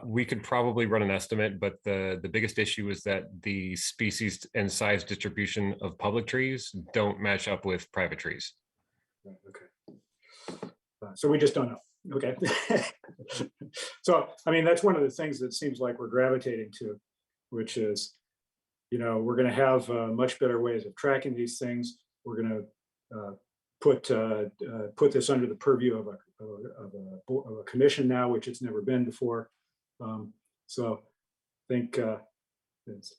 We could probably run an estimate, but the biggest issue is that the species and size distribution of public trees don't match up with private trees. Okay. So we just don't know. Okay. So, I mean, that's one of the things that seems like we're gravitating to, which is, you know, we're going to have much better ways of tracking these things. We're going to put this under the purview of a commission now, which it's never been before. So I think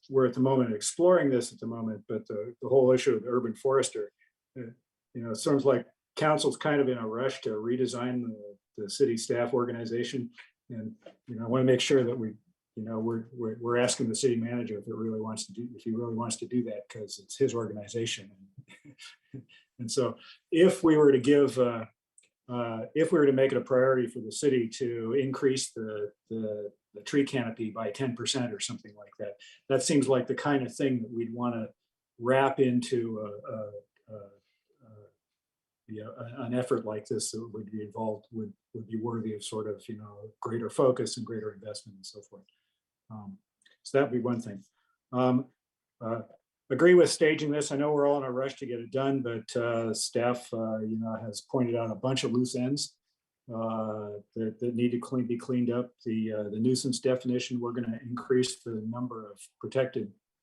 we're at the moment exploring this at the moment, but the whole issue of the urban forester, you know, it sounds like council's kind of in a rush to redesign the city staff organization. And, you know, I want to make sure that we, you know, we're asking the city manager if he really wants to do that, because it's his organization. And so if we were to give, if we were to make it a priority for the city to increase the tree canopy by 10% or something like that, that seems like the kind of thing that we'd want to wrap into an effort like this that would be involved, would be worthy of sort of, you know, greater focus and greater investment and so forth. So that would be one thing. Agree with staging this. I know we're all in a rush to get it done, but staff, you know, has pointed out a bunch of loose ends that need to be cleaned up. The nuisance definition, we're going to increase the number of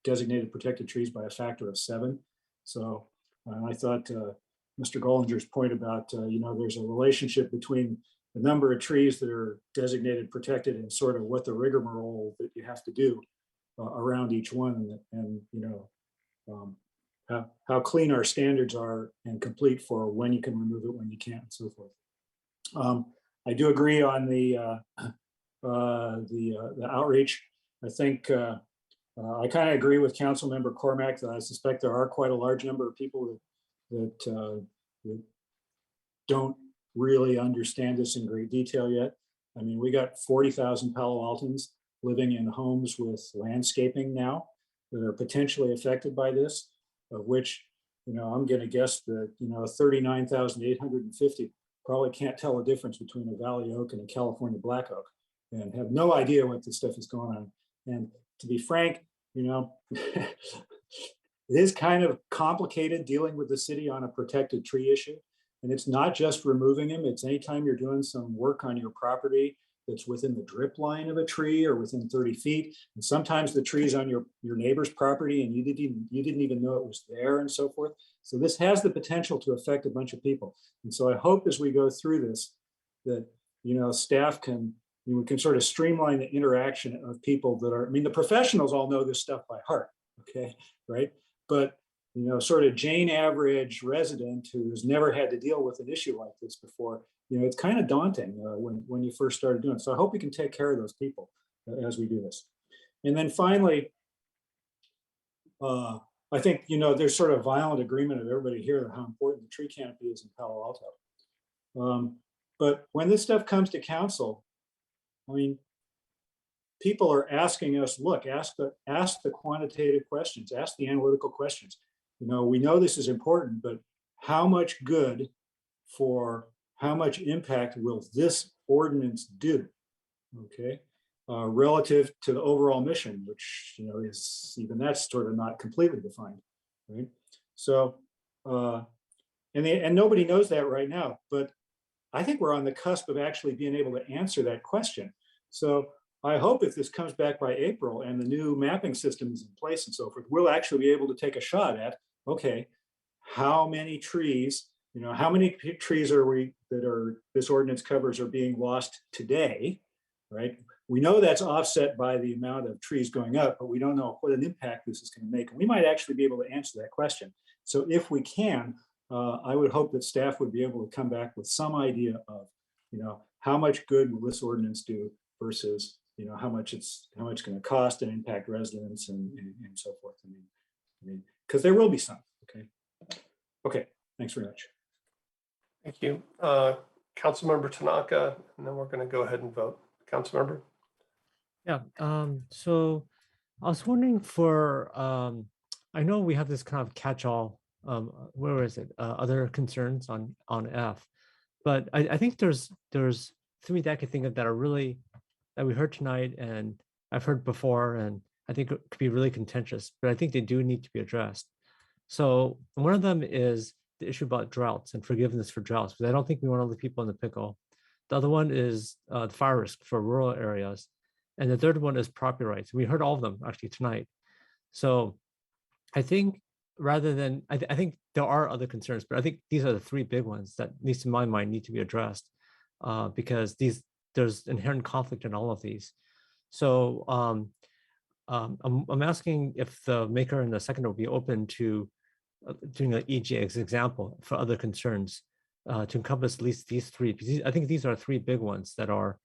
designated protected trees by a factor of 7. So I thought Mr. Gollinger's point about, you know, there's a relationship between the number of trees that are designated protected and sort of what the rigmarole that you have to do around each one, and you know, how clean our standards are and complete for when you can remove it, when you can't, and so forth. I do agree on the outreach. I think I kind of agree with Councilmember Cormack that I suspect there are quite a large number of people that don't really understand this in great detail yet. I mean, we got 40,000 Palo Altans living in homes with landscaping now that are potentially affected by this, of which, you know, I'm going to guess that, you know, 39,850 probably can't tell the difference between a Valley Oak and a California Black Oak and have no idea what this stuff is going on. And to be frank, you know, it is kind of complicated dealing with the city on a protected tree issue. And it's not just removing them. It's anytime you're doing some work on your property that's within the drip line of a tree or within 30 feet. And sometimes the tree's on your neighbor's property and you didn't even know it was there and so forth. So this has the potential to affect a bunch of people. And so I hope as we go through this, that, you know, staff can, we can sort of streamline the interaction of people that are, I mean, the professionals all know this stuff by heart, okay, right? But, you know, sort of Jane average resident who's never had to deal with an issue like this before, you know, it's kind of daunting when you first started doing it. So I hope we can take care of those people as we do this. And then finally, I think, you know, there's sort of violent agreement of everybody here how important the tree canopy is in Palo Alto. But when this stuff comes to council, I mean, people are asking us, look, ask the quantitative questions, ask the analytical questions. You know, we know this is important, but how much good for how much impact will this ordinance do? Okay, relative to the overall mission, which, you know, is even that's sort of not completely defined, right? So, and nobody knows that right now, but I think we're on the cusp of actually being able to answer that question. So I hope if this comes back by April and the new mapping system is in place and so forth, we'll actually be able to take a shot at, okay, how many trees, you know, how many trees are this ordinance covers are being lost today, right? We know that's offset by the amount of trees going up, but we don't know what an impact this is going to make. And we might actually be able to answer that question. So if we can, I would hope that staff would be able to come back with some idea of, you know, how much good will this ordinance do versus, you know, how much it's going to cost and impact residents and so forth. I mean, because there will be some. Okay. Okay. Thanks very much. Thank you. Councilmember Tanaka, and then we're going to go ahead and vote. Councilmember. Yeah. So I was wondering for, I know we have this kind of catch-all, where is it? Other concerns on F, but I think there's three that I could think of that are really, that we heard tonight and I've heard before, and I think it could be really contentious, but I think they do need to be addressed. So one of them is the issue about droughts and forgiveness for droughts, because I don't think we want to leave people in the pickle. The other one is the fire risk for rural areas. And the third one is property rights. We heard all of them actually tonight. So I think rather than, I think there are other concerns, but I think these are the three big ones that, at least in my mind, need to be addressed because there's inherent conflict in all of these. So I'm asking if the maker and the seconder will be open to doing an EG as example for other concerns to encompass at least these three. Because I think these are three big ones that are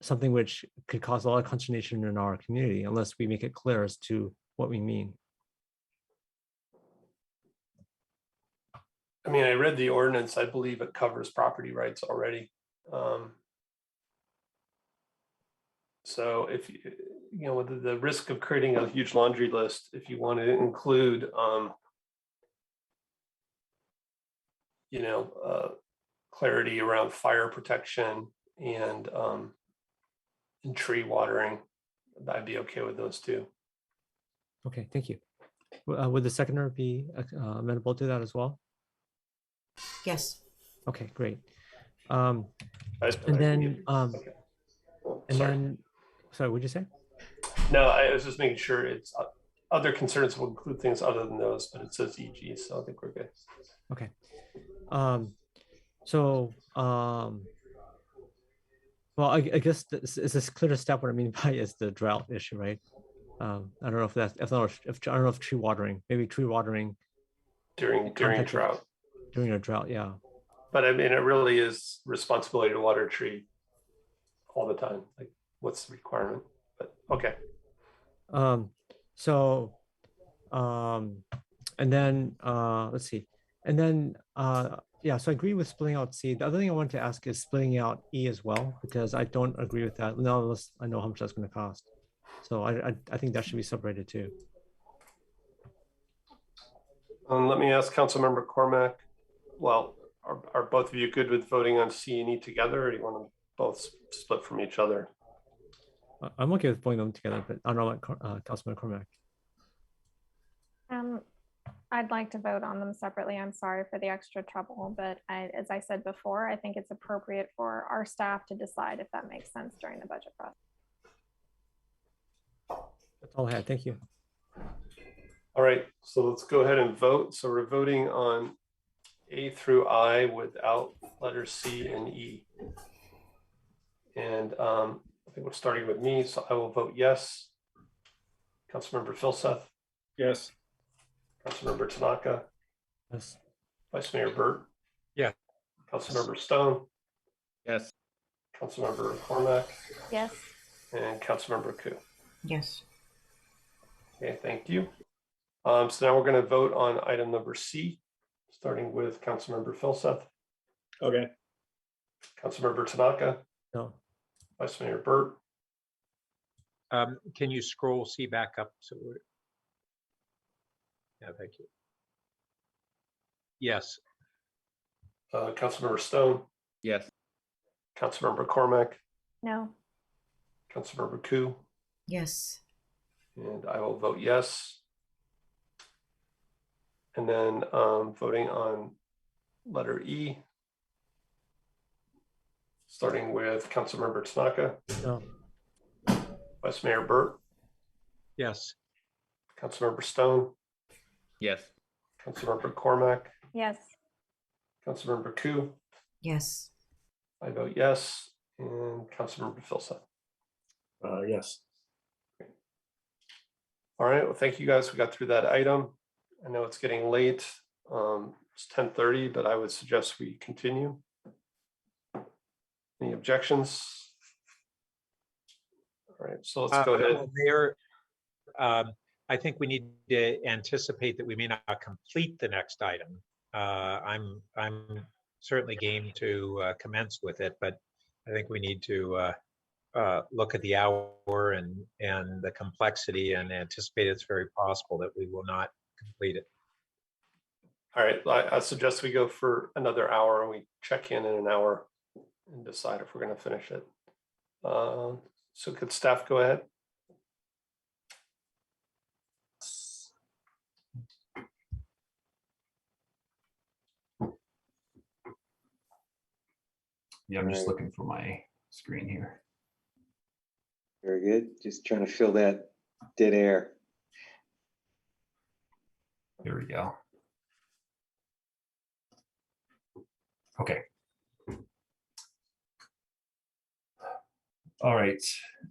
something which could cause a lot of consternation in our community unless we make it clear as to what we mean. I mean, I read the ordinance. I believe it covers property rights already. So if you know, with the risk of creating a huge laundry list, if you want to include, you know, clarity around fire protection and tree watering, I'd be okay with those two. Okay, thank you. Would the seconder be amenable to that as well? Yes. Okay, great. And then, sorry, what'd you say? No, I was just making sure it's other concerns will include things other than those, but it says EG, so I think we're good. Okay. Well, I guess it's this clear to step. What I mean by is the drought issue, right? I don't know if that's I don't know if tree watering, maybe tree watering during drought. During a drought, yeah. But I mean, it really is responsibility to water a tree all the time. Like, what's the requirement? But okay. And then let's see, and then yeah. So I agree with splitting out C. The other thing I wanted to ask is splitting out E as well, because I don't agree with that. No, unless I know how much that's going to cost. So I think that should be separated too. Let me ask Councilmember Cormack. Well, are both of you good with voting on C and E together, or do you want to both split from each other? I'm okay with putting them together, but I don't know what Councilman Cormack. I'd like to vote on them separately. I'm sorry for the extra trouble, but as I said before, I think it's appropriate for our staff to decide if that makes sense during the budget process. That's all I had. Thank you. All right, so let's go ahead and vote. So we're voting on A through I without letters C and E. And I think we're starting with me, so I will vote yes. Councilmember Philseth, Yes. Councilmember Tanaka, Yes. Vice Mayor Burt, Yeah. Councilmember Stone, Yes. Councilmember Cormack, Yes. and Councilmember Ku. Yes. Okay, thank you. So now we're going to vote on item number C, starting with Councilmember Philseth, Okay. Councilmember Tanaka, No. Vice Mayor Burt, Can you scroll C back up? So yeah, thank you. Yes. Councilmember Stone, Yes. Councilmember Cormack, No. Councilmember Ku, Yes. and I will vote yes. And then voting on letter E, starting with Councilmember Tanaka, No. Vice Mayor Burt, Yes. Councilmember Stone, Yes. Councilmember Cormack, Yes. Councilmember Ku, Yes. I vote yes, and Councilmember Philseth. Yes. All right, well, thank you guys. We got through that item. I know it's getting late. It's 10:30, but I would suggest we continue. Any objections? All right, so let's go ahead. Mayor, I think we need to anticipate that we may not complete the next item. I'm certainly game to commence with it, but I think we need to look at the hour and the complexity and anticipate it's very possible that we will not complete it. All right, I suggest we go for another hour and we check in an hour and decide if we're going to finish it. So could staff go ahead? Yeah, I'm just looking for my screen here. Very good. Just trying to fill that dead air. Here we go. Okay. All right.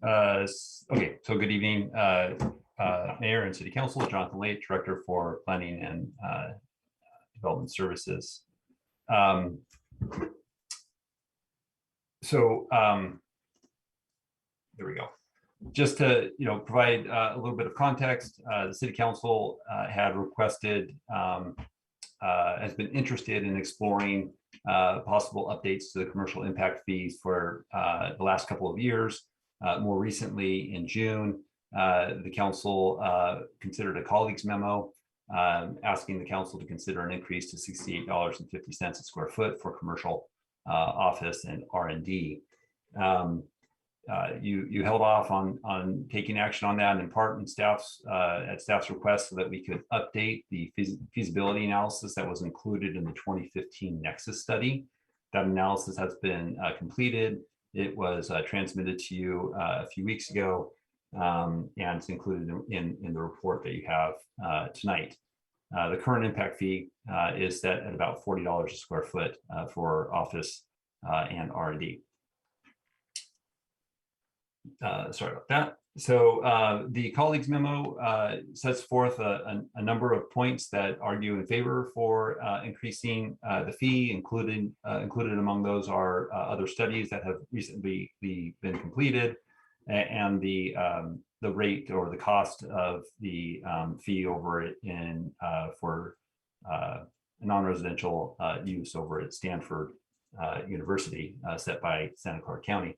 Okay, so good evening, Mayor and City Council. Jonathan Late, Director for Planning and Development Services. There we go. Just to provide a little bit of context, the City Council had requested, has been interested in exploring possible updates to the commercial impact fees for the last couple of years. More recently, in June, the council considered a colleague's memo asking the council to consider an increase to $68.50 a square foot for commercial office and R&D. You held off on taking action on that in part in staff's request so that we could update the feasibility analysis that was included in the 2015 Nexus study. That analysis has been completed. It was transmitted to you a few weeks ago, and it's included in the report that you have tonight. The current impact fee is set at about $40 a square foot for office and R&D. Sorry about that. So the colleagues memo sets forth a number of points that argue in favor for increasing the fee. Included among those are other studies that have recently been completed, and the rate or the cost of the fee over in for non-residential use over at Stanford University set by Santa Clara County.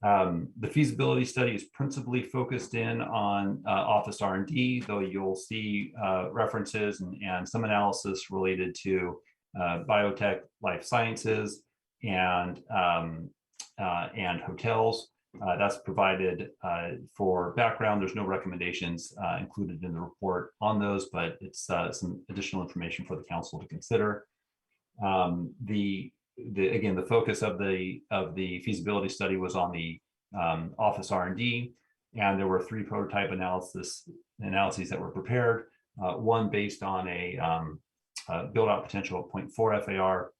The feasibility study is principally focused in on office R&D, though you'll see references and some analysis related to biotech, life sciences, and hotels. That's provided for background. There's no recommendations included in the report on those, but it's some additional information for the council to consider. Again, the focus of the feasibility study was on the office R&D, and there were 3 prototype analyses that were prepared. One based on a build out potential of 0.4 FAR,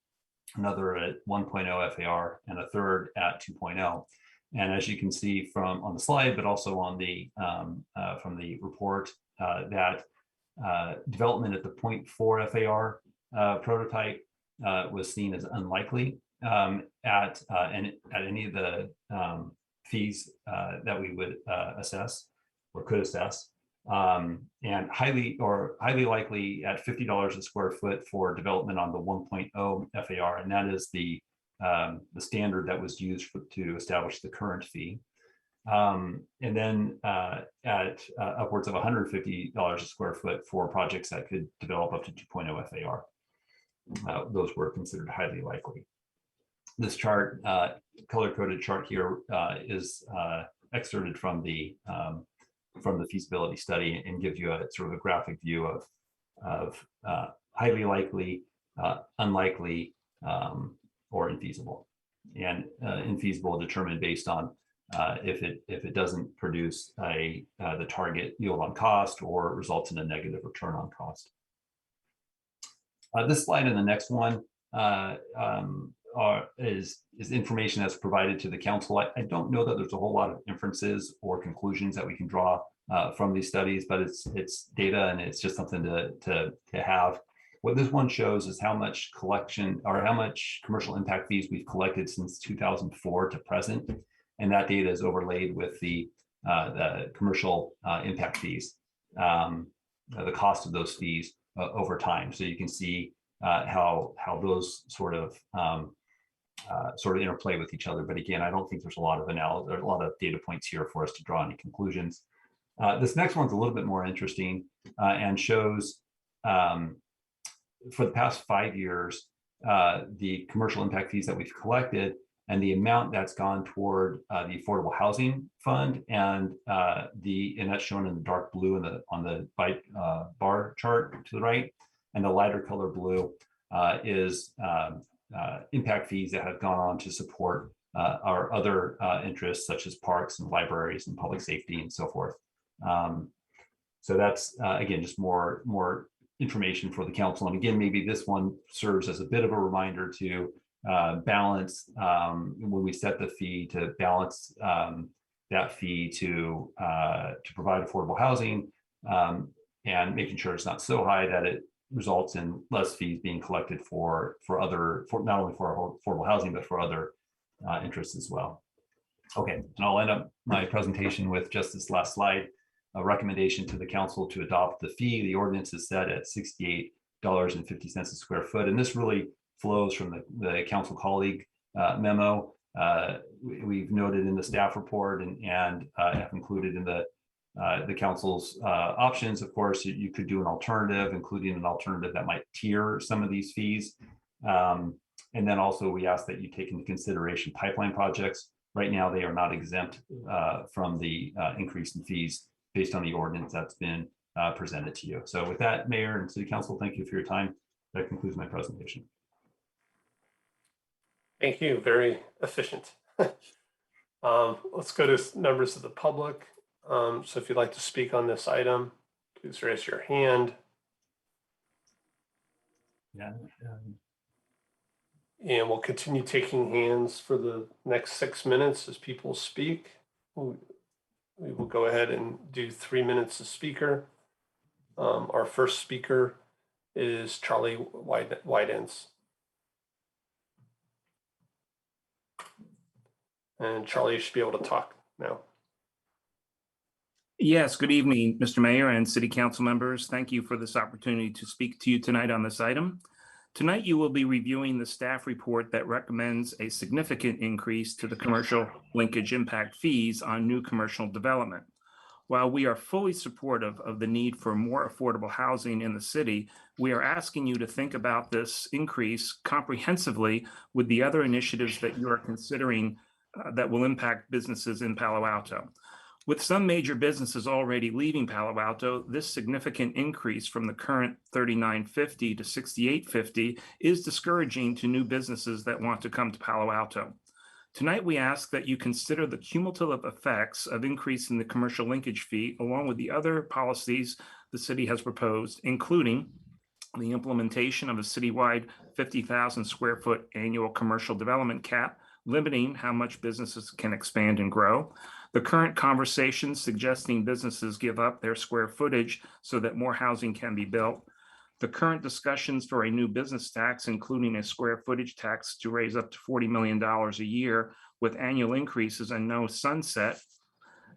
another at 1.0 FAR, and a third at 2.0. And as you can see from on the slide, but also on the from the report, that development at the 0.4 FAR prototype was seen as unlikely at any of the fees that we would assess or could assess, and highly likely at $50 a square foot for development on the 1.0 FAR, and that is the standard that was used to establish the current fee. And then at upwards of $150 a square foot for projects that could develop up to 2.0 FAR. Those were considered highly likely. This chart, color-coded chart here, is excerpted from the feasibility study and gives you a sort of a graphic view of highly likely, unlikely, or infeasible. And infeasible determined based on if it doesn't produce the target yield on cost or results in a negative return on cost. This slide and the next one is information that's provided to the council. I don't know that there's a whole lot of inferences or conclusions that we can draw from these studies, but it's data and it's just something to have. What this one shows is how much collection or how much commercial impact fees we've collected since 2004 to present, and that data is overlaid with the commercial impact fees, the cost of those fees over time. So you can see how those sort of interplay with each other. But again, I don't think there's a lot of analysis or a lot of data points here for us to draw any conclusions. This next one's a little bit more interesting and shows for the past 5 years, the commercial impact fees that we've collected and the amount that's gone toward the Affordable Housing Fund, and that's shown in the dark blue on the bar chart to the right, and the lighter color blue is impact fees that have gone on to support our other interests such as parks and libraries and public safety and so forth. So that's again just more information for the council. And again, maybe this one serves as a bit of a reminder to balance when we set the fee, to balance that fee to provide affordable housing, and making sure it's not so high that it results in less fees being collected for not only for affordable housing but for other interests as well. Okay, and I'll end up my presentation with just this last slide. A recommendation to the council to adopt the fee. The ordinance is set at $68.50 a square foot, and this really flows from the council colleague memo. We've noted in the staff report and have included in the council's options. Of course, you could do an alternative, including an alternative that might tier some of these fees. And then also we ask that you take into consideration pipeline projects. Right now, they are not exempt from the increase in fees based on the ordinance that's been presented to you. So with that, Mayor and City Council, thank you for your time. That concludes my presentation. Thank you, very efficient. Let's go to members of the public. So if you'd like to speak on this item, please raise your hand. Yeah. And we'll continue taking hands for the next 6 minutes as people speak. We will go ahead and do 3 minutes a speaker. Our first speaker is Charlie Whiteens. And Charlie, you should be able to talk now. Yes, good evening, Mr. Mayor and City Council members. Thank you for this opportunity to speak to you tonight on this item. Tonight, you will be reviewing the staff report that recommends a significant increase to the commercial linkage impact fees on new commercial development. While we are fully supportive of the need for more affordable housing in the city, we are asking you to think about this increase comprehensively with the other initiatives that you are considering that will impact businesses in Palo Alto. With some major businesses already leaving Palo Alto, this significant increase from the current $39.50 to $68.50 is discouraging to new businesses that want to come to Palo Alto. Tonight, we ask that you consider the cumulative effects of increasing the commercial linkage fee along with the other policies the city has proposed, including the implementation of a citywide 50,000 square foot annual commercial development cap, limiting how much businesses can expand and grow. The current conversations suggesting businesses give up their square footage so that more housing can be built. The current discussions for a new business tax, including a square footage tax to raise up to $40 million a year with annual increases and no sunset,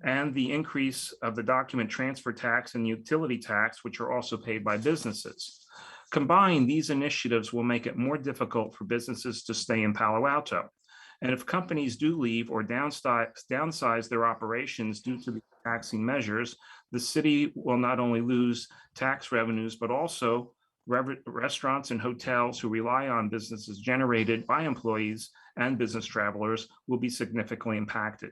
and the increase of the document transfer tax and utility tax, which are also paid by businesses. Combined, these initiatives will make it more difficult for businesses to stay in Palo Alto. And if companies do leave or downsize their operations due to the taxing measures, the city will not only lose tax revenues, but also restaurants and hotels who rely on businesses generated by employees and business travelers will be significantly impacted.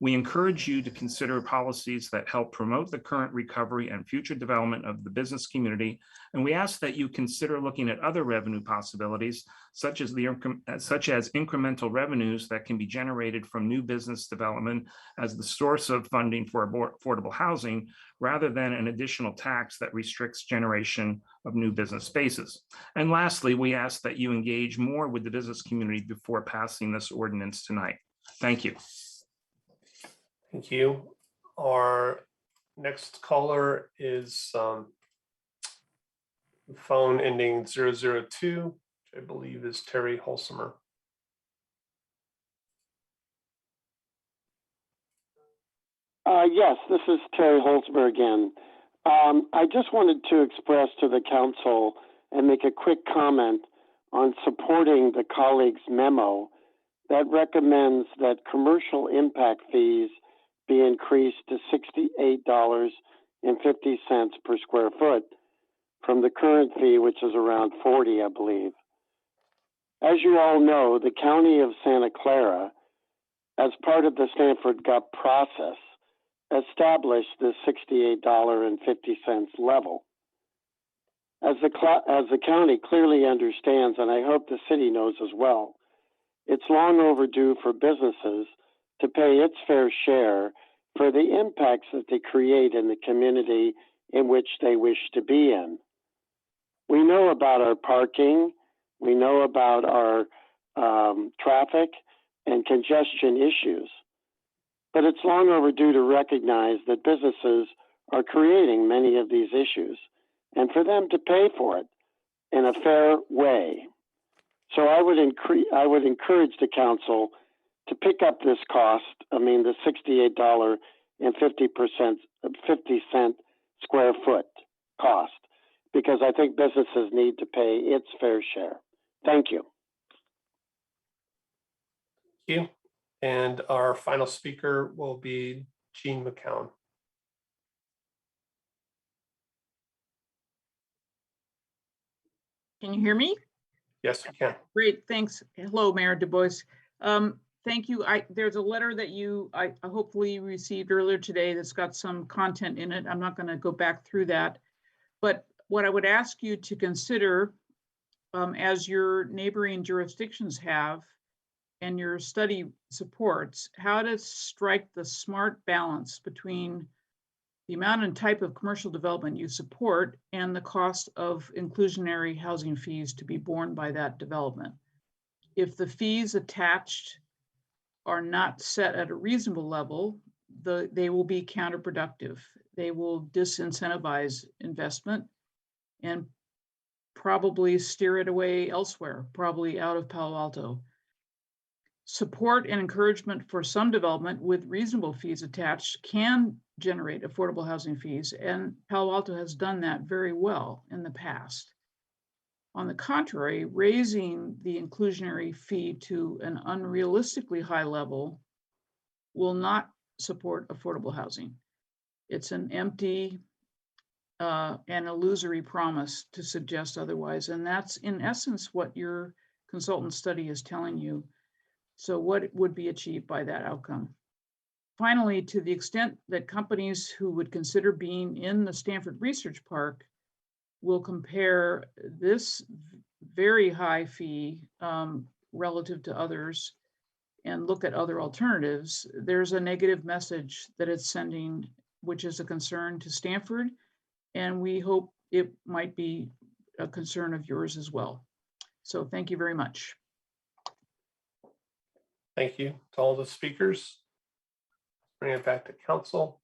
We encourage you to consider policies that help promote the current recovery and future development of the business community. And we ask that you consider looking at other revenue possibilities, such as incremental revenues that can be generated from new business development as the source of funding for affordable housing, rather than an additional tax that restricts generation of new business spaces. And lastly, we ask that you engage more with the business community before passing this ordinance tonight. Thank you. Thank you. Our next caller is phone ending 002, which I believe is Terry Holsimer. Yes, this is Terry Holzberg again. I just wanted to express to the council and make a quick comment on supporting the colleague's memo that recommends that commercial impact fees be increased to $68.50 per square foot from the current fee, which is around $40, I believe. As you all know, the County of Santa Clara, as part of the Stanford GUP process, established the $68.50 level. As the county clearly understands, and I hope the city knows as well, it's long overdue for businesses to pay its fair share for the impacts that they create in the community in which they wish to be in. We know about our parking, we know about our traffic and congestion issues, but it's long overdue to recognize that businesses are creating many of these issues and for them to pay for it in a fair way. So I would encourage the council to pick up this cost, the $68.50 square foot cost, because I think businesses need to pay its fair share. Thank you. Thank you. And our final speaker will be Jean McCown. Can you hear me? Yes, we can. Great, thanks. Hello, Mayor Du Bois. Thank you. There's a letter that I hopefully received earlier today that's got some content in it. I'm not going to go back through that. But what I would ask you to consider, as your neighboring jurisdictions have, and your study supports, how to strike the smart balance between the amount and type of commercial development you support and the cost of inclusionary housing fees to be borne by that development. If the fees attached are not set at a reasonable level, they will be counterproductive. They will disincentivize investment and probably steer it away elsewhere, probably out of Palo Alto. Support and encouragement for some development with reasonable fees attached can generate affordable housing fees, and Palo Alto has done that very well in the past. On the contrary, raising the inclusionary fee to an unrealistically high level will not support affordable housing. It's an empty and illusory promise to suggest otherwise, and that's in essence what your consultant study is telling you. So what would be achieved by that outcome? Finally, to the extent that companies who would consider being in the Stanford Research Park will compare this very high fee relative to others and look at other alternatives, there's a negative message that it's sending, which is a concern to Stanford. And we hope it might be a concern of yours as well. So thank you very much. Thank you to all the speakers. Bring it back to council.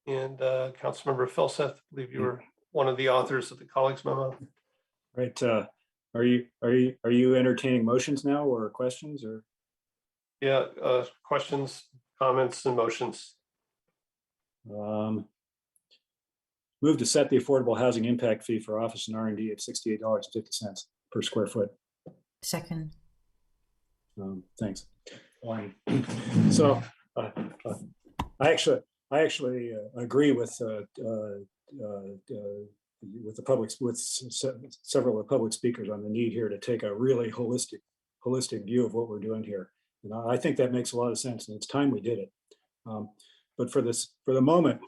And Councilmember Philseth, I believe you were one of the authors of the colleagues memo. Right. Are you entertaining motions now or questions or? Yeah, questions, comments, and motions. Move to set the affordable housing impact fee for office and R&D at $68.50 per square foot. Second. Thanks. So I actually agree with the public, with several of the public speakers on the need here to take a really holistic view of what we're doing here. And I think that makes a lot of sense, and it's time we did it. But for the moment,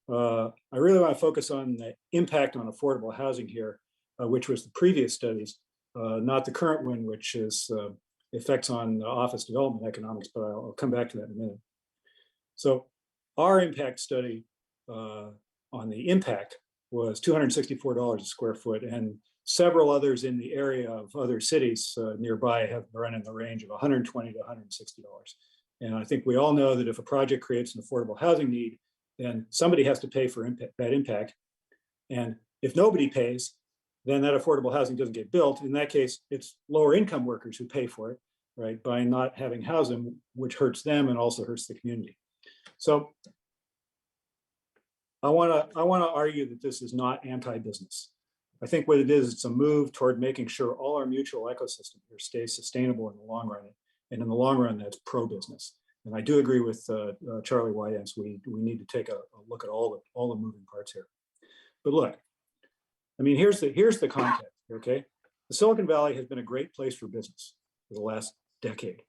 I really want to focus on the impact on affordable housing here, which was the previous studies, not the current one, which is effects on office development economics, but I'll come back to that in a minute. So our impact study on the impact was $264 a square foot, and several others in the area of other cities nearby have run in the range of $120 to $160. And I think we all know that if a project creates an affordable housing need, then somebody has to pay for that impact. And if nobody pays, then that affordable housing doesn't get built. In that case, it's lower income workers who pay for it, right, by not having housing, which hurts them and also hurts the community. So I want to argue that this is not anti-business. I think what it is, it's a move toward making sure all our mutual ecosystem here stays sustainable in the long run. And in the long run, that's pro-business. And I do agree with Charlie Wyans. We need to take a look at all the moving parts here. But look, I mean, here's the context, okay? The Silicon Valley has been a great place for business for the last decade,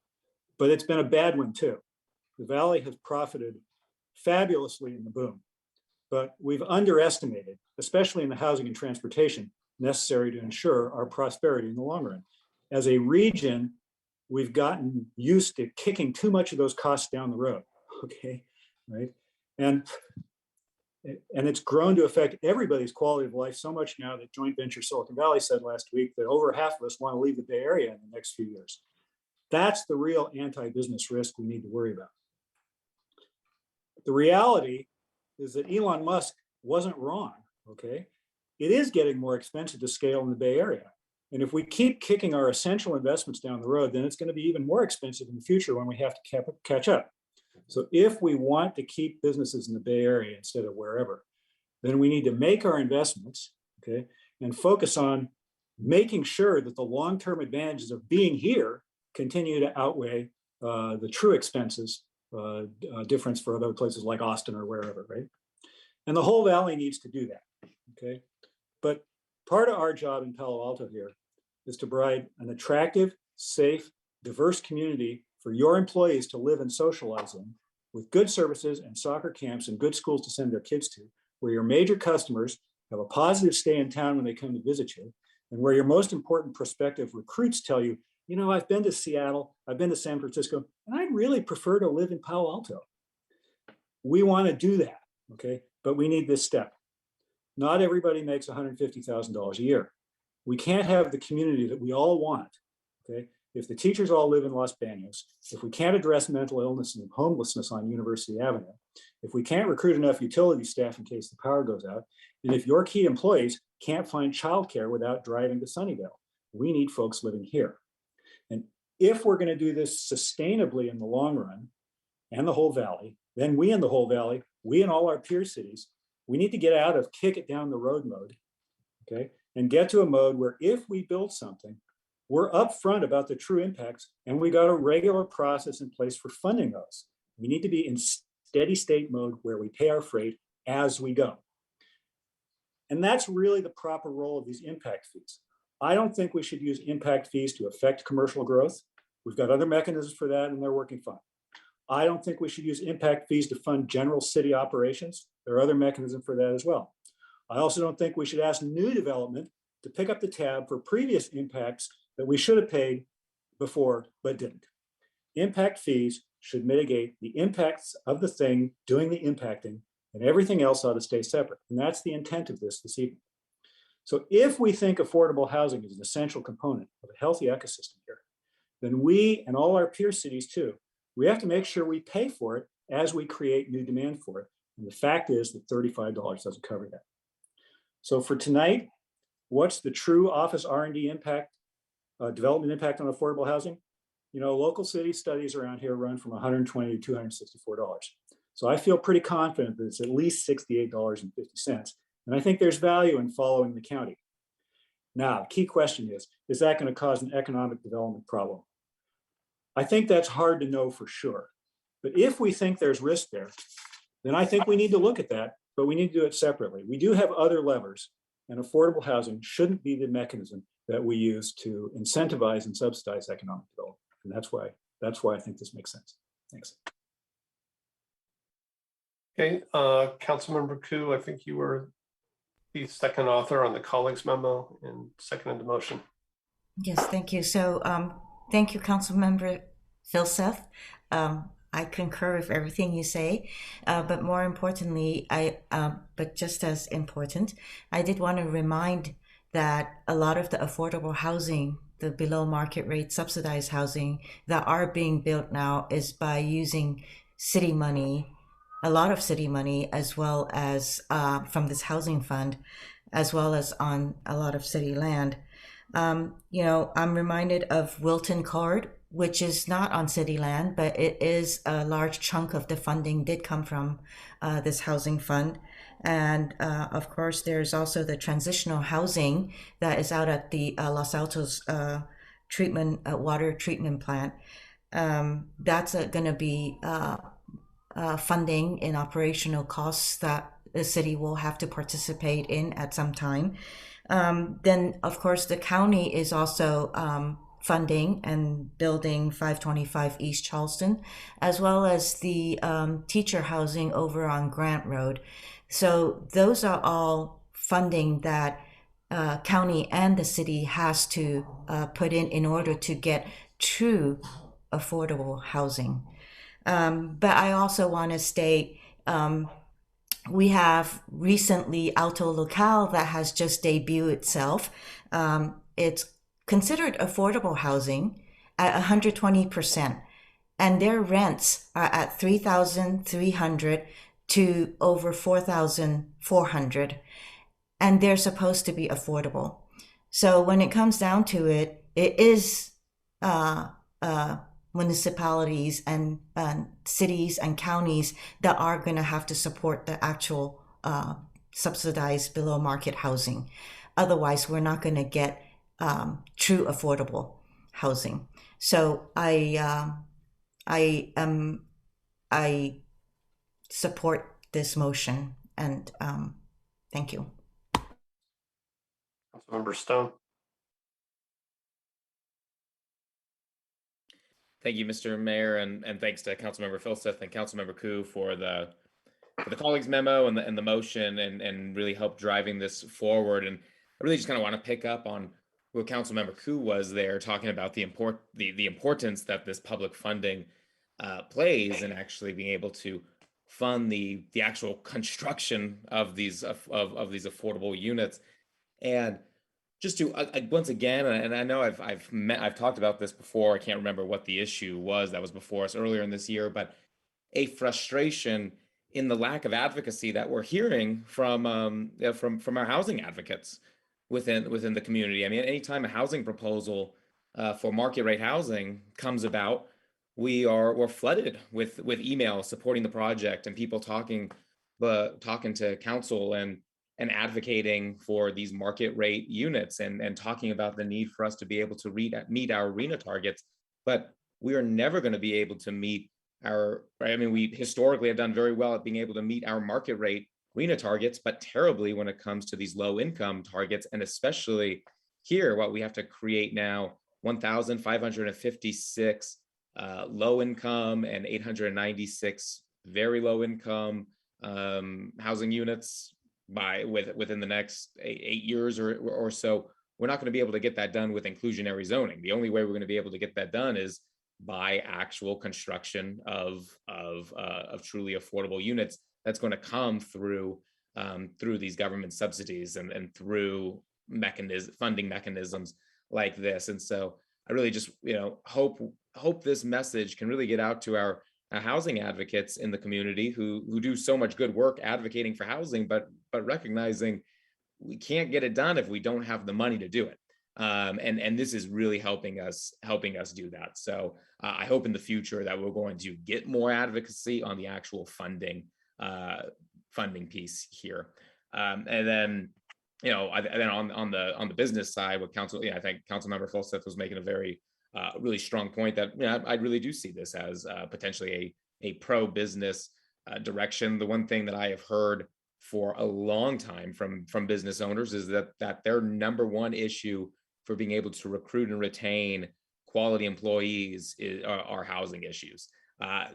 but it's been a bad one too. The Valley has profited fabulously in the boom, but we've underestimated, especially in the housing and transportation, necessary to ensure our prosperity in the long run. As a region, we've gotten used to kicking too much of those costs down the road, okay, right? And it's grown to affect everybody's quality of life so much now that joint venture Silicon Valley said last week that over half of us want to leave the Bay Area in the next few years. That's the real anti-business risk we need to worry about. The reality is that Elon Musk wasn't wrong, okay? It is getting more expensive to scale in the Bay Area. And if we keep kicking our essential investments down the road, then it's going to be even more expensive in the future when we have to catch up. So if we want to keep businesses in the Bay Area instead of wherever, then we need to make our investments, okay, and focus on making sure that the long-term advantages of being here continue to outweigh the true expenses difference for other places like Austin or wherever, right? And the whole valley needs to do that, okay? But part of our job in Palo Alto here is to provide an attractive, safe, diverse community for your employees to live and socialize in, with good services and soccer camps and good schools to send their kids to, where your major customers have a positive stay in town when they come to visit you, and where your most important prospective recruits tell you, you know, I've been to Seattle, I've been to San Francisco, and I'd really prefer to live in Palo Alto. We want to do that, okay? But we need this step. Not everybody makes $150,000 a year. We can't have the community that we all want, okay? If the teachers all live in Los Banos, if we can't address mental illness and homelessness on University Avenue, if we can't recruit enough utility staff in case the power goes out, and if your key employees can't find childcare without driving to Sunnyvale, we need folks living here. And if we're going to do this sustainably in the long run, and the whole valley, then we in the whole valley, we and all our peer cities, we need to get out of kick it down the road mode, okay? And get to a mode where if we build something, we're upfront about the true impacts, and we got a regular process in place for funding those. We need to be in steady state mode where we pay our freight as we go. And that's really the proper role of these impact fees. I don't think we should use impact fees to affect commercial growth. We've got other mechanisms for that and they're working fine. I don't think we should use impact fees to fund general city operations. There are other mechanisms for that as well. I also don't think we should ask new development to pick up the tab for previous impacts that we should have paid before but didn't. Impact fees should mitigate the impacts of the thing doing the impacting, and everything else ought to stay separate. And that's the intent of this evening. So if we think affordable housing is an essential component of a healthy ecosystem here, then we and all our peer cities too, we have to make sure we pay for it as we create new demand for it. And the fact is that $35 doesn't cover that. So for tonight, what's the true office R&D impact, development impact on affordable housing? You know, local city studies around here run from $120 to $264. So I feel pretty confident that it's at least $68.50. And I think there's value in following the county. Now, the key question is that going to cause an economic development problem? I think that's hard to know for sure. But if we think there's risk there, then I think we need to look at that, but we need to do it separately. We do have other levers, and affordable housing shouldn't be the mechanism that we use to incentivize and subsidize economic development. And that's why I think this makes sense. Thanks. Okay, Councilmember Koo, I think you were the second author on the colleagues memo and seconded the motion. Yes, thank you. So thank you, Councilmember Filseth. I concur with everything you say, but more importantly, but just as important, I did want to remind that a lot of the affordable housing, the below market rate subsidized housing that are being built now is by using city money, a lot of city money, as well as from this housing fund, as well as on a lot of city land. You know, I'm reminded of Wilton Court, which is not on city land, but it is a large chunk of the funding did come from this housing fund. And of course, there's also the transitional housing that is out at the Los Altos water treatment plant. That's going to be funding in operational costs that the city will have to participate in at some time. Then, of course, the county is also funding and building 525 East Charleston, as well as the teacher housing over on Grant Road. So those are all funding that county and the city has to put in order to get true affordable housing. But I also want to state we have recently Alto Locale that has just debuted itself. It's considered affordable housing at 120%, and their rents are at $3,300 to over $4,400, and they're supposed to be affordable. So when it comes down to it, it is municipalities and cities and counties that are going to have to support the actual subsidized below market housing. Otherwise, we're not going to get true affordable housing. So I support this motion, and thank you. Councilmember Stone. Thank you, Mr. Mayor, and thanks to Councilmember Filseth and Councilmember Koo for the colleagues memo and the motion and really help driving this forward. And I really just kind of want to pick up on what Councilmember Koo was there talking about the importance that this public funding plays in actually being able to fund the actual construction of these affordable units. And just to once again, and I know I've talked about this before. I can't remember what the issue was that was before us earlier in this year, but a frustration in the lack of advocacy that we're hearing from our housing advocates within the community. I mean, anytime a housing proposal for market rate housing comes about, we're flooded with emails supporting the project and people talking to council and advocating for these market rate units and talking about the need for us to be able to meet our RHNA targets. But we are never going to be able to meet we historically have done very well at being able to meet our market rate RHNA targets, but terribly when it comes to these low income targets, and especially Here, what we have to create now, 1,556 low income and 896 very low income housing units within the next 8 years or so. We're not going to be able to get that done with inclusionary zoning. The only way we're going to be able to get that done is by actual construction of truly affordable units. That's going to come through these government subsidies and through funding mechanisms like this. And so I really just hope this message can really get out to our housing advocates in the community who do so much good work advocating for housing, but recognizing we can't get it done if we don't have the money to do it. And this is really helping us do that. So I hope in the future that we're going to get more advocacy on the actual funding piece here. And then on the business side with council, I think Councilmember Fulseth was making a very really strong point that I really do see this as potentially a pro-business direction. The one thing that I have heard for a long time from business owners is that their number one issue for being able to recruit and retain quality employees are housing issues.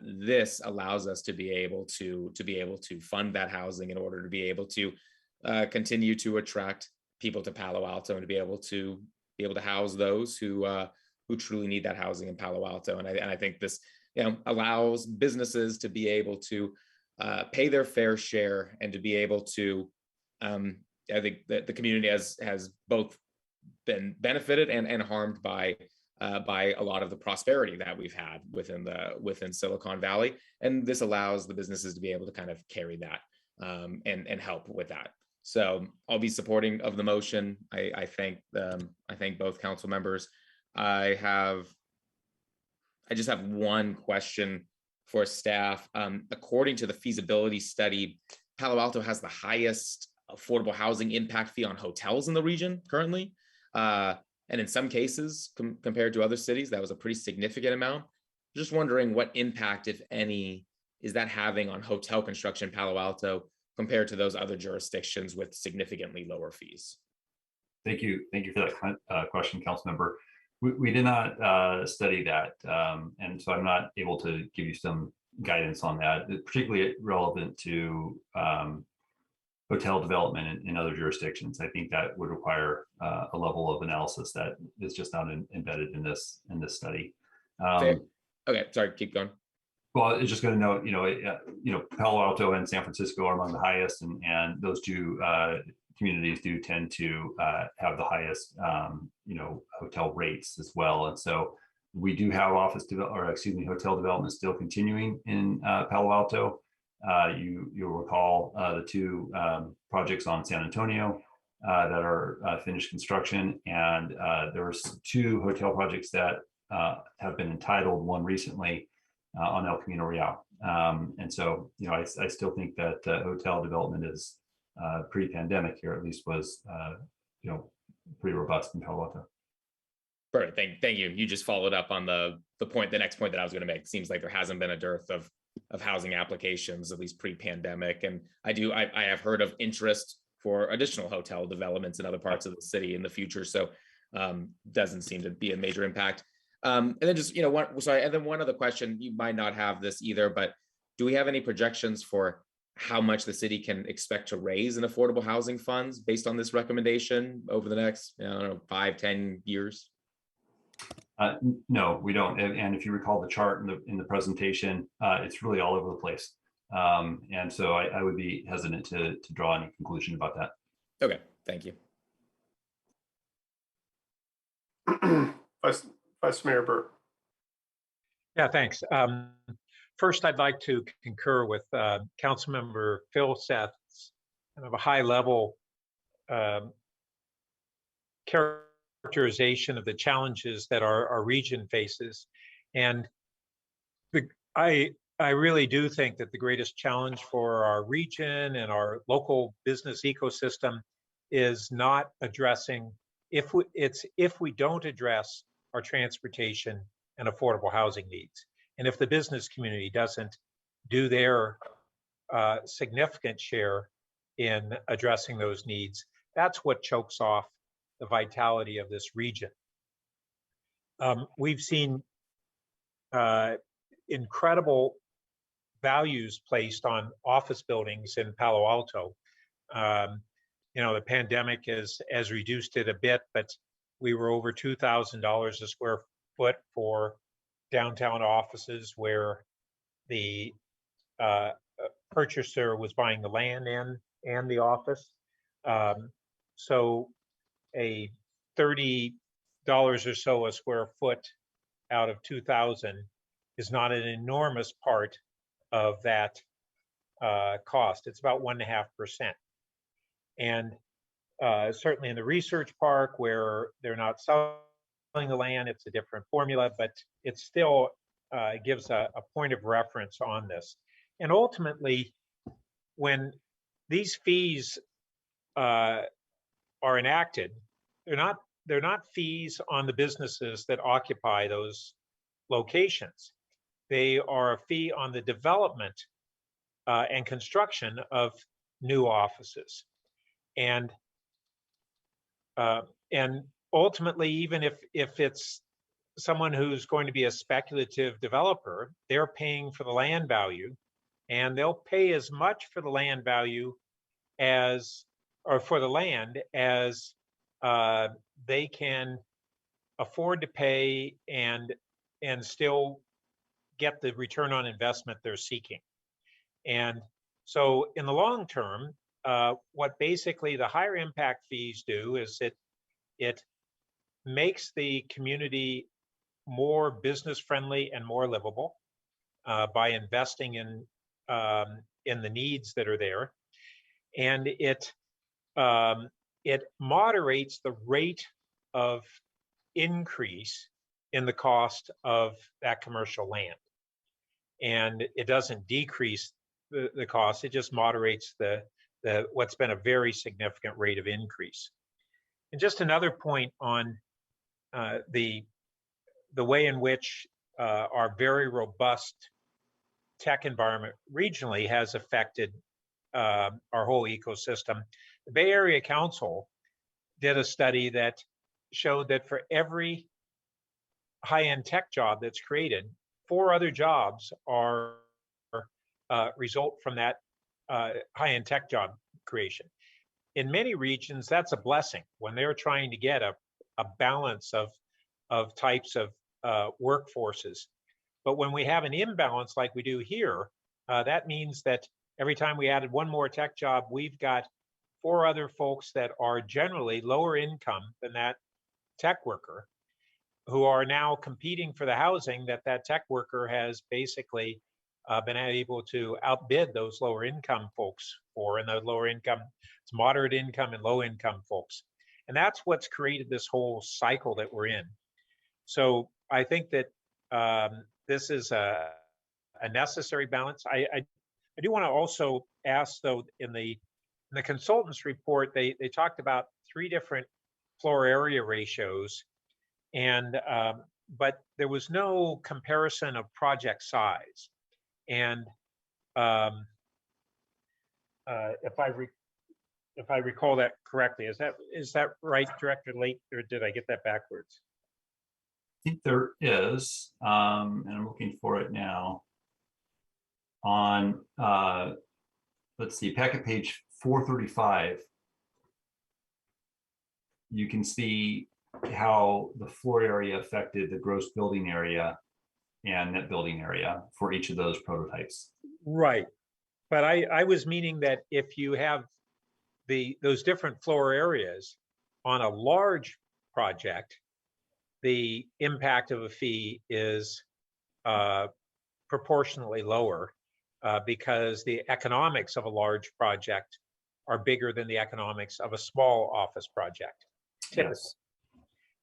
This allows us to be able to fund that housing in order to be able to continue to attract people to Palo Alto and to be able to house those who truly need that housing in Palo Alto. And I think this allows businesses to be able to pay their fair share and to be able to I think that the community has both been benefited and harmed by a lot of the prosperity that we've had within Silicon Valley. And this allows the businesses to be able to kind of carry that and help with that. So I'll be supporting of the motion. I thank both council members. I just have one question for staff. According to the feasibility study, Palo Alto has the highest affordable housing impact fee on hotels in the region currently. And in some cases, compared to other cities, that was a pretty significant amount. Just wondering what impact, if any, is that having on hotel construction in Palo Alto compared to those other jurisdictions with significantly lower fees? Thank you for that question, Councilmember. We did not study that, and so I'm not able to give you some guidance on that, particularly relevant to hotel development in other jurisdictions. I think that would require a level of analysis that is just not embedded in this study. Okay, sorry, keep going. Well, it's just going to note, Palo Alto and San Francisco are among the highest, and those two communities do tend to have the highest, hotel rates as well. And so we do have hotel development still continuing in Palo Alto. You'll recall the two projects on San Antonio that are finished construction, and there were two hotel projects that have been entitled, one recently on El Camino Real. And so, I still think that hotel development is pre-pandemic here, at least was, pretty robust in Palo Alto. Perfect. Thank you. You just followed up on the next point that I was going to make. Seems like there hasn't been a dearth of housing applications, at least pre-pandemic. And I have heard of interest for additional hotel developments in other parts of the city in the future. So doesn't seem to be a major impact. And then just, and then one other question, you might not have this either, but do we have any projections for how much the city can expect to raise in affordable housing funds based on this recommendation over the next, 5-10 years? No, we don't. And if you recall the chart in the presentation, it's really all over the place. And so I would be hesitant to draw any conclusion about that. Okay, thank you. Vice Mayor Burt. Yeah, thanks. First, I'd like to concur with Councilmember Fulseth's kind of a high-level characterization of the challenges that our region faces. And I really do think that the greatest challenge for our region and our local business ecosystem is not addressing, if we don't address our transportation and affordable housing needs. And if the business community doesn't do their significant share in addressing those needs, that's what chokes off the vitality of this region. We've seen incredible values placed on office buildings in Palo Alto. The pandemic has reduced it a bit, but we were over $2,000 a square foot for downtown offices where the purchaser was buying the land and the office. So a $30 or so a square foot out of 2,000 is not an enormous part of that cost. It's about 1.5%. And certainly in the research park where they're not selling the land, it's a different formula, but it still gives a point of reference on this. And ultimately, when these fees are enacted, they're not fees on the businesses that occupy those locations. They are a fee on the development and construction of new offices. And ultimately, even if it's someone who's going to be a speculative developer, they're paying for the land value, and they'll pay as much for the land value for the land as they can afford to pay and still get the return on investment they're seeking. And so in the long term, what basically the higher impact fees do is it makes the community more business friendly and more livable by investing in the needs that are there, and it moderates the rate of increase in the cost of that commercial land, and it doesn't decrease the cost. It just moderates the what's been a very significant rate of increase. And just another point on the way in which our very robust tech environment regionally has affected our whole ecosystem. The Bay Area Council did a study that showed that for every high-end tech job that's created, 4 other jobs are result from that high-end tech job creation. In many regions, that's a blessing when they're trying to get a balance of types of workforces. But when we have an imbalance like we do here, that means that every time we added one more tech job, we've got 4 other folks that are generally lower income than that tech worker who are now competing for the housing that tech worker has basically been able to outbid those lower income folks for, and the lower income, it's moderate income and low income folks. And that's what's created this whole cycle that we're in. So I think that this is a necessary balance. I do want to also ask, though, in the consultants report, they talked about 3 different floor area ratios, and but there was no comparison of project size. And if I recall that correctly, is that right, Director Late, or did I get that backwards? I think there is, and I'm looking for it now. On, let's see, packet page 435, you can see how the floor area affected the gross building area and net building area for each of those prototypes. Right, but I was meaning that if you have those different floor areas on a large project, the impact of a fee is proportionally lower because the economics of a large project are bigger than the economics of a small office project, typically. Yes.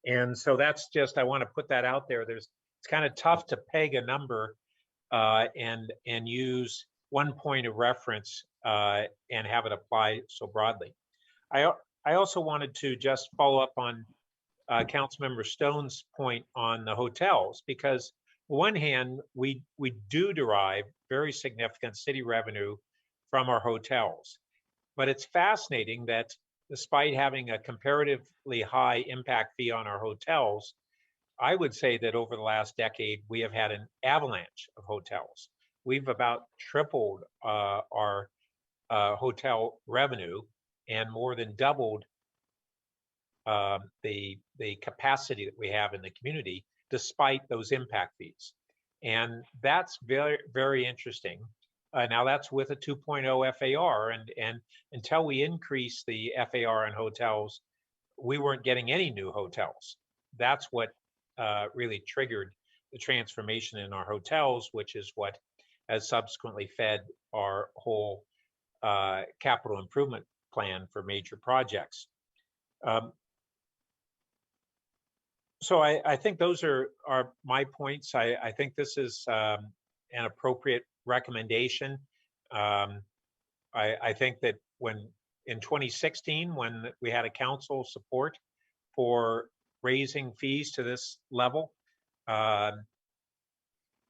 And so that's just, I want to put that out there. It's kind of tough to peg a number and use one point of reference and have it apply so broadly. I also wanted to just follow up on Councilmember Stone's point on the hotels, because on one hand, we do derive very significant city revenue from our hotels. But it's fascinating that despite having a comparatively high impact fee on our hotels, I would say that over the last decade, we have had an avalanche of hotels. We've about tripled our hotel revenue and more than doubled the capacity that we have in the community, despite those impact fees. And that's very, very interesting. Now that's with a 2.0 FAR, and until we increase the FAR in hotels, we weren't getting any new hotels. That's what really triggered the transformation in our hotels, which is what has subsequently fed our whole capital improvement plan for major projects. So I think those are my points. I think this is an appropriate recommendation. I think that when in 2016, when we had a council support for raising fees to this level,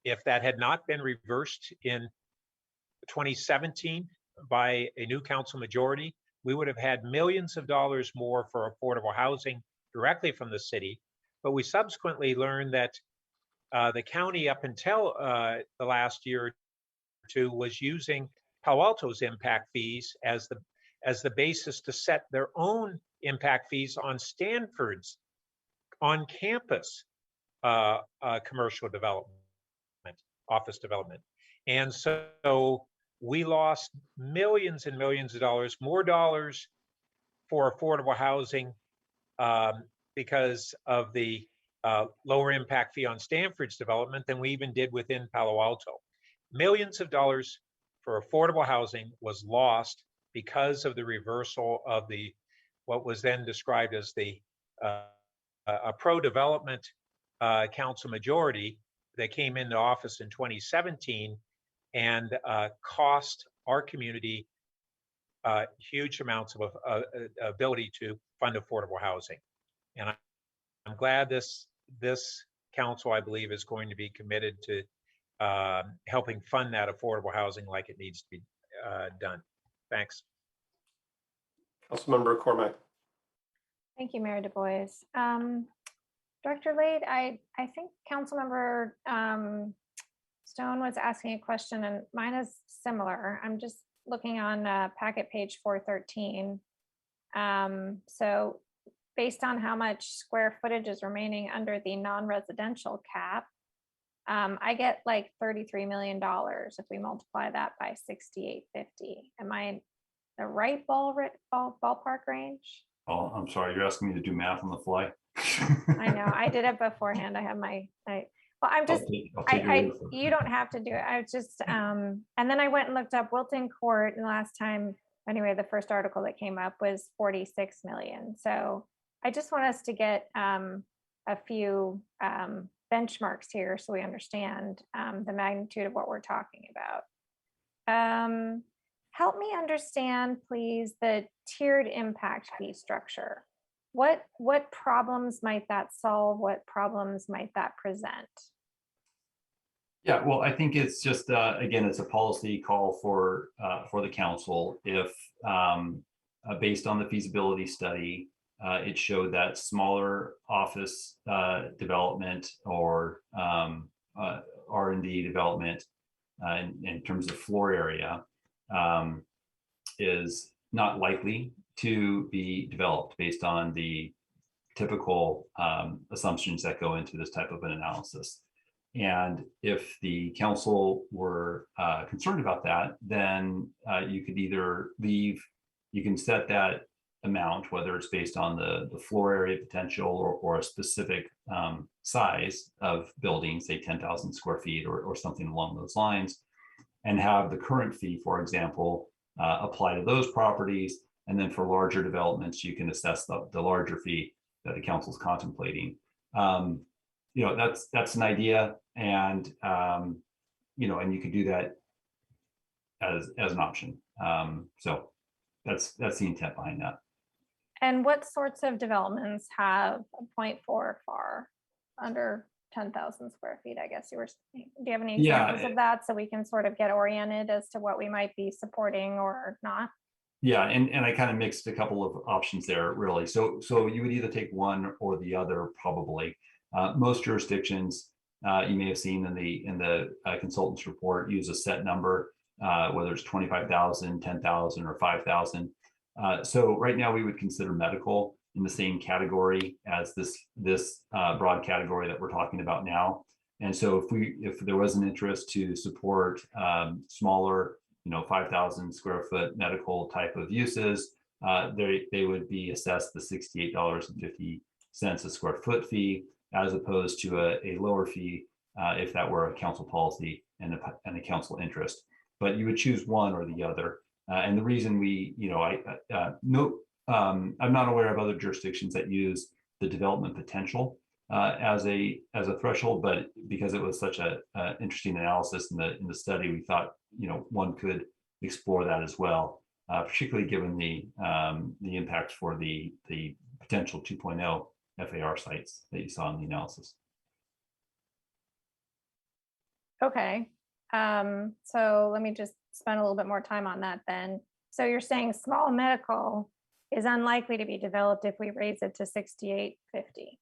if that had not been reversed in 2017 by a new council majority, we would have had millions of dollars more for affordable housing directly from the city. But we subsequently learned that the county, up until the last year or two, was using Palo Alto's impact fees as the basis to set their own impact fees on Stanford's on-campus commercial development, office development. And so we lost millions and millions of dollars, more dollars for affordable housing because of the lower impact fee on Stanford's development than we even did within Palo Alto. Millions of dollars for affordable housing was lost because of the reversal of what was then described as a pro-development council majority that came into office in 2017 and cost our community huge amounts of ability to fund affordable housing. And I'm glad this council, I believe, is going to be committed to helping fund that affordable housing like it needs to be done. Thanks. Councilmember Cormack. Thank you, Mayor Du Bois. Director Lade, I think Councilmember Stone was asking a question, and mine is similar. I'm just looking on packet page 413. So based on how much square footage is remaining under the non-residential cap, I get like $33 million if we multiply that by 6,850. Am I in the right ballpark range? Oh, I'm sorry, you're asking me to do math on the fly? I know, I did it beforehand. I have well, I'm just, you don't have to do it. I was just, and then I went and looked up Wilton Court, and the last time, anyway, the first article that came up was 46 million. So I just want us to get a few benchmarks here so we understand the magnitude of what we're talking about. Help me understand, please, the tiered impact fee structure. What problems might that solve? What problems might that present? Yeah, well, I think it's just, again, it's a policy call for the council. If based on the feasibility study, it showed that smaller office development or R&D development in terms of floor area is not likely to be developed based on the typical assumptions that go into this type of an analysis. And if the council were concerned about that, then you could either you can set that amount, whether it's based on the floor area potential or a specific size of building, say 10,000 square feet or something along those lines, and have the current fee, for example, apply to those properties. And then for larger developments, you can assess the larger fee that the council is contemplating. You know, that's an idea, and you know, and you could do that as an option. So that's the intent behind that. And what sorts of developments have a 0.4 FAR under 10,000 square feet? I guess you were saying. Do you have any examples of that so we can sort of get oriented as to what we might be supporting or not? Yeah, and I kind of mixed a couple of options there, really. So you would either take one or the other, probably. Most jurisdictions, you may have seen in the consultant's report, use a set number, whether it's 25,000, 10,000, or 5,000. So right now we would consider medical in the same category as this broad category that we're talking about now. And so if there was an interest to support smaller, 5,000 square foot medical type of uses, they would be assessed the $68.50 a square foot fee, as opposed to a lower fee if that were a council policy and a council interest. But you would choose one or the other. And the reason I'm not aware of other jurisdictions that use the development potential as a threshold, but because it was such a interesting analysis in the study, we thought one could explore that as well, particularly given the impact for the potential 2.0 FAR sites that you saw in the analysis. Okay, so let me just spend a little bit more time on that then. So you're saying small medical is unlikely to be developed if we raise it to 6850.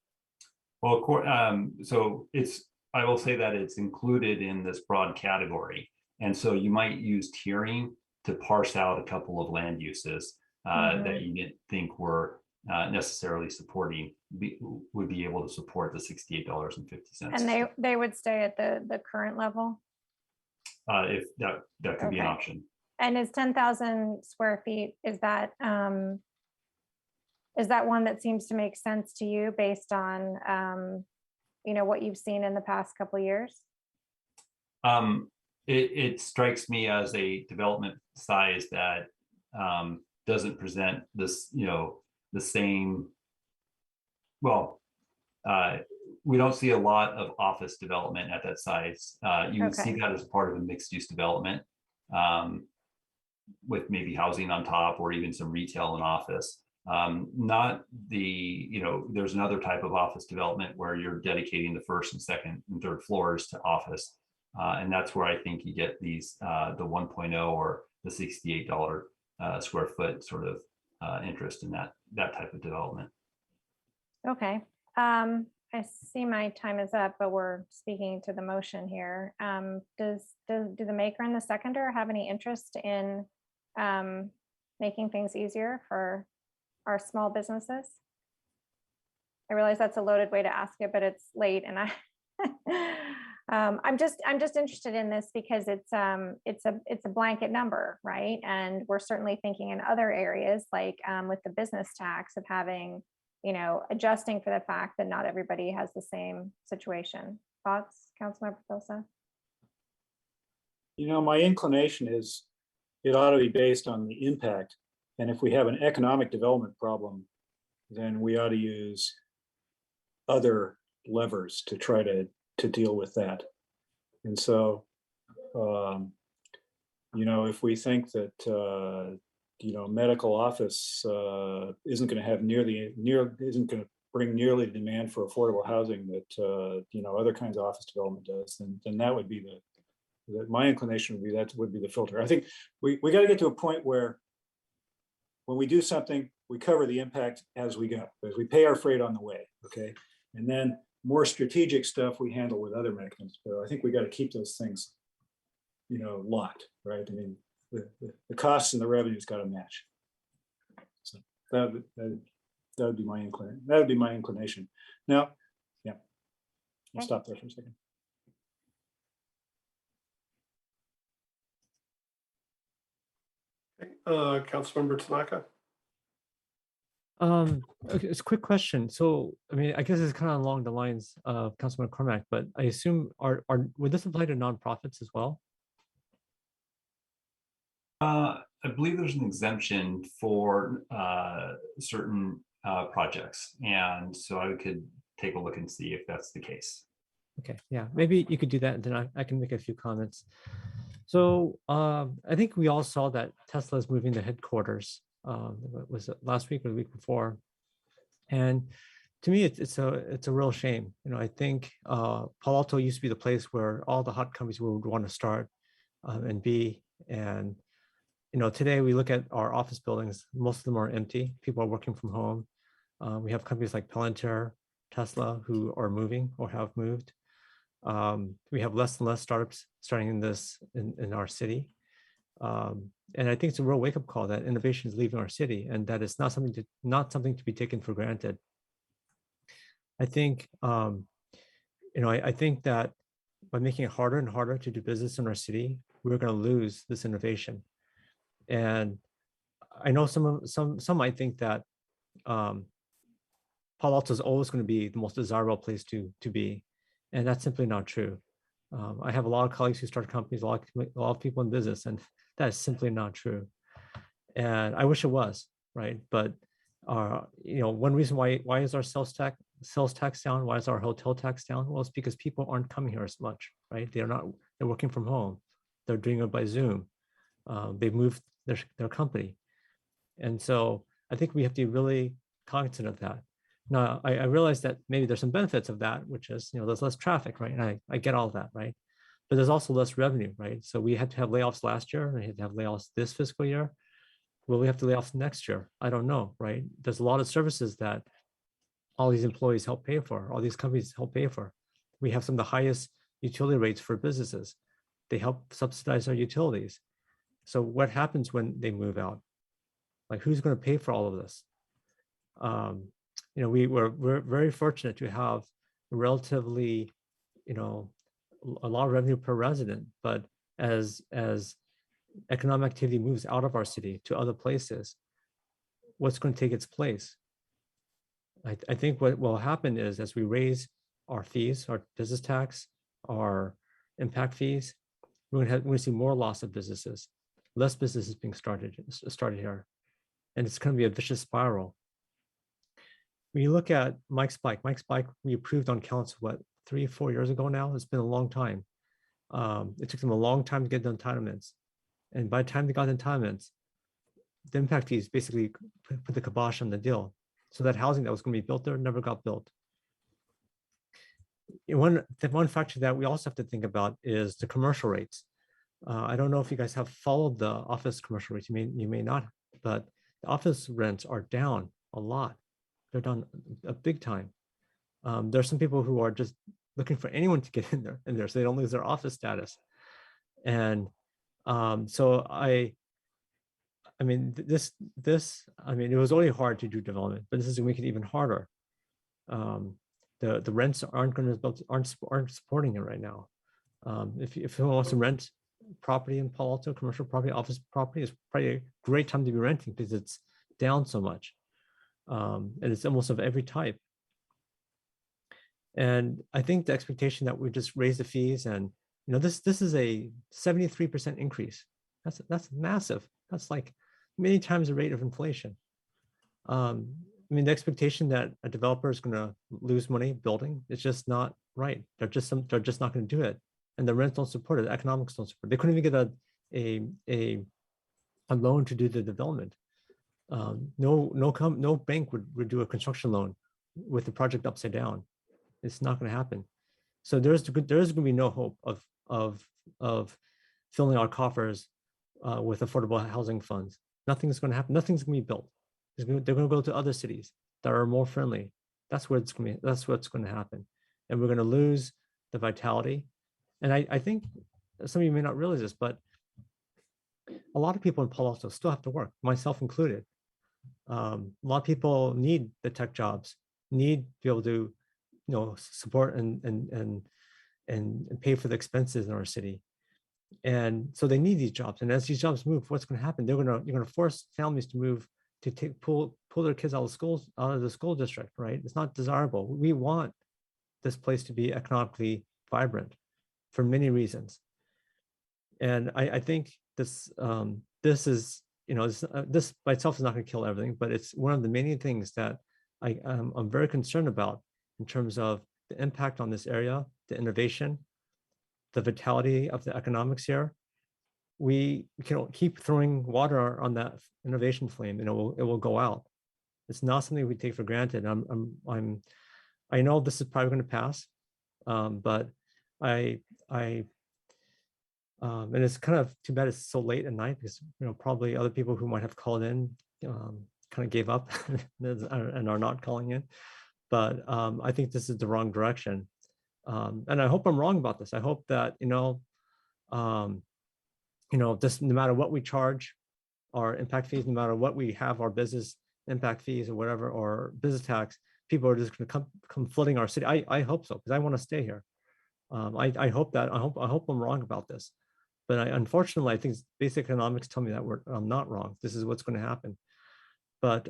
Well, so I will say that it's included in this broad category. And so you might use tiering to parse out a couple of land uses that you didn't think were necessarily would be able to support the $68.50. And they would stay at the current level? If that could be an option. And is 10,000 square feet, is that one that seems to make sense to you based on what you've seen in the past couple of years? It strikes me as a development size that doesn't present this, the same. Well, we don't see a lot of office development at that size. You would see that as part of a mixed use development with maybe housing on top or even some retail and office. Not there's another type of office development where you're dedicating the first and second and third floors to office. And that's where I think you get these, the 1.0 or the $68 square foot sort of interest in that type of development. Okay. I see my time is up, but we're speaking to the motion here. Do the maker and the seconder have any interest in making things easier for our small businesses? I realize that's a loaded way to ask it, but it's late, and I'm just interested in this because it's a blanket number, right? And we're certainly thinking in other areas, like with the business tax, of having, adjusting for the fact that not everybody has the same situation. Thoughts, Councilmember Filsa? My inclination is it ought to be based on the impact. And if we have an economic development problem, then we ought to use other levers to try to deal with that. And so, if we think that, medical office isn't going to have isn't going to bring nearly the demand for affordable housing that, other kinds of office development does, then that would be my inclination would be the filter. I think we got to get to a point where when we do something, we cover the impact as we go, as we pay our freight on the way, okay? And then more strategic stuff we handle with other mechanisms. So I think we got to keep those things, locked, right? I mean, the costs and the revenues got to match. So that would be my inclination. That would be my inclination. Now, yeah, I'll stop there for a second. Councilmember Tanaka. Okay, it's a quick question. So, I mean, I guess it's kind of along the lines of Councilman Cormack, but I assume would this apply to nonprofits as well? I believe there's an exemption for certain projects, and so I could take a look and see if that's the case. Okay, yeah, maybe you could do that, and then I can make a few comments. So I think we all saw that Tesla is moving the headquarters. Was it last week or the week before? And to me, it's a real shame. I think Palo Alto used to be the place where all the hot companies would want to start and be. And Today we look at our office buildings, most of them are empty. People are working from home. We have companies like Palantir, Tesla, who are moving or have moved. We have less and less startups starting in our city. And I think it's a real wake-up call that innovation is leaving our city, and that it's not something to be taken for granted. I think, I think that by making it harder and harder to do business in our city, we're going to lose this innovation. And I know some might think that Palo Alto is always going to be the most desirable place to be, and that's simply not true. I have a lot of colleagues who start companies, a lot of people in business, and that is simply not true. And I wish it was, right? But one reason why is our sales tax down? Why is our hotel tax down? Well, it's because people aren't coming here as much, right? They're working from home. They're doing it by Zoom. They've moved their company. And so I think we have to be really cognizant of that. Now, I realize that maybe there's some benefits of that, which is, there's less traffic, right? And I get all that, right? But there's also less revenue, right? So we had to have layoffs last year, and we had to have layoffs this fiscal year. Will we have to lay off next year? I don't know, right? There's a lot of services that all these employees help pay for, all these companies help pay for. We have some of the highest utility rates for businesses. They help subsidize our utilities. So what happens when they move out? Like, who's going to pay for all of this? We're very fortunate to have relatively, a lot of revenue per resident, but as economic activity moves out of our city to other places, what's going to take its place? I think what will happen is, as we raise our fees, our business tax, our impact fees, we're going to see more loss of businesses, less businesses being started here. And it's going to be a vicious spiral. When you look at Mike's Bike, we approved on council, 3-4 years ago now? It's been a long time. It took them a long time to get the entitlements. And by the time they got the entitlements, the impact fees basically put the kibosh on the deal. So that housing that was going to be built there never got built. The one factor that we also have to think about is the commercial rates. I don't know if you guys have followed the office commercial rates. You may not, but the office rents are down a lot. They're down a big time. There are some people who are just looking for anyone to get in there, so they don't lose their office status. And so it was already hard to do development, but this is going to make it even harder. The rents aren't supporting it right now. If someone wants to rent property in Palo Alto, commercial property, office property, is probably a great time to be renting because it's down so much. And it's almost of every type. And I think the expectation that we just raise the fees, and this is a 73% increase. That's massive. That's like many times the rate of inflation. The expectation that a developer is going to lose money building is just not right. They're just not going to do it, and the rents don't support it. The economics don't support it. They couldn't even get a loan to do the development. No bank would do a construction loan with the project upside down. It's not going to happen. So there's going to be no hope of filling our coffers with affordable housing funds. Nothing's going to happen. Nothing's going to be built. They're going to go to other cities that are more friendly. That's what's going to happen, and we're going to lose the vitality. And I think some of you may not realize this, but a lot of people in Palo Alto still have to work, myself included. A lot of people need the tech jobs, need to be able to, support and pay for the expenses in our city. And so they need these jobs. And as these jobs move, what's going to happen? You're going to force families to move to pull their kids out of the school district, right? It's not desirable. We want this place to be economically vibrant for many reasons. And I think this is, this by itself is not going to kill everything, but it's one of the many things that I'm very concerned about in terms of the impact on this area, the innovation, the vitality of the economics here. We can keep throwing water on that innovation flame, and it will go out. It's not something we take for granted. I know this is probably going to pass, but And it's kind of too bad it's so late at night because, probably other people who might have called in kind of gave up and are not calling in. But I think this is the wrong direction. And I hope I'm wrong about this. I hope that, just no matter what we charge our impact fees, no matter what we have our business impact fees or whatever, or business tax, people are just going to come flooding our city. I hope so, because I want to stay here. I hope that. I hope I'm wrong about this. But unfortunately, I think basic economics tell me that I'm not wrong. This is what's going to happen. But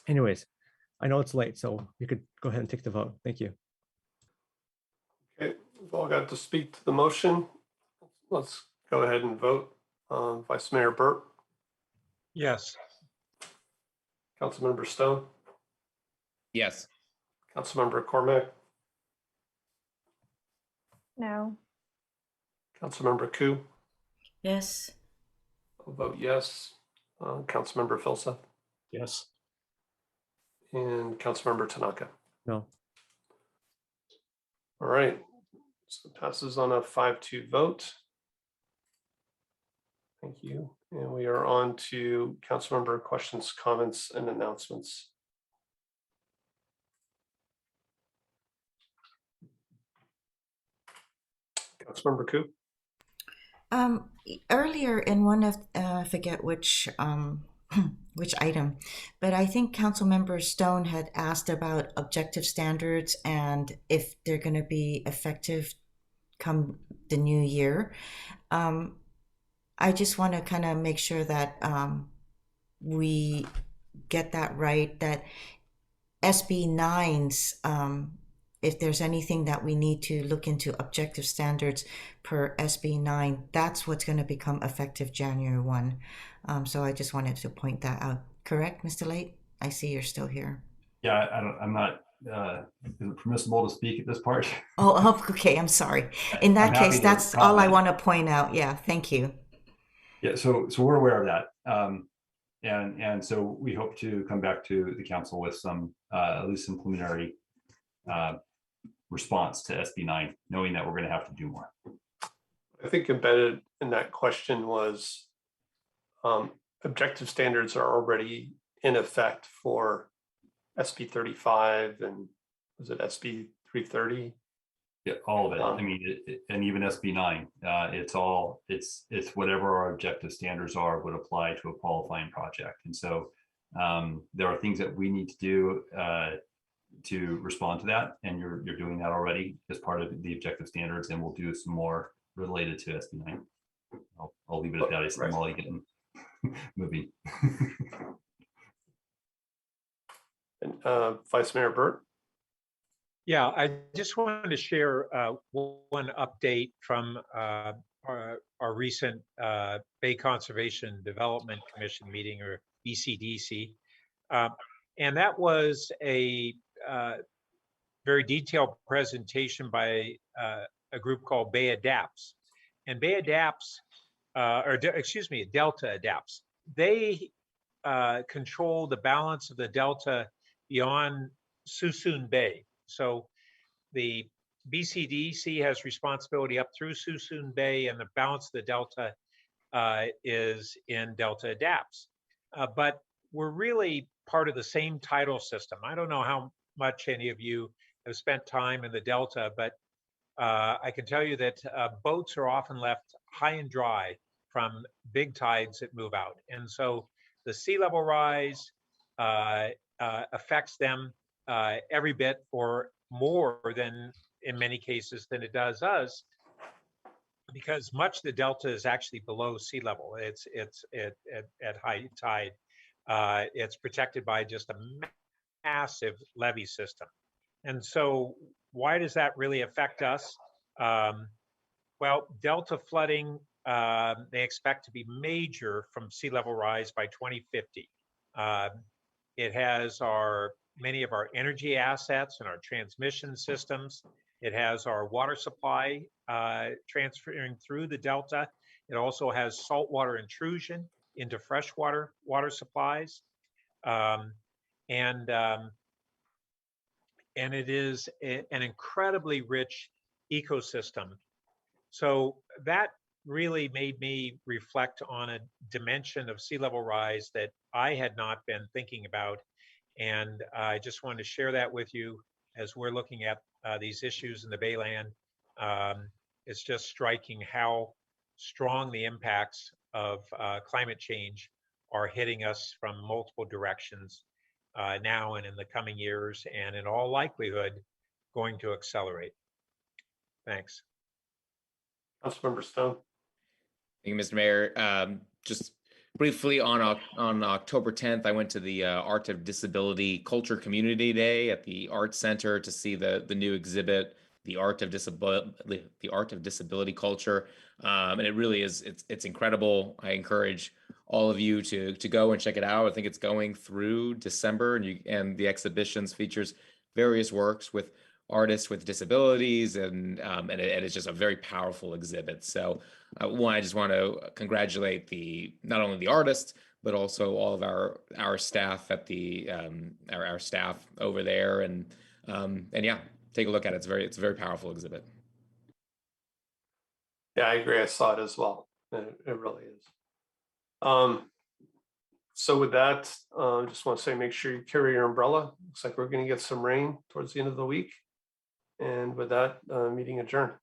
anyways, I know it's late, so you could go ahead and take the vote. Thank you. Okay, we've all got to speak to the motion. Let's go ahead and vote. Vice Mayor Burt, Yes. Councilmember Stone, Yes. Councilmember Cormack, No. Councilmember Koo. Yes. I'll vote yes. Councilmember Filsa Yes. and Councilmember Tanaka. No. All right, so it passes on a 5-2 vote. Thank you. And we are on to Councilmember questions, comments, and announcements. Councilmember Koo. Earlier in one of I forget which which item, but I think Councilmember Stone had asked about objective standards and if they're going to be effective come the new year. I just want to kind of make sure that we get that right, that SB 9s, if there's anything that we need to look into objective standards per SB 9, that's what's going to become effective January 1. So I just wanted to point that out. Correct, Mr. Late? I see you're still here. Yeah, I'm not, is it permissible to speak at this part? Oh, okay, I'm sorry. In that case, that's all I want to point out. Yeah, thank you. Yeah, so we're aware of that. And so we hope to come back to the council with some, at least some preliminary response to SB 9, knowing that we're going to have to do more. I think embedded in that question was objective standards are already in effect for SB 35 and was it SB 330? Yeah, all of it. I mean, and even SB 9, it's whatever our objective standards are would apply to a qualifying project. And so there are things that we need to do to respond to that, and you're doing that already as part of the objective standards, and we'll do some more related to SB 9. I'll leave it at that. I see Molly getting moving. And Vice Mayor Burt. Yeah, I just wanted to share one update from our recent Bay Conservation Development Commission meeting, or BCDC. And that was a very detailed presentation by a group called Bay Adapts. And Bay Adapts, Delta Adapts, they control the balance of the Delta beyond Suisun Bay. So the BCDC has responsibility up through Suisun Bay, and the balance of the Delta is in Delta Adapts. But we're really part of the same tidal system. I don't know how much any of you have spent time in the Delta, but I can tell you that boats are often left high and dry from big tides that move out. And so the sea level rise affects them every bit, or more than, in many cases, than it does us, because much of the Delta is actually below sea level. It's at high tide. It's protected by just a massive levee system. And so why does that really affect us? Well, Delta flooding, they expect to be major from sea level rise by 2050. It has many of our energy assets and our transmission systems. It has our water supply transferring through the Delta. It also has saltwater intrusion into freshwater water supplies. And it is an incredibly rich ecosystem So that really made me reflect on a dimension of sea level rise that I had not been thinking about. And I just wanted to share that with you as we're looking at these issues in the Bayland. It's just striking how strong the impacts of climate change are hitting us from multiple directions now and in the coming years, and in all likelihood, going to accelerate. Thanks. Councilmember Stone. Thank you, Mr. Mayor. Just briefly on October 10th, I went to the Art of Disability Culture Community Day at the Art Center to see the new exhibit, the Art of Disability Culture, and it really is it's incredible. I encourage all of you to go and check it out. I think it's going through December, and the exhibitions features various works with artists with disabilities, and it's just a very powerful exhibit. So I just want to congratulate not only the artists, but also all of our staff at the our staff over there, and yeah, take a look at it. It's a very powerful exhibit. Yeah, I agree. I saw it as well. It really is. So with that, just want to say, make sure you carry your umbrella. Looks like we're going to get some rain towards the end of the week. And with that, meeting adjourned.